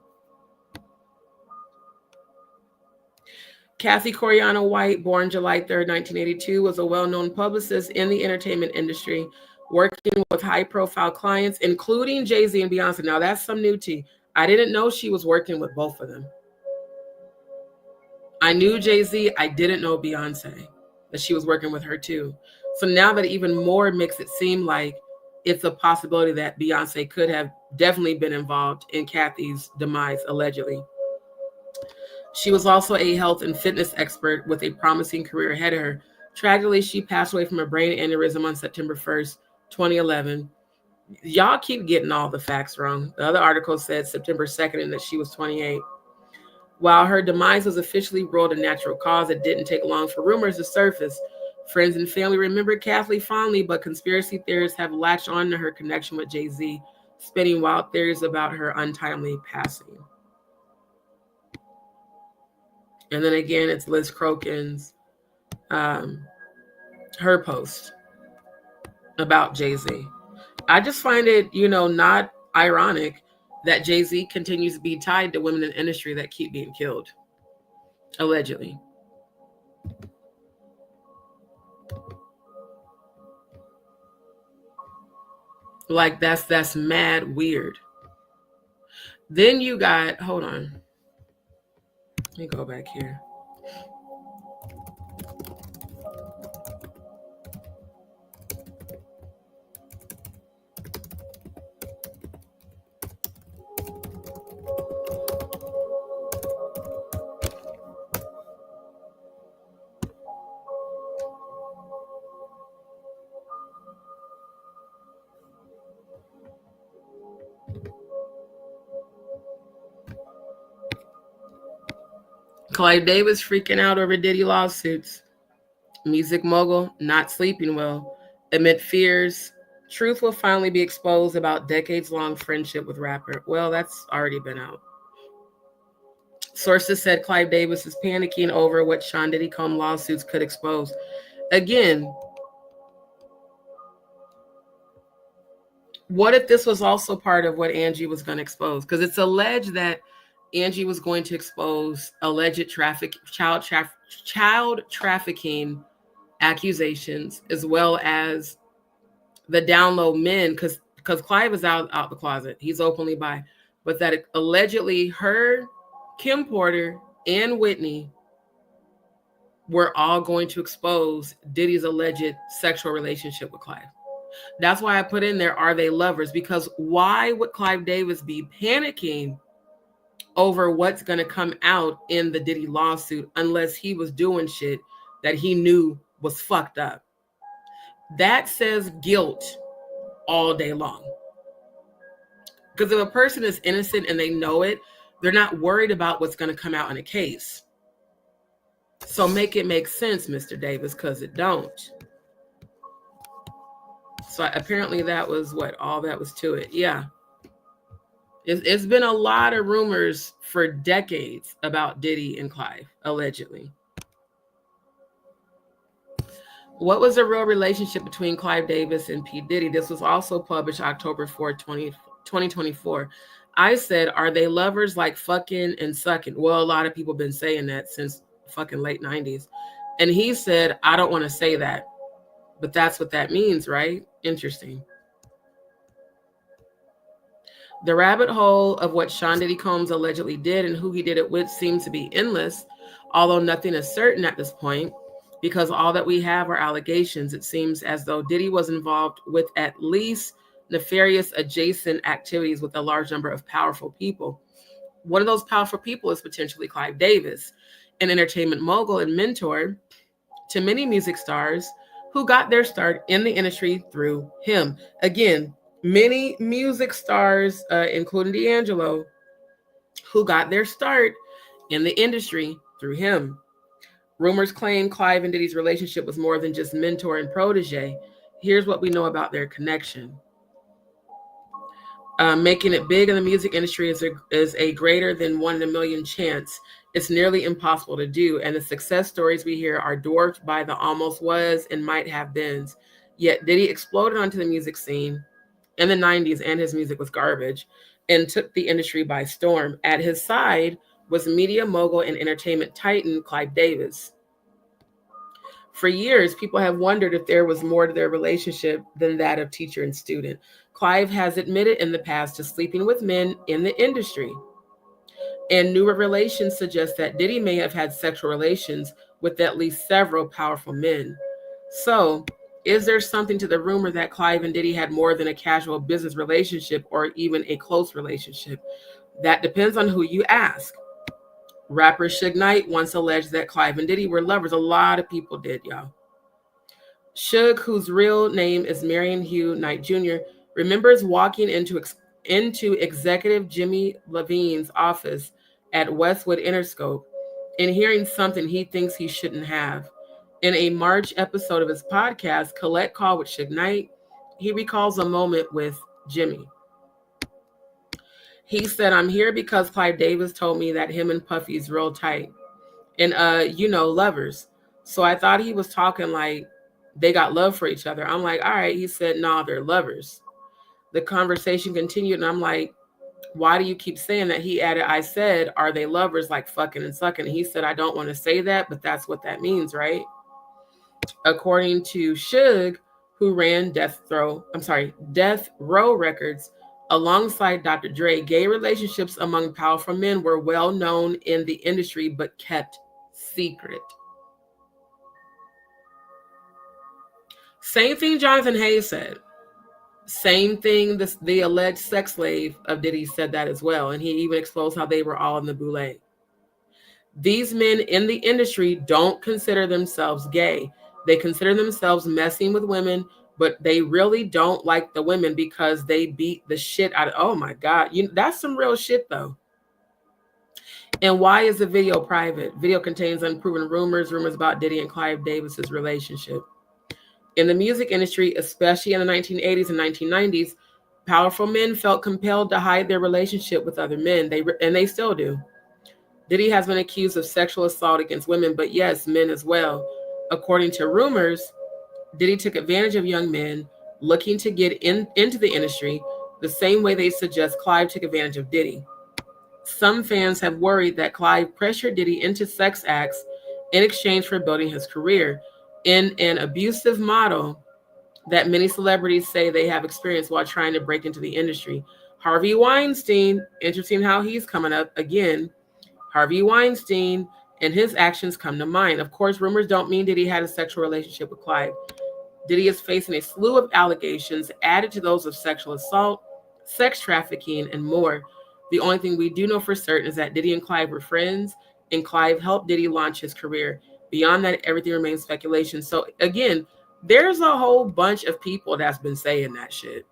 Cathy Coriano White, born July 3rd, 1982, was a well-known publicist in the entertainment industry, working with high-profile clients, including Jay-Z and Beyonce. Now, that's some new tea. I didn't know she was working with both of them. I knew Jay-Z. I didn't know Beyonce, that she was working with her too. So now that even more makes it seem like it's a possibility that Beyonce could have definitely been involved in Cathy's demise, allegedly. She was also a health and fitness expert with a promising career ahead of her. Tragically, she passed away from a brain aneurysm on September 1st, 2011. Y'all keep getting all the facts wrong. The other article said September 2nd and that she was 28. While her demise was officially ruled a natural cause, it didn't take long for rumors to surface. Friends and family remember Cathy fondly, but conspiracy theorists have latched on to her connection with Jay-Z, spinning wild theories about her untimely passing. And then again, it's Liz Crokin's, her post about Jay-Z. I just find it, not ironic that Jay-Z continues to be tied to women in the industry that keep being killed, allegedly. Like, that's mad weird. Then you got, hold on. Let me go back here. Clive Davis freaking out over Diddy lawsuits. Music mogul not sleeping well. Amid fears, truth will finally be exposed about decades-long friendship with rapper. Well, that's already been out. Sources said Clive Davis is panicking over what Sean Diddy Combs lawsuits could expose. Again, what if this was also part of what Angie was going to expose? Because it's alleged that Angie was going to expose alleged child trafficking accusations, as well as the down low men, because Clive is out the closet. He's openly bi. But that allegedly her, Kim Porter, and Whitney were all going to expose Diddy's alleged sexual relationship with Clive. That's why I put in there, are they lovers? Because why would Clive Davis be panicking over what's going to come out in the Diddy lawsuit unless he was doing shit that he knew was fucked up? That says guilt all day long. Because if a person is innocent and they know it, they're not worried about what's going to come out in a case. So make it make sense, Mr. Davis, because it don't. So apparently that was what all that was to it. Yeah. It's been a lot of rumors for decades about Diddy and Clive, allegedly. What was the real relationship between Clive Davis and P. Diddy? This was also published October 4, 2024. I said, are they lovers like fucking and sucking? Well, a lot of people have been saying that since fucking late 90s. And he said, I don't want to say that. But that's what that means, right? Interesting. The rabbit hole of what Sean Diddy Combs allegedly did and who he did it with seems to be endless, although nothing is certain at this point, because all that we have are allegations. It seems as though Diddy was involved with at least nefarious adjacent activities with a large number of powerful people. One of those powerful people is potentially Clive Davis, an entertainment mogul and mentor to many music stars who got their start in the industry through him. Again, many music stars, including D'Angelo, who got their start in the industry through him. Rumors claim Clive and Diddy's relationship was more than just mentor and protege. Here's what we know about their connection. Making it big in the music industry is a greater than 1 in a million chance. It's nearly impossible to do, and the success stories we hear are dwarfed by the almost was and might have beens. Yet Diddy exploded onto the music scene in the 90s, and his music was garbage and took the industry by storm. At his side was media mogul and entertainment titan Clive Davis. For years, people have wondered if there was more to their relationship than that of teacher and student. Clive has admitted in the past to sleeping with men in the industry. And newer relations suggest that Diddy may have had sexual relations with at least several powerful men. So, is there something to the rumor that Clive and Diddy had more than a casual business relationship or even a close relationship? That depends on who you ask. Rapper Suge Knight once alleged that Clive and Diddy were lovers. A lot of people did, y'all. Suge, whose real name is Marion Hugh Knight Jr., remembers walking into executive Jimmy Levine's office at Westwood Interscope and hearing something he thinks he shouldn't have. In a March episode of his podcast, Collect Call with Suge Knight, he recalls a moment with Jimmy. He said, I'm here because Clive Davis told me that him and Puffy's real tight and, lovers. So I thought he was talking like they got love for each other. I'm like, all right. He said, nah, they're lovers. The conversation continued, and I'm like, why do you keep saying that? He added, I said, are they lovers like fucking and sucking? And he said, I don't want to say that, but that's what that means, right? According to Suge, who ran Death Row Records alongside Dr. Dre, gay relationships among powerful men were well known in the industry, but kept secret. Same thing Jonathan Hayes said. Same thing, the alleged sex slave of Diddy said that as well. And he even exposed how they were all in the boule. These men in the industry don't consider themselves gay. They consider themselves messing with women, but they really don't like the women because they beat the shit out of, oh my God. That's some real shit though. And why is the video private? Video contains unproven rumors about Diddy and Clive Davis's relationship. In the music industry, especially in the 1980s and 1990s, powerful men felt compelled to hide their relationship with other men, and they still do. Diddy has been accused of sexual assault against women, but yes, men as well. According to rumors, Diddy took advantage of young men looking to get into the industry the same way they suggest Clive took advantage of Diddy. Some fans have worried that Clive pressured Diddy into sex acts in exchange for building his career. in an abusive model that many celebrities say they have experienced while trying to break into the industry. Harvey Weinstein, interesting how he's coming up again. Harvey Weinstein and his actions come to mind. Of course, rumors don't mean Diddy had a sexual relationship with Clive. Diddy is facing a slew of allegations added to those of sexual assault, sex trafficking, and more. The only thing we do know for certain is that Diddy and Clive were friends, and Clive helped Diddy launch his career. Beyond that, everything remains speculation. So again, there's a whole bunch of people that's been saying that shit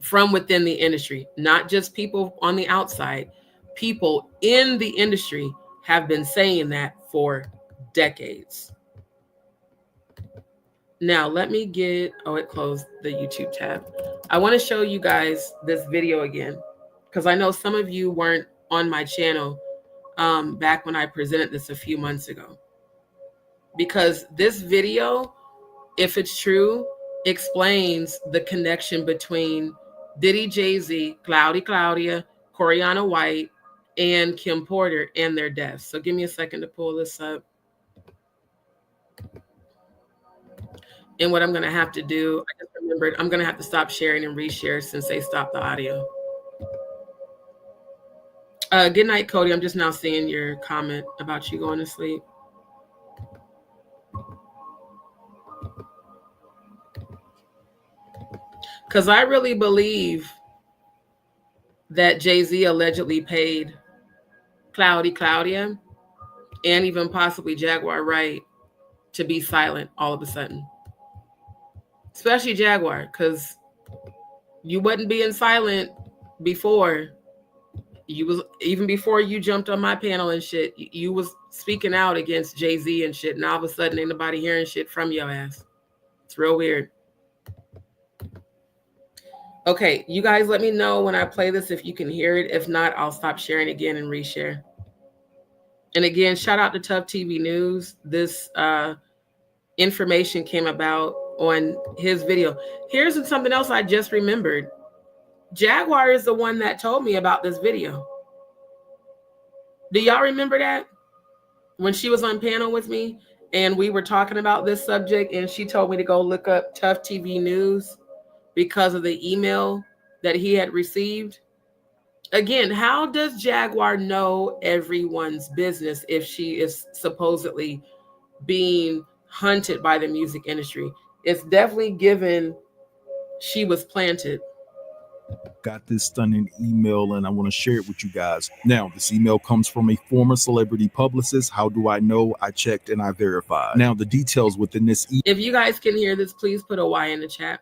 from within the industry, not just people on the outside. People in the industry have been saying that for decades. Now, let me get, oh, it closed the YouTube tab. I want to show you guys this video again, because I know some of you weren't on my channel back when I presented this a few months ago. Because this video, if it's true, explains the connection between Diddy, Jay-Z, Claudia, Coriana White, and Kim Porter and their deaths. So give me a second to pull this up. And what I'm going to have to do, I just remembered, I'm going to have to stop sharing and reshare since they stopped the audio. Good night, Cody. I'm just now seeing your comment about you going to sleep. Because I really believe that Jay-Z allegedly paid Claudia, and even possibly Jaguar Wright to be silent all of a sudden. Especially Jaguar, because you wasn't being silent before. You was, even before you jumped on my panel and shit, you was speaking out against Jay-Z and shit, and all of a sudden ain't nobody hearing shit from your ass. It's real weird. Okay, you guys let me know when I play this if you can hear it. If not, I'll stop sharing again and reshare. And again, shout out to Tough TV News. This information came about on his video. Here's something else I just remembered. Jaguar is the one that told me about this video. Do y'all remember that? When she was on panel with me and we were talking about this subject and she told me to go look up Tough TV News because of the email that he had received. Again, how does Jaguar know everyone's business if she is supposedly being hunted by the music industry? It's definitely given she was planted.
Got this stunning email and I want to share it with you guys. Now, this email comes from a former celebrity publicist. How do I know? I checked and I verified. Now, the details within this
if you guys can hear this, please put a Y in the chat.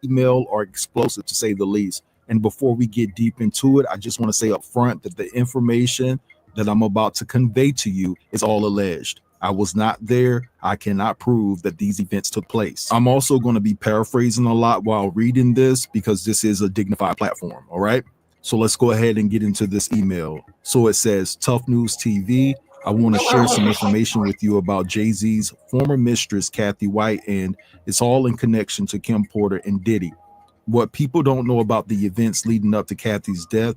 Email are explosive, to say the least. And before we get deep into it, I just want to say up front that the information that I'm about to convey to you is all alleged. I was not there. I cannot prove that these events took place. I'm also going to be paraphrasing a lot while reading this because this is a dignified platform. All right. So let's go ahead and get into this email. So it says, Tough News TV. I want to share some information with you about Jay-Z's former mistress, Cathy White, and it's all in connection to Kim Porter and Diddy. What people don't know about the events leading up to Cathy's death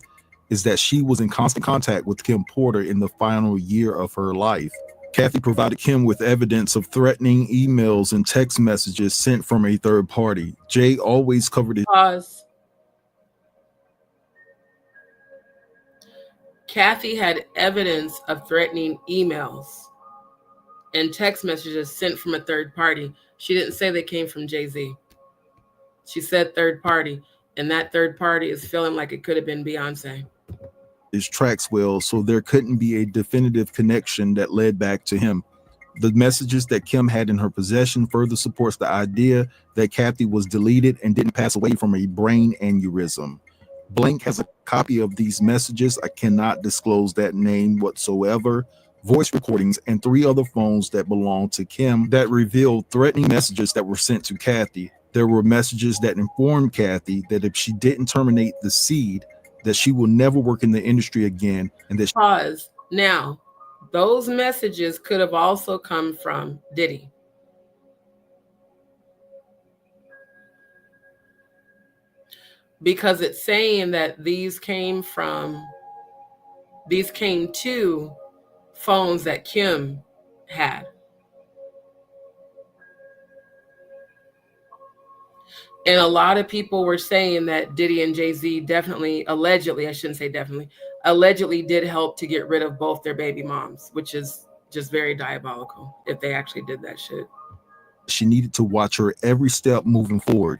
is that she was in constant contact with Kim Porter in the final year of her life. Cathy provided Kim with evidence of threatening emails and text messages sent from a third party. Jay always covered his...
Pause. Cathy had evidence of threatening emails and text messages sent from a third party. She didn't say they came from Jay-Z. She said third party, and that third party is feeling like it could have been Beyonce.
His tracks well, so there couldn't be a definitive connection that led back to him. The messages that Kim had in her possession further supports the idea that Cathy was deleted and didn't pass away from a brain aneurysm. Blank has a copy of these messages. I cannot disclose that name whatsoever. Voice recordings and 3 other phones that belong to Kim that revealed threatening messages that were sent to Cathy. There were messages that informed Cathy that if she didn't terminate the seed, that she will never work in the industry again. And that
Pause. Now, those messages could have also come from Diddy. Because it's saying that these came to phones that Kim had. And a lot of people were saying that Diddy and Jay-Z definitely, allegedly, I shouldn't say definitely, allegedly did help to get rid of both their baby moms, which is just very diabolical if they actually did that shit.
She needed to watch her every step moving forward.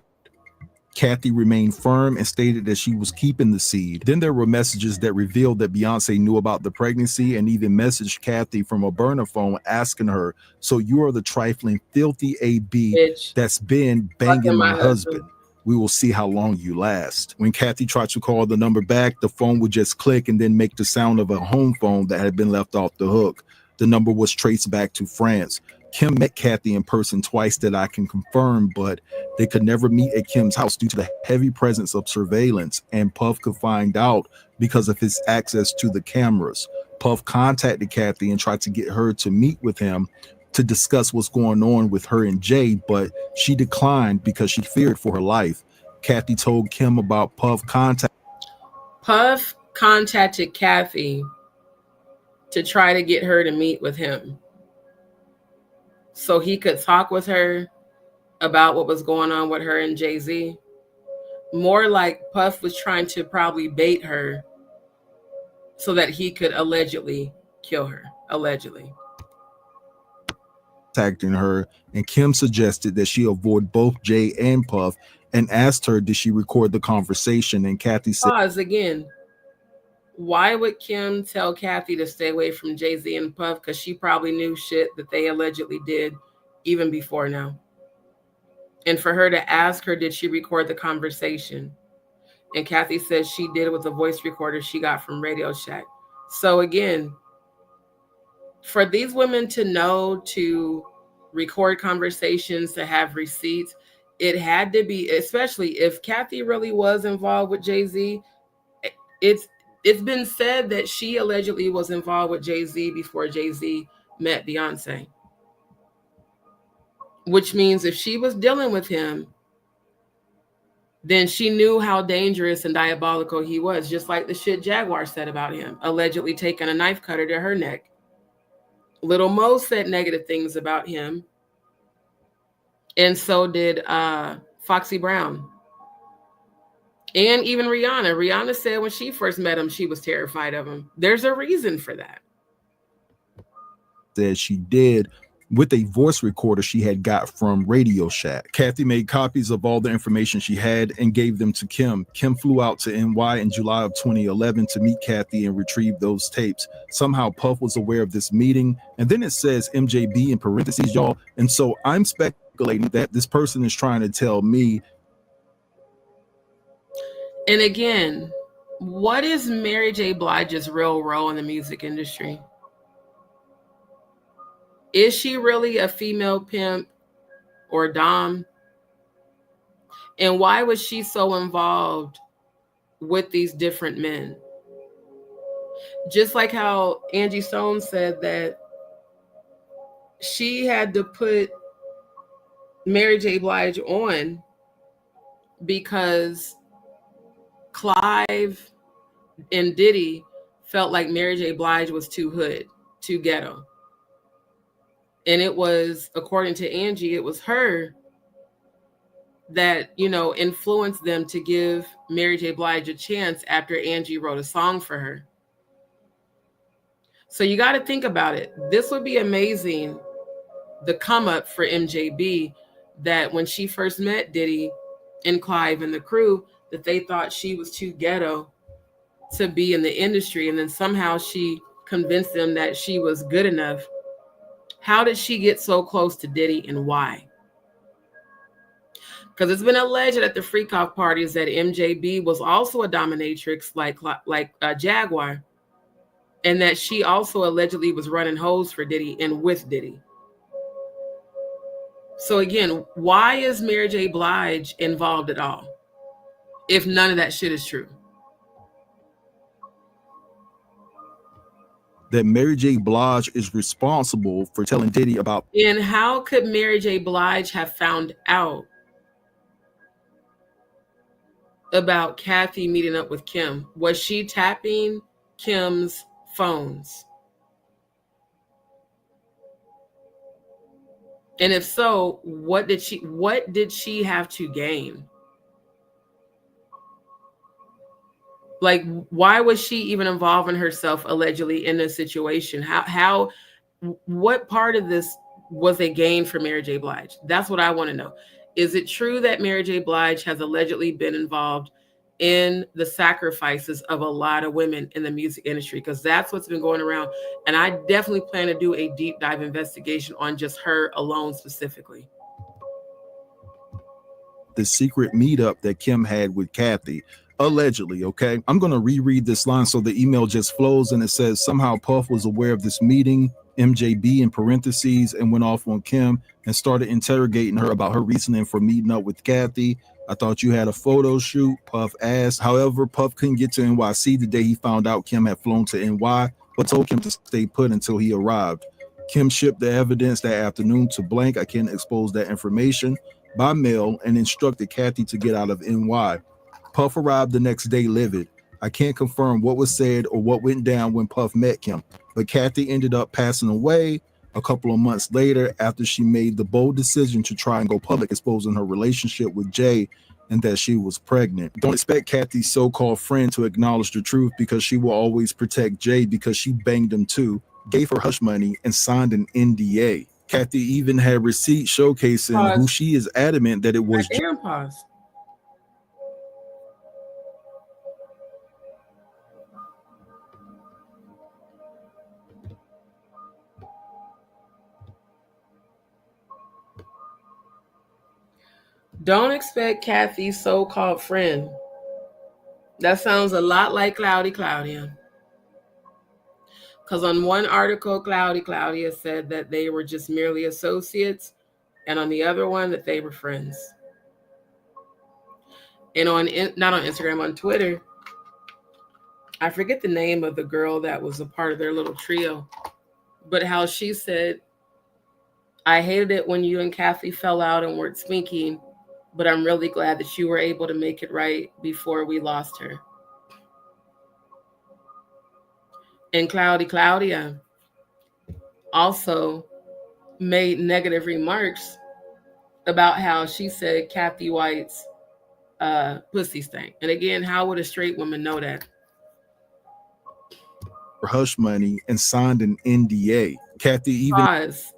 Cathy remained firm and stated that she was keeping the seed. Then there were messages that revealed that Beyonce knew about the pregnancy and even messaged Cathy from a burner phone asking her, "So you are the trifling, filthy AB
Bitch.
that's been banging my husband. We will see how long you last." When Cathy tried to call the number back, the phone would just click and then make the sound of a home phone that had been left off the hook. The number was traced back to France. Kim met Cathy in person twice that I can confirm, but they could never meet at Kim's house due to the heavy presence of surveillance, and Puff could find out because of his access to the cameras. Puff contacted Cathy and tried to get her to meet with him to discuss what's going on with her and Jay, but she declined because she feared for her life. Cathy told Kim about Puff
contacted Cathy to try to get her to meet with him so he could talk with her about what was going on with her and Jay-Z. More like Puff was trying to probably bait her so that he could allegedly kill her. Allegedly.
Contacting her, and Kim suggested that she avoid both Jay and Puff and asked her did she record the conversation, and Cathy said,
pause again. Why would Kim tell Cathy to stay away from Jay-Z and Puff? Because she probably knew shit that they allegedly did even before now. And for her to ask her, did she record the conversation? And Cathy says she did it with a voice recorder she got from Radio Shack. So again, for these women to know to record conversations, to have receipts, it had to be, especially if Cathy really was involved with Jay-Z. It's been said that she allegedly was involved with Jay-Z before Jay-Z met Beyonce. Which means if she was dealing with him, then she knew how dangerous and diabolical he was, just like the shit Jaguar said about him, allegedly taking a knife cutter to her neck. Lil Mo said negative things about him. And so did Foxy Brown. And even Rihanna. Rihanna said when she first met him, she was terrified of him. There's a reason for that.
Said she did with a voice recorder she had got from Radio Shack. Cathy made copies of all the information she had and gave them to Kim. Kim flew out to NY in July of 2011 to meet Cathy and retrieve those tapes. Somehow Puff was aware of this meeting, and then it says MJB in parentheses, y'all. And so I'm speculating that this person is trying to tell me.
And again, what is Mary J. Blige's real role in the music industry? Is she really a female pimp or dom? And why was she so involved with these different men? Just like how Angie Stone said that she had to put Mary J. Blige on because Clive and Diddy felt like Mary J. Blige was too hood, too ghetto. And it was, according to Angie, it was her that, you know, influenced them to give Mary J. Blige a chance after Angie wrote a song for her. So you got to think about it. This would be amazing, the come up for MJB, that when she first met Diddy and Clive and the crew, that they thought she was too ghetto to be in the industry. And then somehow she convinced them that she was good enough. How did she get so close to Diddy and why? Because it's been alleged at the freak off parties that MJB was also a dominatrix like Jaguar, and that she also allegedly was running hoes for Diddy and with Diddy. So again, why is Mary J. Blige involved at all if none of that shit is true?
That Mary J. Blige is responsible for telling Diddy about.
And how could Mary J. Blige have found out about Cathy meeting up with Kim? Was she tapping Kim's phones? And if so, what did she have to gain? Like, why was she even involving herself allegedly in this situation? How what part of this was a gain for Mary J. Blige? That's what I want to know. Is it true that Mary J. Blige has allegedly been involved in the sacrifices of a lot of women in the music industry? Because that's what's been going around. And I definitely plan to do a deep dive investigation on just her alone specifically.
The secret meetup that Kim had with Cathy, allegedly, okay? I'm going to reread this line so the email just flows, and it says, somehow Puff was aware of this meeting, MJB in parentheses, and went off on Kim and started interrogating her about her reasoning for meeting up with Cathy. I thought you had a photo shoot, Puff asked. However, Puff couldn't get to NYC the day he found out Kim had flown to NY, but told Kim to stay put until he arrived. Kim shipped the evidence that afternoon to blank. I can't expose that information by mail and instructed Cathy to get out of NY. Puff arrived the next day livid. I can't confirm what was said or what went down when Puff met Kim, but Cathy ended up passing away a couple of months later after she made the bold decision to try and go public, exposing her relationship with Jay and that she was pregnant. Don't expect Cathy's so-called friend to acknowledge the truth, because she will always protect Jay because she banged him too, gave her hush money, and signed an NDA. Cathy even had receipts showcasing who she is adamant that it was.
Pause. Don't expect Cathy's so-called friend. That sounds a lot like Claudia. Because on one article, Claudia said that they were just merely associates, and on the other one that they were friends. And not on Instagram, on Twitter, I forget the name of the girl that was a part of their little trio, but how she said, I hated it when you and Cathy fell out and weren't speaking, but I'm really glad that you were able to make it right before we lost her. And Claudia also made negative remarks about how she said Cathy White's pussy stank. And again, how would a straight woman know that?
Hush money and signed an NDA. Cathy even
Pause.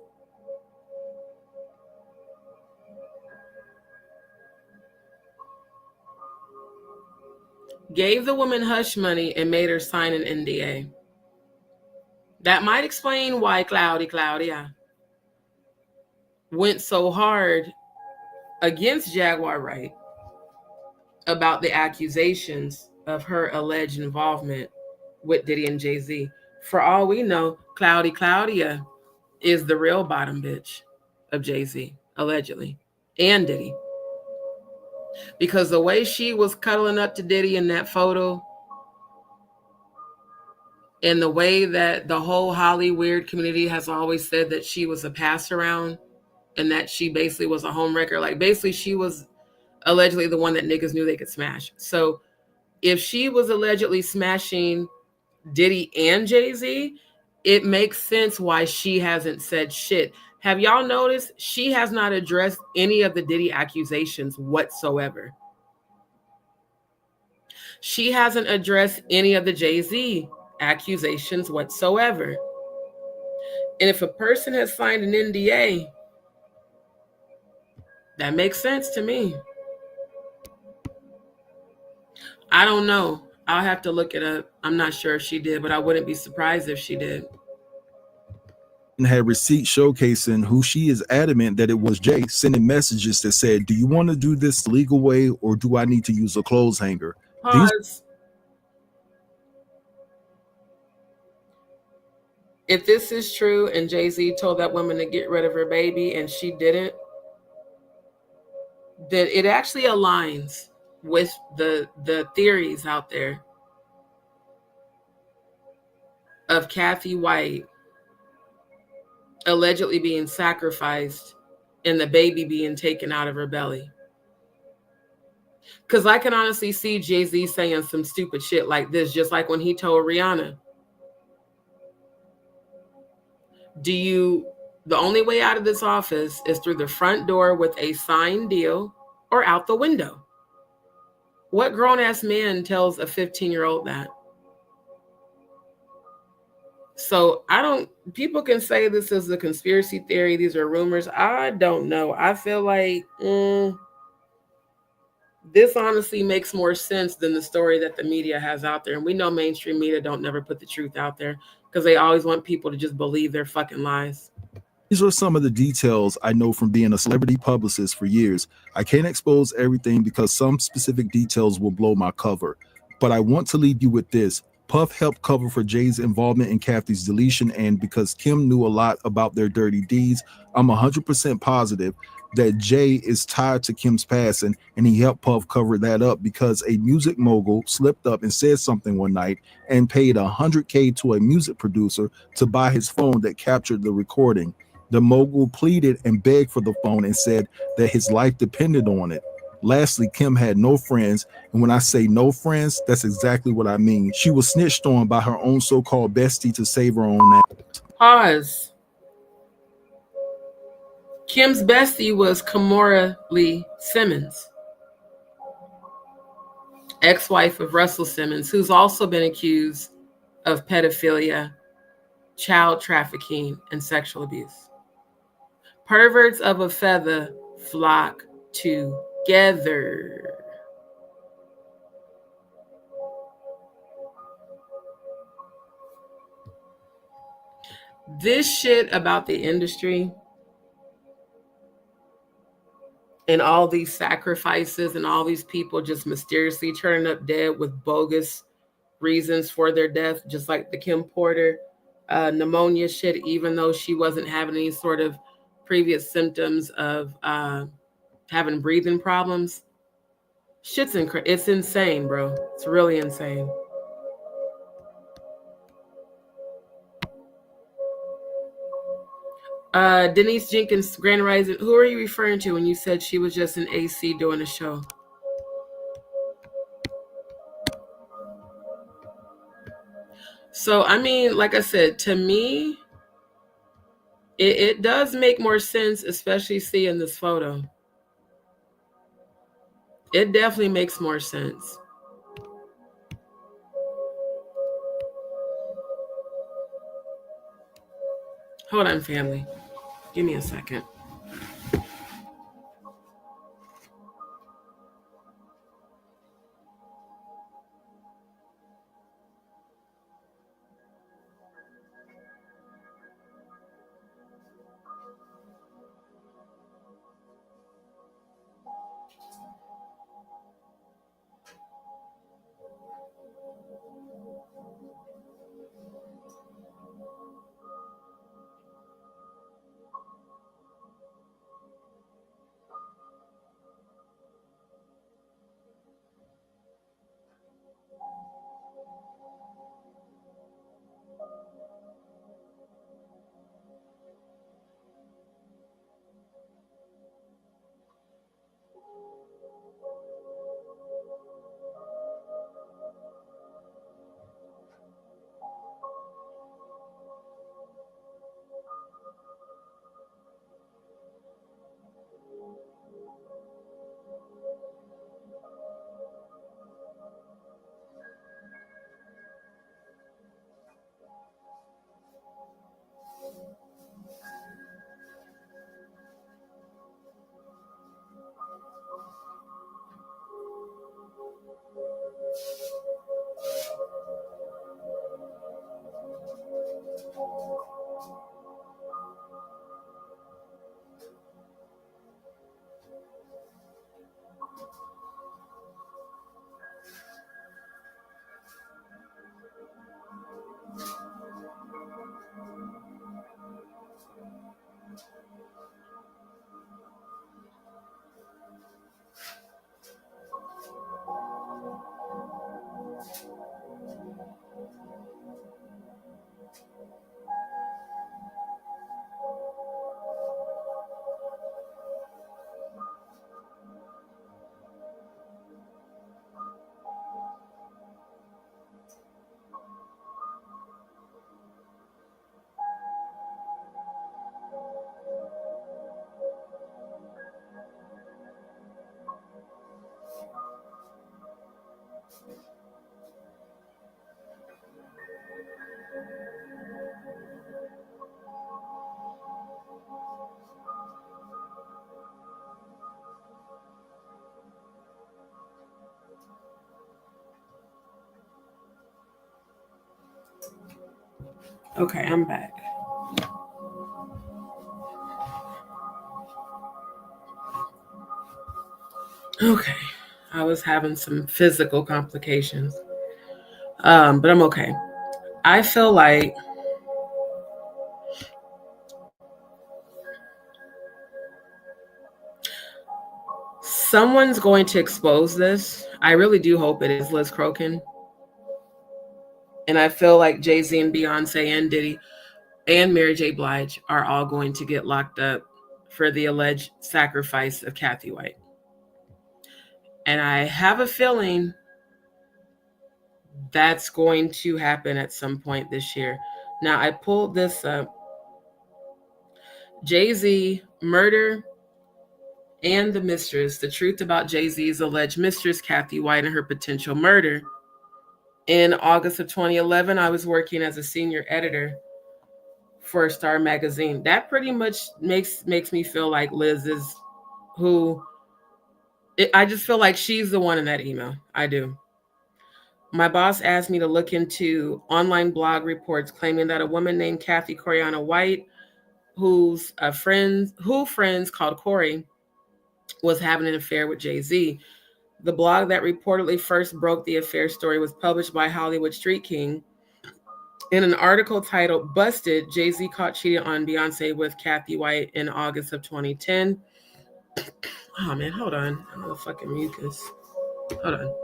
Gave the woman hush money and made her sign an NDA. That might explain why Claudia went so hard against Jaguar Wright about the accusations of her alleged involvement with Diddy and Jay-Z. For all we know, Claudia is the real bottom bitch of Jay-Z, allegedly, and Diddy. Because the way she was cuddling up to Diddy in that photo, and the way that the whole Hollywood community has always said that she was a pass around and that she basically was a home wrecker. Like, basically she was allegedly the one that niggas knew they could smash. So if she was allegedly smashing Diddy and Jay-Z, it makes sense why she hasn't said shit. Have y'all noticed she has not addressed any of the Diddy accusations whatsoever? She hasn't addressed any of the Jay-Z accusations whatsoever. And if a person has signed an NDA, that makes sense to me. I don't know. I'll have to look it up. I'm not sure if she did, but I wouldn't be surprised if she did.
And had receipts showcasing who she is adamant that it was Jay, sending messages that said, do you want to do this the legal way, or do I need to use a clothes hanger?
Pause. If this is true and Jay-Z told that woman to get rid of her baby and she didn't, then it actually aligns with the theories out there of Cathy White allegedly being sacrificed and the baby being taken out of her belly. Because I can honestly see Jay-Z saying some stupid shit like this, just like when he told Rihanna, the only way out of this office is through the front door with a signed deal or out the window. What grown-ass man tells a 15-year-old that? So I don't, people can say this is a conspiracy theory, these are rumors. I don't know. I feel like this honestly makes more sense than the story that the media has out there. And we know mainstream media don't never put the truth out there because they always want people to just believe their fucking lies.
These are some of the details I know from being a celebrity publicist for years. I can't expose everything because some specific details will blow my cover. But I want to leave you with this. Puff helped cover for Jay's involvement in Cathy's deletion, and because Kim knew a lot about their dirty deeds, I'm 100% positive that Jay is tied to Kim's passing, and he helped Puff cover that up because a music mogul slipped up and said something one night and paid $100K to a music producer to buy his phone that captured the recording. The mogul pleaded and begged for the phone and said that his life depended on it. Lastly, Kim had no friends, and when I say no friends, that's exactly what I mean. She was snitched on by her own so-called bestie to save her own ass.
Pause. Kim's bestie was Kimora Lee Simmons, ex-wife of Russell Simmons, who's also been accused of pedophilia, child trafficking, and sexual abuse. Perverts of a feather flock together. This shit about the industry and all these sacrifices and all these people just mysteriously turning up dead with bogus reasons for their death, just like the Kim Porter pneumonia shit, even though she wasn't having any sort of previous symptoms of having breathing problems. It's insane, bro. It's really insane. Denise Jenkins, Grand Rising. Who are you referring to when you said she was just in AC doing a show? So, I mean, like I said, to me, it does make more sense, especially seeing this photo. It definitely makes more sense. Hold on, family. Give me a second. Okay, I'm back. Okay, I was having some physical complications, but I'm okay. I feel like someone's going to expose this. I really do hope it is Liz Crokin. And I feel like Jay-Z and Beyonce and Diddy and Mary J. Blige are all going to get locked up for the alleged sacrifice of Cathy White. And I have a feeling that's going to happen at some point this year. Now, I pulled this up. Jay-Z murder and the mistress, the truth about Jay-Z's alleged mistress, Cathy White, and her potential murder. In August of 2011, I was working as a senior editor for Star Magazine. That pretty much makes me feel like Liz is who, I just feel like she's the one in that email. I do. My boss asked me to look into online blog reports claiming that a woman named Cathy Coriana White, who's a friend, friends called Corey, was having an affair with Jay-Z. The blog that reportedly first broke the affair story was published by Hollywood Street King. In an article titled Busted, Jay-Z caught cheating on Beyonce with Cathy White in August of 2010. Oh man, hold on. I'm a fucking mucus. Hold on.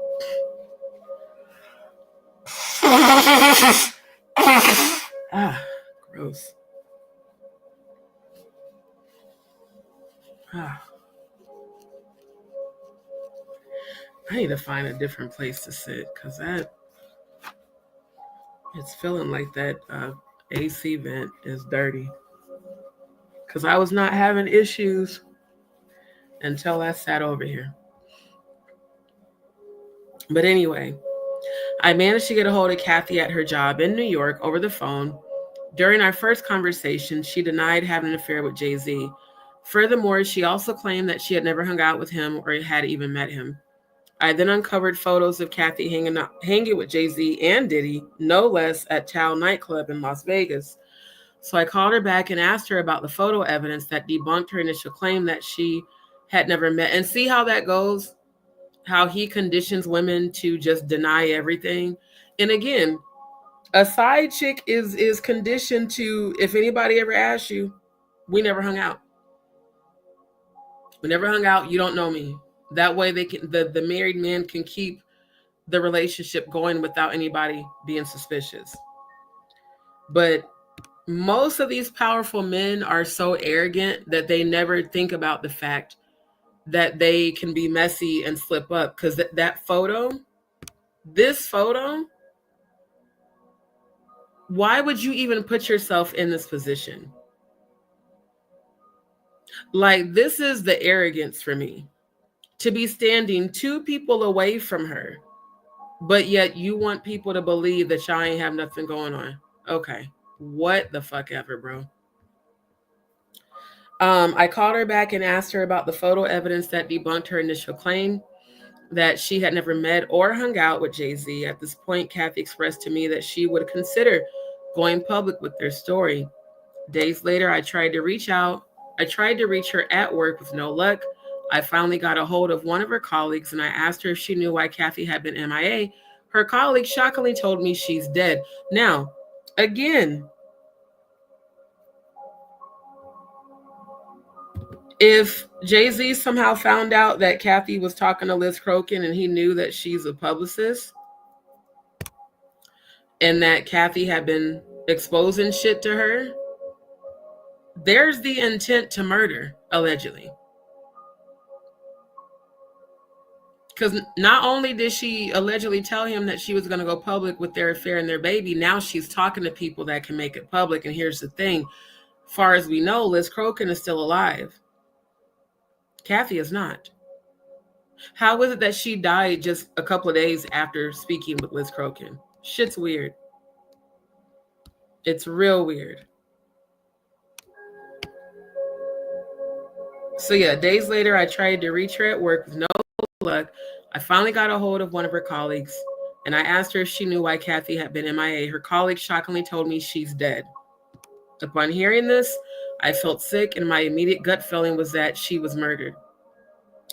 Ah, gross. Ah. I need to find a different place to sit because it's feeling like that AC vent is dirty. Because I was not having issues until I sat over here. But anyway, I managed to get a hold of Cathy at her job in New York over the phone. During our first conversation, she denied having an affair with Jay-Z. Furthermore, she also claimed that she had never hung out with him or had even met him. I then uncovered photos of Cathy hanging with Jay-Z and Diddy, no less, at Tal nightclub in Las Vegas. So I called her back and asked her about the photo evidence that debunked her initial claim that she had never met. And see how that goes? How he conditions women to just deny everything. And again, a side chick is conditioned to, if anybody ever asks you, we never hung out. We never hung out. You don't know me. That way they can, the married man can keep the relationship going without anybody being suspicious. But most of these powerful men are so arrogant that they never think about the fact that they can be messy and slip up. Because that photo, this photo, why would you even put yourself in this position? Like, this is the arrogance for me. To be standing 2 people away from her, but yet you want people to believe that y'all ain't have nothing going on. Okay. What the fuck ever, bro. I called her back and asked her about the photo evidence that debunked her initial claim that she had never met or hung out with Jay-Z. At this point, Cathy expressed to me that she would consider going public with their story. Days later, I tried to reach her at work with no luck. I finally got a hold of one of her colleagues and I asked her if she knew why Cathy had been MIA. Her colleague shockingly told me she's dead. Now, again, if Jay-Z somehow found out that Cathy was talking to Liz Crokin and he knew that she's a publicist and that Cathy had been exposing shit to her, there's the intent to murder, allegedly. Because not only did she allegedly tell him that she was going to go public with their affair and their baby, now she's talking to people that can make it public. And here's the thing. Far as we know, Liz Crokin is still alive. Cathy is not. How is it that she died just a couple of days after speaking with Liz Crokin? Shit's weird. It's real weird. So yeah, days later, I tried to reach her at work with no luck. I finally got a hold of one of her colleagues. and I asked her if she knew why Cathy had been MIA. Her colleague shockingly told me she's dead. Upon hearing this, I felt sick, and my immediate gut feeling was that she was murdered.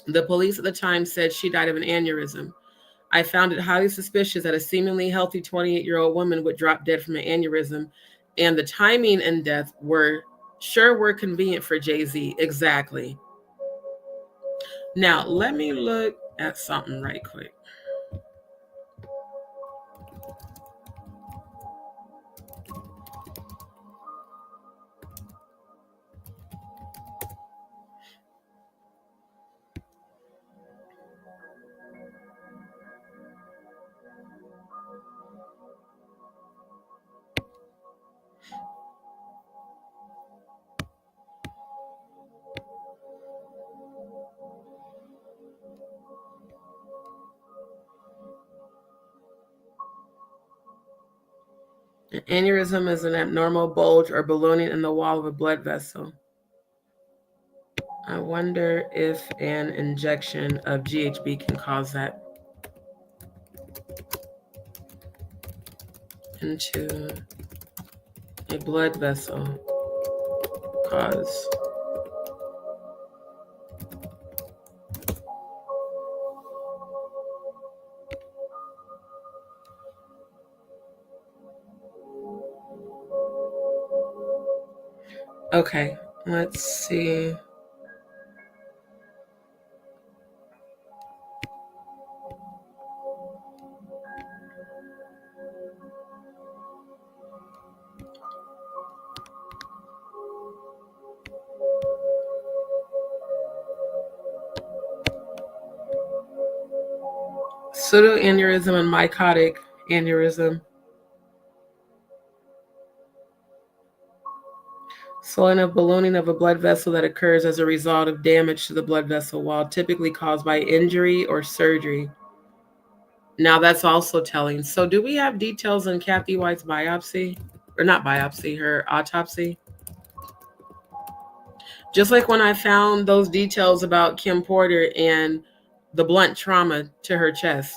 The police at the time said she died of an aneurysm. I found it highly suspicious that a seemingly healthy 28-year-old woman would drop dead from an aneurysm, and the timing and death were convenient for Jay-Z. Exactly. Now, let me look at something right quick. An aneurysm is an abnormal bulge or ballooning in the wall of a blood vessel. I wonder if an injection of GHB can cause that into a blood vessel. Okay, let's see. Pseudoaneurysm and mycotic aneurysm. Swelling of ballooning of a blood vessel that occurs as a result of damage to the blood vessel wall, typically caused by injury or surgery. Now that's also telling. So do we have details on Cathy White's biopsy? Or not biopsy, her autopsy? Just like when I found those details about Kim Porter and the blunt trauma to her chest.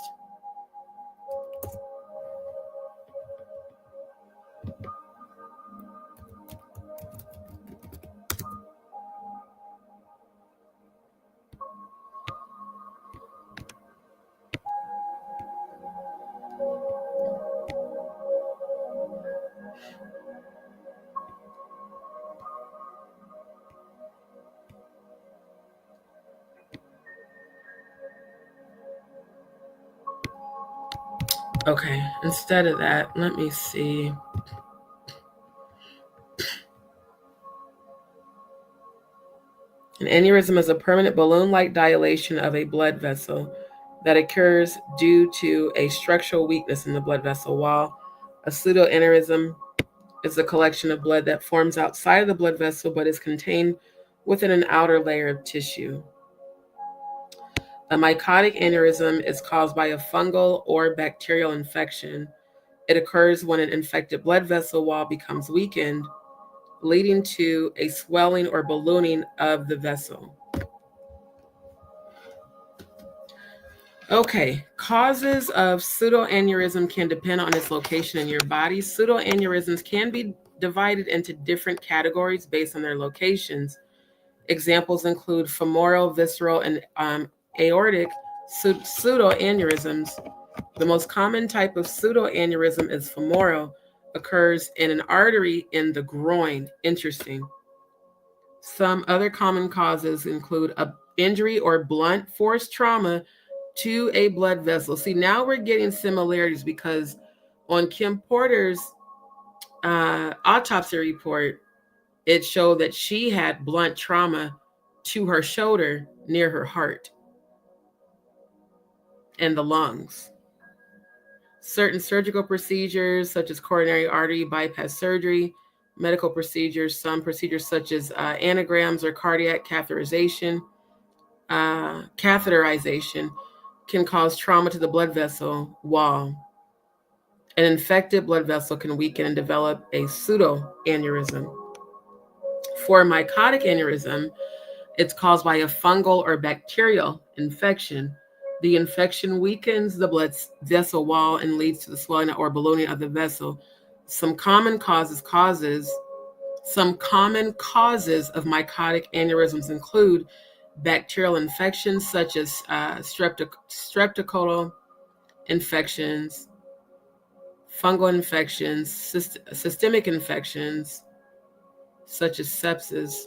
Okay, instead of that, let me see. An aneurysm is a permanent balloon-like dilation of a blood vessel that occurs due to a structural weakness in the blood vessel wall. A pseudoaneurysm is a collection of blood that forms outside of the blood vessel but is contained within an outer layer of tissue. A mycotic aneurysm is caused by a fungal or bacterial infection. It occurs when an infected blood vessel wall becomes weakened, leading to a swelling or ballooning of the vessel. Okay, causes of pseudoaneurysm can depend on its location in your body. Pseudoaneurysms can be divided into different categories based on their locations. Examples include femoral, visceral, and aortic pseudoaneurysms. The most common type of pseudoaneurysm is femoral, occurs in an artery in the groin. Interesting. Some other common causes include a injury or blunt force trauma to a blood vessel. See, now we're getting similarities because on Kim Porter's autopsy report, it showed that she had blunt trauma to her shoulder near her heart and the lungs. Certain surgical procedures, such as coronary artery bypass surgery, medical procedures, some procedures such as anagrams or cardiac catheterization, can cause trauma to the blood vessel wall. An infected blood vessel can weaken and develop a pseudoaneurysm. For a mycotic aneurysm, it's caused by a fungal or bacterial infection. The infection weakens the blood vessel wall and leads to the swelling or ballooning of the vessel. Some common causes of mycotic aneurysms include bacterial infections such as streptococcal infections, fungal infections, systemic infections such as sepsis.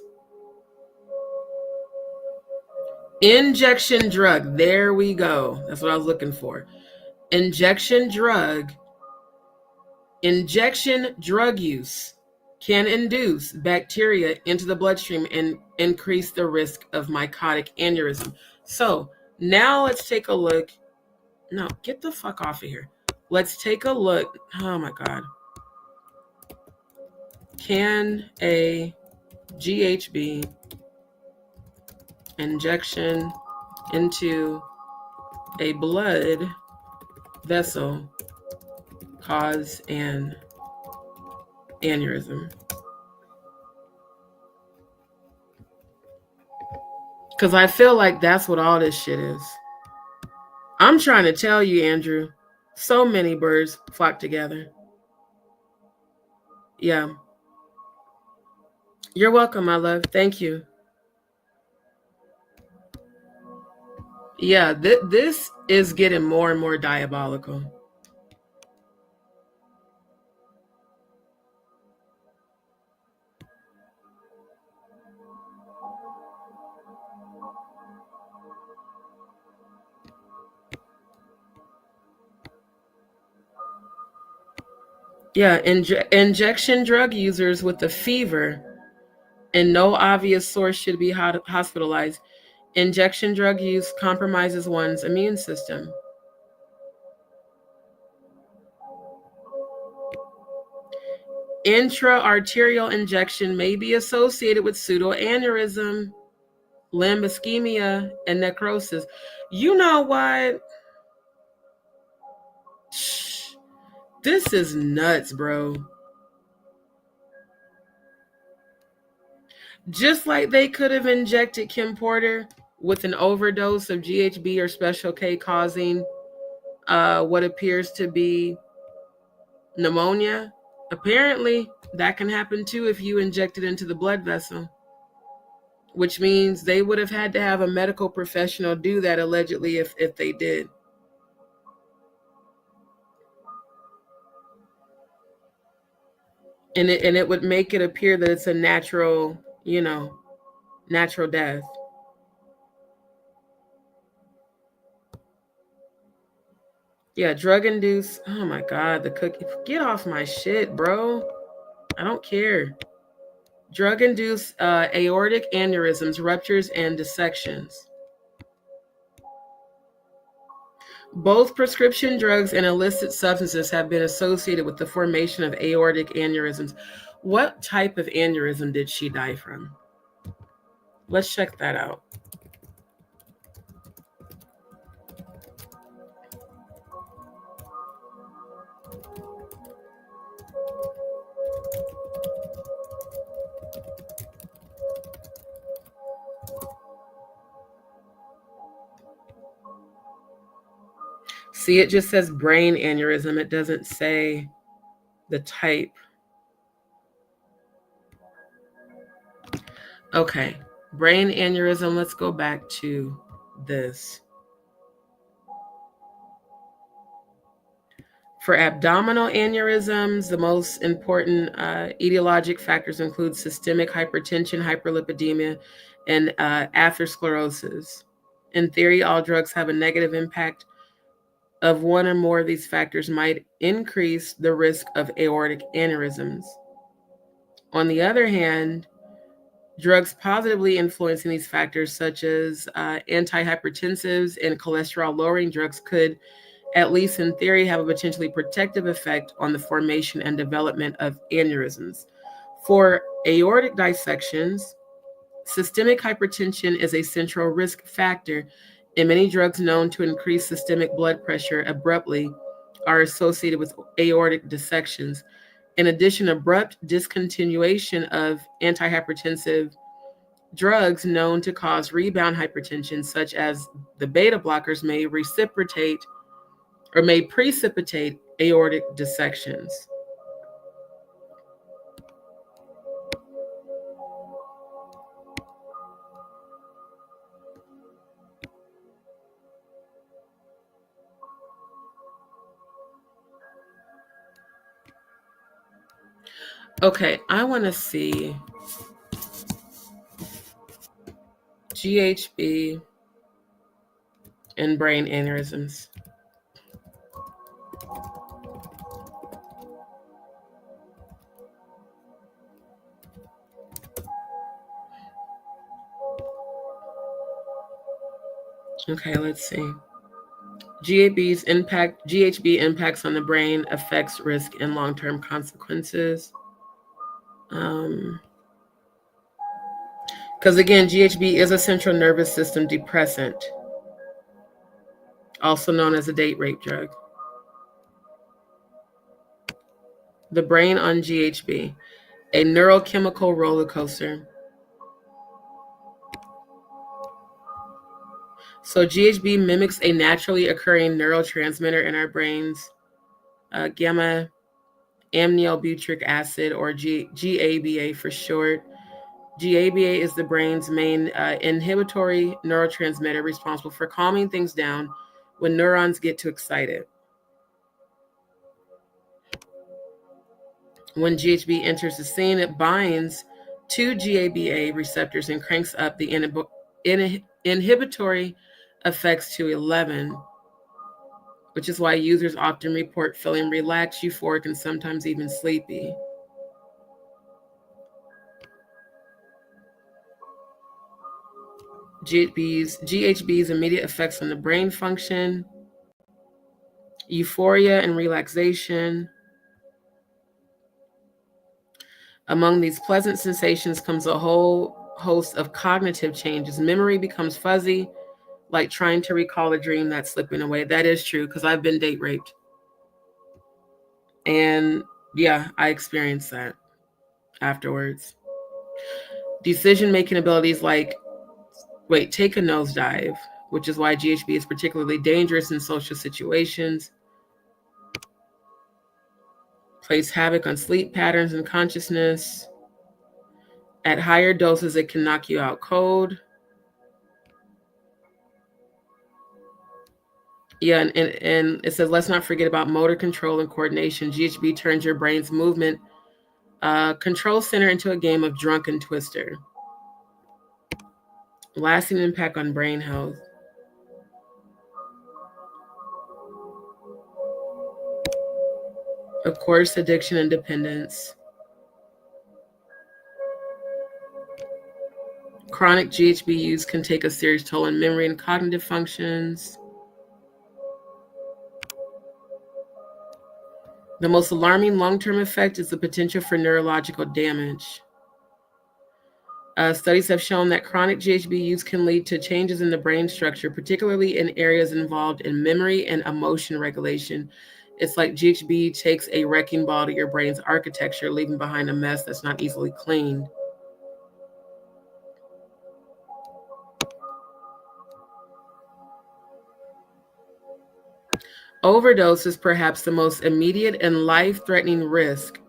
Injection drug, there we go. That's what I was looking for. Injection drug use can induce bacteria into the bloodstream and increase the risk of mycotic aneurysm. So now let's take a look. No, get the fuck off of here. Let's take a look. Oh my God. Can a GHB injection into a blood vessel cause an aneurysm? Because I feel like that's what all this shit is. I'm trying to tell you, Andrew, so many birds flock together. Yeah. You're welcome, my love. Thank you. Yeah, this is getting more and more diabolical. Yeah, injection drug users with a fever and no obvious source should be hospitalized. Injection drug use compromises one's immune system. Intra-arterial injection may be associated with pseudoaneurysm, limb ischemia, and necrosis. You know what? This is nuts, bro. Just like they could have injected Kim Porter with an overdose of GHB or Special K causing what appears to be pneumonia. Apparently, that can happen too if you inject it into the blood vessel, which means they would have had to have a medical professional do that allegedly if they did. And it would make it appear that it's a natural, natural death. Yeah, drug-induced. Oh my God, the cookie. Get off my shit, bro. I don't care. Drug-induced aortic aneurysms, ruptures, and dissections. Both prescription drugs and illicit substances have been associated with the formation of aortic aneurysms. What type of aneurysm did she die from? Let's check that out. See, it just says brain aneurysm. It doesn't say the type. Okay, brain aneurysm. Let's go back to this. For abdominal aneurysms, the most important etiologic factors include systemic hypertension, hyperlipidemia, and atherosclerosis. In theory, all drugs have a negative impact of one or more of these factors might increase the risk of aortic aneurysms. On the other hand, drugs positively influencing these factors, such as antihypertensives and cholesterol-lowering drugs, could, at least in theory, have a potentially protective effect on the formation and development of aneurysms. For aortic dissections, systemic hypertension is a central risk factor, and many drugs known to increase systemic blood pressure abruptly are associated with aortic dissections. In addition, abrupt discontinuation of antihypertensive drugs known to cause rebound hypertension, such as the beta blockers, may precipitate aortic dissections. Okay, I want to see GHB and brain aneurysms. Okay, let's see. GHB impacts on the brain, effects, risk, and long-term consequences. Because again, GHB is a central nervous system depressant, also known as a date rape drug. The brain on GHB, a neurochemical roller coaster. So GHB mimics a naturally occurring neurotransmitter in our brains, gamma aminobutyric acid, or GABA for short. GABA is the brain's main inhibitory neurotransmitter responsible for calming things down when neurons get too excited. When GHB enters the scene, it binds to GABA receptors and cranks up the inhibitory effects to 11, which is why users often report feeling relaxed, euphoric, and sometimes even sleepy. GHB's immediate effects on the brain function: euphoria and relaxation. Among these pleasant sensations comes a whole host of cognitive changes. Memory becomes fuzzy, like trying to recall a dream that's slipping away. That is true, because I've been date raped. And yeah, I experienced that afterwards. Decision-making abilities like, take a nosedive, which is why GHB is particularly dangerous in social situations. Plays havoc on sleep patterns and consciousness. At higher doses, it can knock you out cold. Yeah, and it says, let's not forget about motor control and coordination. GHB turns your brain's movement control center into a game of drunken twister. Lasting impact on brain health. Of course, addiction and dependence. Chronic GHB use can take a serious toll on memory and cognitive functions. The most alarming long-term effect is the potential for neurological damage. Studies have shown that chronic GHB use can lead to changes in the brain structure, particularly in areas involved in memory and emotion regulation. It's like GHB takes a wrecking ball to your brain's architecture, leaving behind a mess that's not easily cleaned. Overdose is perhaps the most immediate and life-threatening risk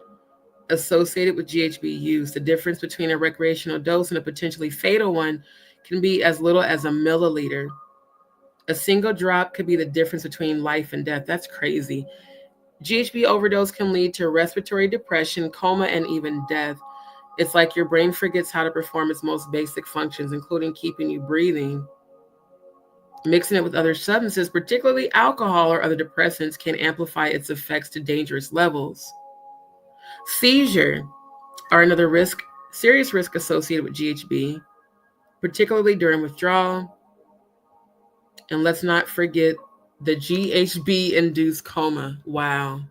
associated with GHB use. The difference between a recreational dose and a potentially fatal one can be as little as a milliliter. A single drop could be the difference between life and death. That's crazy. GHB overdose can lead to respiratory depression, coma, and even death. It's like your brain forgets how to perform its most basic functions, including keeping you breathing. Mixing it with other substances, particularly alcohol or other depressants, can amplify its effects to dangerous levels. Seizure are another serious risk associated with GHB, particularly during withdrawal. And let's not forget the GHB-induced coma. Wow.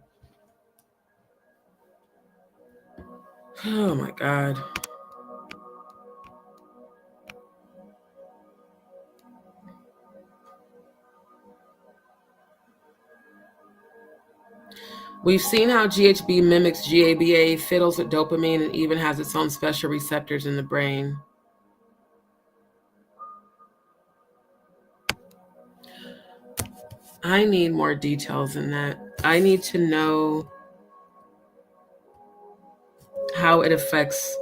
Oh my God. We've seen how GHB mimics GABA, fiddles with dopamine, and even has its own special receptors in the brain. I need more details than that. I need to know how it affects.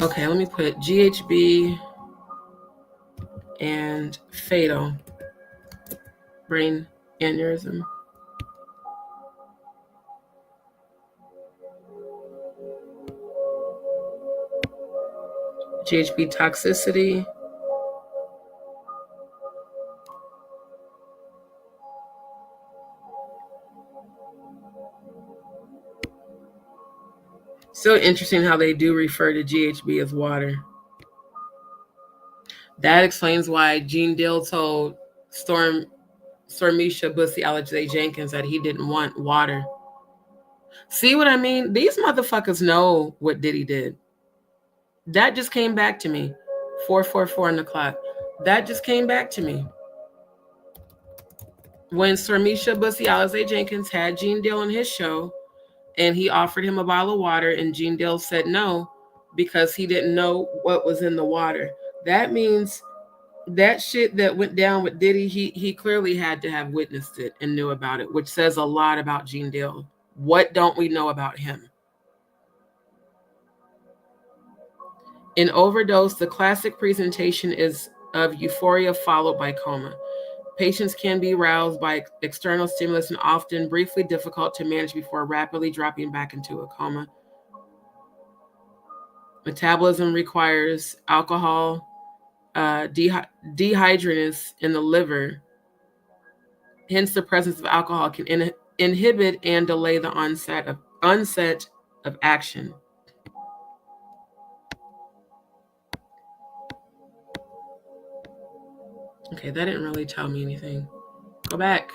Okay, let me put GHB and fatal brain aneurysm. GHB toxicity. So interesting how they do refer to GHB as water. That explains why Gene Dill told Stormisha Bussy Alexei Jenkins that he didn't want water. See what I mean? These motherfuckers know what Diddy did. That just came back to me. 444 on the clock. That just came back to me. When Stormisha Bussy Alexei Jenkins had Gene Dill on his show, and he offered him a bottle of water, and Gene Dill said no because he didn't know what was in the water. That means that shit that went down with Diddy, he clearly had to have witnessed it and knew about it, which says a lot about Gene Dill. What don't we know about him? In overdose, the classic presentation is of euphoria followed by coma. Patients can be roused by external stimulus and often briefly difficult to manage before rapidly dropping back into a coma. Metabolism requires alcohol dehydrogenase in the liver. Hence, the presence of alcohol can inhibit and delay the onset of action. Okay, that didn't really tell me anything. Go back.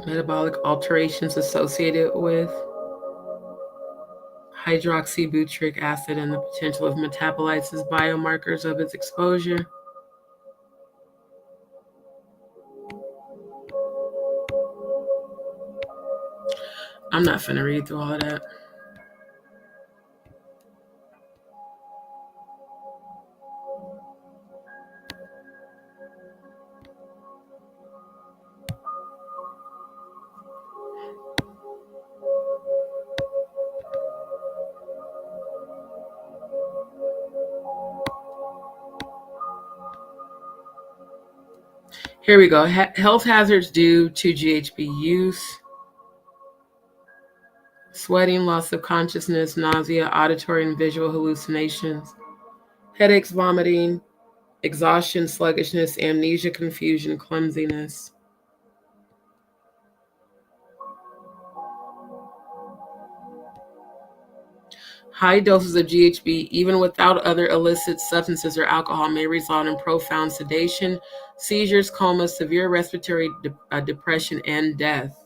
Metabolic alterations associated with hydroxybutyric acid and the potential of metabolites as biomarkers of its exposure. I'm not finna read through all of that. Here we go. Health hazards due to GHB use. Sweating, loss of consciousness, nausea, auditory and visual hallucinations, headaches, vomiting, exhaustion, sluggishness, amnesia, confusion, clumsiness. High doses of GHB, even without other illicit substances or alcohol, may result in profound sedation, seizures, coma, severe respiratory depression, and death.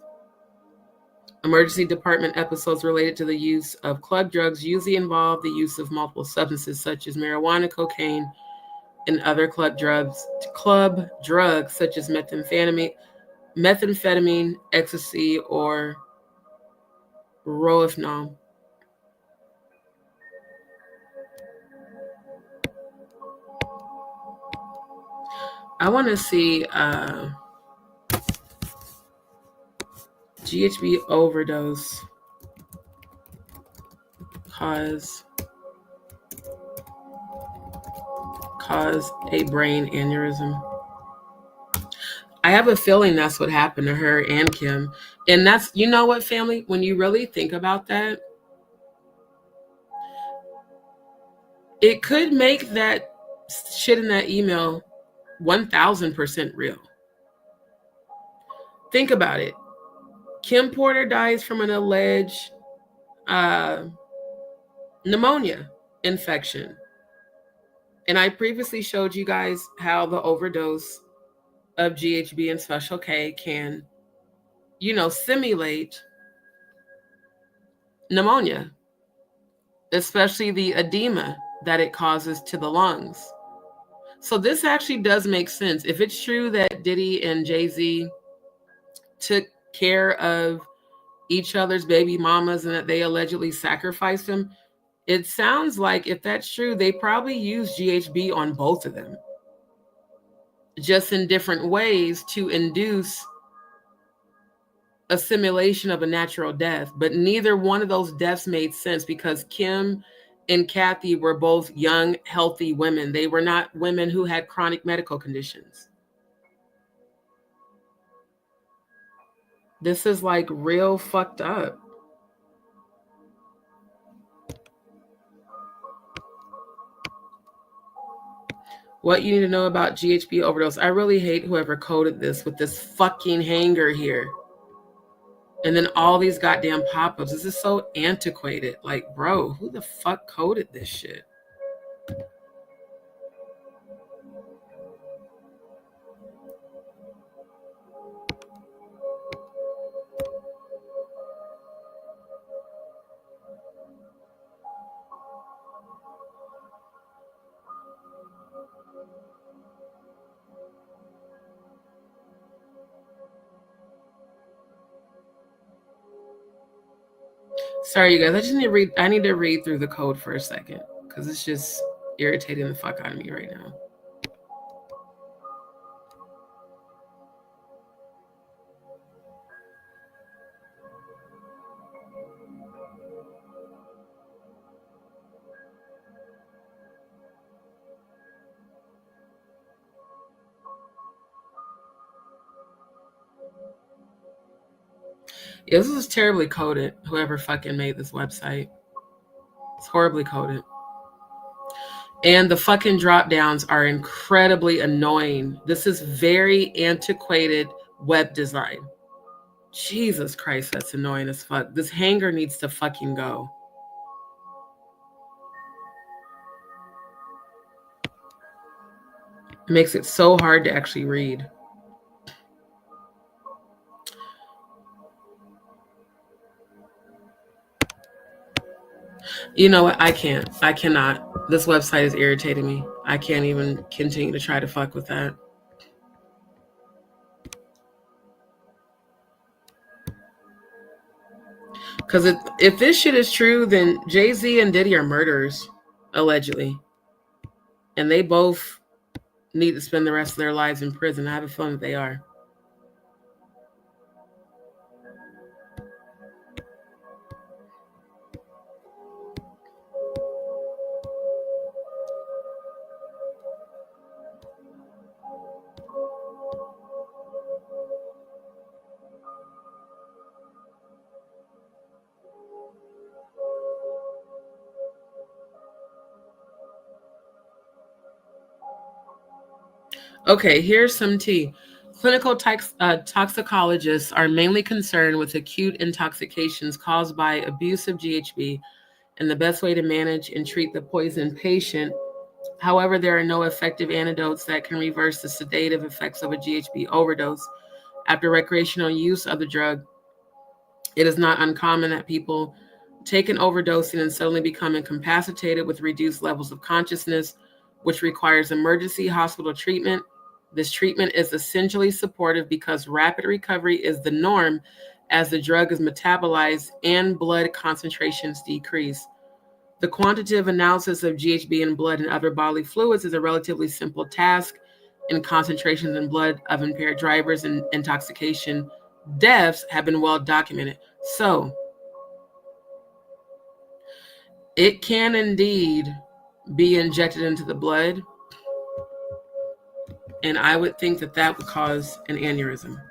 Emergency department episodes related to the use of club drugs usually involve the use of multiple substances such as marijuana, cocaine, and other club drugs such as methamphetamine, ecstasy, or rohypnol. I want to see GHB overdose cause a brain aneurysm. I have a feeling that's what happened to her and Kim. And that's, you know what, family, when you really think about that, it could make that shit in that email 1000% real. Think about it. Kim Porter dies from an alleged pneumonia infection. And I previously showed you guys how the overdose of GHB and Special K can, you know, simulate pneumonia, especially the edema that it causes to the lungs. So this actually does make sense. If it's true that Diddy and Jay-Z took care of each other's baby mamas and that they allegedly sacrificed them, it sounds like if that's true, they probably used GHB on both of them, just in different ways to induce a simulation of a natural death. But neither one of those deaths made sense because Kim and Cathy were both young, healthy women. They were not women who had chronic medical conditions. This is like real fucked up. What you need to know about GHB overdose. I really hate whoever coded this with this fucking hanger here. And then all these goddamn pop-ups. This is so antiquated. Like, bro, who the fuck coded this shit? Sorry, you guys. I need to read through the code for a second because it's just irritating the fuck out of me right now. Yeah, this is terribly coded, whoever fucking made this website. It's horribly coded. And the fucking drop downs are incredibly annoying. This is very antiquated web design. Jesus Christ, that's annoying as fuck. This hanger needs to fucking go. It makes it so hard to actually read. You know what? I cannot. This website is irritating me. I can't even continue to try to fuck with that. Because if this shit is true, then Jay-Z and Diddy are murderers, allegedly. And they both need to spend the rest of their lives in prison. I have a feeling that they are. Okay, here's some tea. Clinical toxicologists are mainly concerned with acute intoxications caused by abuse of GHB and the best way to manage and treat the poisoned patient. However, there are no effective antidotes that can reverse the sedative effects of a GHB overdose. After recreational use of the drug, it is not uncommon that people take an overdosing and suddenly become incapacitated with reduced levels of consciousness, which requires emergency hospital treatment. This treatment is essentially supportive because rapid recovery is the norm as the drug is metabolized and blood concentrations decrease. The quantitative analysis of GHB in blood and other bodily fluids is a relatively simple task, and concentrations in blood of impaired drivers and intoxication deaths have been well documented. So it can indeed be injected into the blood. And I would think that that would cause an aneurysm.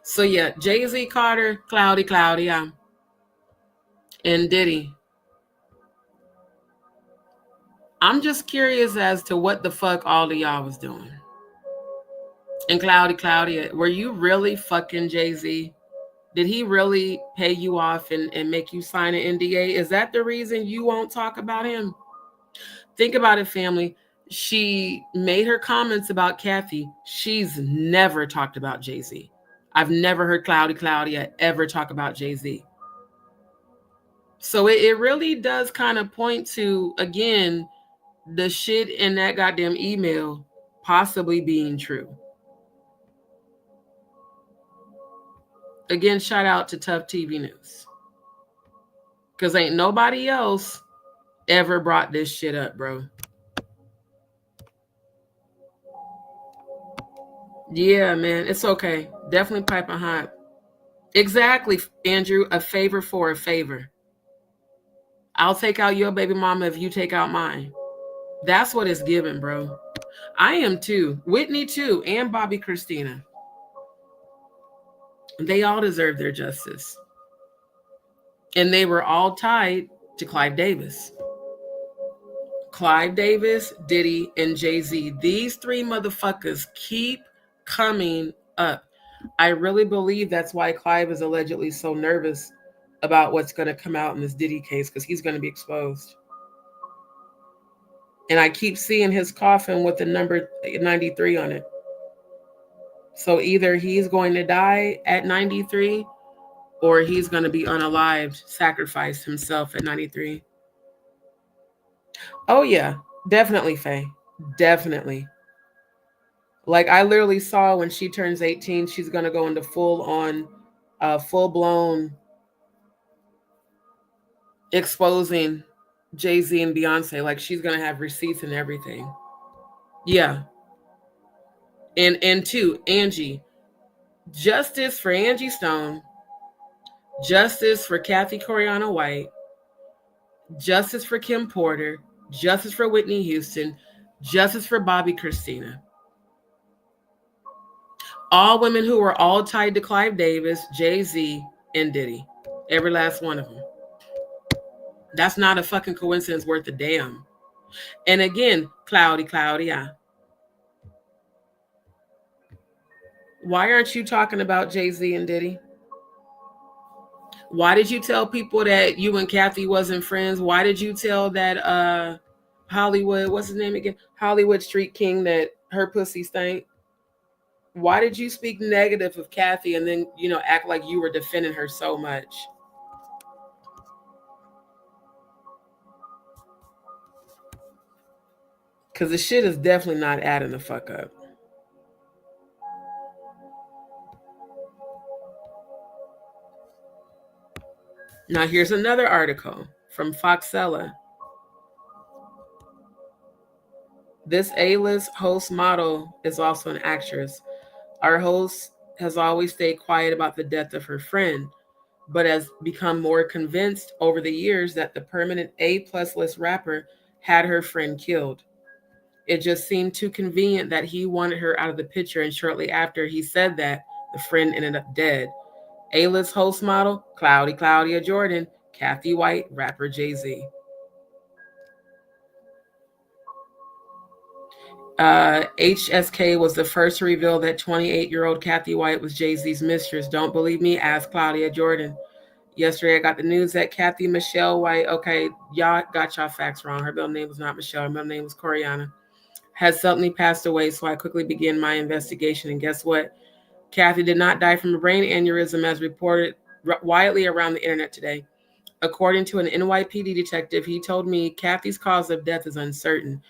So yeah, Jay-Z, Carter, Claudia, and Diddy. I'm just curious as to what the fuck all of y'all was doing. And Claudia, were you really fucking Jay-Z? Did he really pay you off and make you sign an NDA? Is that the reason you won't talk about him? Think about it, family. She made her comments about Cathy. She's never talked about Jay-Z. I've never heard Claudia ever talk about Jay-Z. So it really does kind of point to, again, the shit in that goddamn email possibly being true. Again, shout out to Tough TV News. Because ain't nobody else ever brought this shit up, bro. Yeah, man, it's okay. Definitely piping hot. Exactly, Andrew. A favor for a favor. I'll take out your baby mama if you take out mine. That's what it's given, bro. I am too. Whitney too, and Bobby Christina. They all deserve their justice. And they were all tied to Clive Davis. Clive Davis, Diddy, and Jay-Z. These three motherfuckers keep coming up. I really believe that's why Clive is allegedly so nervous about what's going to come out in this Diddy case, because he's going to be exposed. And I keep seeing his coffin with the number 93 on it. So either he's going to die at 93 or he's going to be unalived, sacrifice himself at 93. Oh, yeah, definitely, Faye. Definitely. Like, I literally saw when she turns 18, she's going to go into full-blown exposing Jay-Z and Beyonce. Like, she's going to have receipts and everything. Yeah. And two, Angie. Justice for Angie Stone. Justice for Cathy White. Justice for Kim Porter. Justice for Whitney Houston. Justice for Bobby Christina. All women who were all tied to Clive Davis, Jay-Z, and Diddy. Every last one of them. That's not a fucking coincidence worth a damn. And again, Claudia. Why aren't you talking about Jay-Z and Diddy? Why did you tell people that you and Cathy wasn't friends? Why did you tell that Hollywood, what's his name again? Hollywood Street King, that her pussy stank? Why did you speak negative of Cathy and then, act like you were defending her so much? Because the shit is definitely not adding the fuck up. Now, here's another article from Foxella. This A-list host model is also an actress. Our host has always stayed quiet about the death of her friend, but has become more convinced over the years that the permanent A+ list rapper had her friend killed. It just seemed too convenient that he wanted her out of the picture, and shortly after he said that, the friend ended up dead. A-list host model, Claudia Jordan, Cathy White, rapper Jay-Z. HSK was the first to reveal that 28-year-old Cathy White was Jay-Z's mistress. Don't believe me? Ask Claudia Jordan. Yesterday, I got the news that Cathy Michelle White, okay, y'all got y'all facts wrong. Her middle name was not Michelle. Her middle name was Coriana. Has suddenly passed away, so I quickly began my investigation. And guess what? Cathy did not die from a brain aneurysm as reported widely around the internet today. According to an NYPD detective, he told me Cathy's cause of death is uncertain.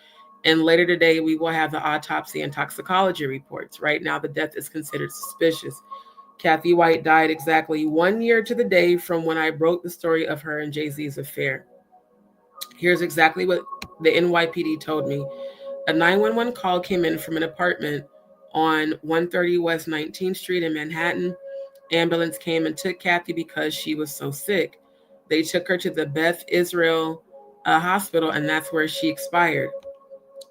And later today, we will have the autopsy and toxicology reports. Right now, the death is considered suspicious. Cathy White died exactly 1 year to the day from when I broke the story of her and Jay-Z's affair. Here's exactly what the NYPD told me. A 911 call came in from an apartment on 130 West 19th Street in Manhattan. Ambulance came and took Cathy because she was so sick. They took her to the Beth Israel hospital, and that's where she expired.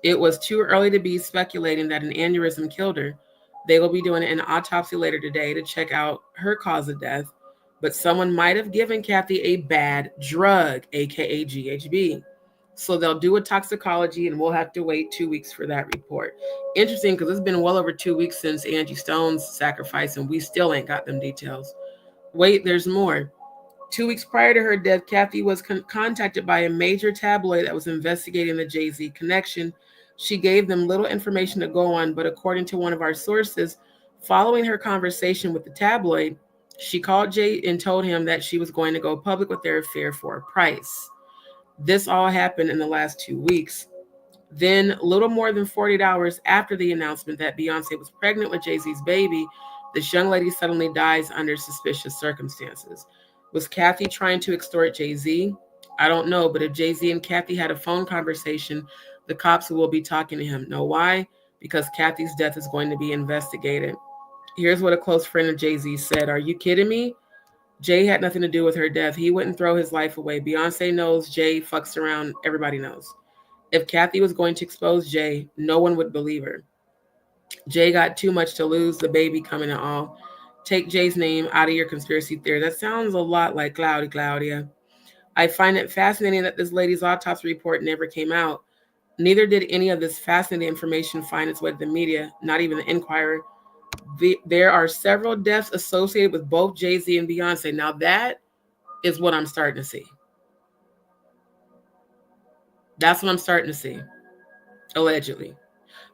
It was too early to be speculating that an aneurysm killed her. They will be doing an autopsy later today to check out her cause of death, but someone might have given Cathy a bad drug, aka GHB. So they'll do a toxicology, and we'll have to wait 2 weeks for that report. Interesting, because it's been well over 2 weeks since Angie Stone's sacrifice, and we still ain't got them details. Wait, there's more. 2 weeks prior to her death, Cathy was contacted by a major tabloid that was investigating the Jay-Z connection. She gave them little information to go on, but according to one of our sources, following her conversation with the tabloid, she called Jay and told him that she was going to go public with their affair for a price. This all happened in the last 2 weeks. Then, little more than 48 hours after the announcement that Beyonce was pregnant with Jay-Z's baby, this young lady suddenly dies under suspicious circumstances. Was Cathy trying to extort Jay-Z? I don't know, but if Jay-Z and Cathy had a phone conversation, the cops will be talking to him. Know why? Because Cathy's death is going to be investigated. Here's what a close friend of Jay-Z said. Are you kidding me? Jay had nothing to do with her death. He wouldn't throw his life away. Beyonce knows Jay fucks around. Everybody knows. If Cathy was going to expose Jay, no one would believe her. Jay got too much to lose, the baby coming and all. Take Jay's name out of your conspiracy theory. That sounds a lot like Claudia. I find it fascinating that this lady's autopsy report never came out. Neither did any of this fascinating information find its way to the media, not even the Inquirer. There are several deaths associated with both Jay-Z and Beyonce. Now that is what I'm starting to see. That's what I'm starting to see, allegedly.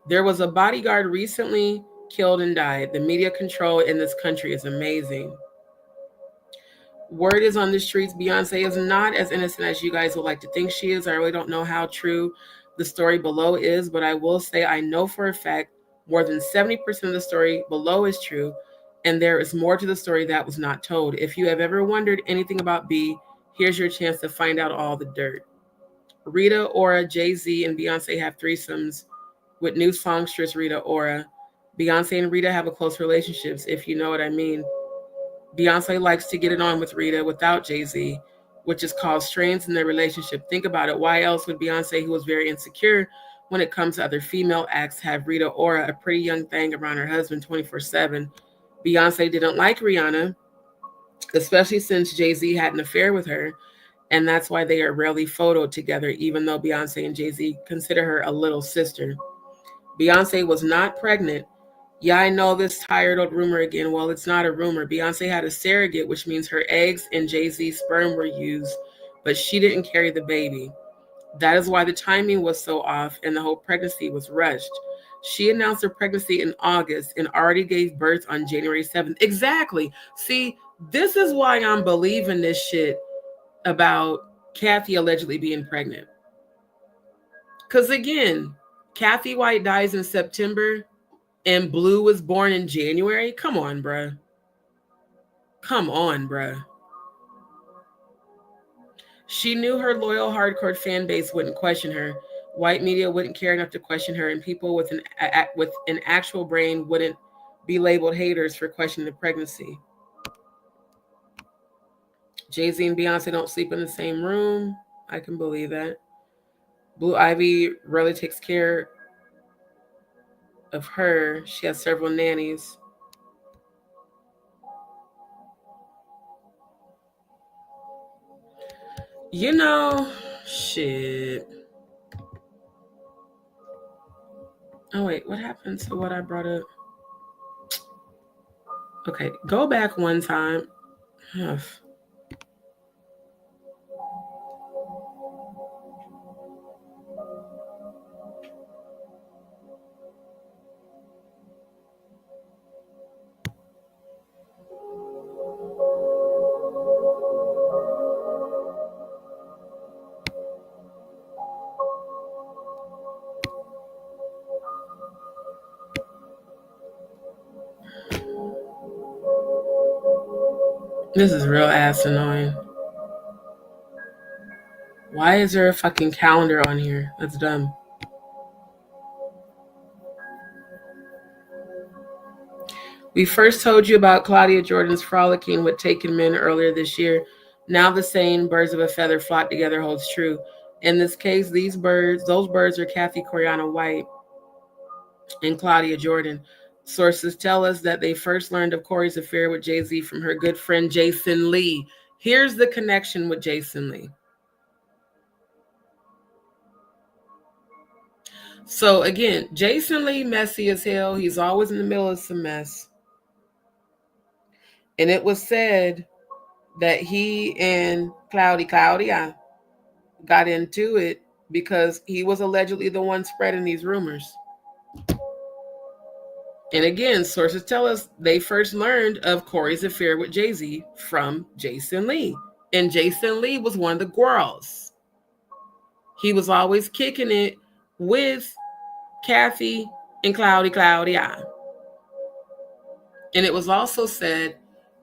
There was a bodyguard recently killed and died. The media control in this country is amazing. Word is on the streets, Beyonce is not as innocent as you guys would like to think she is. I really don't know how true the story below is, but I will say I know for a fact more than 70% of the story below is true, and there is more to the story that was not told. If you have ever wondered anything about B, here's your chance to find out all the dirt. Rita, Ora, Jay-Z, and Beyonce have threesomes with new songstress Rita Ora. Beyonce and Rita have a close relationship, if you know what I mean. Beyonce likes to get it on with Rita without Jay-Z, which has caused strains in their relationship. Think about it. Why else would Beyonce, who was very insecure when it comes to other female acts, have Rita Ora, a pretty young thing, around her husband 24/7? Beyonce didn't like Rihanna, especially since Jay-Z had an affair with her. And that's why they are rarely photoed together, even though Beyonce and Jay-Z consider her a little sister. Beyonce was not pregnant. Yeah, I know this tired old rumor again. Well, it's not a rumor. Beyonce had a surrogate, which means her eggs and Jay-Z's sperm were used, but she didn't carry the baby. That is why the timing was so off and the whole pregnancy was rushed. She announced her pregnancy in August and already gave birth on January 7th. Exactly. See, this is why I'm believing this shit about Cathy allegedly being pregnant. Because again, Cathy White dies in September and Blue was born in January. Come on, bruh. Come on, bruh. She knew her loyal hardcore fan base wouldn't question her. White media wouldn't care enough to question her, and people with an actual brain wouldn't be labeled haters for questioning the pregnancy. Jay-Z and Beyonce don't sleep in the same room. I can believe that. Blue Ivy really takes care of her. She has several nannies. You know, shit. Oh, wait, what happened to what I brought up? Okay, go back one time. Ugh. This is real ass annoying. Why is there a fucking calendar on here? That's dumb. We first told you about Claudia Jordan's frolicking with taken men earlier this year. Now the saying, birds of a feather flock together, holds true. In this case, those birds are Cathy White and Claudia Jordan. Sources tell us that they first learned of Corey's affair with Jay-Z from her good friend Jason Lee. Here's the connection with Jason Lee. So again, Jason Lee, messy as hell. He's always in the middle of some mess. And it was said that he and Claudia got into it because he was allegedly the one spreading these rumors. And again, sources tell us they first learned of Corey's affair with Jay-Z from Jason Lee. And Jason Lee was one of the girls. He was always kicking it with Cathy and Claudia. And it was also said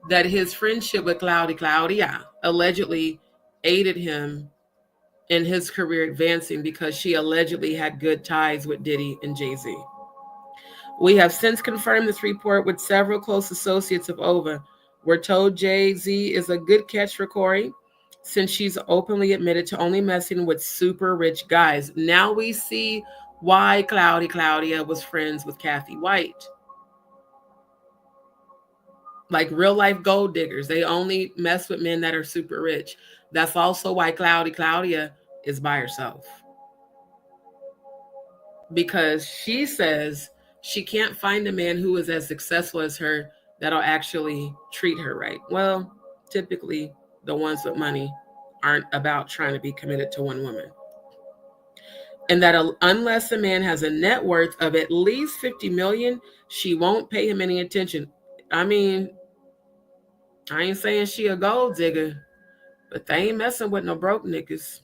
that his friendship with Claudia allegedly aided him in his career advancing because she allegedly had good ties with Diddy and Jay-Z. We have since confirmed this report with several close associates of Ova. We're told Jay-Z is a good catch for Corey since she's openly admitted to only messing with super rich guys. Now we see why Claudia was friends with Cathy White. Like real life gold diggers. They only mess with men that are super rich. That's also why Claudia is by herself. Because she says she can't find a man who is as successful as her that'll actually treat her right. Well, typically the ones with money aren't about trying to be committed to one woman. And that unless a man has a net worth of at least 50 million, she won't pay him any attention. I mean, I ain't saying she a gold digger, but they ain't messing with no broke niggas.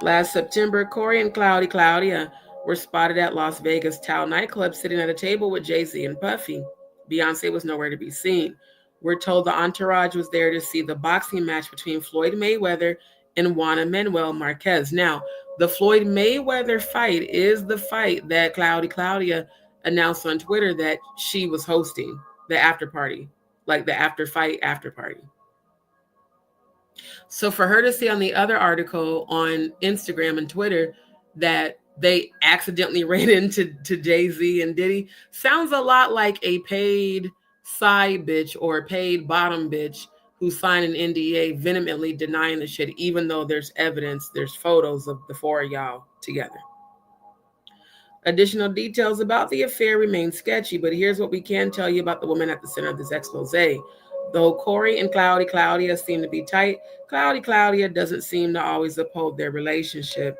Last September, Corey and Claudia were spotted at Las Vegas Tao nightclub sitting at a table with Jay-Z and Puffy. Beyonce was nowhere to be seen. We're told the entourage was there to see the boxing match between Floyd Mayweather and Juana Manuel Marquez. Now, the Floyd Mayweather fight is the fight that Claudia announced on Twitter that she was hosting, the after party, like the after party. So for her to see on the other article on Instagram and Twitter that they accidentally ran into Jay-Z and Diddy sounds a lot like a paid side bitch or a paid bottom bitch who signed an NDA vehemently denying the shit, even though there's evidence, there's photos of the four of y'all together. Additional details about the affair remain sketchy, but here's what we can tell you about the woman at the center of this expose. Though Corey and Claudia seem to be tight, Claudia doesn't seem to always uphold their relationship.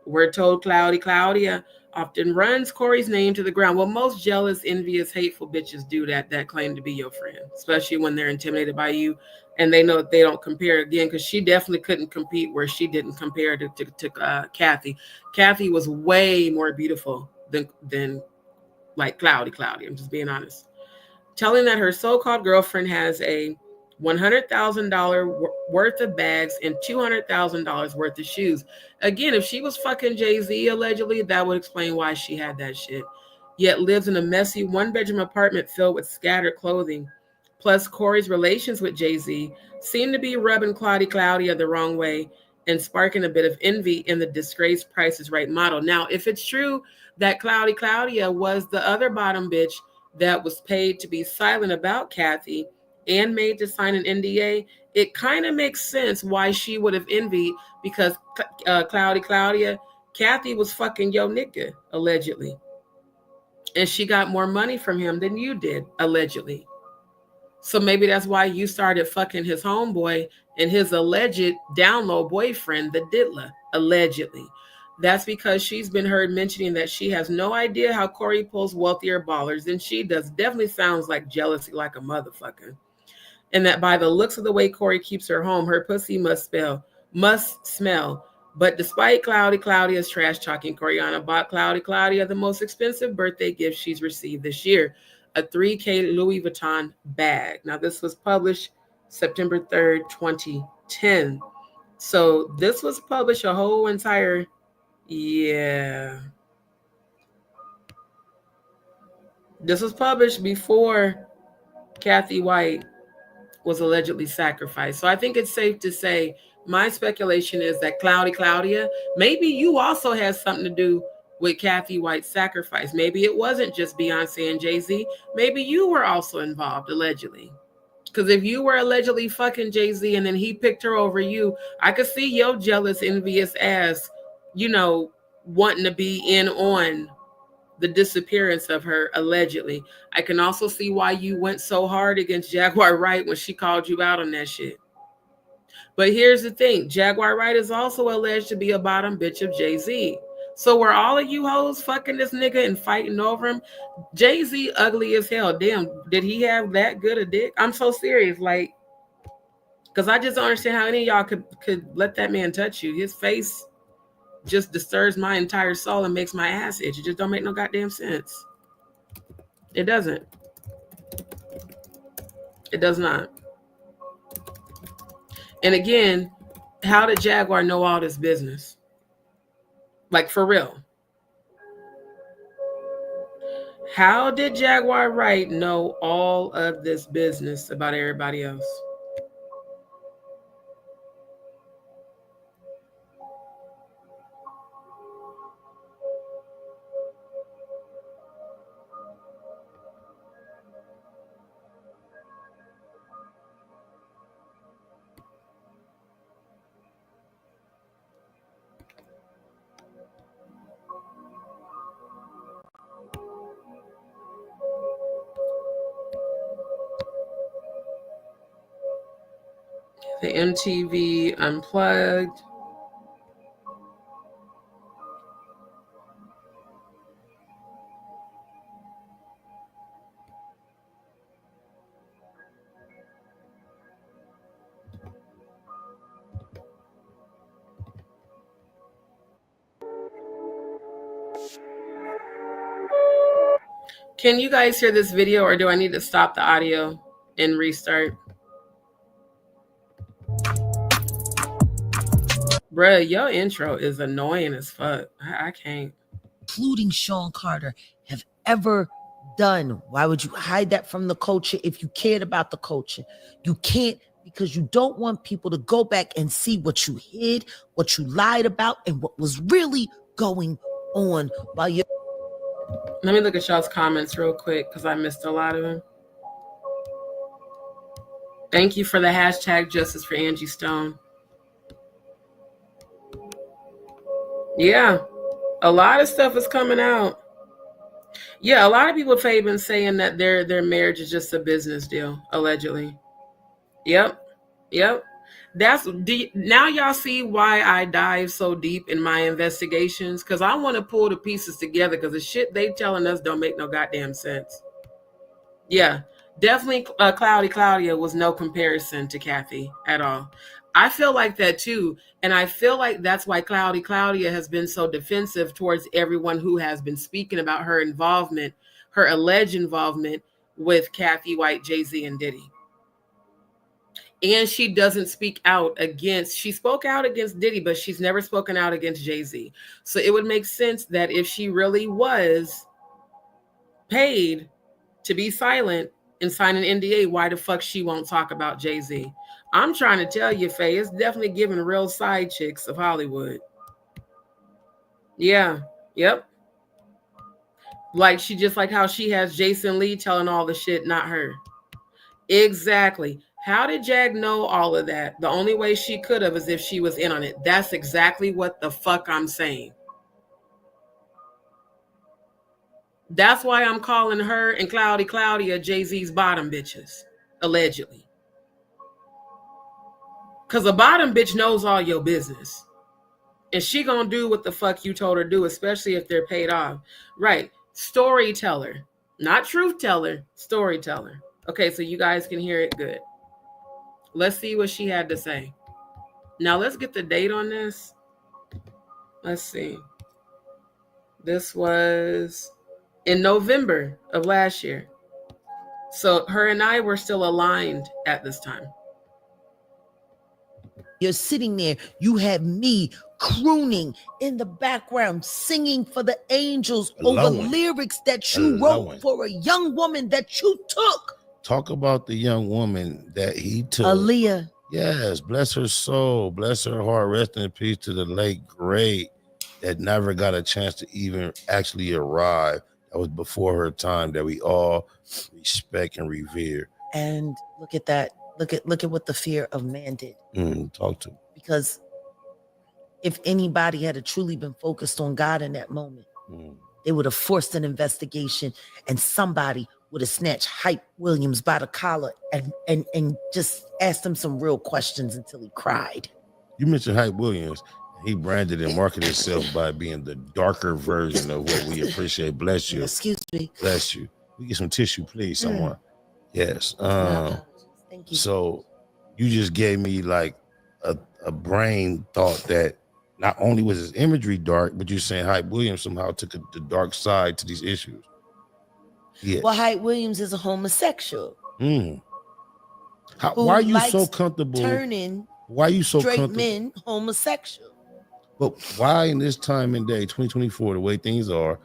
We're told Claudia often runs Corey's name to the ground. Well, most jealous, envious, hateful bitches do that claim to be your friend, especially when they're intimidated by you and they know that they don't compare again, because she definitely couldn't compete where she didn't compare to Cathy. Cathy was way more beautiful than like Claudia. I'm just being honest. Telling that her so-called girlfriend has a $100,000 worth of bags and $200,000 worth of shoes. Again, if she was fucking Jay-Z allegedly, that would explain why she had that shit. Yet lives in a messy one-bedroom apartment filled with scattered clothing. Plus, Corey's relations with Jay-Z seem to be rubbing Claudia the wrong way and sparking a bit of envy in the disgraced Price is Right model. Now, if it's true that Claudia was the other bottom bitch that was paid to be silent about Cathy and made to sign an NDA, it kind of makes sense why she would have envied, because Claudia, Cathy was fucking your nigga, allegedly. And she got more money from him than you did, allegedly. So maybe that's why you started fucking his homeboy and his alleged down low boyfriend, the diddler, allegedly. That's because she's been heard mentioning that she has no idea how Corey pulls wealthier ballers than she does. Definitely sounds like jealousy like a motherfucker. And that by the looks of the way Corey keeps her home, her pussy must smell. But despite Claudia's trash talking, Coriana bought Claudia the most expensive birthday gift she's received this year, a $3,000 Louis Vuitton bag. Now, this was published September 3rd, 2010. So this was published a whole entire year. This was published before Cathy White was allegedly sacrificed. So I think it's safe to say, my speculation is that Claudia, maybe you also has something to do with Cathy White's sacrifice. Maybe it wasn't just Beyonce and Jay-Z. Maybe you were also involved, allegedly. Because if you were allegedly fucking Jay-Z and then he picked her over you, I could see your jealous, envious ass, wanting to be in on the disappearance of her, allegedly. I can also see why you went so hard against Jaguar Wright when she called you out on that shit. But here's the thing. Jaguar Wright is also alleged to be a bottom bitch of Jay-Z. So were all of you hoes fucking this nigga and fighting over him? Jay-Z ugly as hell. Damn, did he have that good a dick? I'm so serious. Like, because I just don't understand how any of y'all could let that man touch you. His face just disturbs my entire soul and makes my ass itch. It just don't make no goddamn sense. It doesn't. It does not. And again, how did Jaguar know all this business? Like, for real. How did Jaguar Wright know all of this business about everybody else? The MTV Unplugged. Can you guys hear this video, or do I need to stop the audio and restart? Bruh, your intro is annoying as fuck. I can't.
Including Sean Carter, have ever done. Why would you hide that from the culture if you cared about the culture? You can't, because you don't want people to go back and see what you hid, what you lied about, and what was really going on while you're...
Let me look at y'all's comments real quick because I missed a lot of them. Thank you for the hashtag justice for Angie Stone. Yeah, a lot of stuff is coming out. Yeah, a lot of people have been saying that their marriage is just a business deal, allegedly. Yep. Now y'all see why I dive so deep in my investigations, because I want to pull the pieces together, because the shit they telling us don't make no goddamn sense. Yeah, definitely Claudia was no comparison to Cathy at all. I feel like that too, and I feel like that's why Claudia has been so defensive towards everyone who has been speaking about her involvement, her alleged involvement with Cathy White, Jay-Z, and Diddy. And she doesn't speak out against, she spoke out against Diddy, but she's never spoken out against Jay-Z. So it would make sense that if she really was paid to be silent and sign an NDA, why the fuck she won't talk about Jay-Z? I'm trying to tell you, Faye, it's definitely giving real side chicks of Hollywood. Yeah, yep. Like she, just like how she has Jason Lee telling all the shit, not her. Exactly. How did Jag know all of that? The only way she could have is if she was in on it. That's exactly what the fuck I'm saying. That's why I'm calling her and Claudia Jay-Z's bottom bitches, allegedly. Because a bottom bitch knows all your business. And she gonna do what the fuck you told her to do, especially if they're paid off. Right. Storyteller. Not truth teller, storyteller. Okay, so you guys can hear it good. Let's see what she had to say. Now let's get the date on this. Let's see. This was in November of last year. So her and I were still aligned at this time.
You're sitting there, you have me crooning in the background, singing for the angels over lyrics that you wrote for a young woman that you took.
Talk about the young woman that he took.
Aaliyah.
Yes, bless her soul, bless her heart, rest in peace to the late great that never got a chance to even actually arrive. That was before her time, that we all respect and revere.
And look at that. Look at what the fear of man did.
Talk to me.
Because if anybody had truly been focused on God in that moment, they would have forced an investigation, and somebody would have snatched Hype Williams by the collar and just asked him some real questions until he cried.
You mentioned Hype Williams. He branded and marketed himself by being the darker version of what we appreciate. Bless you.
Excuse me.
Bless you. We get some tissue, please, someone. Yes.
Thank you.
So you just gave me like a brain thought that not only was his imagery dark, but you're saying Hype Williams somehow took the dark side to these issues. Yeah.
Well, Hype Williams is a homosexual.
Why are you so comfortable
turning
why are you so
straight
comfortable?
men homosexual?
But why in this time and day, 2024, the way things are,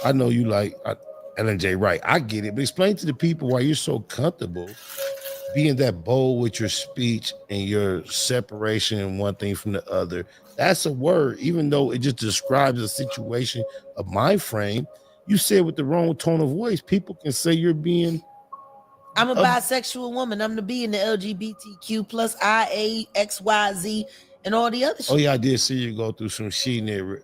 I know you like Ellen J. Wright. I get it, but explain to the people why you're so comfortable being that bold with your speech and your separation one thing from the other. That's a word, even though it just describes a situation, a mind frame. You said with the wrong tone of voice, people can say you're being.
I'm a bisexual woman. I'm the B in the LGBTQ plus IA, XYZ, and all the other shit.
Oh yeah, I did see you go through some shit in there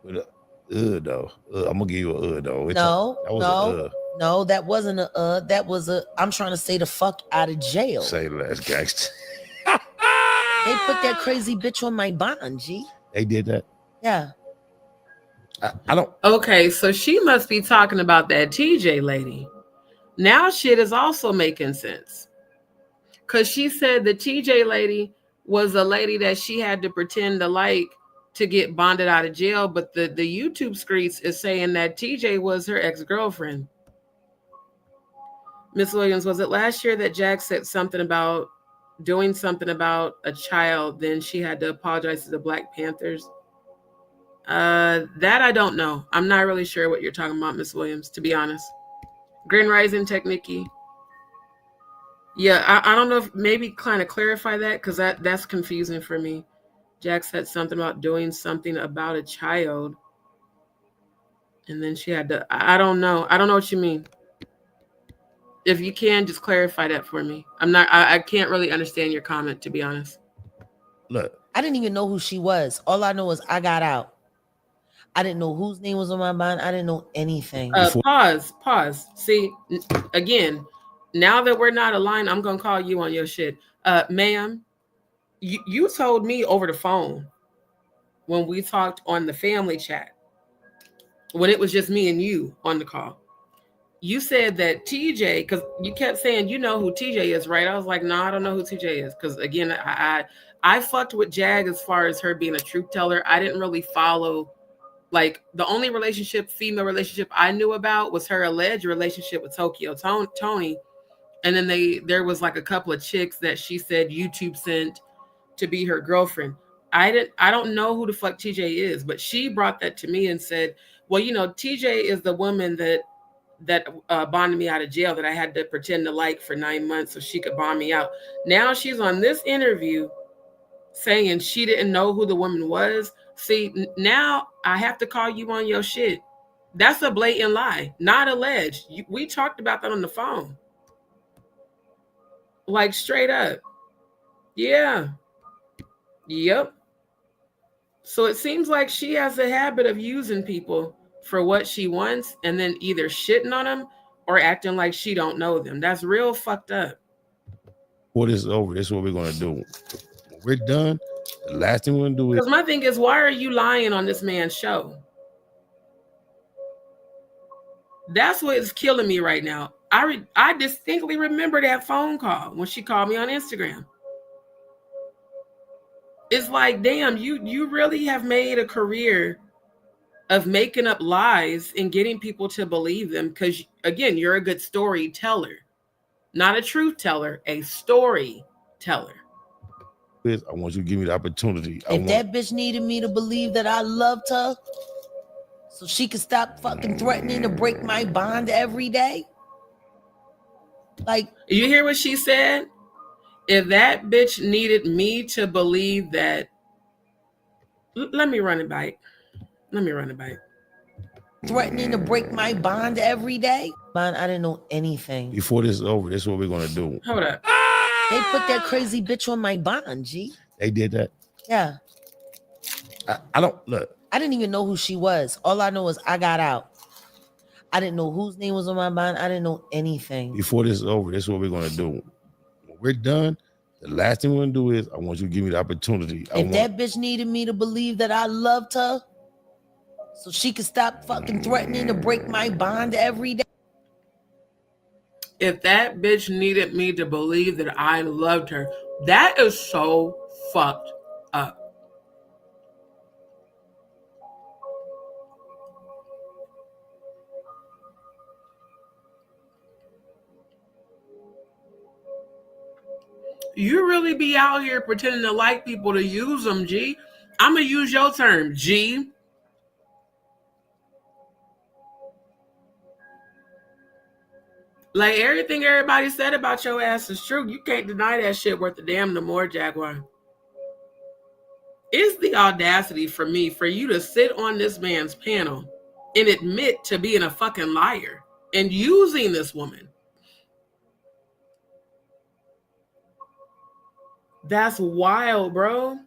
with a though. I'm gonna give you a though.
No, that wasn't a that was a I'm trying to stay the fuck out of jail.
Say less, gangster.
They put that crazy bitch on my bond, G.
They did that.
Yeah.
I don't.
Okay, so she must be talking about that TJ lady. Now shit is also making sense. Because she said the TJ lady was a lady that she had to pretend to like to get bonded out of jail. But the YouTube screeds is saying that TJ was her ex-girlfriend. Miss Williams, was it last year that Jack said something about doing something about a child, then she had to apologize to the Black Panthers? That I don't know. I'm not really sure what you're talking about, Miss Williams, to be honest. Grand Rising Technique. Yeah, I don't know if maybe kind of clarify that, because that's confusing for me. Jack said something about doing something about a child, and then she had to, I don't know what you mean. If you can, just clarify that for me. I can't really understand your comment, to be honest.
Look,
I didn't even know who she was. All I know is I got out. I didn't know whose name was on my bond. I didn't know anything.
Pause. See, again, now that we're not aligned, I'm gonna call you on your shit. Ma'am, you told me over the phone when we talked on the family chat, when it was just me and you on the call. You said that TJ, because you kept saying you know who TJ is, right? I was like, no, I don't know who TJ is. Because again, I fucked with Jag as far as her being a truth teller. I didn't really follow, like, the only female relationship I knew about was her alleged relationship with Tokyo Tony. And then there was like a couple of chicks that she said YouTube sent to be her girlfriend. I don't know who the fuck TJ is, but she brought that to me and said, well, you know, TJ is the woman that bonded me out of jail that I had to pretend to like for 9 months so she could bond me out. Now she's on this interview saying she didn't know who the woman was. See, now I have to call you on your shit. That's a blatant lie, not alleged. We talked about that on the phone. Like, straight up. Yeah. Yep. So it seems like she has a habit of using people for what she wants and then either shitting on them or acting like she don't know them. That's real fucked up.
What is over? This is what we're gonna do. When we're done, the last thing we're gonna do is,
because my thing is, why are you lying on this man's show? That's what is killing me right now. I distinctly remember that phone call when she called me on Instagram. It's like, damn, you really have made a career of making up lies and getting people to believe them, because again, you're a good storyteller, not a truth teller, a storyteller.
I want you to give me the opportunity.
If that bitch needed me to believe that I loved her so she could stop fucking threatening to break my bond every day. Like,
you hear what she said? If that bitch needed me to believe that, let me run it back.
Threatening to break my bond every day. Bond, I didn't know anything.
Before this is over, this is what we're gonna do.
Hold up.
They put that crazy bitch on my bond, G.
They did that.
Yeah.
I don't look.
I didn't even know who she was. All I know is I got out. I didn't know whose name was on my bond. I didn't know anything.
Before this is over, this is what we're gonna do. When we're done, the last thing we're gonna do is I want you to give me the opportunity.
If that bitch needed me to believe that I loved her, so she could stop fucking threatening to break my bond every day.
If that bitch needed me to believe that I loved her, that is so fucked up. You really be out here pretending to like people to use them, G. I'm going to use your term, G. Like, everything everybody said about your ass is true. You can't deny that shit worth a damn no more, Jaguar. It's the audacity for me for you to sit on this man's panel and admit to being a fucking liar and using this woman. That's wild, bro.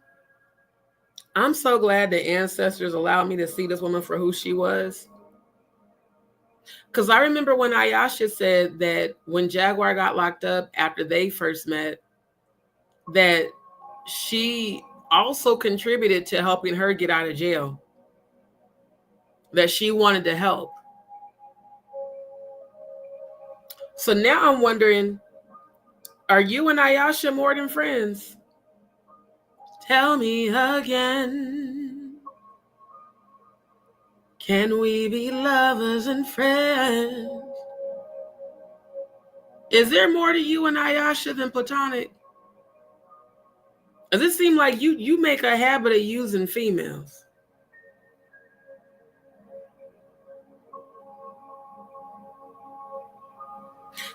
I'm so glad the ancestors allowed me to see this woman for who she was. Because I remember when Ayesha said that when Jaguar got locked up after they first met, that she also contributed to helping her get out of jail. That she wanted to help. So now I'm wondering, are you and Ayesha more than friends? Tell me again. Can we be lovers and friends? Is there more to you and Ayesha than platonic? Does it seem like you make a habit of using females?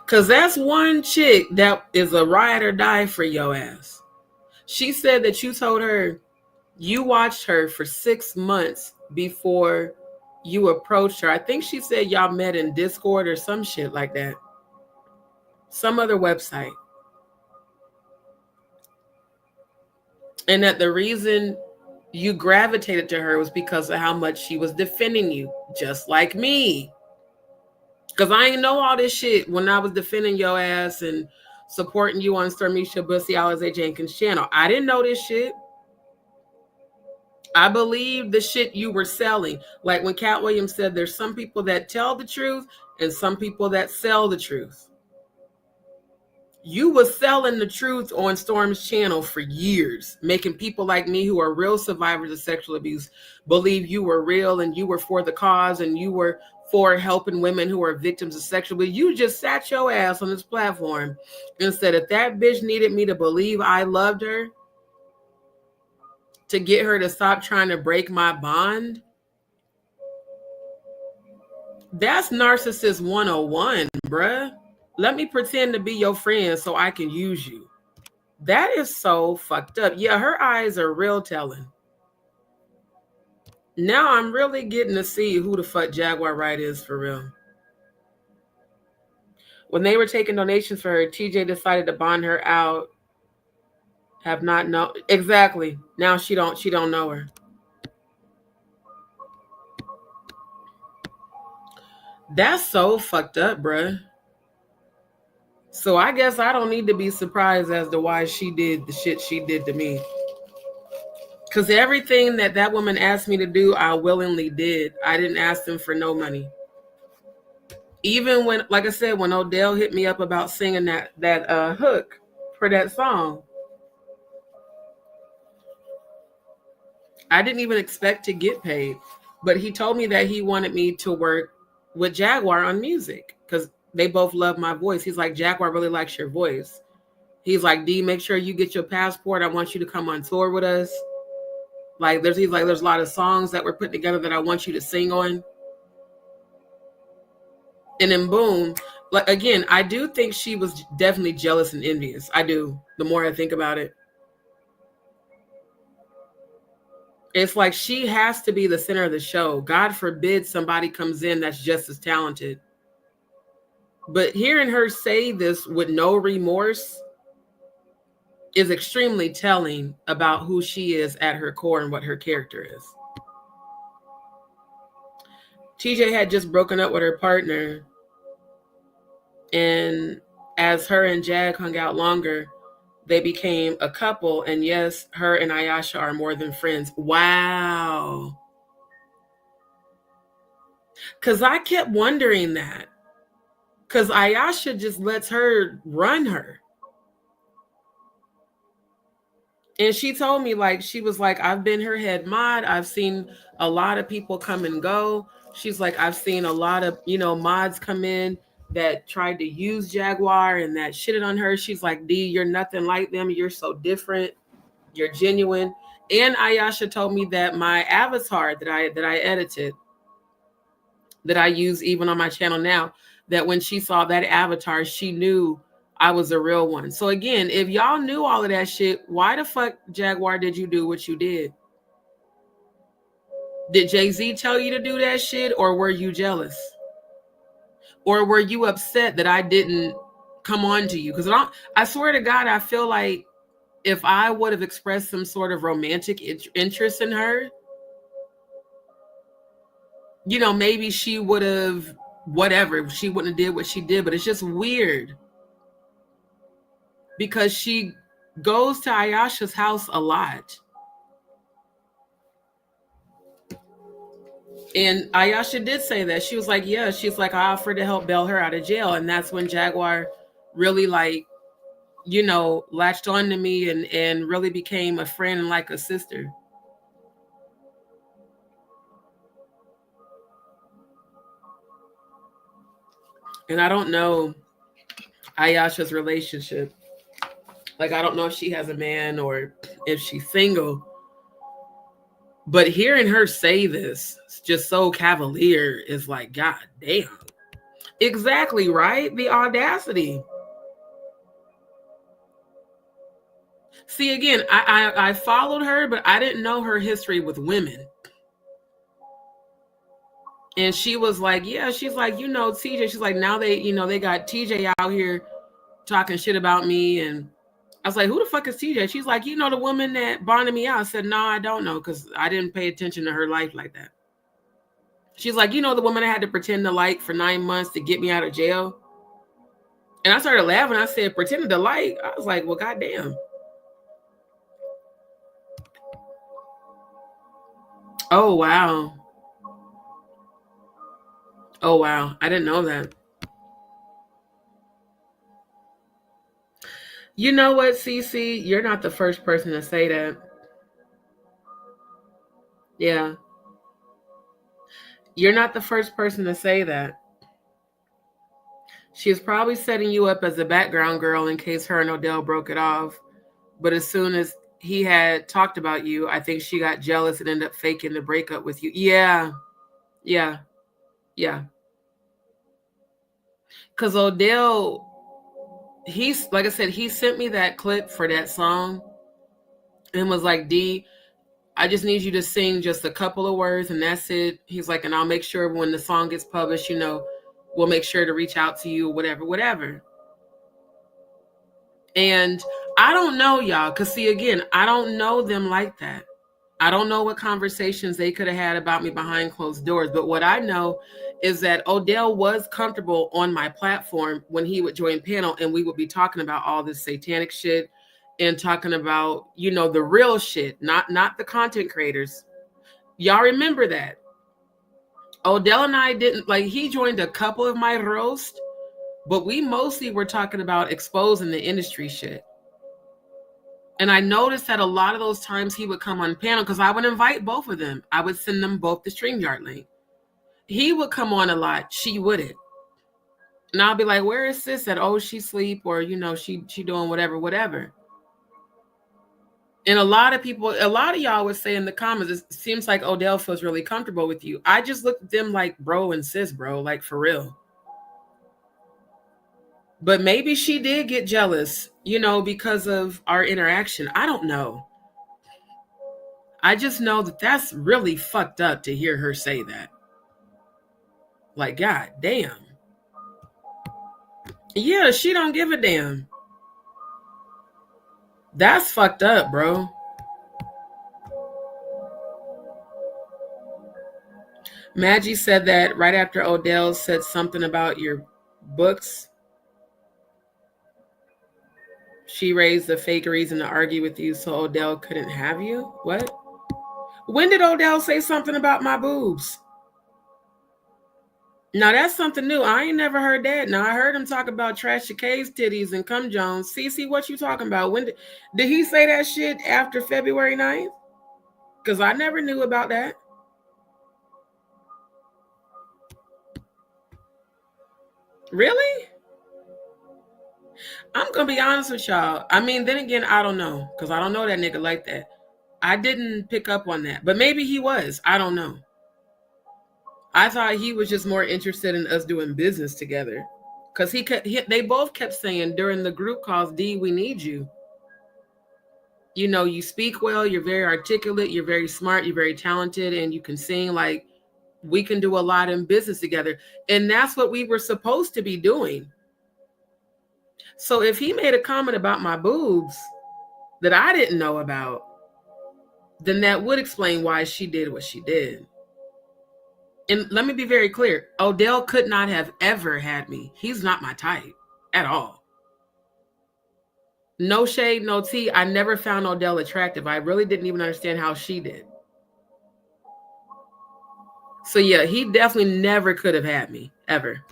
Because that's one chick that is a ride or die for your ass. She said that you told her you watched her for 6 months before you approached her. I think she said y'all met in Discord or some shit like that. Some other website. And that the reason you gravitated to her was because of how much she was defending you, just like me. Because I ain't know all this shit when I was defending your ass and supporting you on Stormisha Bussy Alize Jenkins' channel. I didn't know this shit. I believed the shit you were selling. Like when Cat Williams said, there's some people that tell the truth and some people that sell the truth. You was selling the truth on Storm's channel for years, making people like me who are real survivors of sexual abuse believe you were real and you were for the cause and you were for helping women who are victims of sexual abuse. You just sat your ass on this platform and said, if that bitch needed me to believe I loved her, to get her to stop trying to break my bond, that's narcissist 101, bruh. Let me pretend to be your friend so I can use you. That is so fucked up. Yeah, her eyes are real telling. Now I'm really getting to see who the fuck Jaguar Wright is for real. When they were taking donations for her, TJ decided to bond her out. Have not known exactly. Now she don't know her. That's so fucked up, bruh. So I guess I don't need to be surprised as to why she did the shit she did to me. Because everything that woman asked me to do, I willingly did. I didn't ask them for no money. Even when, like I said, when Odell hit me up about singing that hook for that song, I didn't even expect to get paid. But he told me that he wanted me to work with Jaguar on music because they both love my voice. He's like, Jaguar really likes your voice. He's like, D, make sure you get your passport. I want you to come on tour with us. Like, there's a lot of songs that we're putting together that I want you to sing on. And then boom, like again, I do think she was definitely jealous and envious. I do. The more I think about it. It's like she has to be the center of the show. God forbid somebody comes in that's just as talented. But hearing her say this with no remorse is extremely telling about who she is at her core and what her character is. TJ had just broken up with her partner, and as her and Jag hung out longer, they became a couple. And yes, her and Ayesha are more than friends. Wow. Because I kept wondering that. Because Ayesha just lets her run her. And she told me, like, she was like, I've been her head mod. I've seen a lot of people come and go. She's like, I've seen a lot of, mods come in that tried to use Jaguar and that shitted on her. She's like, D, you're nothing like them. You're so different. You're genuine. And Ayesha told me that my avatar that I edited, that I use even on my channel now, that when she saw that avatar, she knew I was a real one. So again, if y'all knew all of that shit, why the fuck, Jaguar, did you do what you did? Did Jay-Z tell you to do that shit, or were you jealous? Or were you upset that I didn't come on to you? Because I swear to God, I feel like if I would have expressed some sort of romantic interest in her, maybe she would have, whatever, she wouldn't have did what she did. But it's just weird because she goes to Ayesha's house a lot. And Ayesha did say that. She was like, yeah, she's like, I offered to help bail her out of jail. And that's when Jaguar really, like, latched on to me and really became a friend and like a sister. And I don't know Ayesha's relationship. Like, I don't know if she has a man or if she's single. But hearing her say this, just so cavalier, is like, God damn. Exactly, right? The audacity. See, again, I followed her, but I didn't know her history with women. And she was like, yeah, she's like, TJ, she's like, now they got TJ out here talking shit about me. And I was like, who the fuck is TJ? She's like, the woman that bonded me out. I said, no, I don't know, because I didn't pay attention to her life like that. She's like, the woman I had to pretend to like for 9 months to get me out of jail. And I started laughing. I said, pretended to like? I was like, well, goddamn. Oh, wow. Oh, wow. I didn't know that. You know what, Cece? You're not the first person to say that. Yeah. You're not the first person to say that. She was probably setting you up as a background girl in case her and Odell broke it off. But as soon as he had talked about you, I think she got jealous and ended up faking the breakup with you. Yeah. Yeah. Yeah. Because Odell, like I said, he sent me that clip for that song and was like, D, I just need you to sing just a couple of words and that's it. He's like, and I'll make sure when the song gets published, we'll make sure to reach out to you, whatever. And I don't know, y'all, because see, again, I don't know them like that. I don't know what conversations they could have had about me behind closed doors. But what I know is that Odell was comfortable on my platform when he would join panel and we would be talking about all this satanic shit and talking about, the real shit, not the content creators. Y'all remember that. Odell and I didn't, like, he joined a couple of my roasts, but we mostly were talking about exposing the industry shit. And I noticed that a lot of those times he would come on panel because I would invite both of them. I would send them both the StreamYard link. He would come on a lot. She wouldn't. And I'll be like, where is sis at? Oh, she sleep, or, she doing whatever. And a lot of y'all would say in the comments, it seems like Odell feels really comfortable with you. I just looked at them like bro and sis, bro, like for real. But maybe she did get jealous, because of our interaction. I don't know. I just know that that's really fucked up to hear her say that. Like, God damn. Yeah, she don't give a damn. That's fucked up, bro. Maggie said that right after Odell said something about your books, she raised a fake reason to argue with you so Odell couldn't have you. What? When did Odell say something about my boobs? Now that's something new. I ain't never heard that. Now I heard him talk about Trash K's titties and cum Jones. CC, what you talking about? When did he say that shit after February 9th? Because I never knew about that. Really? I'm gonna be honest with y'all. I mean, then again, I don't know, because I don't know that nigga like that. I didn't pick up on that, but maybe he was. I don't know. I thought he was just more interested in us doing business together, because they both kept saying during the group calls, D, we need you. You know, you speak well, you're very articulate, you're very smart, you're very talented, and you can sing. Like, we can do a lot in business together. And that's what we were supposed to be doing. So if he made a comment about my boobs that I didn't know about, then that would explain why she did what she did. And let me be very clear. Odell could not have ever had me. He's not my type at all. No shade, no tea. I never found Odell attractive. I really didn't even understand how she did. So yeah, he definitely never could have had me, ever.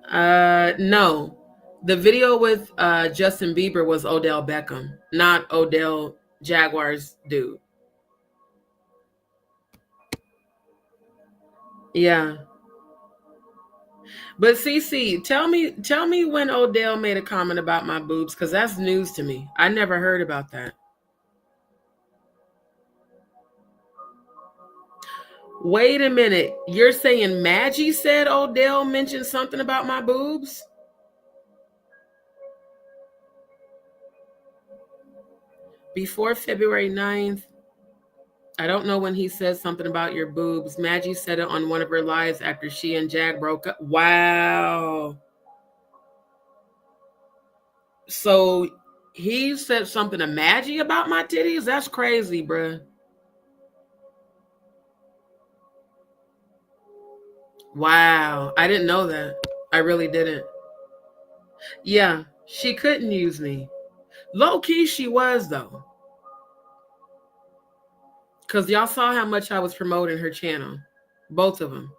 No. The video with Justin Bieber was Odell Beckham, not Odell Jaguar's dude. Yeah. But CC, tell me when Odell made a comment about my boobs, because that's news to me. I never heard about that. Wait a minute. You're saying Maggie said Odell mentioned something about my boobs? Before February 9th, I don't know when he said something about your boobs. Maggie said it on one of her lives after she and Jag broke up. Wow. So he said something to Maggie about my titties? That's crazy, bruh. Wow. I didn't know that. I really didn't. Yeah, she couldn't use me. Low key, she was, though. Because y'all saw how much I was promoting her channel. Both of them.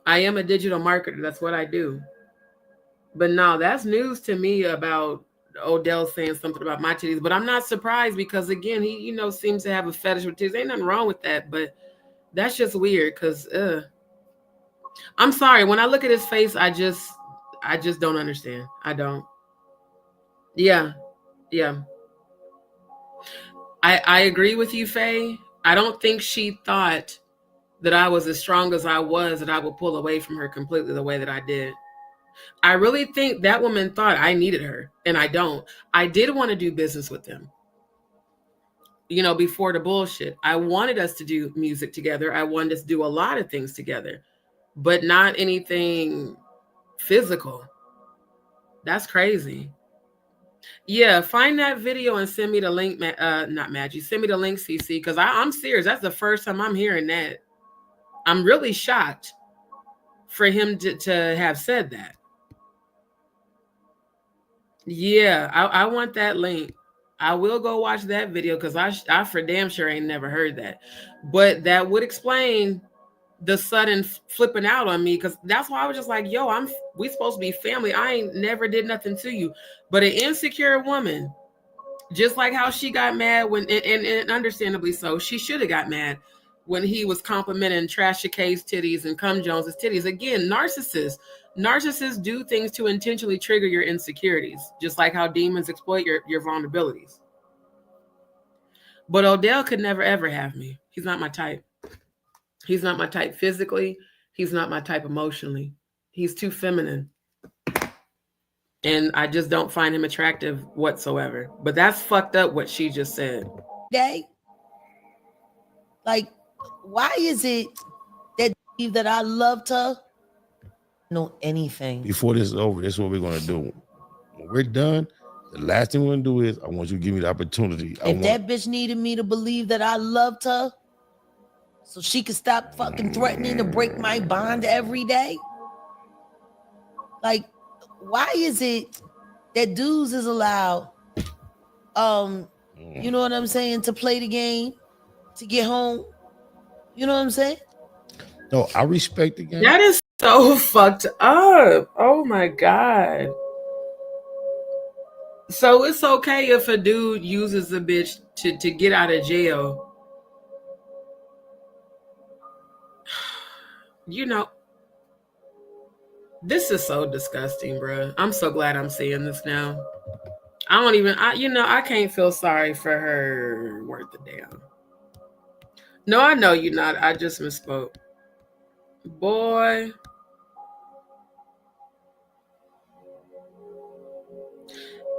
I am a digital marketer. That's what I do. But no, that's news to me about Odell saying something about my titties. But I'm not surprised because, again, he, you know, seems to have a fetish with titties. Ain't nothing wrong with that. But that's just weird because, I'm sorry. When I look at his face, I just don't understand. I don't. Yeah. Yeah. I agree with you, Faye. I don't think she thought that I was as strong as I was, that I would pull away from her completely the way that I did. I really think that woman thought I needed her, and I don't. I did want to do business with them. You know, before the bullshit. I wanted us to do music together. I wanted us to do a lot of things together, but not anything physical. That's crazy. Yeah, find that video and send me the link, not Maggie. Send me the link, CC, because I'm serious. That's the first time I'm hearing that. I'm really shocked for him to have said that. Yeah, I want that link. I will go watch that video because I for damn sure ain't never heard that. But that would explain the sudden flipping out on me, because that's why I was just like, yo, we supposed to be family. I ain't never did nothing to you. But an insecure woman, just like how she got mad when, and understandably so, she should have got mad when he was complimenting Trash K's titties and Cum Jones's titties. Again, narcissists do things to intentionally trigger your insecurities, just like how demons exploit your vulnerabilities. But Odell could never ever have me. He's not my type. He's not my type physically. He's not my type emotionally. He's too feminine. And I just don't find him attractive whatsoever. But that's fucked up what she just said.
Day, like, why is it that I loved her? Know anything.
Before this is over, this is what we're going to do. When we're done, The last thing we're gonna do is I want you to give me the opportunity.
If that bitch needed me to believe that I loved her so she could stop fucking threatening to break my bond every day, like, why is it that dudes is allowed, you know what I'm saying, to play the game, to get home? You know what I'm saying?
No, I respect the game.
That is so fucked up. Oh my God. So it's okay if a dude uses a bitch to get out of jail. You know, this is so disgusting, bro. I'm so glad I'm seeing this now. I can't feel sorry for her worth a damn. No, I know you're not. I just misspoke. Boy.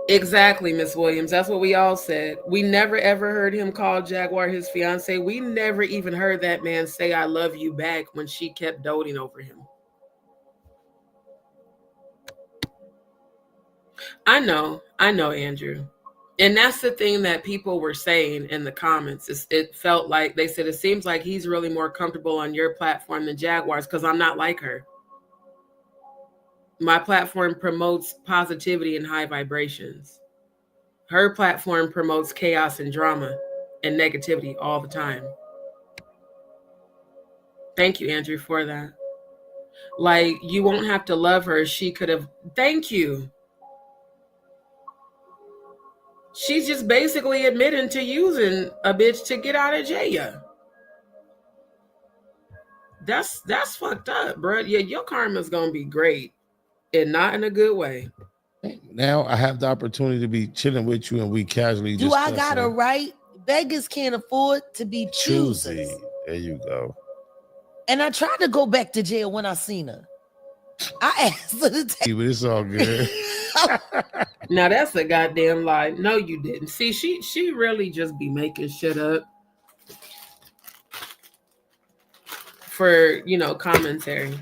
Exactly, Miss Williams. That's what we all said. We never ever heard him call Jaguar his fiance. We never even heard that man say I love you back when she kept doting over him. I know, Andrew. And that's the thing that people were saying in the comments. It felt like they said, it seems like he's really more comfortable on your platform than Jaguar's because I'm not like her. My platform promotes positivity and high vibrations. Her platform promotes chaos and drama and negativity all the time. Thank you, Andrew, for that. Like, you won't have to love her. She could have. Thank you. She's just basically admitting to using a bitch to get out of jail. That's fucked up, bro. Yeah, your karma's gonna be great, and not in a good way.
Now I have the opportunity to be chilling with you, and we casually.
Do I got a right? Beggars can't afford to be choosers.
There you go.
And I tried to go back to jail when I seen her. I asked her to take.
But it's all good.
Now that's a goddamn lie. No, you didn't. See, she really just be making shit up for, commentary.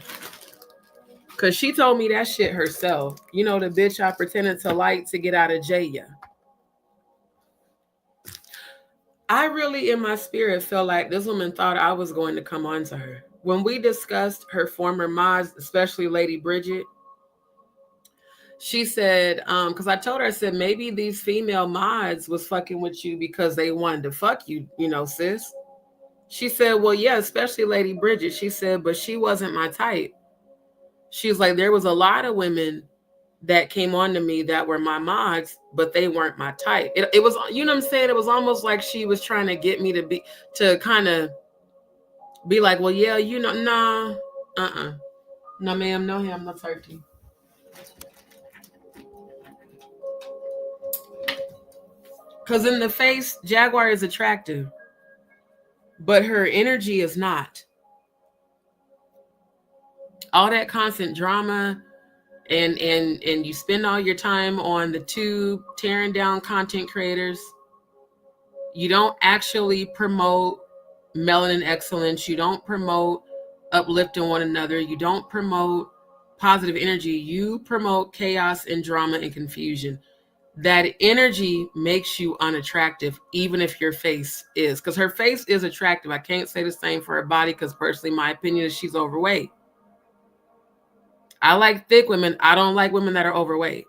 Cause she told me that shit herself. The bitch I pretended to like to get out of jail. I really, in my spirit, felt like this woman thought I was going to come on to her. When we discussed her former mods, especially Lady Bridget, she said, because I told her, I said, maybe these female mods was fucking with you because they wanted to fuck you, sis. She said, well, yeah, especially Lady Bridget. She said, but she wasn't my type. She was like, there was a lot of women that came on to me that were my mods, but they weren't my type. It was, you know what I'm saying? It was almost like she was trying to get me to kind of be like, well, yeah, nah, no, ma'am, no ham, no turkey. Because in the face, Jaguar is attractive, but her energy is not. All that constant drama, and you spend all your time on the tube tearing down content creators. You don't actually promote melanin excellence. You don't promote uplifting one another. You don't promote positive energy. You promote chaos and drama and confusion. That energy makes you unattractive, even if your face is. Because her face is attractive. I can't say the same for her body, because personally, my opinion is she's overweight. I like thick women. I don't like women that are overweight.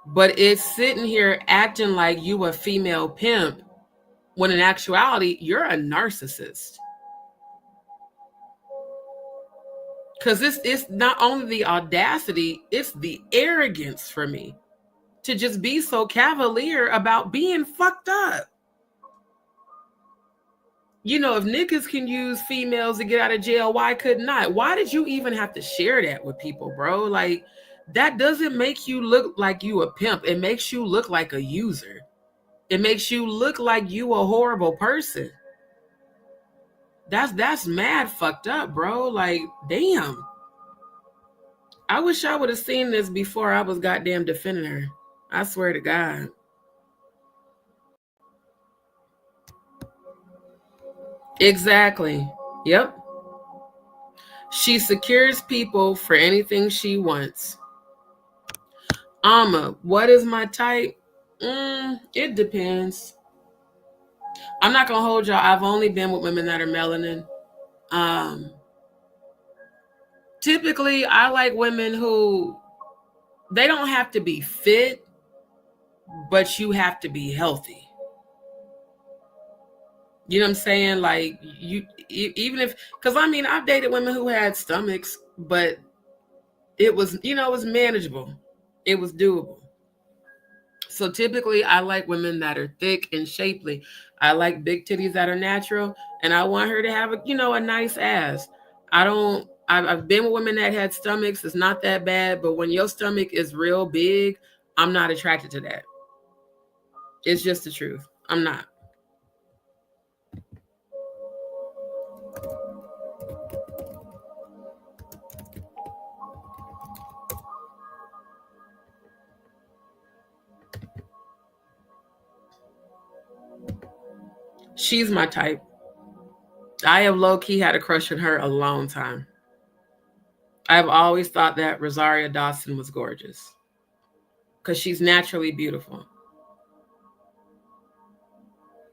But it's sitting here acting like you a female pimp, when in actuality, you're a narcissist. Because it's not only the audacity, it's the arrogance for me to just be so cavalier about being fucked up. If niggas can use females to get out of jail, why couldn't I? Why did you even have to share that with people, bro? Like, that doesn't make you look like you a pimp. It makes you look like a user. It makes you look like you a horrible person. That's mad fucked up, bro. Like, damn. I wish I would have seen this before I was goddamn defending her. I swear to God. Exactly. Yep. She secures people for anything she wants. What is my type? It depends. I'm not gonna hold y'all. I've only been with women that are melanin. Typically, I like women who, they don't have to be fit, but you have to be healthy. You know what I'm saying? Like, you, even if, because I mean, I've dated women who had stomachs, but it was, you know, it was manageable. It was doable. So typically, I like women that are thick and shapely. I like big titties that are natural, and I want her to have a, you know, a nice ass. I've been with women that had stomachs. It's not that bad, but when your stomach is real big, I'm not attracted to that. It's just the truth. I'm not. She's my type. I have low-key had a crush on her a long time. I've always thought that Rosaria Dawson was gorgeous because she's naturally beautiful.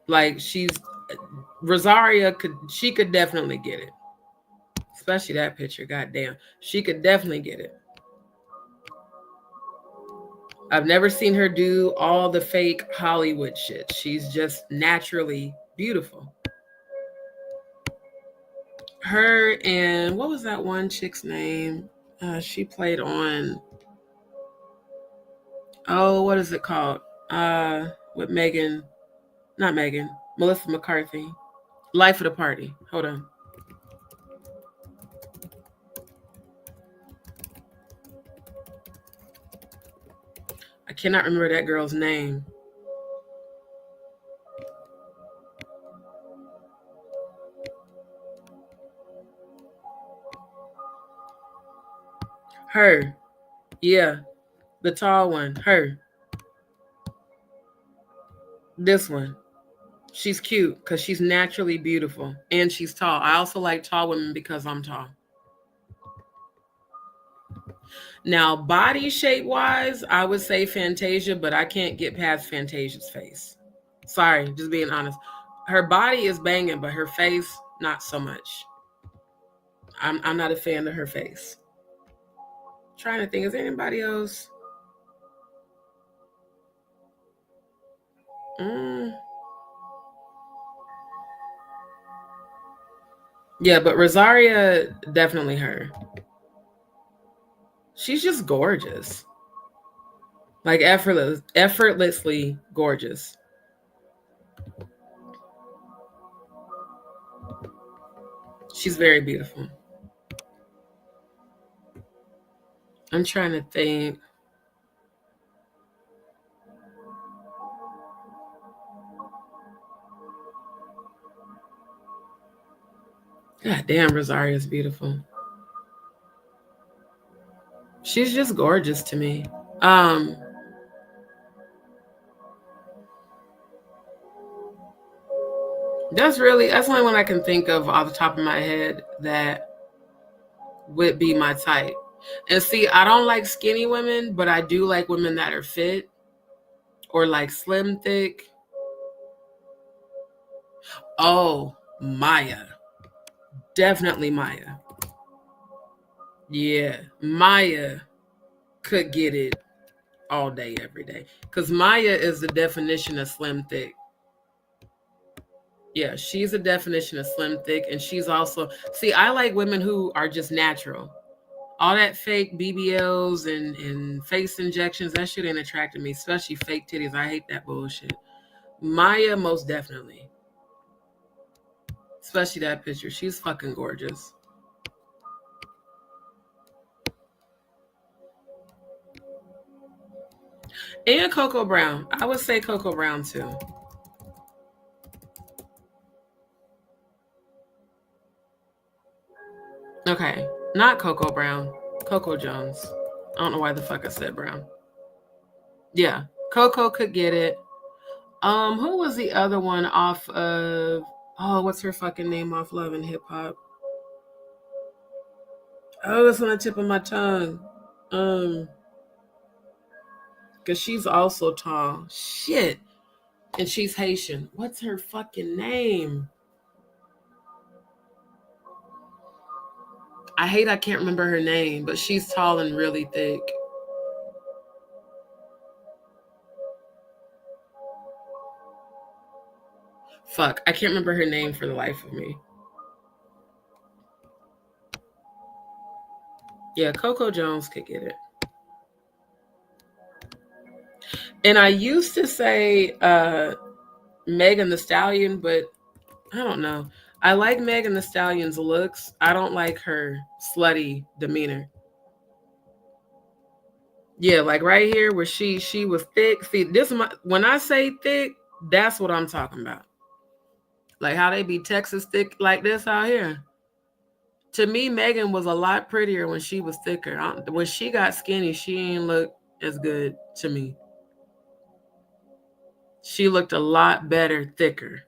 Like, Rosaria she could definitely get it. Especially that picture, goddamn. She could definitely get it. I've never seen her do all the fake Hollywood shit. She's just naturally beautiful. Her and, what was that one chick's name? She played on, oh, what is it called? With Melissa McCarthy. Life of the Party. Hold on. I cannot remember that girl's name. Her. Yeah. The tall one. Her. This one. She's cute because she's naturally beautiful and she's tall. I also like tall women because I'm tall. Now, body shape wise, I would say Fantasia, but I can't get past Fantasia's face. Sorry, just being honest. Her body is banging, but her face, not so much. I'm not a fan of her face. Trying to think, is there anybody else? Yeah, but Rosaria, definitely her. She's just gorgeous. Like effortlessly gorgeous. She's very beautiful. I'm trying to think. God damn, Rosaria's beautiful. She's just gorgeous to me. That's the only one I can think of off the top of my head that would be my type. And see, I don't like skinny women, but I do like women that are fit or like slim thick. Oh, Maya. Definitely Maya. Yeah, Maya could get it all day, every day. Because Maya is the definition of slim thick. Yeah, she's a definition of slim thick. And she's also, see, I like women who are just natural. All that fake BBLs and face injections, that shit ain't attracting me, especially fake titties. I hate that bullshit. Maya, most definitely. Especially that picture. She's fucking gorgeous. And Coco Brown. I would say Coco Brown too. Okay, not Coco Brown. Coco Jones. I don't know why the fuck I said Brown. Yeah, Coco could get it. Who was the other one off of, oh, what's her fucking name off Love and Hip Hop? Oh, it's on the tip of my tongue. Because she's also tall. Shit. And she's Haitian. What's her fucking name? I can't remember her name, but she's tall and really thick. Fuck, I can't remember her name for the life of me. Yeah, Coco Jones could get it. And I used to say Megan Thee Stallion, but I don't know. I like Megan Thee Stallion's looks. I don't like her slutty demeanor. Yeah, like right here where she was thick. See, this is when I say thick, that's what I'm talking about. Like how they be Texas thick like this out here. To me, Megan was a lot prettier when she was thicker. When she got skinny, she ain't look as good to me. She looked a lot better, thicker.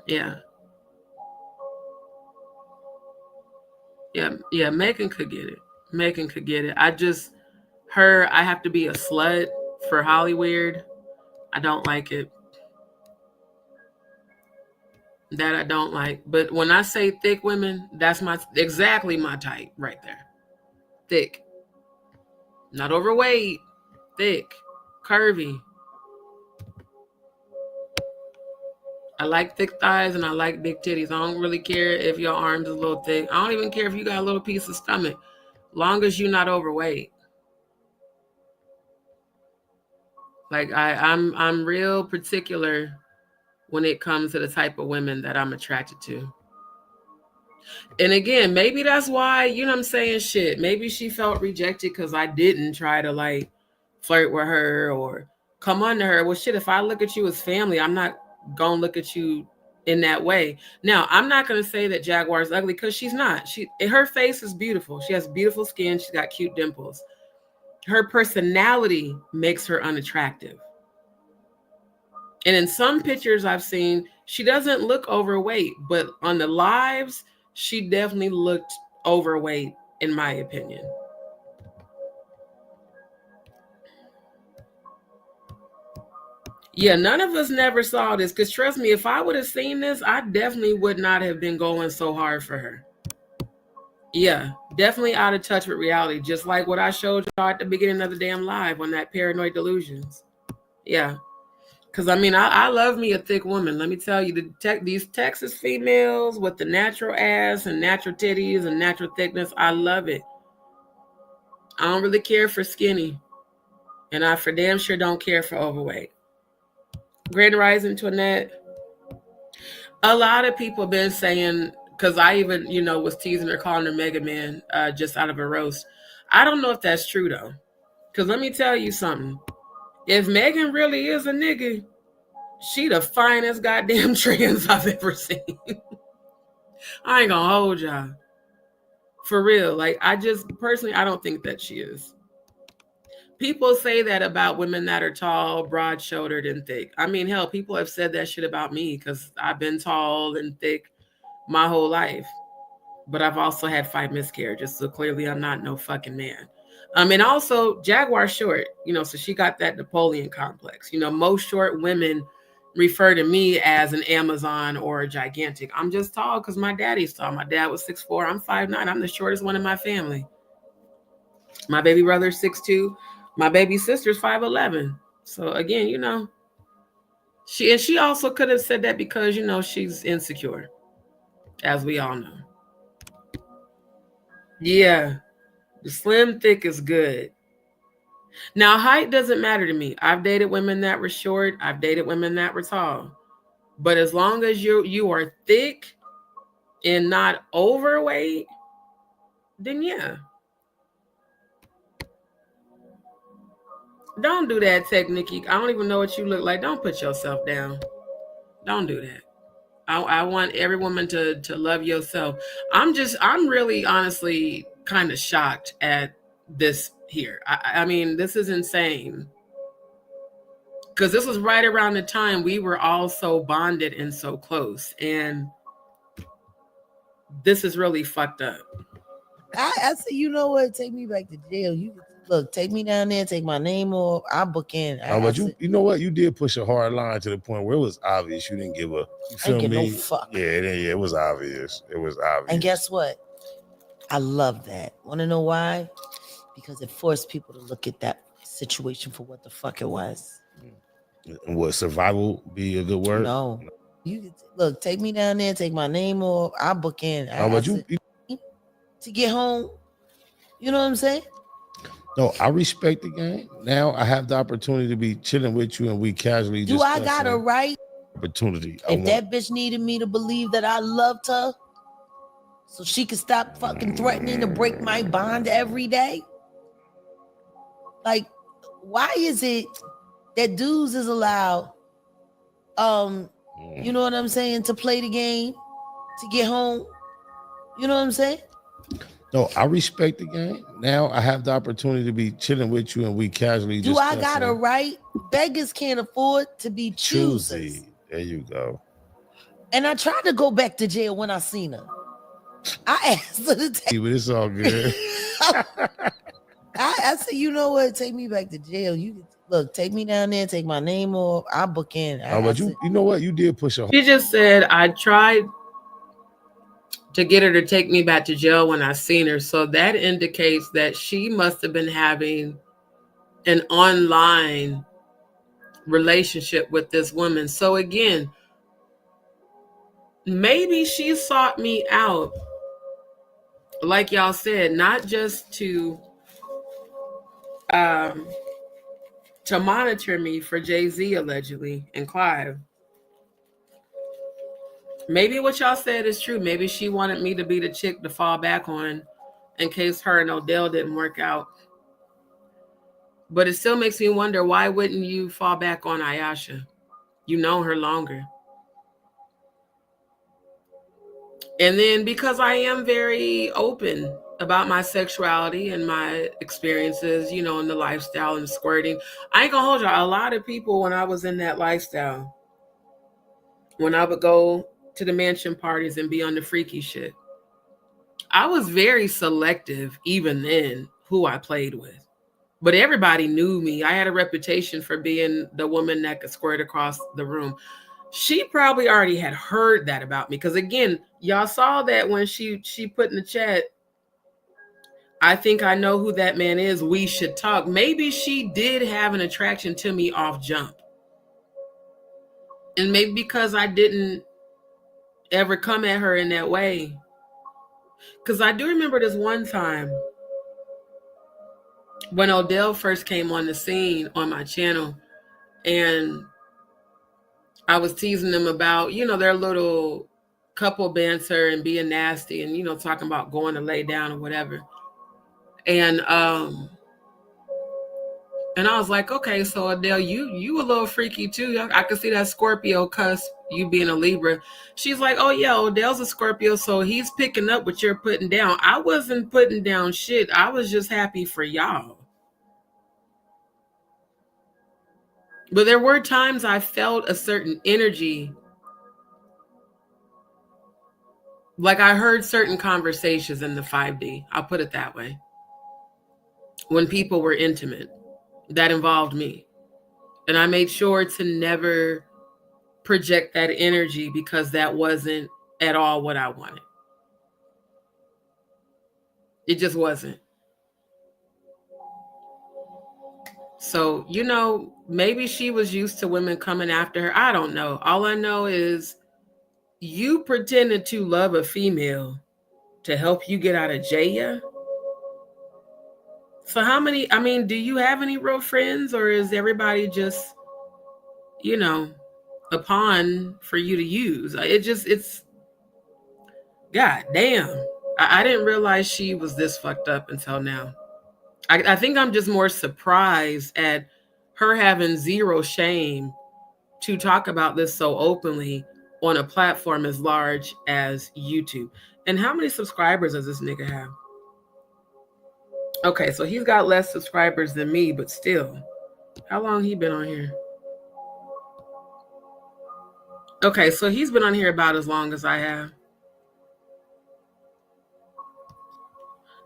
Yeah. Yeah, Megan could get it. Megan could get it. I have to be a slut for Hollywood. I don't like it. That I don't like. But when I say thick women, that's exactly my type right there. Thick. Not overweight. Thick. Curvy. I like thick thighs and I like big titties. I don't really care if your arms is a little thick. I don't even care if you got a little piece of stomach. Long as you're not overweight. Like I'm real particular when it comes to the type of women that I'm attracted to. And again, maybe that's why, you know what I'm saying, shit. Maybe she felt rejected because I didn't try to like flirt with her or come on to her. Well, shit, if I look at you as family, I'm not gonna look at you in that way. Now, I'm not gonna say that Jaguar is ugly because she's not. Her face is beautiful. She has beautiful skin. She's got cute dimples. Her personality makes her unattractive. And in some pictures I've seen, she doesn't look overweight, but on the lives, she definitely looked overweight, in my opinion. Yeah, none of us never saw this, because trust me, if I would have seen this, I definitely would not have been going so hard for her. Yeah, definitely out of touch with reality, just like what I showed y'all at the beginning of the damn live on that paranoid delusions. Yeah. Because, I mean, I love me a thick woman. Let me tell you, these Texas females with the natural ass and natural titties and natural thickness, I love it. I don't really care for skinny. And I for damn sure don't care for overweight. Grand Rising, Toinette. A lot of people have been saying, because I even, was teasing her, calling her Mega Man just out of a roast. I don't know if that's true, though. Because let me tell you something. If Megan really is a nigga, she the finest goddamn trans I've ever seen. I ain't gonna hold y'all. For real. Like, I don't think that she is. People say that about women that are tall, broad-shouldered, and thick. I mean, hell, people have said that shit about me because I've been tall and thick my whole life. But I've also had 5 miscarriages, so clearly I'm not no fucking man. And also, Jaguar's short, so she got that Napoleon complex. Most short women refer to me as an Amazon or a gigantic. I'm just tall because my daddy's tall. My dad was 6'4". I'm 5'9". I'm the shortest one in my family. My baby brother's 6'2". My baby sister's 5'11". So again, she also could have said that because, she's insecure, as we all know. Yeah, the slim thick is good. Now, height doesn't matter to me. I've dated women that were short. I've dated women that were tall. But as long as you are thick and not overweight, then yeah. Don't do that, Tech Nikki. I don't even know what you look like. Don't put yourself down. Don't do that. I want every woman to love yourself. I'm really honestly kind of shocked at this here. I mean, this is insane. Because this was right around the time we were all so bonded and so close. And this is really fucked up.
I said, you know what? Take me back to jail. You look, take me down there, take my name off. I'll book in.
But you know what? You did push a hard line to the point where it was obvious you didn't give a. You feel
I didn't
me?
give no fuck.
Yeah, it was obvious. It was obvious.
And guess what? I love that. Want to know why? Because it forced people to look at that situation for what the fuck it was.
And would survival be a good word?
No. You look, take me down there, take my name off. I'll book in. To get home. You know what I'm saying?
No, I respect the game. Now I have the opportunity to be chilling with you and we casually
Do I got a right?
Opportunity.
If that bitch needed me to believe that I loved her so she could stop fucking threatening to break my bond every day. Like, why is it that dudes is allowed, you know what I'm saying, to play the game, to get home? You know what I'm saying?
No, I respect the game. Now I have the opportunity to be chilling with you and we casually
Do I got a right? Beggars can't afford to be choosers.
There you go.
And I tried to go back to jail when I seen her. I asked her to take
But it's all good.
I said, you know what? Take me back to jail. You look, take me down there, take my name off. I'll book in.
But you know what? You did push a.
She just said, I tried to get her to take me back to jail when I seen her. So that indicates that she must have been having an online relationship with this woman. So again, maybe she sought me out, like y'all said, not just to monitor me for Jay-Z allegedly and Clive. Maybe what y'all said is true. Maybe she wanted me to be the chick to fall back on in case her and Odell didn't work out. But it still makes me wonder, why wouldn't you fall back on Ayesha? You know her longer. And then because I am very open about my sexuality and my experiences, you know, in the lifestyle and the squirting, I ain't gonna hold y'all. A lot of people, when I was in that lifestyle, when I would go to the mansion parties and be on the freaky shit, I was very selective even then who I played with. But everybody knew me. I had a reputation for being the woman that could squirt across the room. She probably already had heard that about me. Because again, y'all saw that when she put in the chat, I think I know who that man is. We should talk. Maybe she did have an attraction to me off jump. And maybe because I didn't ever come at her in that way. Because I do remember this one time when Odell first came on the scene on my channel, and I was teasing them about, you know, their little couple banter and being nasty and, you know, talking about going to lay down or whatever. And I was like, okay, so Adele, you a little freaky too. I could see that Scorpio cuss, you being a Libra. She's like, oh yeah, Odell's a Scorpio, so he's picking up what you're putting down. I wasn't putting down shit. I was just happy for y'all. But there were times I felt a certain energy. Like I heard certain conversations in the 5D. I'll put it that way. When people were intimate, that involved me. And I made sure to never project that energy because that wasn't at all what I wanted. It just wasn't. So, you know, maybe she was used to women coming after her. I don't know. All I know is you pretended to love a female to help you get out of jail. So how many, I mean, do you have any real friends, or is everybody just, you know, a pawn for you to use? It's, God damn. I didn't realize she was this fucked up until now. I think I'm just more surprised at her having zero shame to talk about this so openly on a platform as large as YouTube. And how many subscribers does this nigga have? Okay, so he's got less subscribers than me, but still. How long he been on here? Okay, so he's been on here about as long as I have.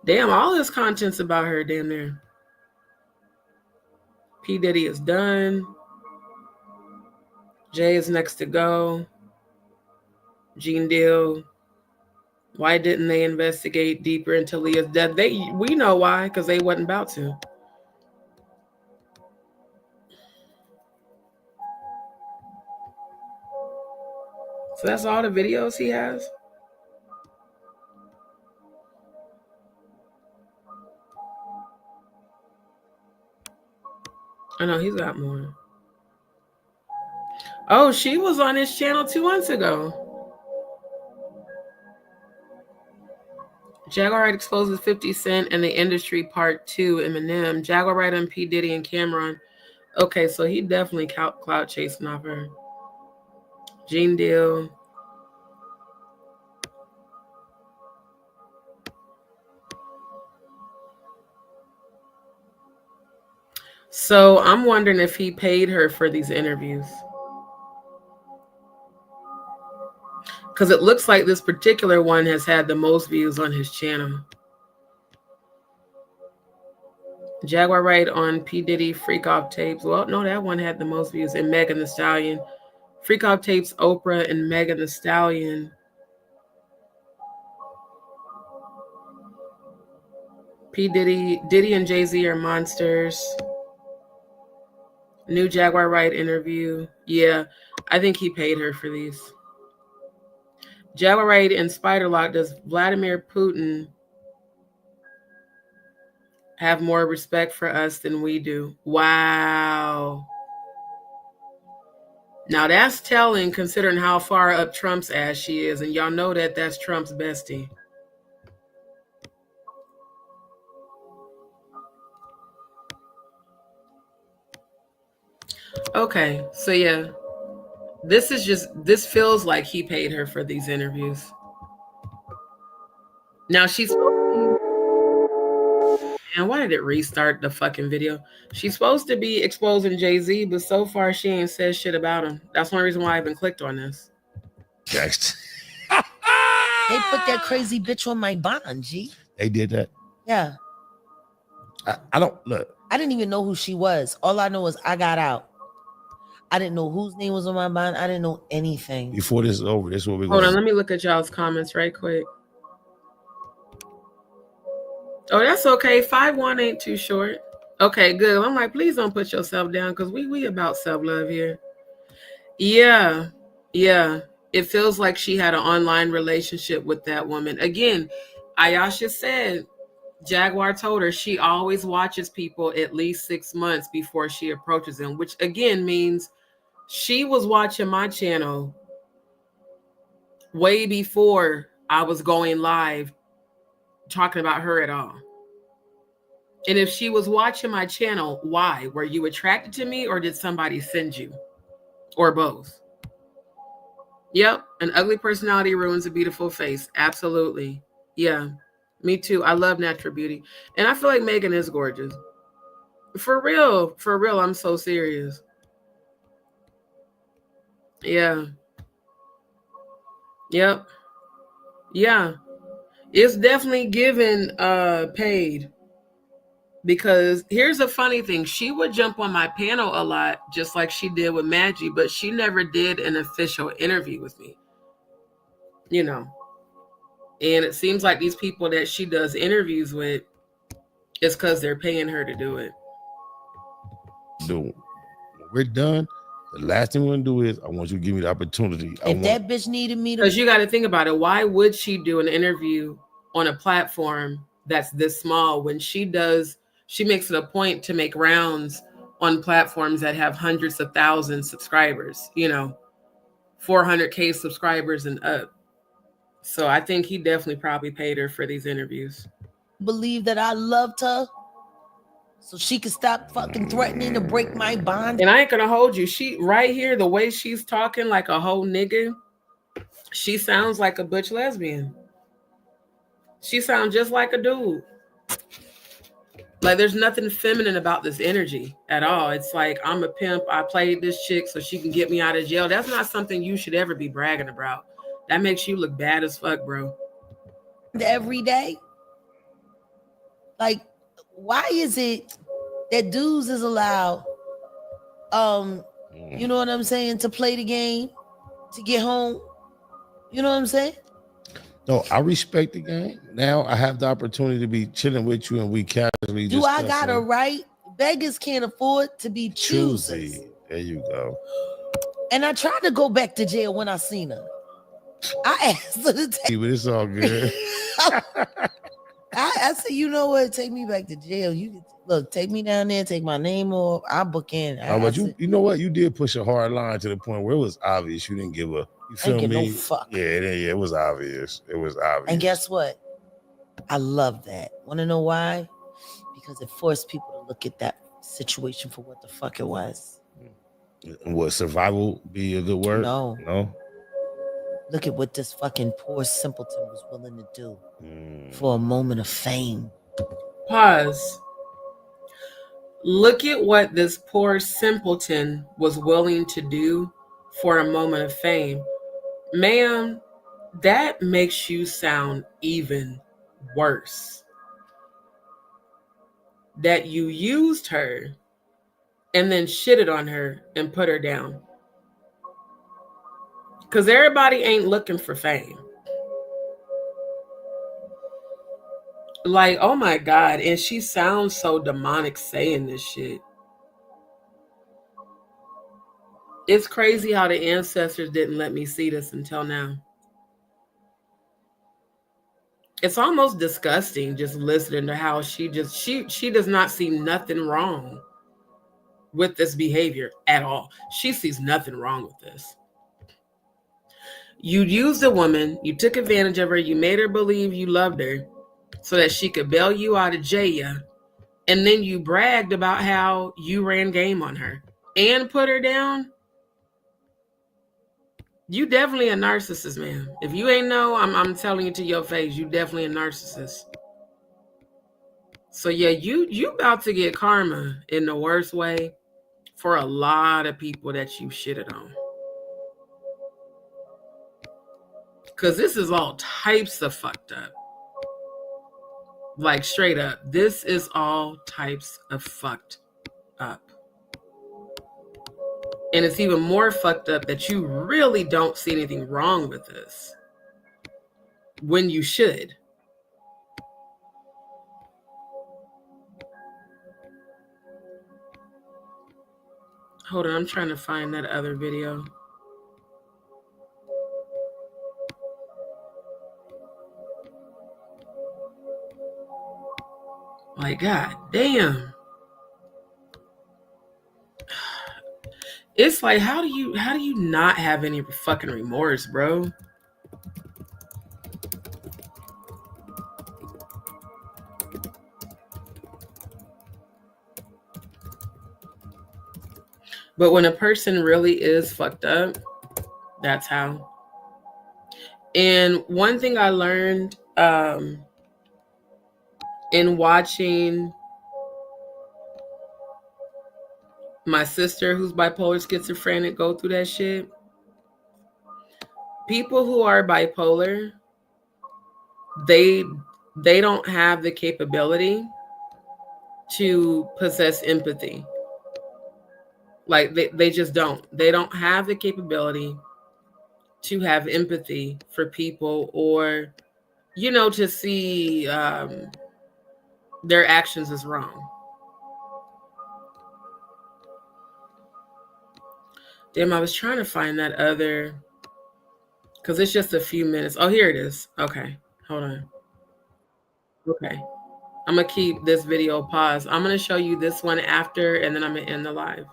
Damn, all this content's about her, damn near. P. Diddy is done. Jay is next to go. Gene Deal. Why didn't they investigate deeper into Leah's death? We know why, because they wasn't about to. So that's all the videos he has? I know he's got more. Oh, she was on his channel 2 months ago. Jaguar Wright exposes 50 Cent and the Industry Part 2, Eminem. Jaguar Wright on P. Diddy and Cameron. Okay, so he definitely clout chasing off her. Gene Deal. So I'm wondering if he paid her for these interviews. Because it looks like this particular one has had the most views on his channel. Jaguar Wright on P. Diddy Freak Off Tapes. Well, no, that one had the most views. And Megan Thee Stallion. Freak Off Tapes, Oprah, and Megan Thee Stallion. P. Diddy and Jay-Z are monsters. New Jaguar Wright interview. Yeah, I think he paid her for these. Jaguar Wright and Spiderlock. Does Vladimir Putin have more respect for us than we do? Wow. Now that's telling, considering how far up Trump's ass she is. And y'all know that that's Trump's bestie. Okay, so yeah. This feels like he paid her for these interviews. Now she's supposed to, and why did it restart the fucking video? She's supposed to be exposing Jay-Z, but so far she ain't said shit about him. That's one reason why I haven't clicked on this.
Next.
They put that crazy bitch on my bond, G.
They did that?
Yeah.
I don't, look.
I didn't even know who she was. All I know is I got out. I didn't know whose name was on my bond. I didn't know anything.
Before this is over, this is what we're
Hold
going
on, let me look at y'all's comments right quick. Oh, that's okay. 5'1" ain't too short. Okay, good. I'm like, please don't put yourself down, because we about self-love here. Yeah. It feels like she had an online relationship with that woman. Again, Ayasha said, Jaguar told her she always watches people at least 6 months before she approaches them, which again means she was watching my channel way before I was going live talking about her at all. And if she was watching my channel, why? Were you attracted to me or did somebody send you? Or both? Yep, an ugly personality ruins a beautiful face. Absolutely. Yeah, me too. I love natural beauty. And I feel like Megan is gorgeous. For real, I'm so serious. Yeah. Yep. Yeah. It's definitely given paid. Because here's a funny thing. She would jump on my panel a lot, just like she did with Maggie, but she never did an official interview with me. You know. And it seems like these people that she does interviews with, it's because they're paying her to do it.
When we're done, the last thing we're going to do is I want you to give me the opportunity.
That bitch needed me to...
Because you got to think about it. Why would she do an interview on a platform that's this small when she makes it a point to make rounds on platforms that have hundreds of thousands subscribers, 400K subscribers and up. So I think he definitely probably paid her for these interviews.
Believe that I loved her so she could stop fucking threatening to break my bond.
And I ain't gonna hold you. She right here, the way she's talking like a whole nigga, she sounds like a butch lesbian. She sounds just like a dude. Like there's nothing feminine about this energy at all. It's like, I'm a pimp. I played this chick so she can get me out of jail. That's not something you should ever be bragging about. That makes you look bad as fuck, bro.
Every day. Like, why is it that dudes is allowed, you know what I'm saying, to play the game, to get home? You know what I'm saying?
No, I respect the game. Now I have the opportunity to be chilling with you and we casually
Do I got a
discussing.
right? Beggars can't afford to be choosers.
Choosy. There you go.
And I tried to go back to jail when I seen her. I asked her to take
But it's all good.
I said, you know what? Take me back to jail. You can, look, take me down there, take my name off. I'll book in.
But you know what? You did push a hard line to the point where it was obvious you didn't give a. You feel
give
me?
no fuck.
Yeah, it was obvious. It was obvious.
And guess what? I love that. Want to know why? Because it forced people to look at that situation for what the fuck it was.
Would survival be a good word?
No.
No.
Look at what this fucking poor simpleton was willing to do for a moment of fame.
Pause. Look at what this poor simpleton was willing to do for a moment of fame. Ma'am, that makes you sound even worse. That you used her and then shitted on her and put her down. Because everybody ain't looking for fame. Like, oh my God. And she sounds so demonic saying this shit. It's crazy how the ancestors didn't let me see this until now. It's almost disgusting just listening to how she does not see nothing wrong with this behavior at all. She sees nothing wrong with this. You used a woman, you took advantage of her, you made her believe you loved her so that she could bail you out of jail, and then you bragged about how you ran game on her and put her down. You definitely a narcissist, man. If you ain't know, I'm telling you to your face, you definitely a narcissist. So yeah, you about to get karma in the worst way for a lot of people that you shitted on. Because this is all types of fucked up. Like straight up, this is all types of fucked up. And it's even more fucked up that you really don't see anything wrong with this when you should. Hold on, I'm trying to find that other video. Like, God damn. It's like, how do you not have any fucking remorse, bro? But when a person really is fucked up, that's how. And one thing I learned in watching my sister who's bipolar schizophrenic go through that shit, people who are bipolar, they don't have the capability to possess empathy. Like they just don't. They don't have the capability to have empathy for people, or, you know, to see their actions as wrong. Damn, I was trying to find that other, because it's just a few minutes. Oh, here it is. Okay, hold on. Okay, I'm gonna keep this video paused. I'm gonna show you this one after, and then I'm gonna end the live.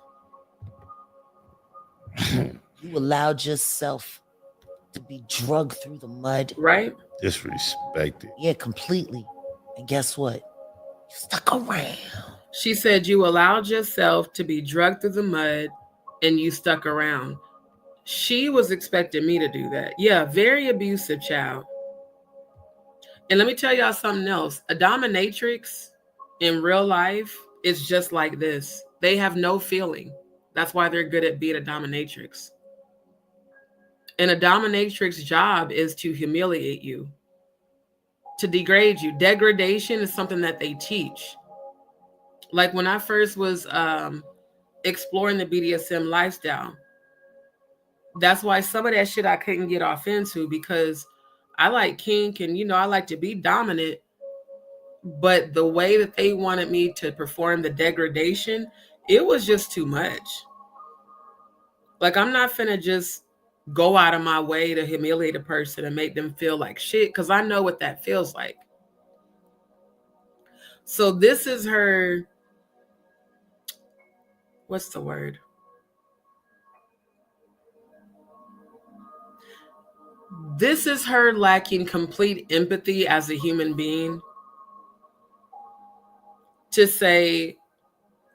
You allowed yourself to be drugged through the mud.
Right?
Disrespected.
Yeah, completely. And guess what? You stuck around.
She said you allowed yourself to be drugged through the mud and you stuck around. She was expecting me to do that. Yeah, very abusive child. And let me tell y'all something else. A dominatrix in real life is just like this. They have no feeling. That's why they're good at being a dominatrix. And a dominatrix job is to humiliate you. to degrade you. Degradation is something that they teach. Like when I first was exploring the BDSM lifestyle, that's why some of that shit I couldn't get off into, because I like kink and, you know, I like to be dominant. But the way that they wanted me to perform the degradation, it was just too much. Like, I'm not finna just go out of my way to humiliate a person and make them feel like shit, because I know what that feels like. So this is her, what's the word? This is her lacking complete empathy as a human being to say,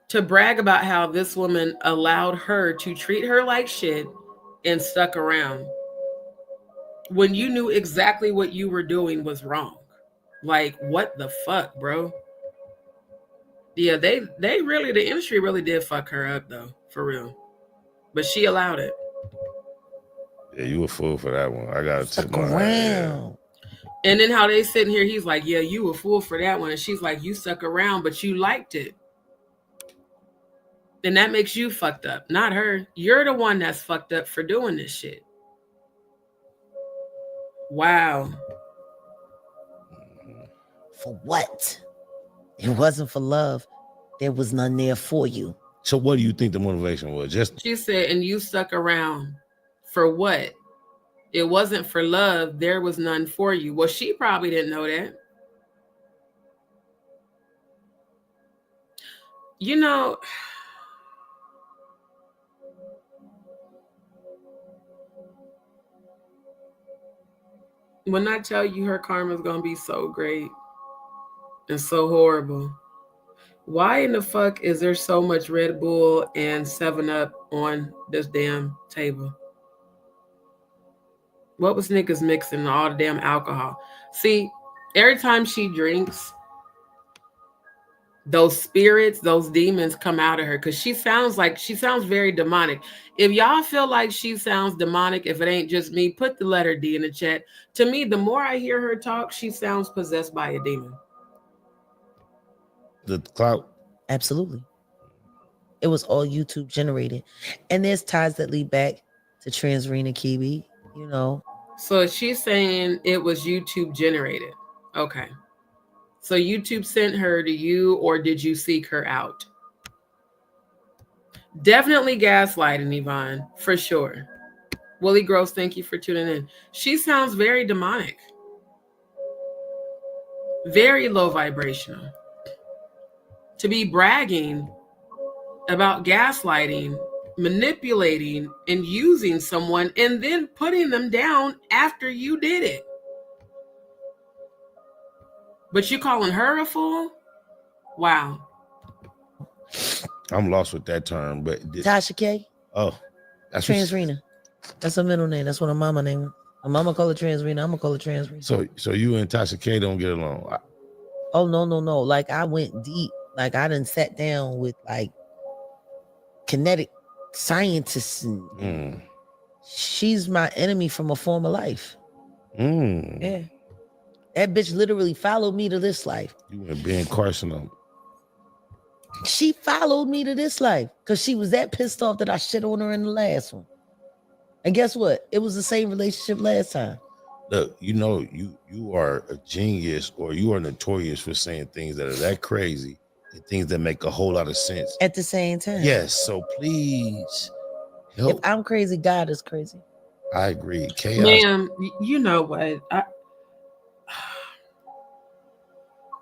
to brag about how this woman allowed her to treat her like shit and stuck around when you knew exactly what you were doing was wrong. Like, what the fuck, bro? Yeah, they really, the industry really did fuck her up though, for real. But she allowed it.
Yeah, you a fool for that one. I gotta tip my
around.
And then how they sitting here, he's like, yeah, you a fool for that one. And she's like, you stuck around, but you liked it. Then that makes you fucked up, not her. You're the one that's fucked up for doing this shit. Wow.
For what? It wasn't for love. There was none there for you.
So what do you think the motivation was? Just
she said, and you stuck around for what? It wasn't for love. There was none for you. Well, she probably didn't know that. You know, when I tell you her karma is going to be so great and so horrible, why in the fuck is there so much Red Bull and 7-Up on this damn table? What was niggas mixing all the damn alcohol? See, every time she drinks, those spirits, those demons come out of her, because she sounds very demonic. If y'all feel like she sounds demonic, if it ain't just me, put the letter D in the chat. To me, the more I hear her talk, she sounds possessed by a demon.
The clout?
Absolutely. It was all YouTube generated. And there's ties that lead back to Transrena Kiwi, you know.
So she's saying it was YouTube generated. Okay. So YouTube sent her to you, or did you seek her out? Definitely gaslighting, Yvonne, for sure. Willie Gross, thank you for tuning in. She sounds very demonic. Very low vibrational. To be bragging about gaslighting, manipulating, and using someone, and then putting them down after you did it. But you calling her a fool? Wow.
I'm lost with that term, but
Tasha K.
Oh, that's
Transrena. That's her middle name. That's what her mama name. Her mama call her Transrena. I'm gonna call her Transrena.
So you and Tasha K don't get along?
Oh no. Like, I went deep. Like, I done sat down with like kinetic scientists, and she's my enemy from a former life. Yeah. That bitch literally followed me to this life.
You went being Carson.
She followed me to this life because she was that pissed off that I shit on her in the last one. And guess what? It was the same relationship last time.
Look, you know, you are a genius, or you are notorious for saying things that are that crazy and things that make a whole lot of sense
at the same time.
Yes, so please help.
If I'm crazy, God is crazy.
I agree. Chaos.
Ma'am, you know what?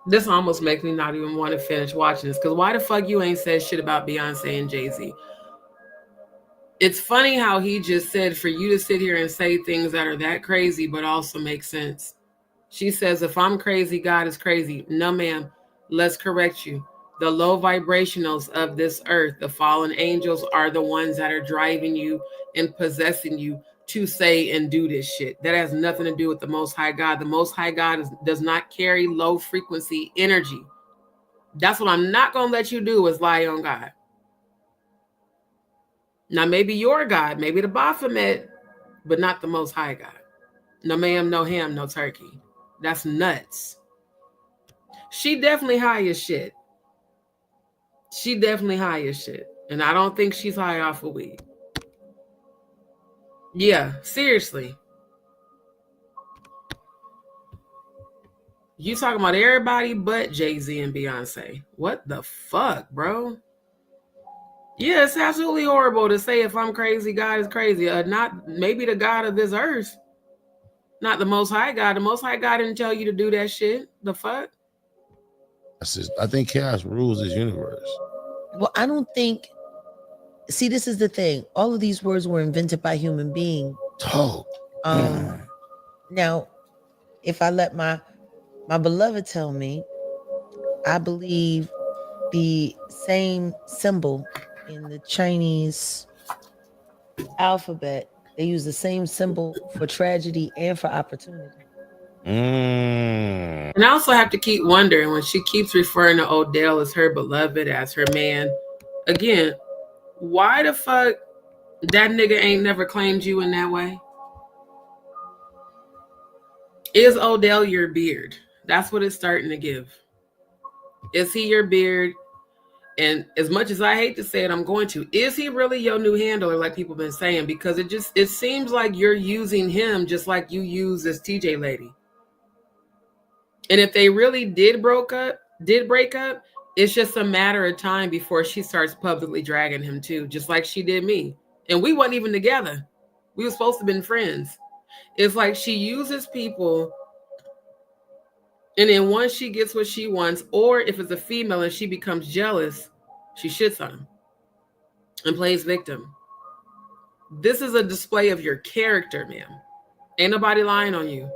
This almost makes me not even want to finish watching this, because why the fuck you ain't said shit about Beyonce and Jay-Z? It's funny how he just said for you to sit here and say things that are that crazy but also make sense. She says, if I'm crazy, God is crazy. No, ma'am. Let's correct you. The low vibrationals of this earth, the fallen angels, are the ones that are driving you and possessing you to say and do this shit. That has nothing to do with the Most High God. The Most High God does not carry low frequency energy. That's what I'm not going to let you do, is lie on God. Now, maybe your God, maybe the Baphomet, but not the Most High God. No ma'am, no ham, no turkey. That's nuts. She definitely high as shit. She definitely high as shit. And I don't think she's high off of weed. Yeah, seriously. You talking about everybody but Jay-Z and Beyonce. What the fuck, bro? Yeah, it's absolutely horrible to say if I'm crazy, God is crazy. Not maybe the God of this earth. Not the Most High God. The Most High God didn't tell you to do that shit. The fuck?
I think chaos rules this universe.
Well, I don't think. See, this is the thing. All of these words were invented by human beings.
Oh.
Now, if I let my beloved tell me, I believe the same symbol in the Chinese alphabet, they use the same symbol for tragedy and for opportunity.
And I also have to keep wondering when she keeps referring to Odell as her beloved, as her man. Again, why the fuck that nigga ain't never claimed you in that way? Is Odell your beard? That's what it's starting to give. Is he your beard? And as much as I hate to say it, I'm going to. Is he really your new handler, like people been saying? Because it seems like you're using him just like you use this TJ lady. And if they really did break up, it's just a matter of time before she starts publicly dragging him too, just like she did me. And we wasn't even together. We were supposed to have been friends. It's like she uses people, and then once she gets what she wants, or if it's a female and she becomes jealous, she shits on him and plays victim. This is a display of your character, ma'am. Ain't nobody lying on you.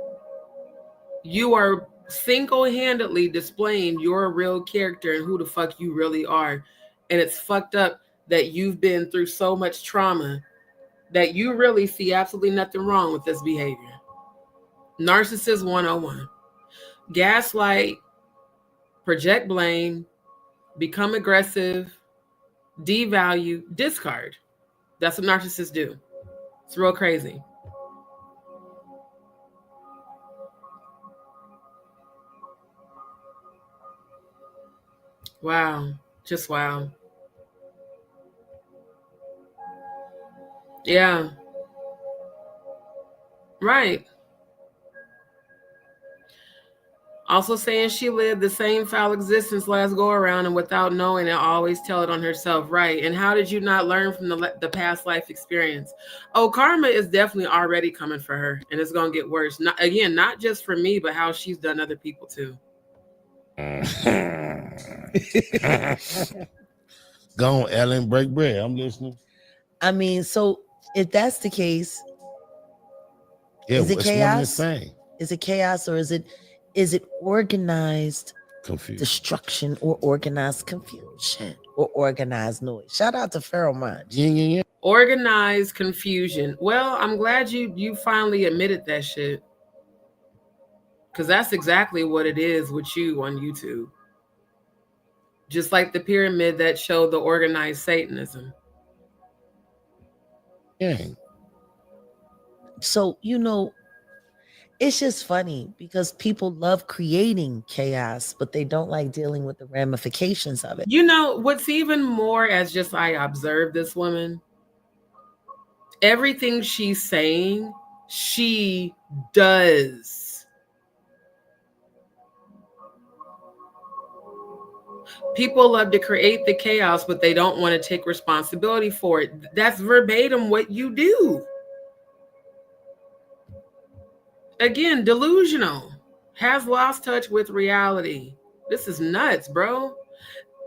You are single-handedly displaying your real character and who the fuck you really are. And it's fucked up that you've been through so much trauma that you really see absolutely nothing wrong with this behavior. Narcissist 101. Gaslight, project blame, become aggressive, devalue, discard. That's what narcissists do. It's real crazy. Wow. Just wow. Yeah. Right. Also saying she lived the same foul existence last go around and without knowing it, always tell it on herself. Right. And how did you not learn from the past life experience? Oh, karma is definitely already coming for her, and it's going to get worse. Not just for me, but how she's done other people too.
Go on, Ellen, break bread. I'm listening.
I mean, so if that's the case,
is
it chaos?
Is
it chaos, or is it organized
confusion,
destruction, or organized confusion, or organized noise? Shout out to Pharaoh Munch.
Yeah.
Organized confusion. Well, I'm glad you finally admitted that shit, because that's exactly what it is with you on YouTube. Just like the pyramid that showed the organized Satanism.
Yeah.
So, it's just funny because people love creating chaos, but they don't like dealing with the ramifications of it.
What's even more, as just I observe this woman, everything she's saying, she does. People love to create the chaos, but they don't want to take responsibility for it. That's verbatim what you do. Again, delusional, has lost touch with reality. This is nuts, bro.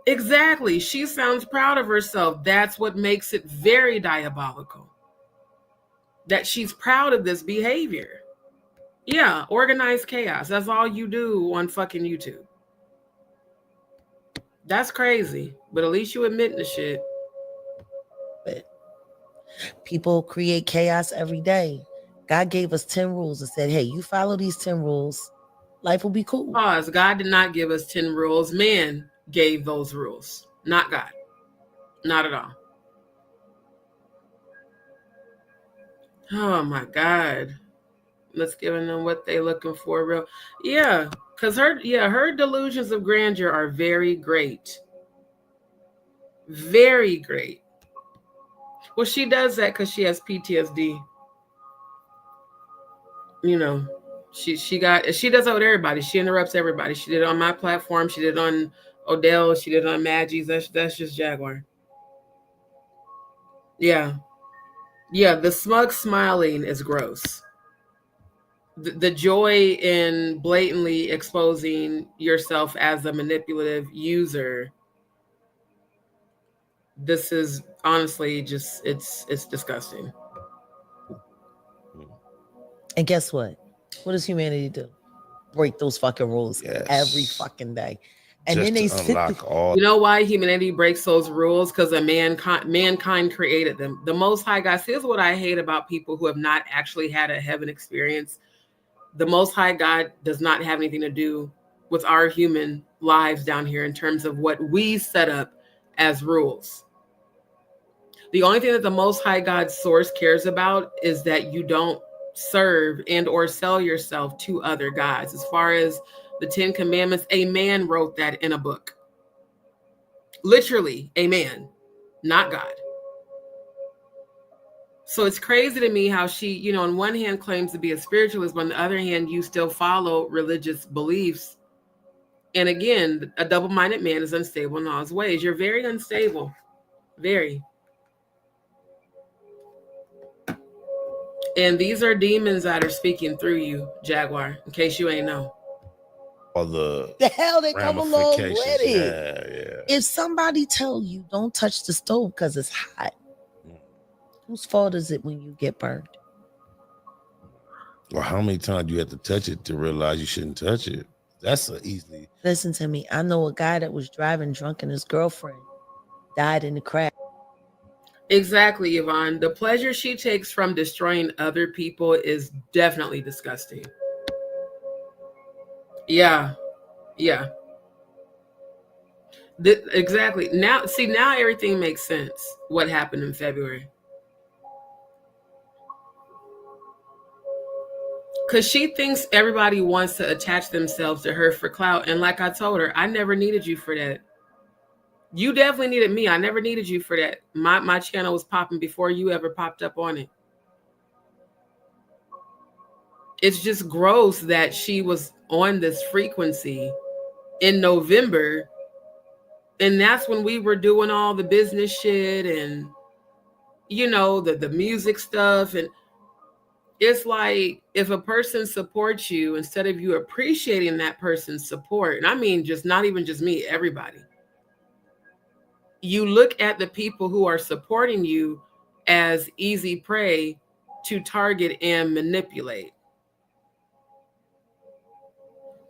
Exactly. She sounds proud of herself. That's what makes it very diabolical. That she's proud of this behavior. Yeah, organized chaos. That's all you do on fucking YouTube. That's crazy, but at least you admit the shit.
But people create chaos every day. God gave us 10 rules and said, hey, you follow these 10 rules, life will be cool.
Pause. God did not give us 10 rules. Man gave those rules, not God. Not at all. Oh my God. Let's give them what they looking for. Real, yeah, because her delusions of grandeur are very great, very great. Well, she does that because she has PTSD. You know, she does that with everybody. She interrupts everybody. She did it on my platform. She did it on Odell. She did it on Maggie's. That's just Jaguar. Yeah. Yeah, the smug smiling is gross. The joy in blatantly exposing yourself as a manipulative user. This is honestly just it's disgusting.
And guess what? What does humanity do? Break those fucking rules every fucking day. And
Just
then they
to unlock all.
You know why humanity breaks those rules? Because mankind created them. The Most High God. See, this is what I hate about people who have not actually had a heaven experience. The Most High God does not have anything to do with our human lives down here in terms of what we set up as rules. The only thing that the Most High God's source cares about is that you don't serve and or sell yourself to other gods. As far as the 10 Commandments, a man wrote that in a book. Literally, a man, not God. So it's crazy to me how she, you know, on one hand claims to be a spiritualist, but on the other hand, you still follow religious beliefs. And again, a double-minded man is unstable in all his ways. You're very unstable. Very. And these are demons that are speaking through you, Jaguar, in case you ain't know.
All the
hell they come along with it.
Yeah.
If somebody tell you don't touch the stove because it's hot, whose fault is it when you get burned?
Or how many times do you have to touch it to realize you shouldn't touch it? That's so easily.
Listen to me. I know a guy that was driving drunk and his girlfriend died in the crash.
Exactly, Yvonne. The pleasure she takes from destroying other people is definitely disgusting. Yeah. Yeah. Exactly. Now everything makes sense. What happened in February. Because she thinks everybody wants to attach themselves to her for clout. And like I told her, I never needed you for that. You definitely needed me. I never needed you for that. My channel was popping before you ever popped up on it. It's just gross that she was on this frequency in November. And that's when we were doing all the business shit and, you know, the music stuff. And it's like, if a person supports you, instead of you appreciating that person's support, and I mean, just not even just me, everybody, you look at the people who are supporting you as easy prey to target and manipulate.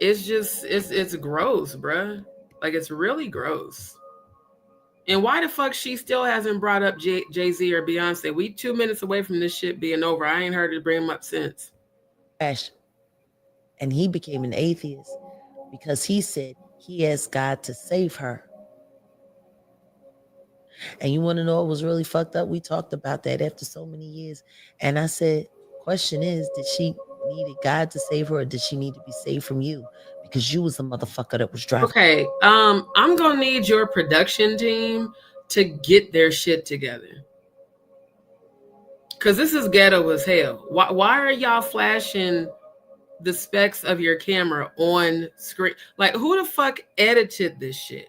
It's just, it's gross, bruh. Like, it's really gross. And why the fuck she still hasn't brought up Jay-Z or Beyonce? We 2 minutes away from this shit being over. I ain't heard her bring them up since.
And he became an atheist because he said he asked God to save her. And you want to know what was really fucked up? We talked about that after so many years. And I said, question is, did she needed God to save her, or did she need to be saved from you? Because you was the motherfucker that was driving.
Okay, I'm gonna need your production team to get their shit together. Cause this is ghetto as hell. Why are y'all flashing the specs of your camera on screen? Like, who the fuck edited this shit?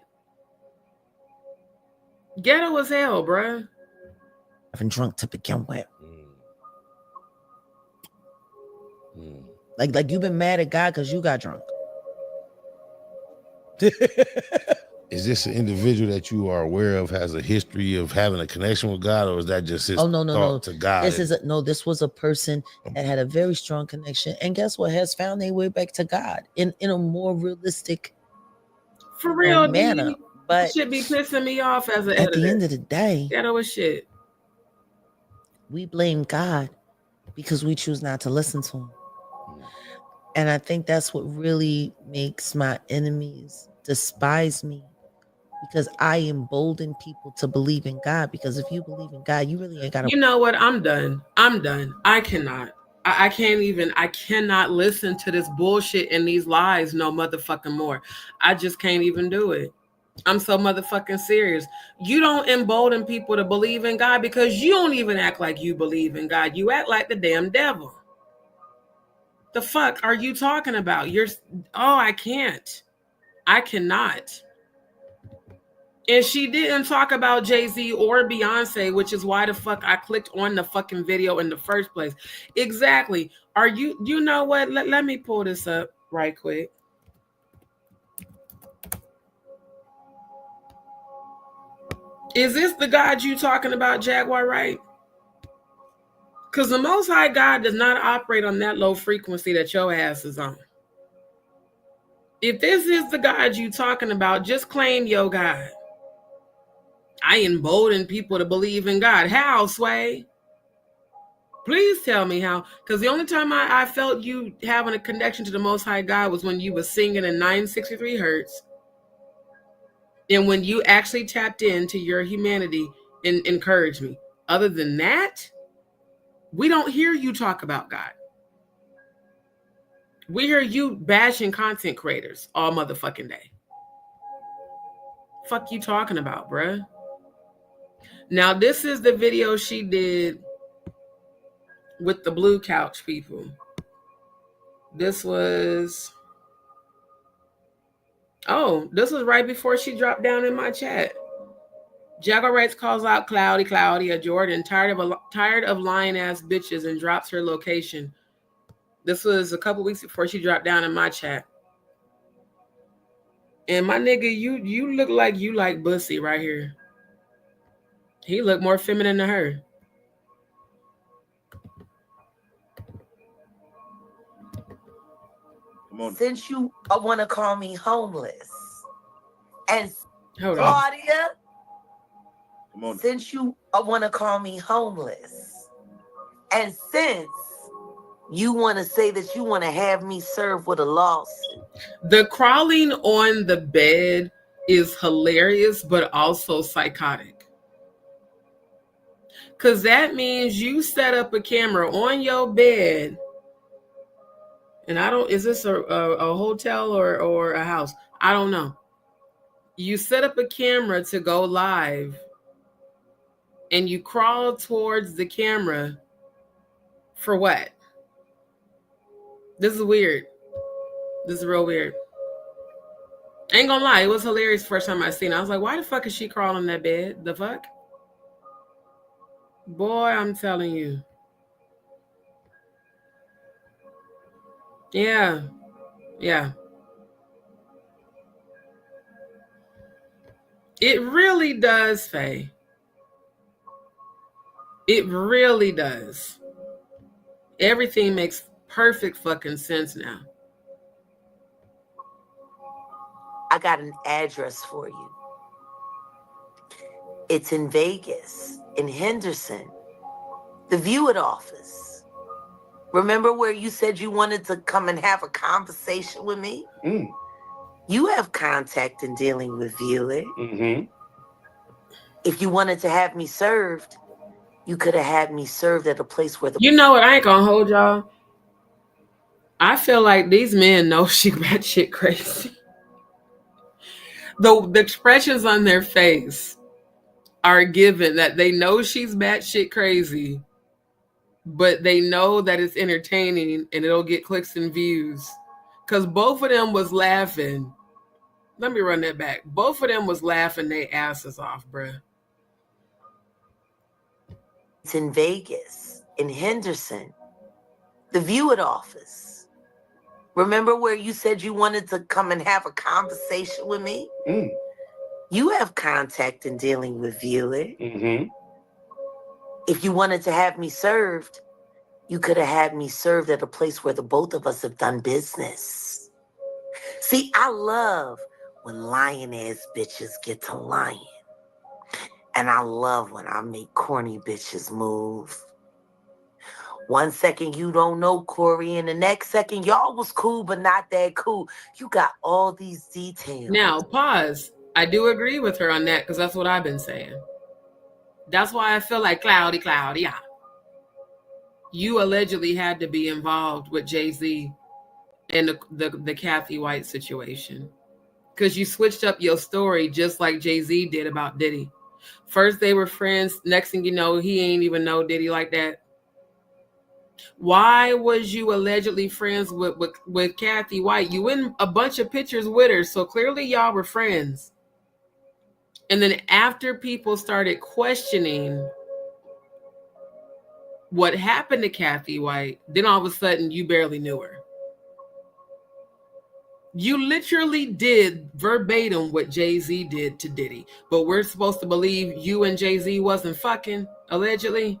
Ghetto as hell, bruh.
I've been drunk to begin with. Like you've been mad at God because you got drunk.
Is this an individual that you are aware of has a history of having a connection with God, or is that just his thought to God?
This was a person that had a very strong connection, and guess what? Has found their way back to God in a more realistic,
for real
manner. But
it should be pissing me off as an
at
editor.
the end of the day,
ghetto as shit.
We blame God because we choose not to listen to him. And I think that's what really makes my enemies despise me, because I embolden people to believe in God. Because if you believe in God, you really ain't got to.
You know what? I'm done. I cannot. I cannot listen to this bullshit and these lies no motherfucking more. I just can't even do it. I'm so motherfucking serious. You don't embolden people to believe in God because you don't even act like you believe in God. You act like the damn devil. The fuck are you talking about? I can't. I cannot. And she didn't talk about Jay-Z or Beyonce, which is why the fuck I clicked on the fucking video in the first place. Exactly. You know what? Let me pull this up right quick. Is this the God you talking about, Jaguar Wright? Because the Most High God does not operate on that low frequency that your ass is on. If this is the God you talking about, just claim your God. I embolden people to believe in God. How, Sway? Please tell me how. Because the only time I felt you having a connection to the Most High God was when you were singing in 963 hertz. And when you actually tapped into your humanity and encouraged me. Other than that, we don't hear you talk about God. We hear you bashing content creators all motherfucking day. Fuck you talking about, bruh? Now, this is the video she did with the blue couch people. This was right before she dropped down in my chat. Jaguar Wright calls out Claudia Jordan, tired of lying ass bitches, and drops her location. This was a couple weeks before she dropped down in my chat. And my nigga, you look like you like Bussy right here. He looked more feminine than her.
Since you want to call me homeless, and
Hold
Claudia,
on.
Since you want to call me homeless, and since you want to say that you want to have me served with a lawsuit.
The crawling on the bed is hilarious, but also psychotic. Because that means you set up a camera on your bed. And is this a hotel or a house? I don't know. You set up a camera to go live. And you crawl towards the camera for what? This is weird. This is real weird. I ain't gonna lie, it was hilarious the first time I seen it. I was like, why the fuck is she crawling that bed? The fuck? Boy, I'm telling you. Yeah. Yeah. It really does, Faye. It really does. Everything makes perfect fucking sense now.
I got an address for you. It's in Vegas, in Henderson, the View-It office. Remember where you said you wanted to come and have a conversation with me? You have contact in dealing with View-It. If you wanted to have me served, you could have had me served at a place where the...
You know what? I ain't gonna hold y'all. I feel like these men know she got shit crazy. The expressions on their face are given that they know she's batshit crazy, but they know that it's entertaining and it'll get clicks and views. Because both of them was laughing. Let me run that back. Both of them was laughing their asses off, bruh.
It's in Vegas, in Henderson, the View-It office. Remember where you said you wanted to come and have a conversation with me? You have contact in dealing with View-It. If you wanted to have me served, you could have had me served at a place where the both of us have done business. See, I love when lying-ass bitches get to lying. And I love when I make corny bitches move. One second you don't know Corey, and the next second y'all was cool, but not that cool. You got all these details.
Now, pause. I do agree with her on that because that's what I've been saying. That's why I feel like Claudia. you allegedly had to be involved with Jay-Z and the Cathy White situation, because you switched up your story just like Jay-Z did about Diddy. First they were friends, next thing you know, he ain't even know Diddy like that. Why was you allegedly friends with Cathy White? You in a bunch of pictures with her, so clearly y'all were friends. And then after people started questioning what happened to Cathy White, then all of a sudden you barely knew her. You literally did verbatim what Jay-Z did to Diddy, but we're supposed to believe you and Jay-Z wasn't fucking, allegedly?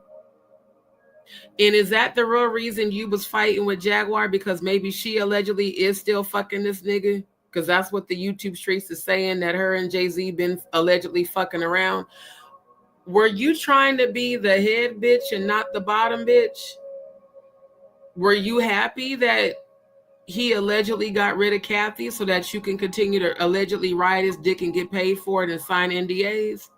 And is that the real reason you was fighting with Jaguar? Because maybe she allegedly is still fucking this nigga? Because that's what the YouTube streets is saying, that her and Jay-Z been allegedly fucking around. Were you trying to be the head bitch and not the bottom bitch? Were you happy that he allegedly got rid of Cathy so that you can continue to allegedly ride his dick and get paid for it and sign NDAs?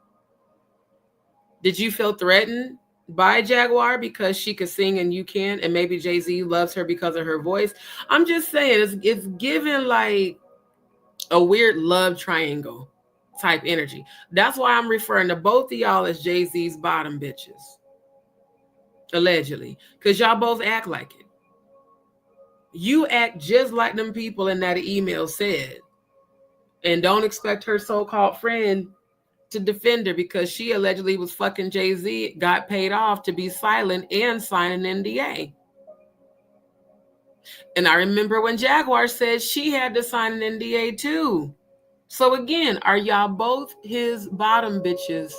Did you feel threatened by Jaguar because she could sing and you can't, and maybe Jay-Z loves her because of her voice? I'm just saying, it's given like a weird love triangle type energy. That's why I'm referring to both of y'all as Jay-Z's bottom bitches, allegedly, because y'all both act like it. You act just like them people in that email said, and don't expect her so-called friend to defend her because she allegedly was fucking Jay-Z, got paid off to be silent and sign an NDA. And I remember when Jaguar said she had to sign an NDA too. So again, are y'all both his bottom bitches?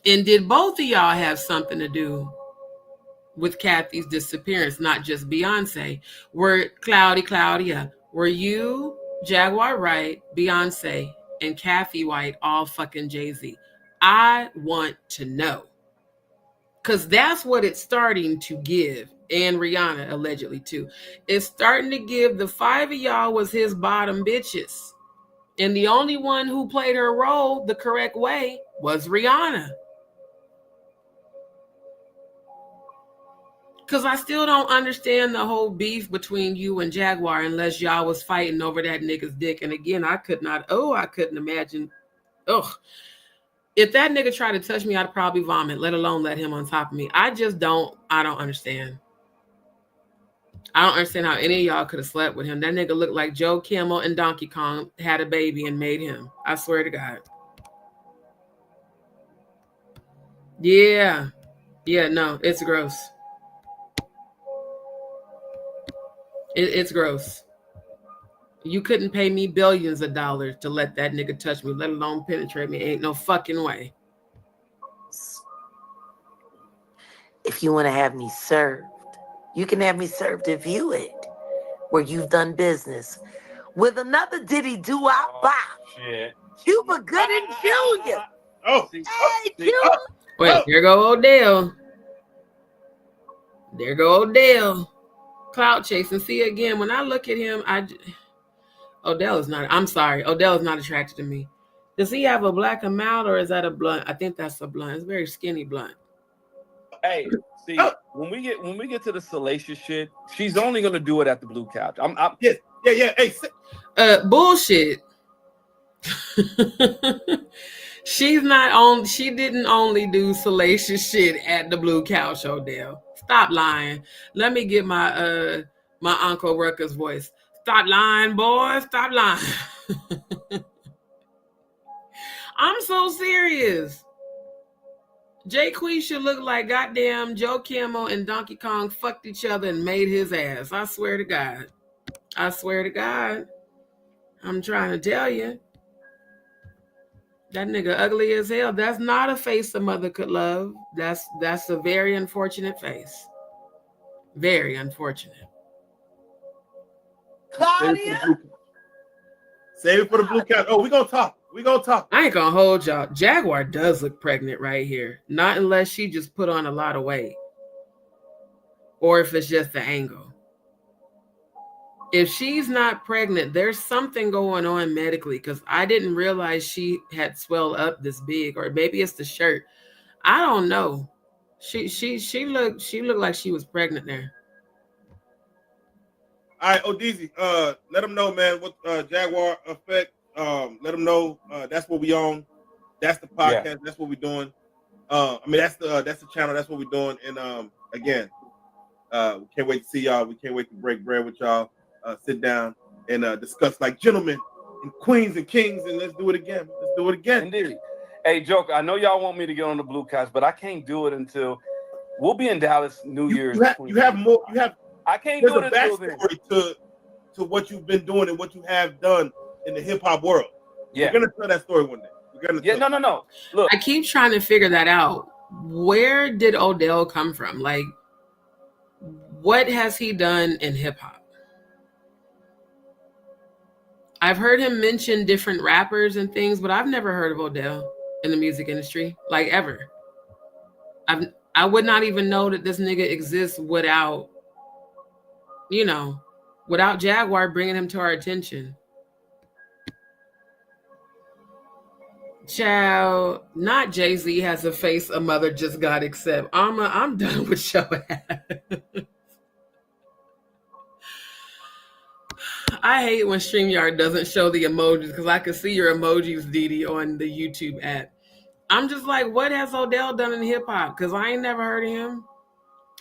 And did both of y'all have something to do with Cathy's disappearance, not just Beyonce? Were Claudia, were you, Jaguar Wright, Beyonce, and Cathy White all fucking Jay-Z? I want to know. Because that's what it's starting to give. And Rihanna, allegedly, too. It's starting to give the five of y'all was his bottom bitches. And the only one who played her role the correct way was Rihanna. Because I still don't understand the whole beef between you and Jaguar unless y'all was fighting over that nigga's dick. And again, I couldn't imagine. Ugh. If that nigga tried to touch me, I'd probably vomit, let alone let him on top of me. I don't understand. I don't understand how any of y'all could have slept with him. That nigga looked like Joe Kimmel and Donkey Kong had a baby and made him. I swear to God. Yeah. Yeah, no, it's gross. It's gross. You couldn't pay me billions of dollars to let that nigga touch me, let alone penetrate me. Ain't no fucking way.
If you want to have me served, you can have me served at View It, where you've done business with another Diddy do-wop
Shit.
Cuba Gooding Jr.
Oh,
Hey, Cuba.
Wait, there go Odell. There go Odell. Cloud chasing. See, again, when I look at him, Odell is not attracted to me. Does he have a black amount or is that a blunt? I think that's a blunt. It's a very skinny blunt.
Hey, see, when we get to the salacious shit, she's only gonna do it at the blue couch. Yeah. Hey,
Bullshit. She didn't only do salacious shit at the blue couch, Odell. Stop lying. Let me get my my Uncle Ruckus voice. Stop lying, boy. Stop lying. I'm so serious. Jay should look like goddamn Joe Kimmel and Donkey Kong fucked each other and made his ass. I swear to God. I swear to God. I'm trying to tell you. That nigga ugly as hell. That's not a face a mother could love. That's a very unfortunate face. Very unfortunate.
Claudia?
Save it for the blue couch. Oh, we gonna talk.
I ain't gonna hold y'all. Jaguar does look pregnant right here. Not unless she just put on a lot of weight. Or if it's just the angle. If she's not pregnant, there's something going on medically because I didn't realize she had swelled up this big, or maybe it's the shirt. I don't know. She looked like she was pregnant there.
All right, ODZ, let them know, man, what Jaguar Effect. Let them know that's what we on. That's the podcast. Yeah. That's what we're doing. I mean, that's the channel. That's what we're doing. And again, we can't wait to see y'all. We can't wait to break bread with y'all. Sit down and discuss like gentlemen and queens and kings, and let's do it again. Let's do it again.
Indeed. Hey, Joker, I know y'all want me to get on the Blue Couch, but I can't do it until we'll be in Dallas New Year's.
You have more. You have.
I can't do it
There's
until
a backstory to what you've been doing and what you have done in the hip hop world.
Yeah,
we're gonna tell that story one day. We're gonna.
Yeah, no. Look,
I keep trying to figure that out. Where did Odell come from? Like, what has he done in hip hop? I've heard him mention different rappers and things, but I've never heard of Odell in the music industry, like ever. I would not even know that this nigga exists without, without Jaguar bringing him to our attention. Child, not Jay-Z has a face a mother just got accept. I'm done with your ass. I hate when StreamYard doesn't show the emojis because I can see your emojis, Diddy, on the YouTube app. I'm just like, what has Odell done in hip hop? Because I ain't never heard of him.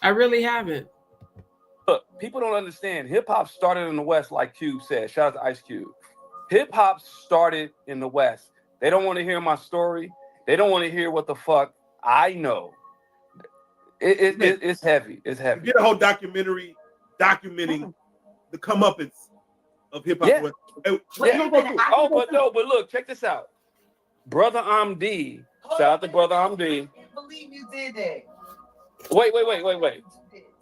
I really haven't.
Look, people don't understand. Hip hop started in the West, like Cube said. Shout out to Ice Cube. Hip hop started in the West. They don't want to hear my story. They don't want to hear what the fuck I know. It's heavy. It's heavy.
You get a whole documentary documenting the comeuppance of hip hop.
Yeah. But look, check this out. Brother Amdi, shout out to Brother Amdi.
I can't believe you did that.
Wait.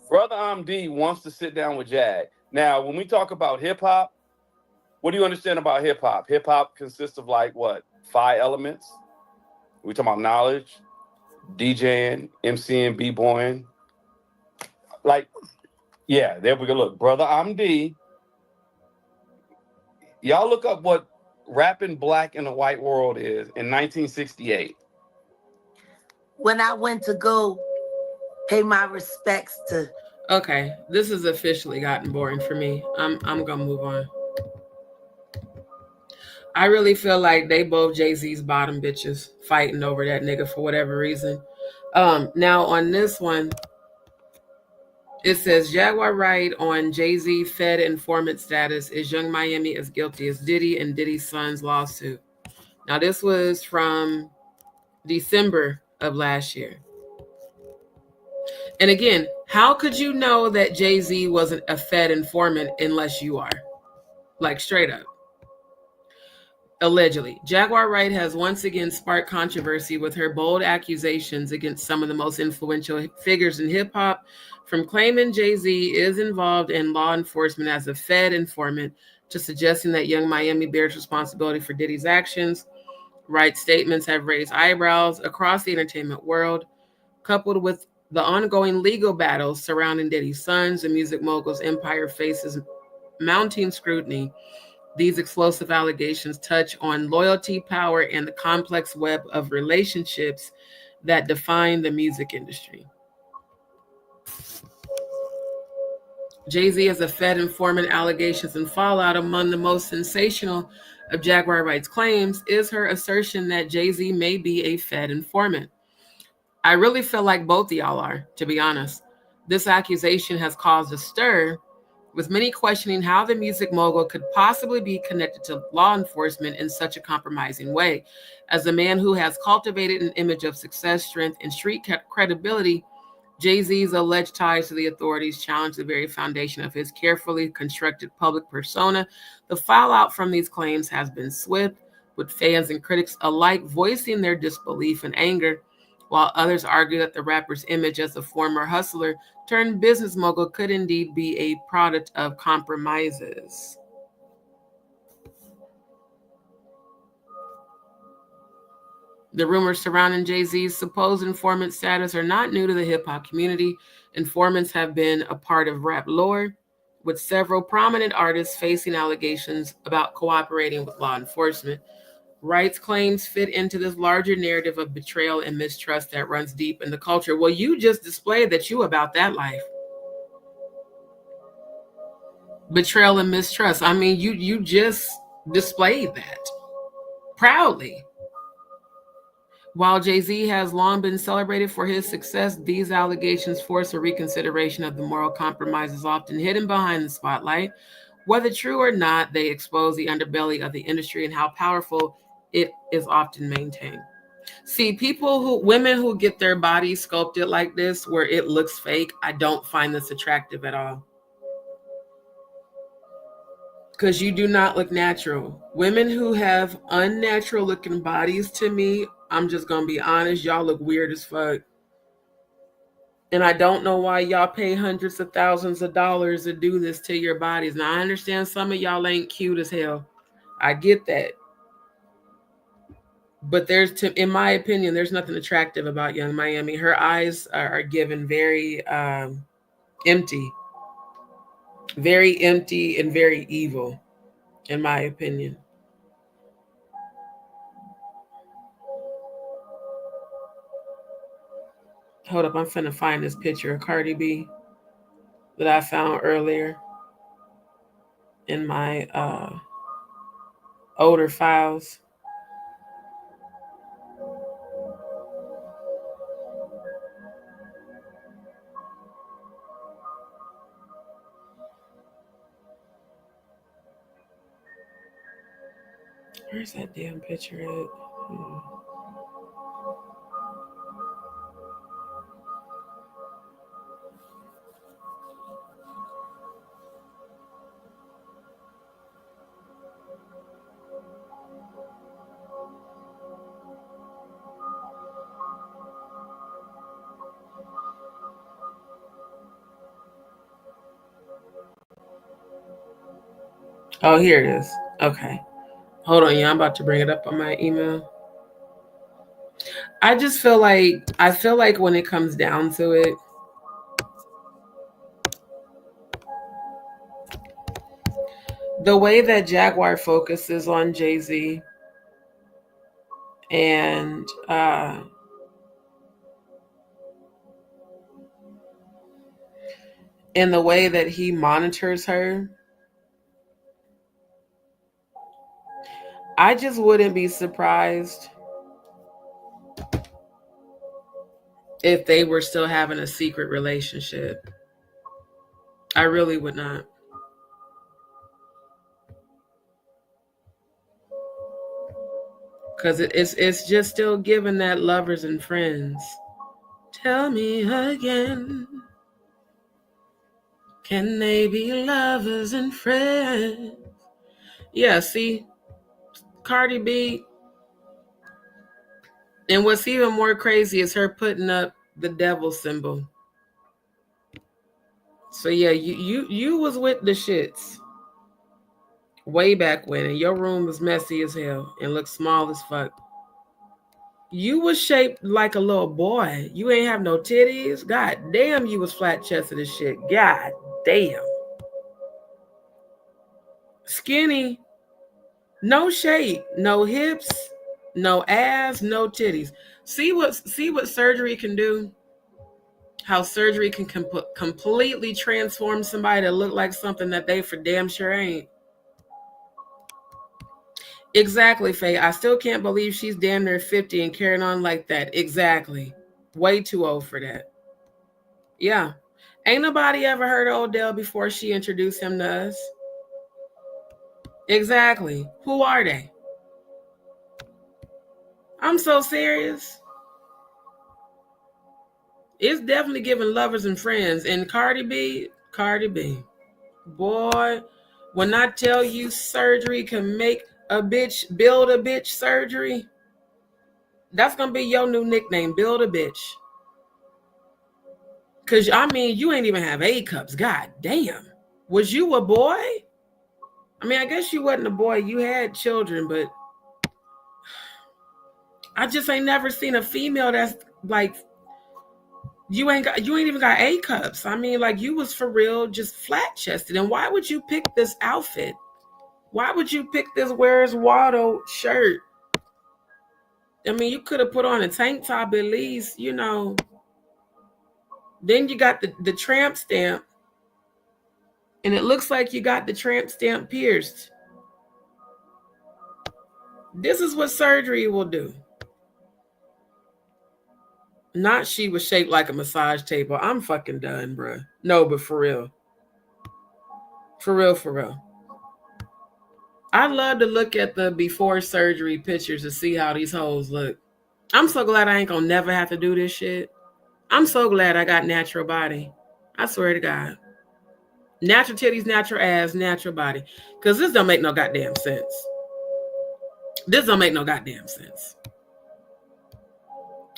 Brother Amdi wants to sit down with Jag. Now, when we talk about hip hop, what do you understand about hip hop? Hip hop consists of like what? 5 elements. We talking about knowledge, DJing, MCing, b-boying. Like, yeah, there we go. Look, Brother Amdi. Y'all look up what rapping black in the white world is in 1968.
When I went to go pay my respects to.
Okay, this has officially gotten boring for me. I'm gonna move on. I really feel like they both Jay-Z's bottom bitches fighting over that nigga for whatever reason. Now on this one, it says Jaguar Wright on Jay-Z Fed informant status. Is Young Miami as guilty as Diddy and Diddy's son's lawsuit? Now this was from December of last year. And again, how could you know that Jay-Z wasn't a Fed informant unless you are? Like straight up. Allegedly, Jaguar Wright has once again sparked controversy with her bold accusations against some of the most influential figures in hip-hop, from claiming Jay-Z is involved in law enforcement as a Fed informant to suggesting that Young Miami bears responsibility for Diddy's actions. Wright's statements have raised eyebrows across the entertainment world, coupled with the ongoing legal battles surrounding Diddy's sons. The music mogul's empire faces mounting scrutiny. These explosive allegations touch on loyalty, power, and the complex web of relationships that define the music industry. Jay-Z has a Fed informant allegations and fallout. Among the most sensational of Jaguar Wright's claims is her assertion that Jay-Z may be a Fed informant. I really feel like both of y'all are, to be honest. This accusation has caused a stir, with many questioning how the music mogul could possibly be connected to law enforcement in such a compromising way. As a man who has cultivated an image of success, strength, and street credibility, Jay-Z's alleged ties to the authorities challenge the very foundation of his carefully constructed public persona. The fallout from these claims has been swift, with fans and critics alike voicing their disbelief and anger, while others argue that the rapper's image as a former hustler turned business mogul could indeed be a product of compromises. The rumors surrounding Jay-Z's supposed informant status are not new to the hip-hop community. Informants have been a part of rap lore, with several prominent artists facing allegations about cooperating with law enforcement. Wright's claims fit into this larger narrative of betrayal and mistrust that runs deep in the culture. Well, you just displayed that you about that life. Betrayal and mistrust. I mean, you just displayed that proudly. While Jay-Z has long been celebrated for his success, these allegations force a reconsideration of the moral compromises often hidden behind the spotlight. Whether true or not, they expose the underbelly of the industry and how powerful it is often maintained. See, women who get their bodies sculpted like this, where it looks fake, I don't find this attractive at all. Because you do not look natural. Women who have unnatural looking bodies, to me, I'm just going to be honest, y'all look weird as fuck. And I don't know why y'all pay hundreds of thousands of dollars to do this to your bodies. Now, I understand some of y'all ain't cute as hell. I get that. But in my opinion, there's nothing attractive about Young Miami. Her eyes are given very empty. Very empty and very evil, in my opinion. Hold up, I'm finna find this picture of Cardi B that I found earlier in my older files. Where's that damn picture at? Oh, here it is. Okay. Hold on, yeah, I'm about to bring it up on my email. I just feel like when it comes down to it, the way that Jaguar focuses on Jay-Z and in the way that he monitors her, I just wouldn't be surprised if they were still having a secret relationship. I really would not. Because it's just still giving that lovers and friends. Tell me again, can they be lovers and friends? Yeah, see, Cardi B. And what's even more crazy is her putting up the devil symbol. So yeah, you was with the shits way back when, and your room was messy as hell and looked small as fuck. You was shaped like a little boy. You ain't have no titties. God damn, you was flat chested as shit. God damn. Skinny. No shape, no hips, no ass, no titties. See what surgery can do? How surgery can completely transform somebody to look like something that they for damn sure ain't. Exactly, Faye. I still can't believe she's damn near 50 and carrying on like that. Exactly. Way too old for that. Yeah. Ain't nobody ever heard of Odell before she introduced him to us. Exactly. Who are they? I'm so serious. It's definitely giving lovers and friends. And Cardi B. Boy, when I tell you surgery can make a bitch build a bitch surgery, that's going to be your new nickname, build a bitch. Because, I mean, you ain't even have A cups. God damn. Was you a boy? I mean, I guess you wasn't a boy. You had children, but I just ain't never seen a female that's like, you ain't even got A cups. I mean, like, you was for real just flat chested. And why would you pick this outfit? Why would you pick this Where's Waldo shirt I mean, you could have put on a tank top at least, you know. Then you got the tramp stamp. And it looks like you got the tramp stamp pierced. This is what surgery will do. Not she was shaped like a massage table. I'm fucking done, bruh. No, but for real. For real, for real. I love to look at the before surgery pictures to see how these hoes look. I'm so glad I ain't gonna never have to do this shit. I'm so glad I got natural body. I swear to God. Natural titties, natural ass, natural body. Because this don't make no goddamn sense. This don't make no goddamn sense.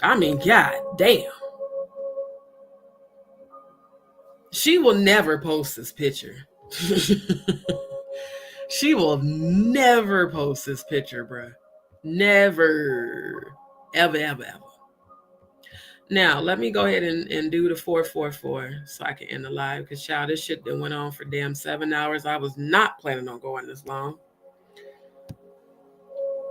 I mean, god damn. She will never post this picture. She will never post this picture, bruh. Never. Ever, ever, ever. Now, let me go ahead and do the 444 so I can end the live. Because, child, this shit that went on for damn 7 hours. I was not planning on going this long.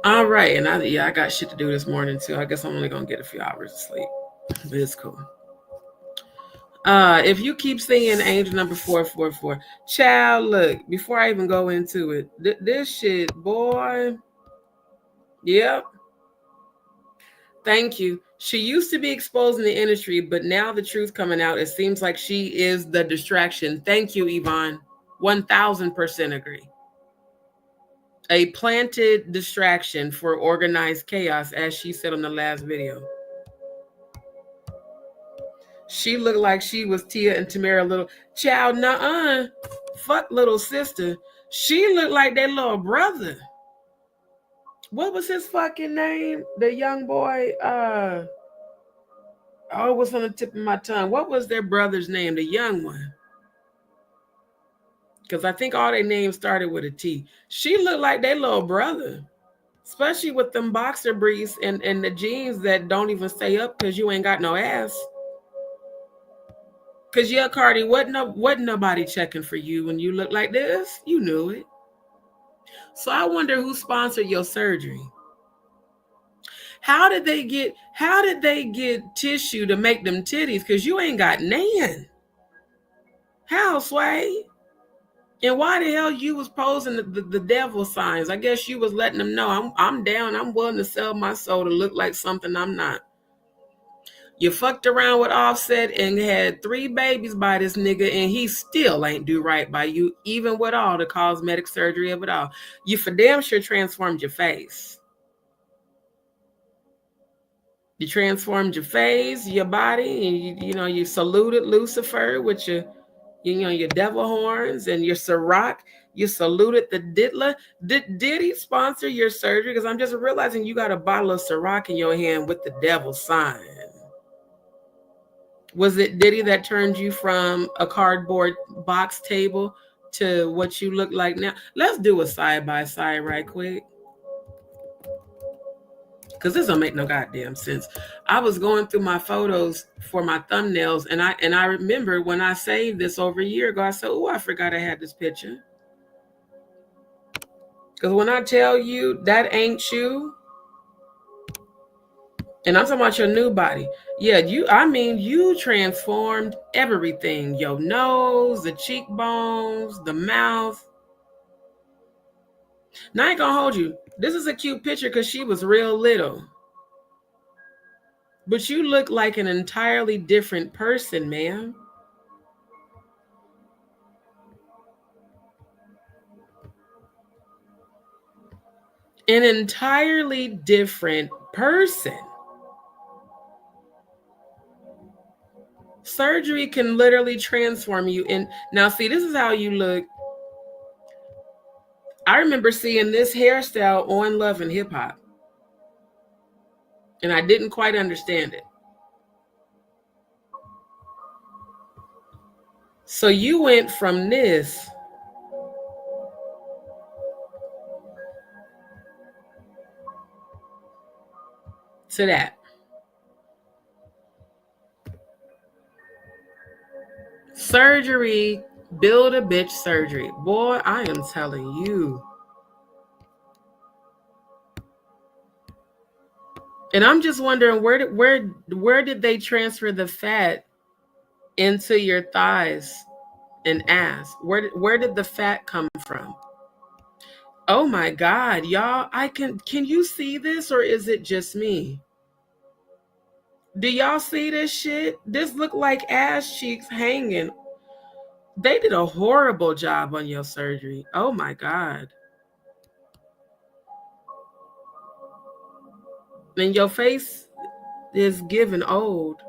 All right. And I got shit to do this morning, too. I guess I'm only going to get a few hours of sleep. But it's cool. If you keep seeing angel number 444, child, look, before I even go into it, this shit, boy. Yep. Thank you. She used to be exposed in the industry, but now the truth coming out, it seems like she is the distraction. Thank you, Yvonne. 1000% agree. A planted distraction for organized chaos, as she said on the last video. She looked like she was Tia and Tamara little child. Nuh-uh. Fuck little sister. She looked like their little brother. What was his fucking name? The young boy. Oh, it was on the tip of my tongue. What was their brother's name? The young one. Because I think all their names started with a T. She looked like their little brother. Especially with them boxer briefs and the jeans that don't even stay up because you ain't got no ass. Because, yeah, Cardi, wasn't nobody checking for you when you look like this. You knew it. So I wonder who sponsored your surgery. How did they get tissue to make them titties? Because you ain't got none. How, Sway? And why the hell you was posing the devil signs? I guess you was letting them know I'm down. I'm willing to sell my soul to look like something I'm not. You fucked around with Offset and had 3 babies by this nigga, and he still ain't do right by you, even with all the cosmetic surgery of it all. You for damn sure transformed your face. You transformed your face, your body, and you saluted Lucifer with your devil horns and your Ciroc. You saluted the Diddler. Did he sponsor your surgery? Because I'm just realizing you got a bottle of Ciroc in your hand with the devil sign. Was it Diddy that turned you from a cardboard box table to what you look like now? Let's do a side-by-side right quick. Because this don't make no goddamn sense. I was going through my photos for my thumbnails, and I remember when I saved this over a year ago, I said, oh, I forgot I had this picture. Because when I tell you that ain't you, and I'm talking about your new body. Yeah, you transformed everything. Your nose, the cheekbones, the mouth. Now I ain't gonna hold you. This is a cute picture because she was real little. But you look like an entirely different person, ma'am. An entirely different person. Surgery can literally transform you. And now, see, this is how you look. I remember seeing this hairstyle on Love and Hip Hop, and I didn't quite understand it. So you went from this to that. Surgery, build a bitch surgery. Boy, I am telling you. And I'm just wondering where did they transfer the fat into your thighs and ass? Where did the fat come from? Oh my God, y'all! Can you see this, or is it just me? Do y'all see this shit? This look like ass cheeks hanging. They did a horrible job on your surgery. Oh my God. And your face is giving old.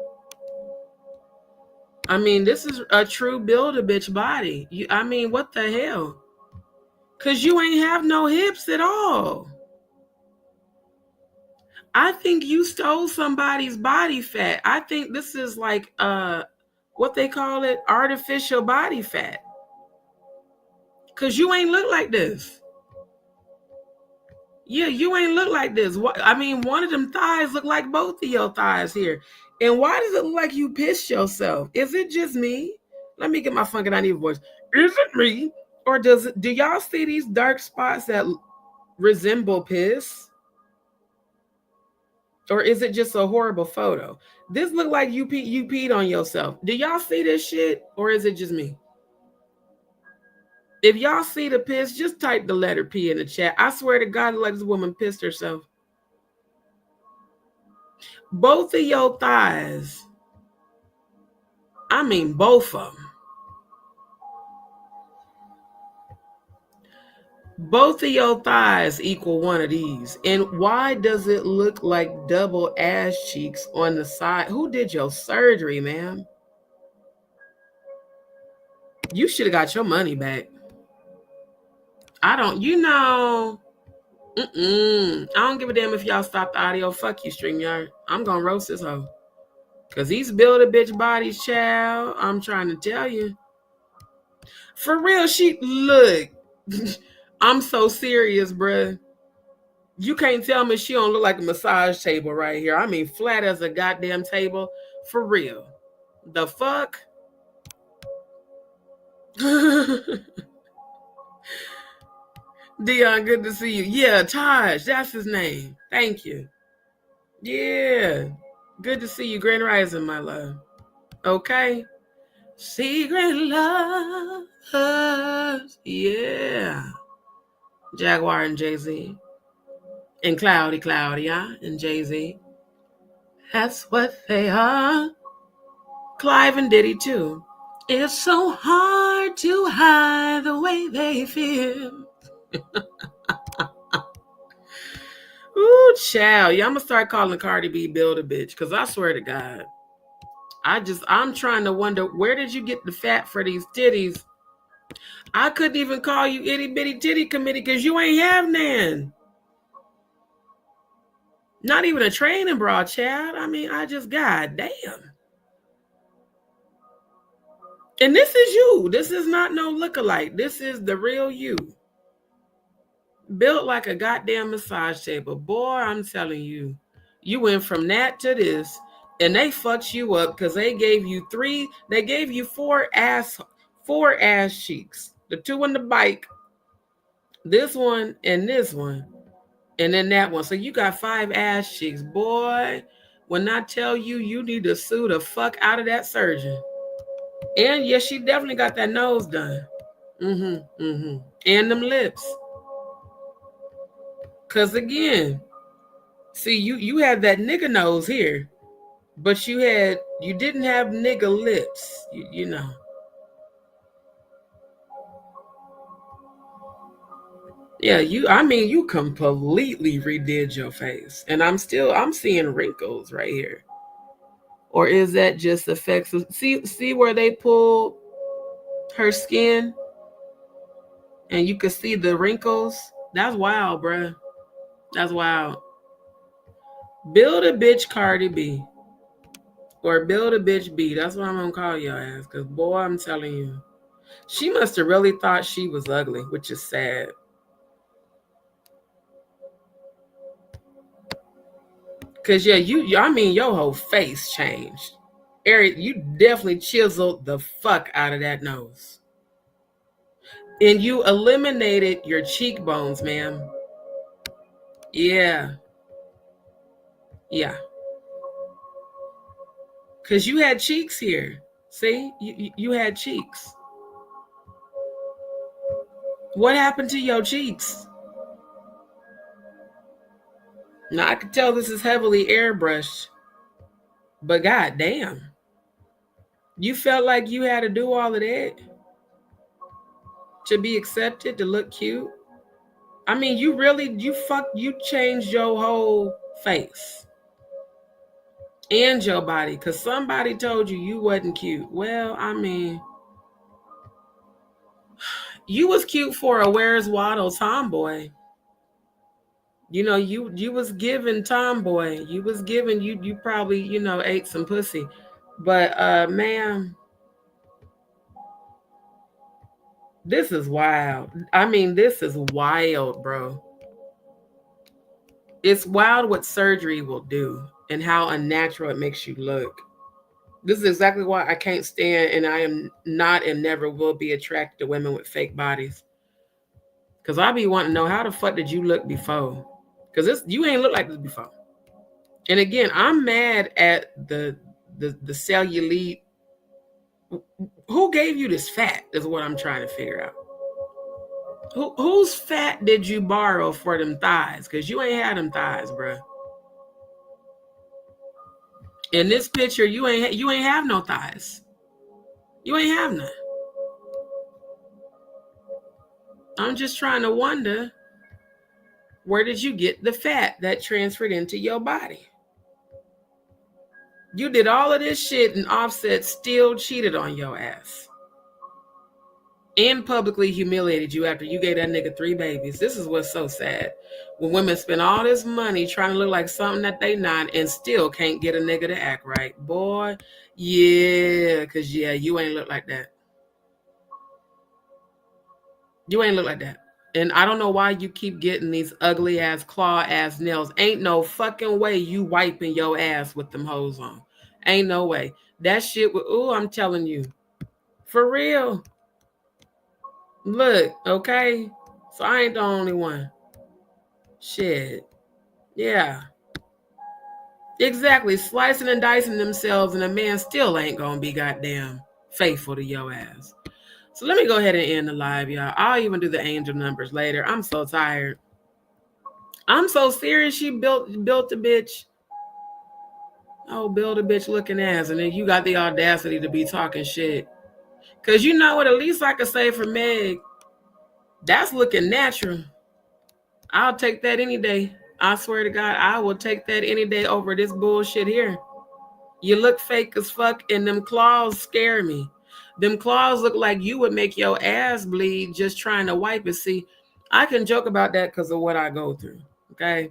I mean, this is a true Build-A-Bitch body. I mean, what the hell? Cause you ain't have no hips at all. I think you stole somebody's body fat. I think this is like what they call it, artificial body fat. Cause you ain't look like this. Yeah, you ain't look like this. I mean, one of them thighs look like both of your thighs here. And why does it look like you pissed yourself? Is it just me? Let me get my funky 90 voice. Is it me? Or do y'all see these dark spots that resemble piss? Or is it just a horrible photo? This look like you peed on yourself. Do y'all see this shit? Or is it just me? If y'all see the piss, just type the letter P in the chat. I swear to God, like this woman pissed herself. Both of your thighs. I mean, both of them. Both of your thighs equal one of these. And why does it look like double ass cheeks on the side? Who did your surgery, ma'am? You should have got your money back. I don't, I don't give a damn if y'all stop the audio. Fuck you, StreamYard. I'm gonna roast this hoe. Cause these Build-A-Bitch bodies, child, I'm trying to tell you. For real, look. I'm so serious, bruh. You can't tell me she don't look like a massage table right here. I mean, flat as a goddamn table. For real. The fuck? Dion, good to see you. Yeah, Taj, that's his name. Thank you. Yeah. Good to see you. Grand Rising, my love. Okay. Secret love. Yeah. Jaguar and Jay-Z. And Claudia and Jay-Z. That's what they are. Clive and Diddy too. It's so hard to hide the way they feel. Ooh, child. Yeah, I'm gonna start calling Cardi B Build-A-Bitch, because I swear to God. I'm trying to wonder, where did you get the fat for these titties? I couldn't even call you itty bitty titty committee because you ain't have none. Not even a training bra, child. I mean, God damn. And this is you. This is not no lookalike. This is the real you. Built like a goddamn massage table. Boy, I'm telling you. You went from that to this, and they fucked you up because they gave you four ass cheeks. The two in the bike, this one, and this one, and then that one. So you got 5 ass cheeks. Boy, when I tell you, you need to sue the fuck out of that surgeon. And yes, she definitely got that nose done. And them lips. Because again, see, you had that nigga nose here, but you didn't have nigga lips, you know. Yeah, you completely redid your face. And I'm seeing wrinkles right here. Or is that just effects of, see where they pulled her skin? And you can see the wrinkles? That's wild, bruh. That's wild. Build-A-Bitch Cardi B. Or Build-A-Bitch B. That's what I'm gonna call your ass. Because boy, I'm telling you. She must have really thought she was ugly, which is sad. Cause yeah, your whole face changed. Eric, you definitely chiseled the fuck out of that nose. And you eliminated your cheekbones, ma'am. Yeah. Yeah. Because you had cheeks here. See? You had cheeks. What happened to your cheeks? Now, I can tell this is heavily airbrushed. But goddamn. You felt like you had to do all of that to be accepted, to look cute? I mean, you changed your whole face and your body because somebody told you wasn't cute. Well, I mean, you was cute for a Where's Waddle tomboy. You know, you was given tomboy. You was given, you probably, ate some pussy. But ma'am, this is wild. I mean, this is wild, bro. It's wild what surgery will do and how unnatural it makes you look. This is exactly why I can't stand, and I am not and never will be attracted to women with fake bodies. Because I be wanting to know, how the fuck did you look before? Because you ain't look like this before. And again, I'm mad at the cellulite. Who gave you this fat is what I'm trying to figure out. Whose fat did you borrow for them thighs? Because you ain't had them thighs, bro. In this picture, you ain't have no thighs. You ain't have none. I'm just trying to wonder, where did you get the fat that transferred into your body? You did all of this shit and Offset still cheated on your ass. And publicly humiliated you after you gave that nigga 3 babies. This is what's so sad. When women spend all this money trying to look like something that they not and still can't get a nigga to act right. Boy, yeah, because you ain't look like that. You ain't look like that. And I don't know why you keep getting these ugly ass claw ass nails. Ain't no fucking way you wiping your ass with them hoes on. Ain't no way. That shit I'm telling you. For real. Look, okay? So I ain't the only one. Shit. Yeah. Exactly. Slicing and dicing themselves and a man still ain't gonna be goddamn faithful to your ass. So let me go ahead and end the live, y'all. I'll even do the angel numbers later. I'm so tired. I'm so serious. She built a bitch. Oh, build a bitch looking ass. And then you got the audacity to be talking shit. Because you know what? At least I could say for Meg, that's looking natural. I'll take that any day. I swear to God, I will take that any day over this bullshit here. You look fake as fuck, and them claws scare me. Them claws look like you would make your ass bleed just trying to wipe it. See, I can joke about that because of what I go through, okay?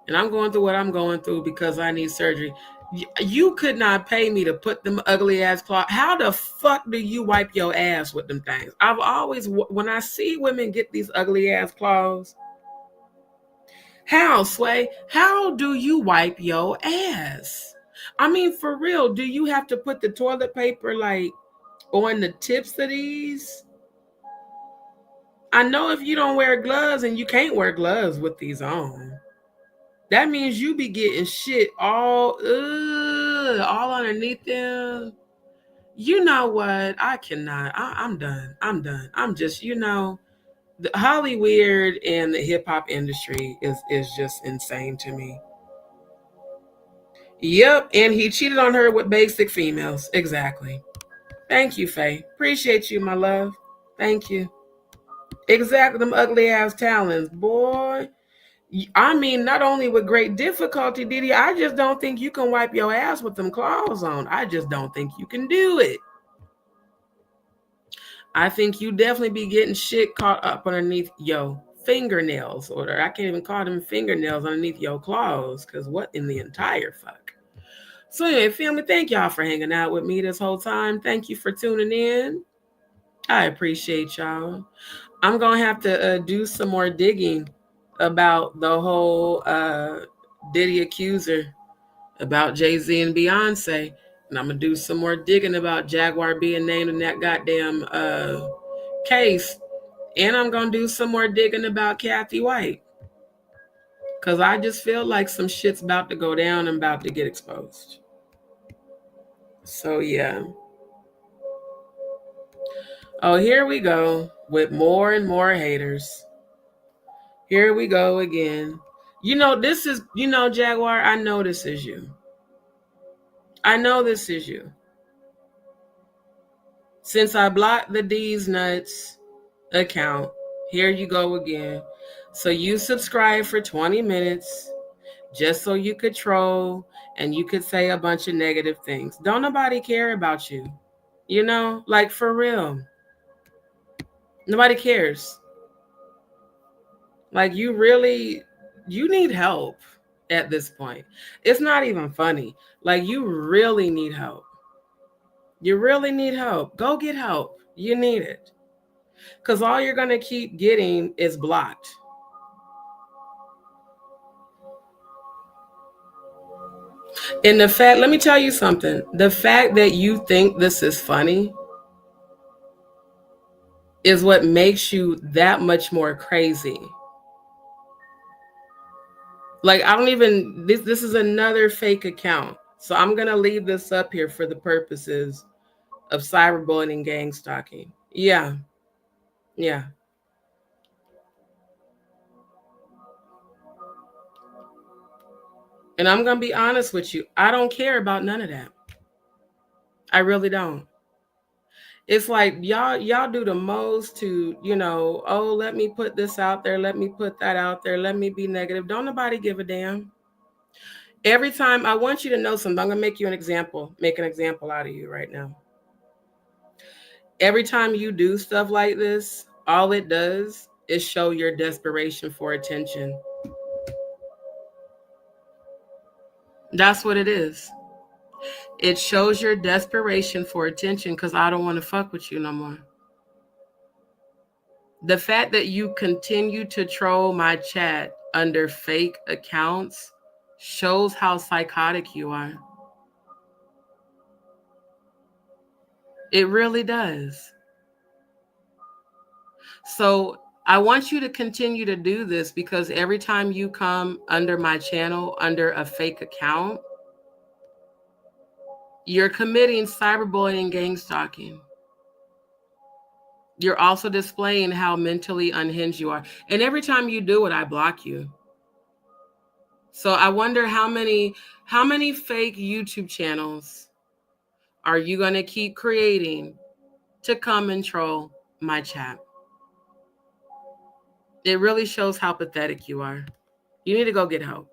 And I'm going through what I'm going through because I need surgery. You could not pay me to put them ugly ass claws. How the fuck do you wipe your ass with them things? I've always, when I see women get these ugly ass claws, how, Sway? How do you wipe your ass? I mean, for real, do you have to put the toilet paper like on the tips of these? I know if you don't wear gloves, and you can't wear gloves with these on, that means you be getting shit all underneath them. You know what? I cannot. I'm done. I'm done. I'm just, the Hollywood and the hip hop industry is just insane to me. Yep, and he cheated on her with basic females. Exactly. Thank you, Faye. Appreciate you, my love. Thank you. Exactly, them ugly ass talons, boy. I mean, not only with great difficulty, Diddy, I just don't think you can wipe your ass with them claws on. I just don't think you can do it. I think you definitely be getting shit caught up underneath your fingernails, or I can't even call them fingernails underneath your claws, because what in the entire fuck? So anyway, family, thank y'all for hanging out with me this whole time. Thank you for tuning in. I appreciate y'all. I'm going to have to do some more digging about the whole Diddy accuser about Jay-Z and Beyonce. And I'm going to do some more digging about Jaguar being named in that goddamn case. And I'm going to do some more digging about Cathy White. Because I just feel like some shit's about to go down and about to get exposed. So, yeah. Oh, here we go with more and more haters. Here we go again. You know, this is, you know, Jaguar, I know this is you. I know this is you. Since I blocked the D's Nuts account, here you go again. So you subscribe for 20 minutes just so you could troll and you could say a bunch of negative things. Don't nobody care about you. You know, like for real. Nobody cares. Like you need help at this point. It's not even funny. Like you really need help. You really need help. Go get help. You need it. Because all you're going to keep getting is blocked. And the fact, let me tell you something. The fact that you think this is funny is what makes you that much more crazy. Like, I don't even, this is another fake account. So I'm going to leave this up here for the purposes of cyberbullying and gang stalking. Yeah. Yeah. And I'm going to be honest with you. I don't care about none of that. I really don't. It's like y'all do the most to, you know, oh, let me put this out there. Let me put that out there. Let me be negative. Don't nobody give a damn. Every time, I want you to know something. I'm going to make you an example, make an example out of you right now. Every time you do stuff like this, all it does is show your desperation for attention. That's what it is. It shows your desperation for attention because I don't want to fuck with you no more. The fact that you continue to troll my chat under fake accounts shows how psychotic you are. It really does. So I want you to continue to do this because every time you come under my channel under a fake account, you're committing cyberbullying and gang stalking. You're also displaying how mentally unhinged you are. And every time you do it, I block you. So I wonder how many fake YouTube channels are you going to keep creating to come and troll my chat? It really shows how pathetic you are. You need to go get help.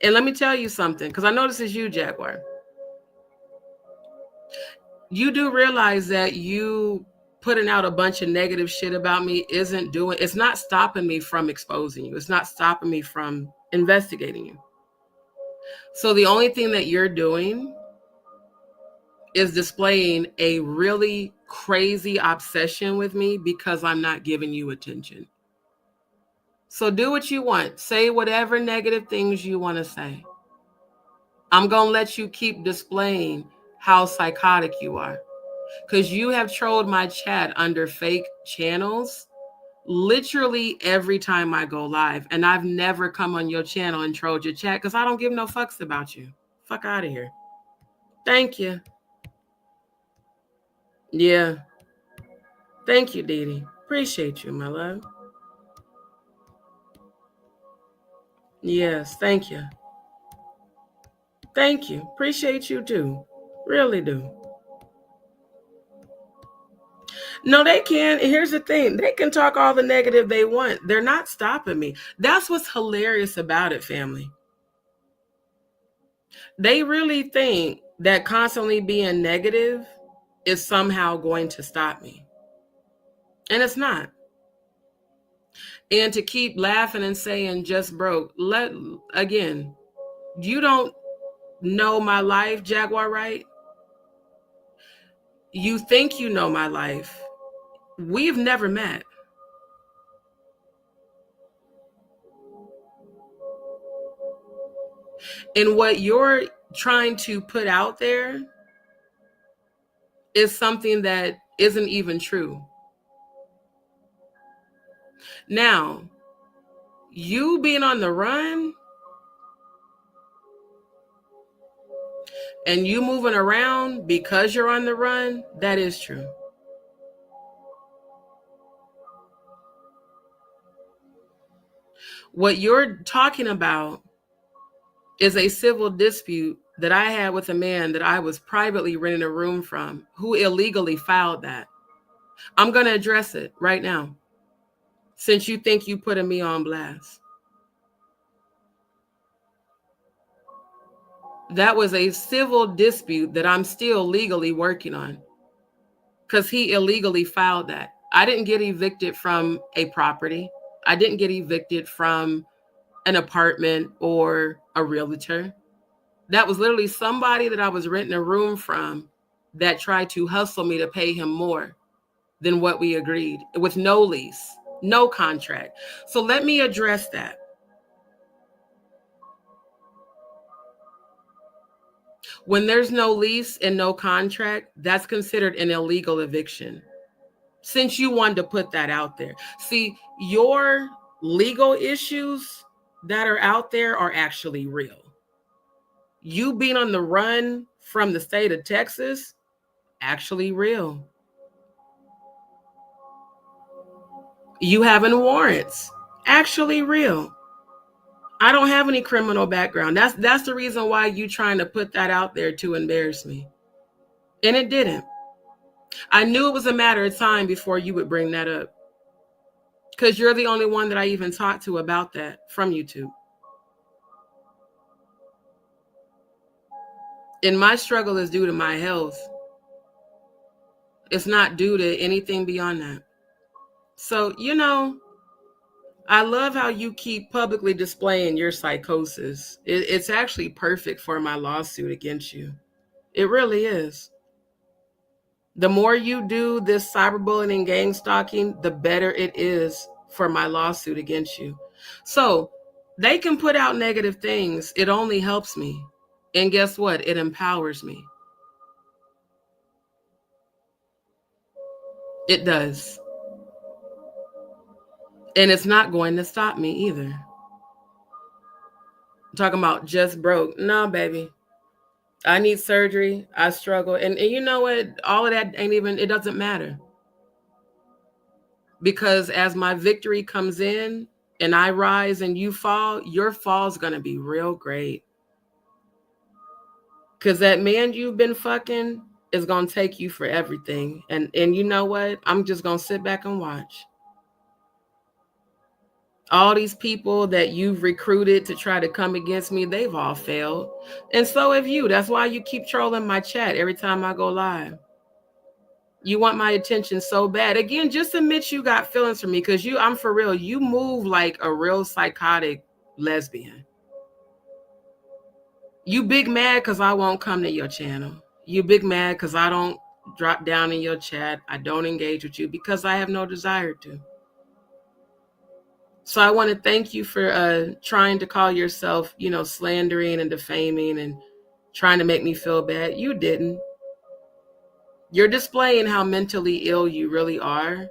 And let me tell you something, because I know this is you, Jaguar. You do realize that you putting out a bunch of negative shit about me it's not stopping me from exposing you. It's not stopping me from investigating you. So the only thing that you're doing is displaying a really crazy obsession with me because I'm not giving you attention. So do what you want. Say whatever negative things you want to say. I'm going to let you keep displaying how psychotic you are. Because you have trolled my chat under fake channels literally every time I go live. And I've never come on your channel and trolled your chat because I don't give no fucks about you. Fuck out of here. Thank you. Yeah. Thank you, Diddy. Appreciate you, my love. Yes, thank you. Thank you. Appreciate you too. Really do. No, they can. Here's the thing. They can talk all the negative they want. They're not stopping me. That's what's hilarious about it, family. They really think that constantly being negative is somehow going to stop me. And it's not. And to keep laughing and saying just broke, again, you don't know my life, Jaguar Wright. You think you know my life. We've never met. And what you're trying to put out there is something that isn't even true. Now, You being on the run and you moving around because you're on the run, that is true. What you're talking about is a civil dispute that I had with a man that I was privately renting a room from who illegally filed that. I'm going to address it right now, since you think you putting me on blast. That was a civil dispute that I'm still legally working on because he illegally filed that. I didn't get evicted from a property. I didn't get evicted from an apartment or a realtor. That was literally somebody that I was renting a room from that tried to hustle me to pay him more than what we agreed with no lease, no contract. So let me address that. When there's no lease and no contract, that's considered an illegal eviction. Since you wanted to put that out there. See, your legal issues that are out there are actually real. You being on the run from the state of Texas, actually real. You having warrants, actually real. I don't have any criminal background. That's the reason why you trying to put that out there to embarrass me. And it didn't. I knew it was a matter of time before you would bring that up. Because you're the only one that I even talked to about that from YouTube. And my struggle is due to my health. It's not due to anything beyond that. So, you know, I love how you keep publicly displaying your psychosis. It's actually perfect for my lawsuit against you. It really is. The more you do this cyberbullying and gang stalking, the better it is for my lawsuit against you. So they can put out negative things. It only helps me. And guess what? It empowers me. It does. And it's not going to stop me either. I'm talking about just broke. No, baby. I need surgery. I struggle. And you know what? All of that ain't even, it doesn't matter. Because as my victory comes in and I rise and you fall, your fall's going to be real great. Because that man you've been fucking is going to take you for everything. And you know what? I'm just going to sit back and watch. All these people that you've recruited to try to come against me, they've all failed. And so have you. That's why you keep trolling my chat every time I go live. You want my attention so bad. Again, just admit you got feelings for me because I'm for real. You move like a real psychotic lesbian. You big mad because I won't come to your channel. You big mad because I don't drop down in your chat. I don't engage with you because I have no desire to. So I want to thank you for trying to call yourself, you know, slandering and defaming and trying to make me feel bad. You didn't. You're displaying how mentally ill you really are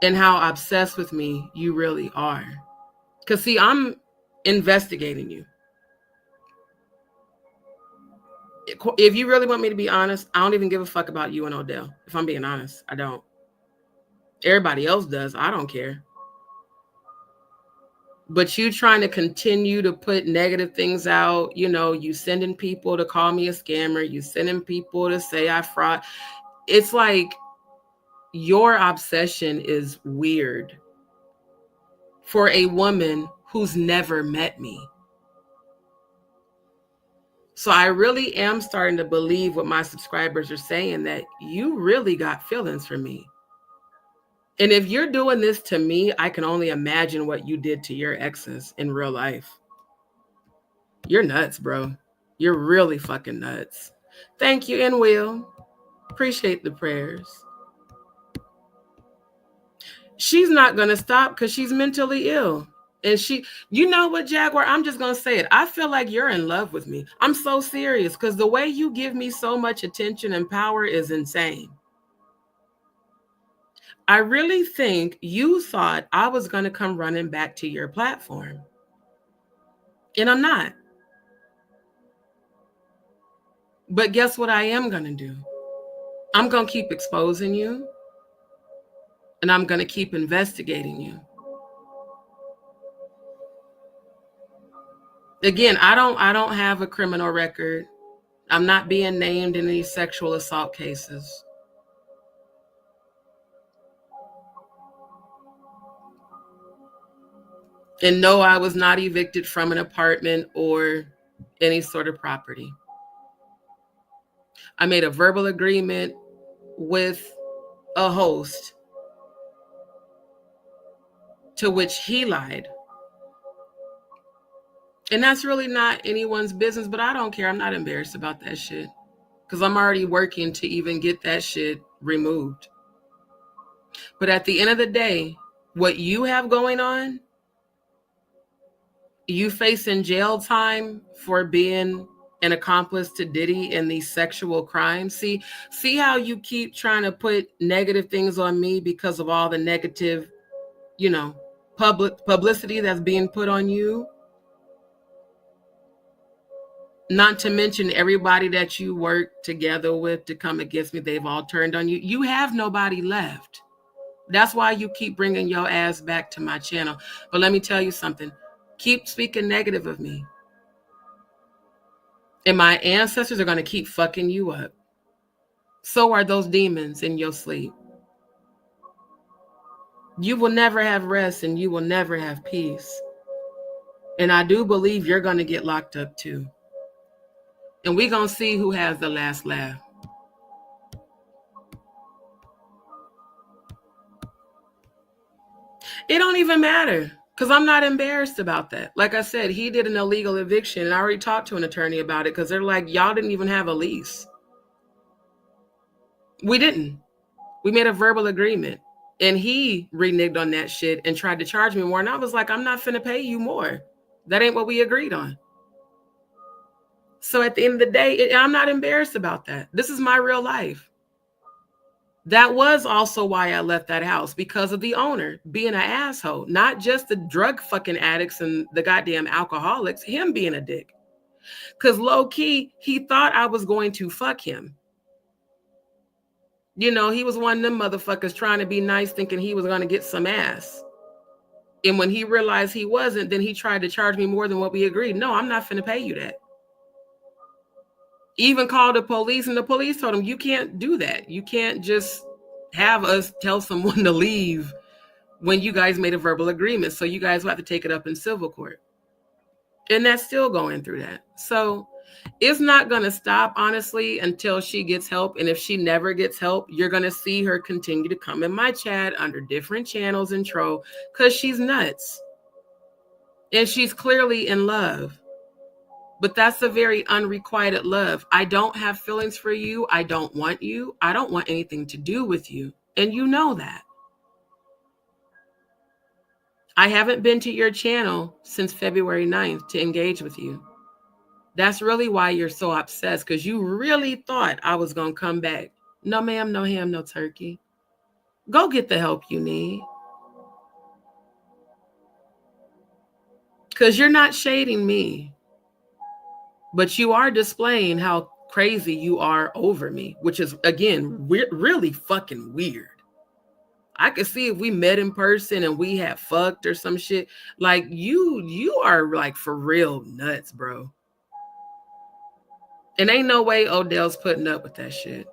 and how obsessed with me you really are. Because, see, I'm investigating you. If you really want me to be honest, I don't even give a fuck about you and Odell. If I'm being honest, I don't. Everybody else does. I don't care. But you trying to continue to put negative things out, you know, you sending people to call me a scammer, you sending people to say I fraud. It's like your obsession is weird for a woman who's never met me. So I really am starting to believe what my subscribers are saying, that you really got feelings for me. And if you're doing this to me, I can only imagine what you did to your exes in real life. You're nuts, bro. You're really fucking nuts. Thank you, and Will. Appreciate the prayers. She's not going to stop because she's mentally ill. And you know what, Jaguar? I'm just going to say it. I feel like you're in love with me. I'm so serious because the way you give me so much attention and power is insane. I really think you thought I was going to come running back to your platform. And I'm not. But guess what I am going to do? I'm going to keep exposing you. And I'm going to keep investigating you. Again, I don't have a criminal record. I'm not being named in any sexual assault cases. And no, I was not evicted from an apartment or any sort of property. I made a verbal agreement with a host to which he lied. And that's really not anyone's business, but I don't care. I'm not embarrassed about that shit because I'm already working to even get that shit removed. But at the end of the day, what you have going on, you facing jail time for being an accomplice to Diddy in these sexual crimes. See how you keep trying to put negative things on me because of all the negative, publicity that's being put on you. Not to mention everybody that you work together with to come against me, they've all turned on you. You have nobody left. That's why you keep bringing your ass back to my channel. But let me tell you something. Keep speaking negative of me. And my ancestors are going to keep fucking you up. So are those demons in your sleep. You will never have rest and you will never have peace. And I do believe you're going to get locked up too. And we're going to see who has the last laugh. It don't even matter because I'm not embarrassed about that. Like I said, he did an illegal eviction and I already talked to an attorney about it because they're like, y'all didn't even have a lease. We didn't. We made a verbal agreement and he reneged on that shit and tried to charge me more. And I was like, I'm not finna pay you more. That ain't what we agreed on. So at the end of the day, I'm not embarrassed about that. This is my real life. That was also why I left that house, because of the owner being an asshole, not just the drug fucking addicts and the goddamn alcoholics, him being a dick. Because low key, he thought I was going to fuck him. He was one of them motherfuckers trying to be nice, thinking he was going to get some ass. And when he realized he wasn't, then he tried to charge me more than what we agreed. No, I'm not finna pay you that. Even called the police and the police told him, you can't do that. You can't just have us tell someone to leave when you guys made a verbal agreement. So you guys will have to take it up in civil court. And that's still going through that. So it's not going to stop, honestly, until she gets help. And if she never gets help, you're going to see her continue to come in my chat under different channels and troll because she's nuts. And she's clearly in love. But that's a very unrequited love. I don't have feelings for you. I don't want you. I don't want anything to do with you. And you know that. I haven't been to your channel since February 9th to engage with you. That's really why you're so obsessed, because you really thought I was going to come back. No, ma'am, no ham, no turkey. Go get the help you need. Because you're not shading me. But you are displaying how crazy you are over me, which is, again, really fucking weird. I could see if we met in person and we had fucked or some shit. Like, you are like for real nuts, bro. And ain't no way Odell's putting up with that shit.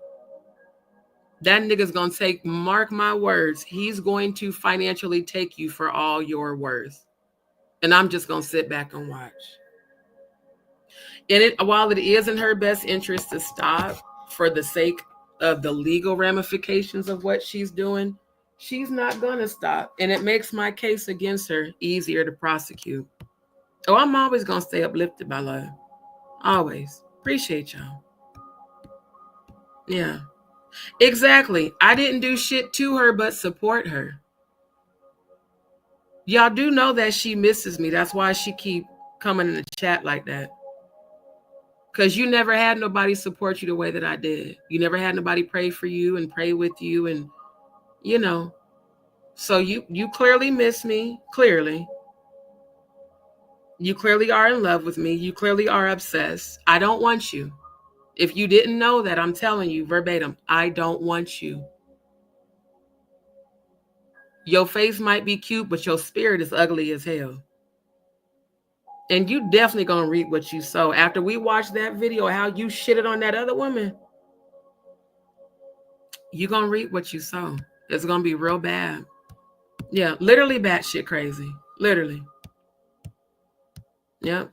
That nigga's gonna mark my words, he's going to financially take you for all your worth. And I'm just gonna sit back and watch. And while it is in her best interest to stop for the sake of the legal ramifications of what she's doing, she's not going to stop. And it makes my case against her easier to prosecute. Oh, I'm always going to stay uplifted by love. Always. Appreciate y'all. Yeah. Exactly. I didn't do shit to her but support her. Y'all do know that she misses me. That's why she keep coming in the chat like that. Because you never had nobody support you the way that I did. You never had nobody pray for you and pray with you. And, So you clearly miss me. Clearly. You clearly are in love with me. You clearly are obsessed. I don't want you. If you didn't know that, I'm telling you verbatim, I don't want you. Your face might be cute, but your spirit is ugly as hell. And you definitely gonna reap what you sow. After we watch that video, how you shitted on that other woman, you gonna reap what you sow. It's gonna be real bad. Yeah, literally batshit crazy. Literally. Yep.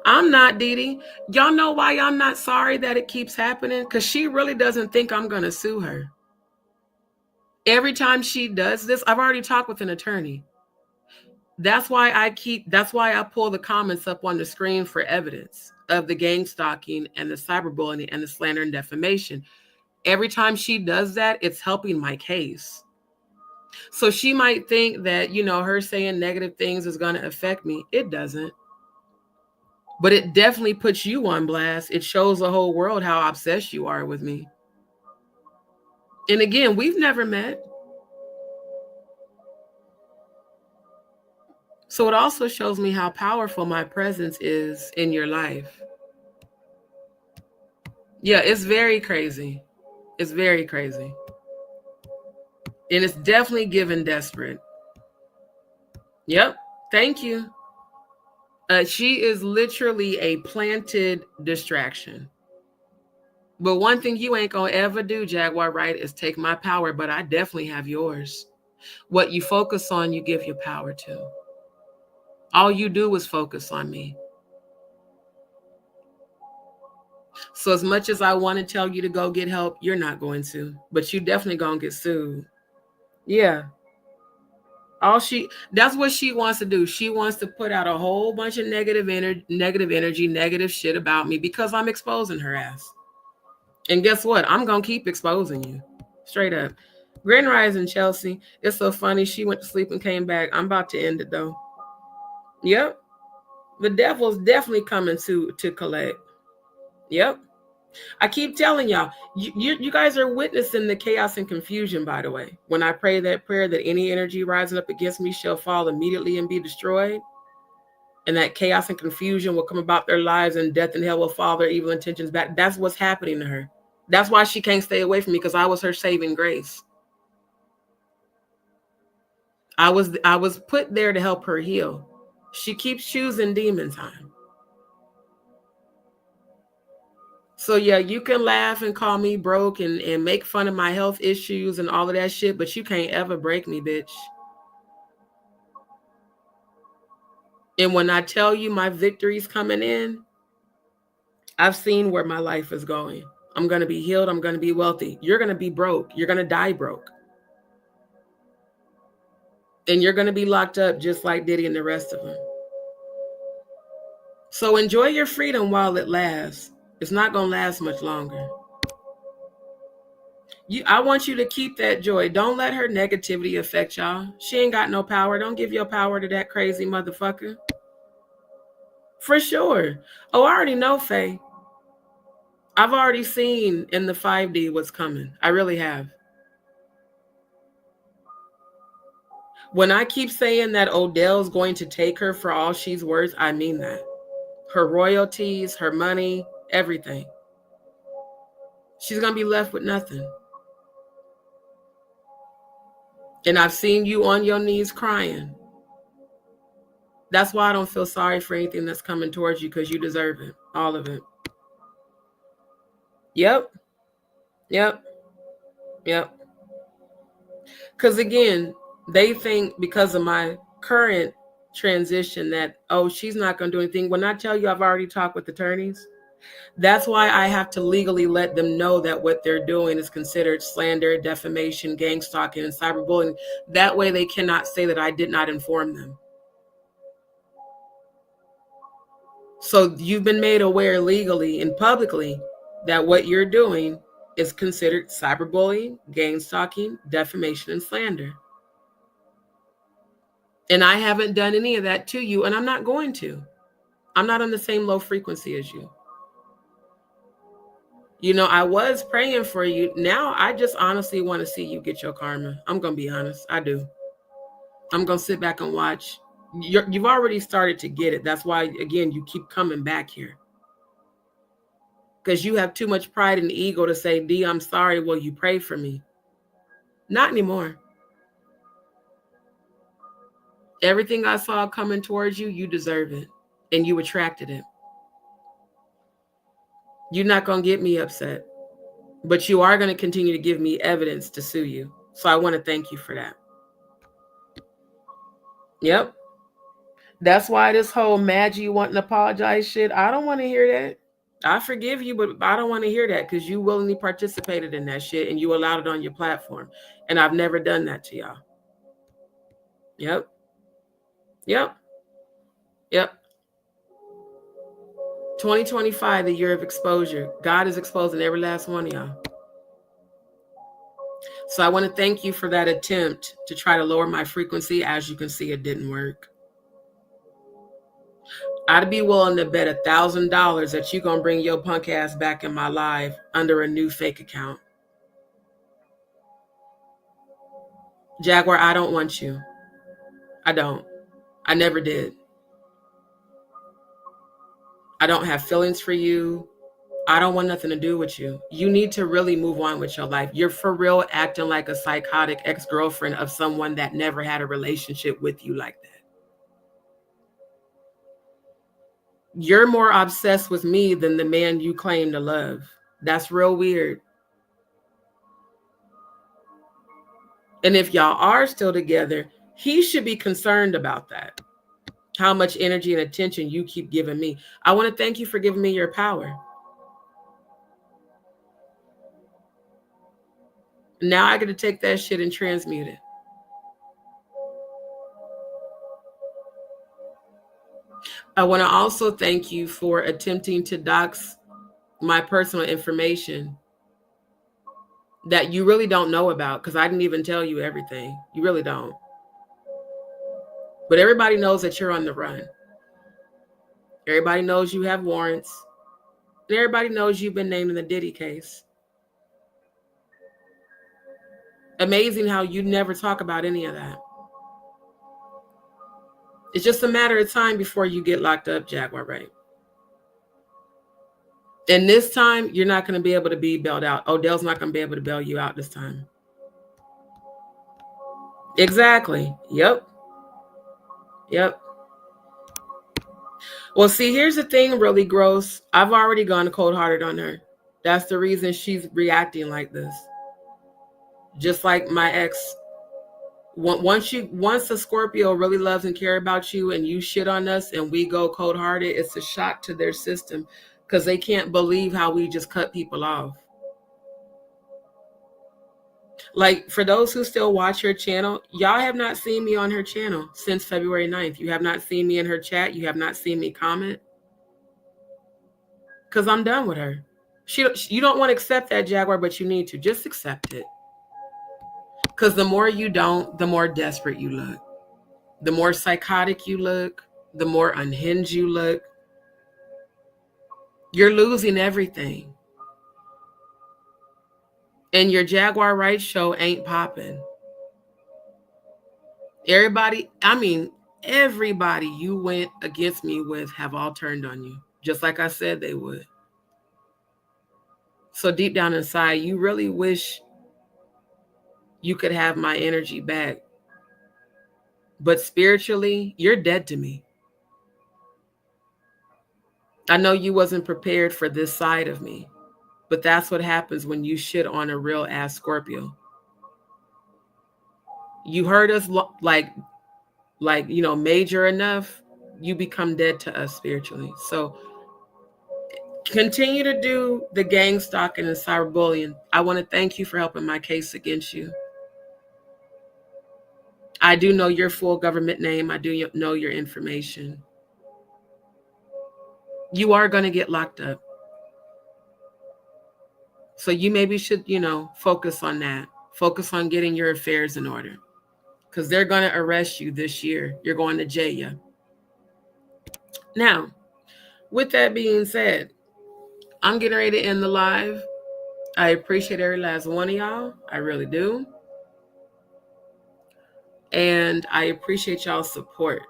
I'm not, Diddy. Y'all know why I'm not sorry that it keeps happening? Because she really doesn't think I'm going to sue her. Every time she does this, I've already talked with an attorney. That's why I pull the comments up on the screen for evidence of the gang stalking and the cyberbullying and the slander and defamation. Every time she does that, it's helping my case. So she might think that, her saying negative things is going to affect me. It doesn't. But it definitely puts you on blast. It shows the whole world how obsessed you are with me. And again, we've never met. So it also shows me how powerful my presence is in your life. Yeah, it's very crazy. It's very crazy. And it's definitely given desperate. Yep. Thank you. She is literally a planted distraction. But one thing you ain't gonna ever do, Jaguar Wright, is take my power, but I definitely have yours. What you focus on, you give your power to. All you do is focus on me. So as much as I want to tell you to go get help, you're not going to. But you definitely gonna get sued. Yeah. That's what she wants to do. She wants to put out a whole bunch of negative energy, negative shit about me because I'm exposing her ass. And guess what? I'm gonna keep exposing you. Straight up. Grand Rising Chelsea. It's so funny. She went to sleep and came back. I'm about to end it though. Yep. The devil's definitely coming to collect. Yep. I keep telling y'all, you guys are witnessing the chaos and confusion, by the way. When I pray that prayer that any energy rising up against me shall fall immediately and be destroyed, and that chaos and confusion will come about their lives and death and hell will fall their evil intentions back. That's what's happening to her. That's why she can't stay away from me, because I was her saving grace. I was put there to help her heal. She keeps choosing demon time. So yeah, you can laugh and call me broke and make fun of my health issues and all of that shit, but you can't ever break me, bitch. And when I tell you my victory's coming in, I've seen where my life is going. I'm going to be healed. I'm going to be wealthy. You're going to be broke. You're going to die broke. And you're going to be locked up just like Diddy and the rest of them. So enjoy your freedom while it lasts. It's not going to last much longer. I want you to keep that joy. Don't let her negativity affect y'all. She ain't got no power. Don't give your power to that crazy motherfucker. For sure. Oh, I already know, Faye. I've already seen in the 5D what's coming. I really have. When I keep saying that Odell's going to take her for all she's worth, I mean that. Her royalties, her money, everything. She's going to be left with nothing. And I've seen you on your knees crying. That's why I don't feel sorry for anything that's coming towards you, because you deserve it. All of it. Yep. Yep. Yep. Because again, they think because of my current transition that, oh, she's not going to do anything. When I tell you I've already talked with attorneys, that's why I have to legally let them know that what they're doing is considered slander, defamation, gang stalking, and cyberbullying. That way they cannot say that I did not inform them. So you've been made aware legally and publicly that what you're doing is considered cyberbullying, gang stalking, defamation, and slander. And I haven't done any of that to you, and I'm not going to. I'm not on the same low frequency as you. You know, I was praying for you. Now I just honestly want to see you get your karma. I'm going to be honest. I do. I'm going to sit back and watch. You've already started to get it. That's why, again, you keep coming back here. Because you have too much pride and ego to say, D, I'm sorry. Will you pray for me? Not anymore. Everything I saw coming towards you, you deserve it. And you attracted it. You're not going to get me upset. But you are going to continue to give me evidence to sue you. So I want to thank you for that. Yep. That's why this whole mad you wanting to apologize shit, I don't want to hear that. I forgive you, but I don't want to hear that because you willingly participated in that shit and you allowed it on your platform. And I've never done that to y'all. Yep. Yep. Yep. 2025, the year of exposure. God is exposing every last one of y'all. So I want to thank you for that attempt to try to lower my frequency. As you can see, it didn't work. I'd be willing to bet $1,000 that you're going to bring your punk ass back in my live under a new fake account. Jaguar, I don't want you. I don't. I never did. I don't have feelings for you. I don't want nothing to do with you. You need to really move on with your life. You're for real acting like a psychotic ex-girlfriend of someone that never had a relationship with you like that. You're more obsessed with me than the man you claim to love. That's real weird. And if y'all are still together, he should be concerned about that. How much energy and attention you keep giving me. I want to thank you for giving me your power. Now I got to take that shit and transmute it. I want to also thank you for attempting to dox my personal information that you really don't know about, because I didn't even tell you everything. You really don't. But everybody knows that you're on the run. Everybody knows you have warrants. And everybody knows you've been named in the Diddy case. Amazing how you never talk about any of that. It's just a matter of time before you get locked up, Jaguar Wright. And this time, you're not going to be able to be bailed out. Odell's not going to be able to bail you out this time. Exactly. Yep. Yep. Well, see, here's the thing, really gross. I've already gone cold-hearted on her. That's the reason she's reacting like this. Just like my ex. Once a Scorpio really loves and cares about you and you shit on us and we go cold-hearted, it's a shock to their system because they can't believe how we just cut people off. Like, for those who still watch her channel, y'all have not seen me on her channel since February 9th. You have not seen me in her chat. You have not seen me comment. Because I'm done with her. You don't want to accept that, Jaguar, but you need to. Just accept it. Because the more you don't, the more desperate you look. The more psychotic you look. The more unhinged you look. You're losing everything. And your Jaguar Wright show ain't popping. Everybody you went against me with have all turned on you. Just like I said they would. So deep down inside, you really wish you could have my energy back. But spiritually, you're dead to me. I know you wasn't prepared for this side of me. But that's what happens when you shit on a real ass Scorpio. You hurt us like major enough, you become dead to us spiritually. So continue to do the gang stalking and cyberbullying. I want to thank you for helping my case against you. I do know your full government name. I do know your information. You are going to get locked up. So you maybe should, focus on that. Focus on getting your affairs in order. Because they're going to arrest you this year. You're going to jail. Now, with that being said, I'm getting ready to end the live. I appreciate every last one of y'all. I really do. And I appreciate y'all's support.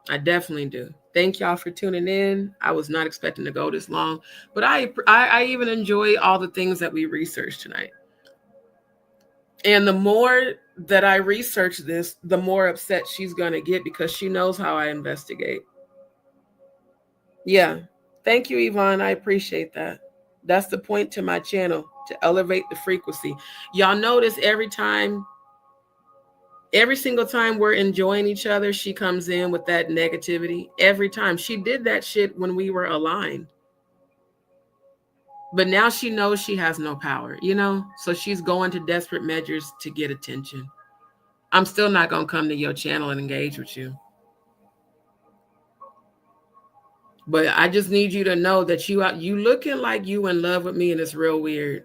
I definitely do. Thank y'all for tuning in. I was not expecting to go this long, but I even enjoy all the things that we researched tonight. And the more that I research this, the more upset she's going to get because she knows how I investigate. Yeah. Thank you, Yvonne. I appreciate that. That's the point to my channel, to elevate the frequency. Y'all notice every single time we're enjoying each other, she comes in with that negativity. Every time. She did that shit when we were aligned. But now she knows she has no power, you know? So she's going to desperate measures to get attention. I'm still not going to come to your channel and engage with you. But I just need you to know that you looking like you in love with me, and it's real weird.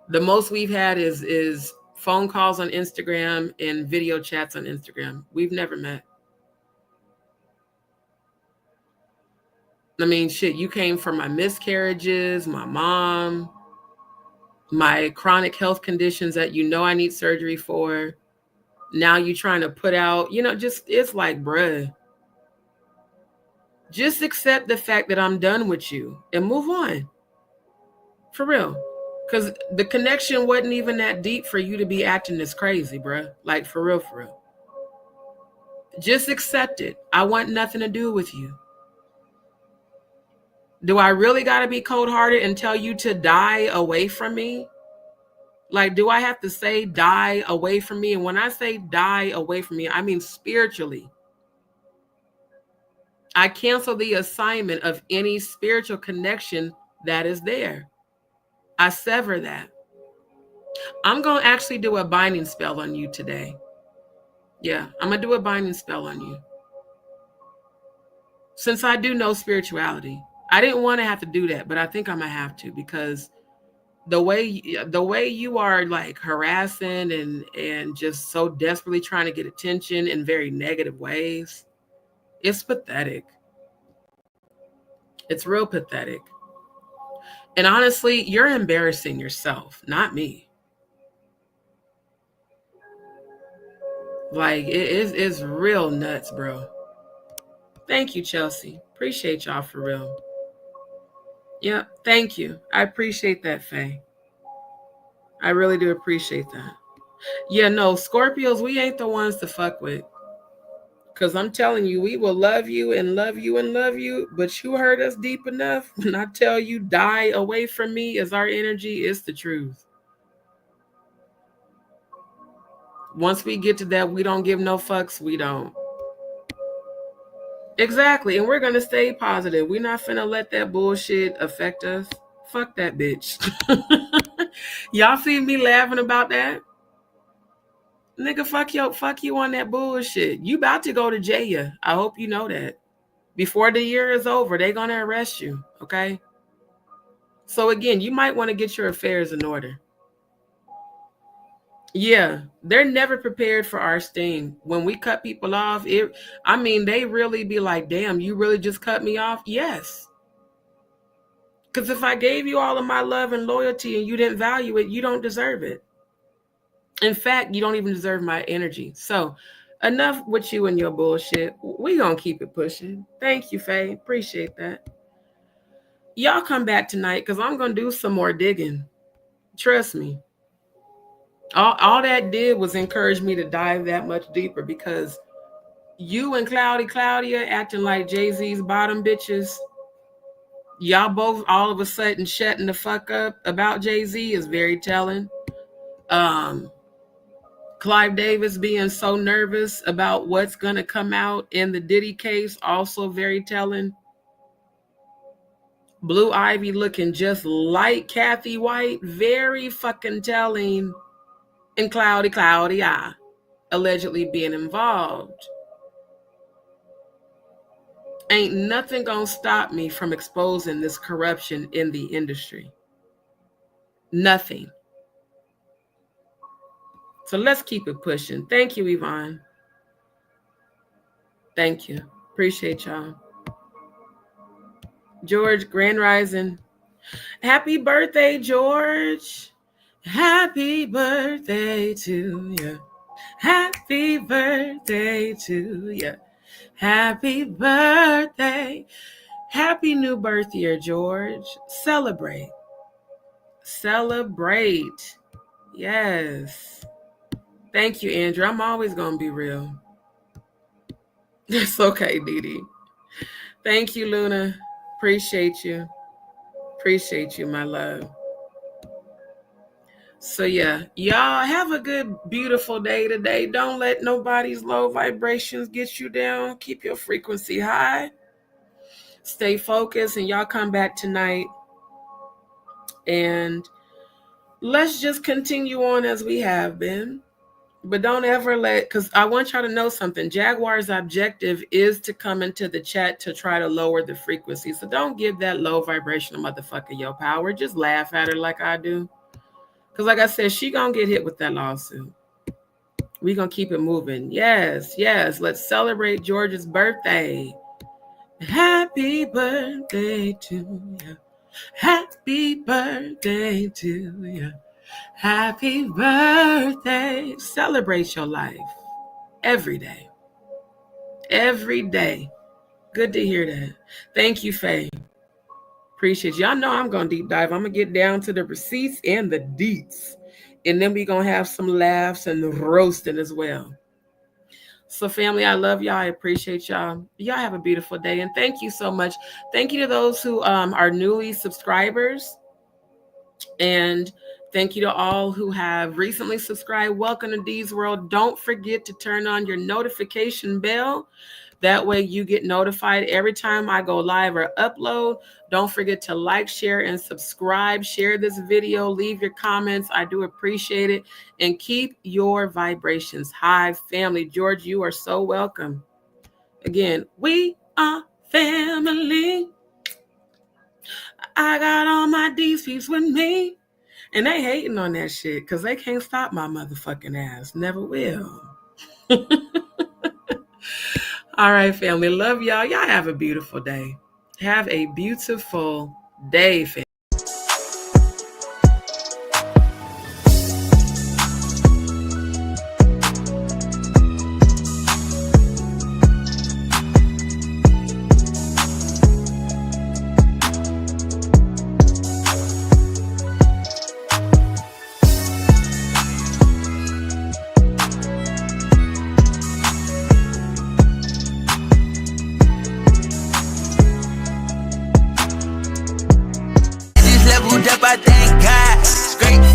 The most we've had is phone calls on Instagram and video chats on Instagram. We've never met. I mean, shit, you came from my miscarriages, my mom, my chronic health conditions that you know I need surgery for. Now you trying to put out, you know, just, it's like, bruh, just accept the fact that I'm done with you and move on. For real. Because the connection wasn't even that deep for you to be acting this crazy, bruh. Like, for real, for real. Just accept it. I want nothing to do with you. Do I really got to be cold-hearted and tell you to die away from me? Like, do I have to say die away from me? And when I say die away from me, I mean spiritually. I cancel the assignment of any spiritual connection that is there. I sever that. I'm going to actually do a binding spell on you today. Yeah, I'm going to do a binding spell on you. Since I do know spirituality, I didn't want to have to do that, but I think I'm going to have to, because the way you are like harassing and just so desperately trying to get attention in very negative ways, it's pathetic. It's real pathetic. And honestly, you're embarrassing yourself, not me. Like, it's real nuts, bro. Thank you, Chelsea. Appreciate y'all for real. Yeah, thank you. I appreciate that, Faye. I really do appreciate that. Yeah, no, Scorpios, we ain't the ones to fuck with. Because I'm telling you, we will love you and love you and love you, but you hurt us deep enough. When I tell you die away from me as our energy, it's the truth. Once we get to that, we don't give no fucks, we don't. Exactly, and we're going to stay positive. We're not finna let that bullshit affect us. Fuck that bitch. Y'all see me laughing about that? Nigga, fuck you on that bullshit. You about to go to jail. I hope you know that. Before the year is over, they're going to arrest you, okay? So again, you might want to get your affairs in order. Yeah, they're never prepared for our sting. When we cut people off, they really be like, damn, you really just cut me off? Yes. Because if I gave you all of my love and loyalty and you didn't value it, you don't deserve it. In fact, you don't even deserve my energy. So enough with you and your bullshit. We gonna keep it pushing. Thank you, Faye. Appreciate that. Y'all come back tonight because I'm gonna do some more digging. Trust me. All that did was encourage me to dive that much deeper, because you and Claudia acting like Jay-Z's bottom bitches. Y'all both all of a sudden shutting the fuck up about Jay-Z is very telling. Clive Davis being so nervous about what's going to come out in the Diddy case, also very telling. Blue Ivy looking just like Cathy White, very fucking telling. And Claudia allegedly being involved. Ain't nothing gonna stop me from exposing this corruption in the industry. Nothing. So let's keep it pushing. Thank you, Yvonne. Thank you. Appreciate y'all. George, Grand Rising. Happy birthday, George. Happy birthday to you. Happy birthday to you. Happy birthday. Happy new birth year, George. Celebrate. Celebrate. Yes. Thank you, Andrew. I'm always going to be real. It's okay, Didi. Thank you, Luna. Appreciate you. Appreciate you, my love. So yeah, y'all have a good, beautiful day today. Don't let nobody's low vibrations get you down. Keep your frequency high. Stay focused, and y'all come back tonight. And let's just continue on as we have been. But don't ever because I want y'all to know something. Jaguar's objective is to come into the chat to try to lower the frequency. So don't give that low vibrational motherfucker your power. Just laugh at her like I do. Because like I said, she gonna get hit with that lawsuit. We gonna keep it moving. Yes, yes. Let's celebrate George's birthday. Happy birthday to you. Happy birthday to you. Happy birthday. Celebrate your life every day. Every day. Good to hear that. Thank you, Faye. Appreciate you. Y'all know I'm going to deep dive. I'm going to get down to the receipts and the deets. And then we're going to have some laughs and roasting as well. So family, I love y'all. I appreciate y'all. Y'all have a beautiful day. And thank you so much. Thank you to those who are newly subscribers. And thank you to all who have recently subscribed. Welcome to Dee's World. Don't forget to turn on your notification bell. That way you get notified every time I go live or upload. Don't forget to like, share, and subscribe. Share this video. Leave your comments. I do appreciate it. And keep your vibrations high, family. George, you are so welcome. Again, we are family. I got all my DzPeepz with me. And they hating on that shit because they can't stop my motherfucking ass. Never will. All right, family. Love y'all. Y'all have a beautiful day. Have a beautiful day, family.
I thank God. Straight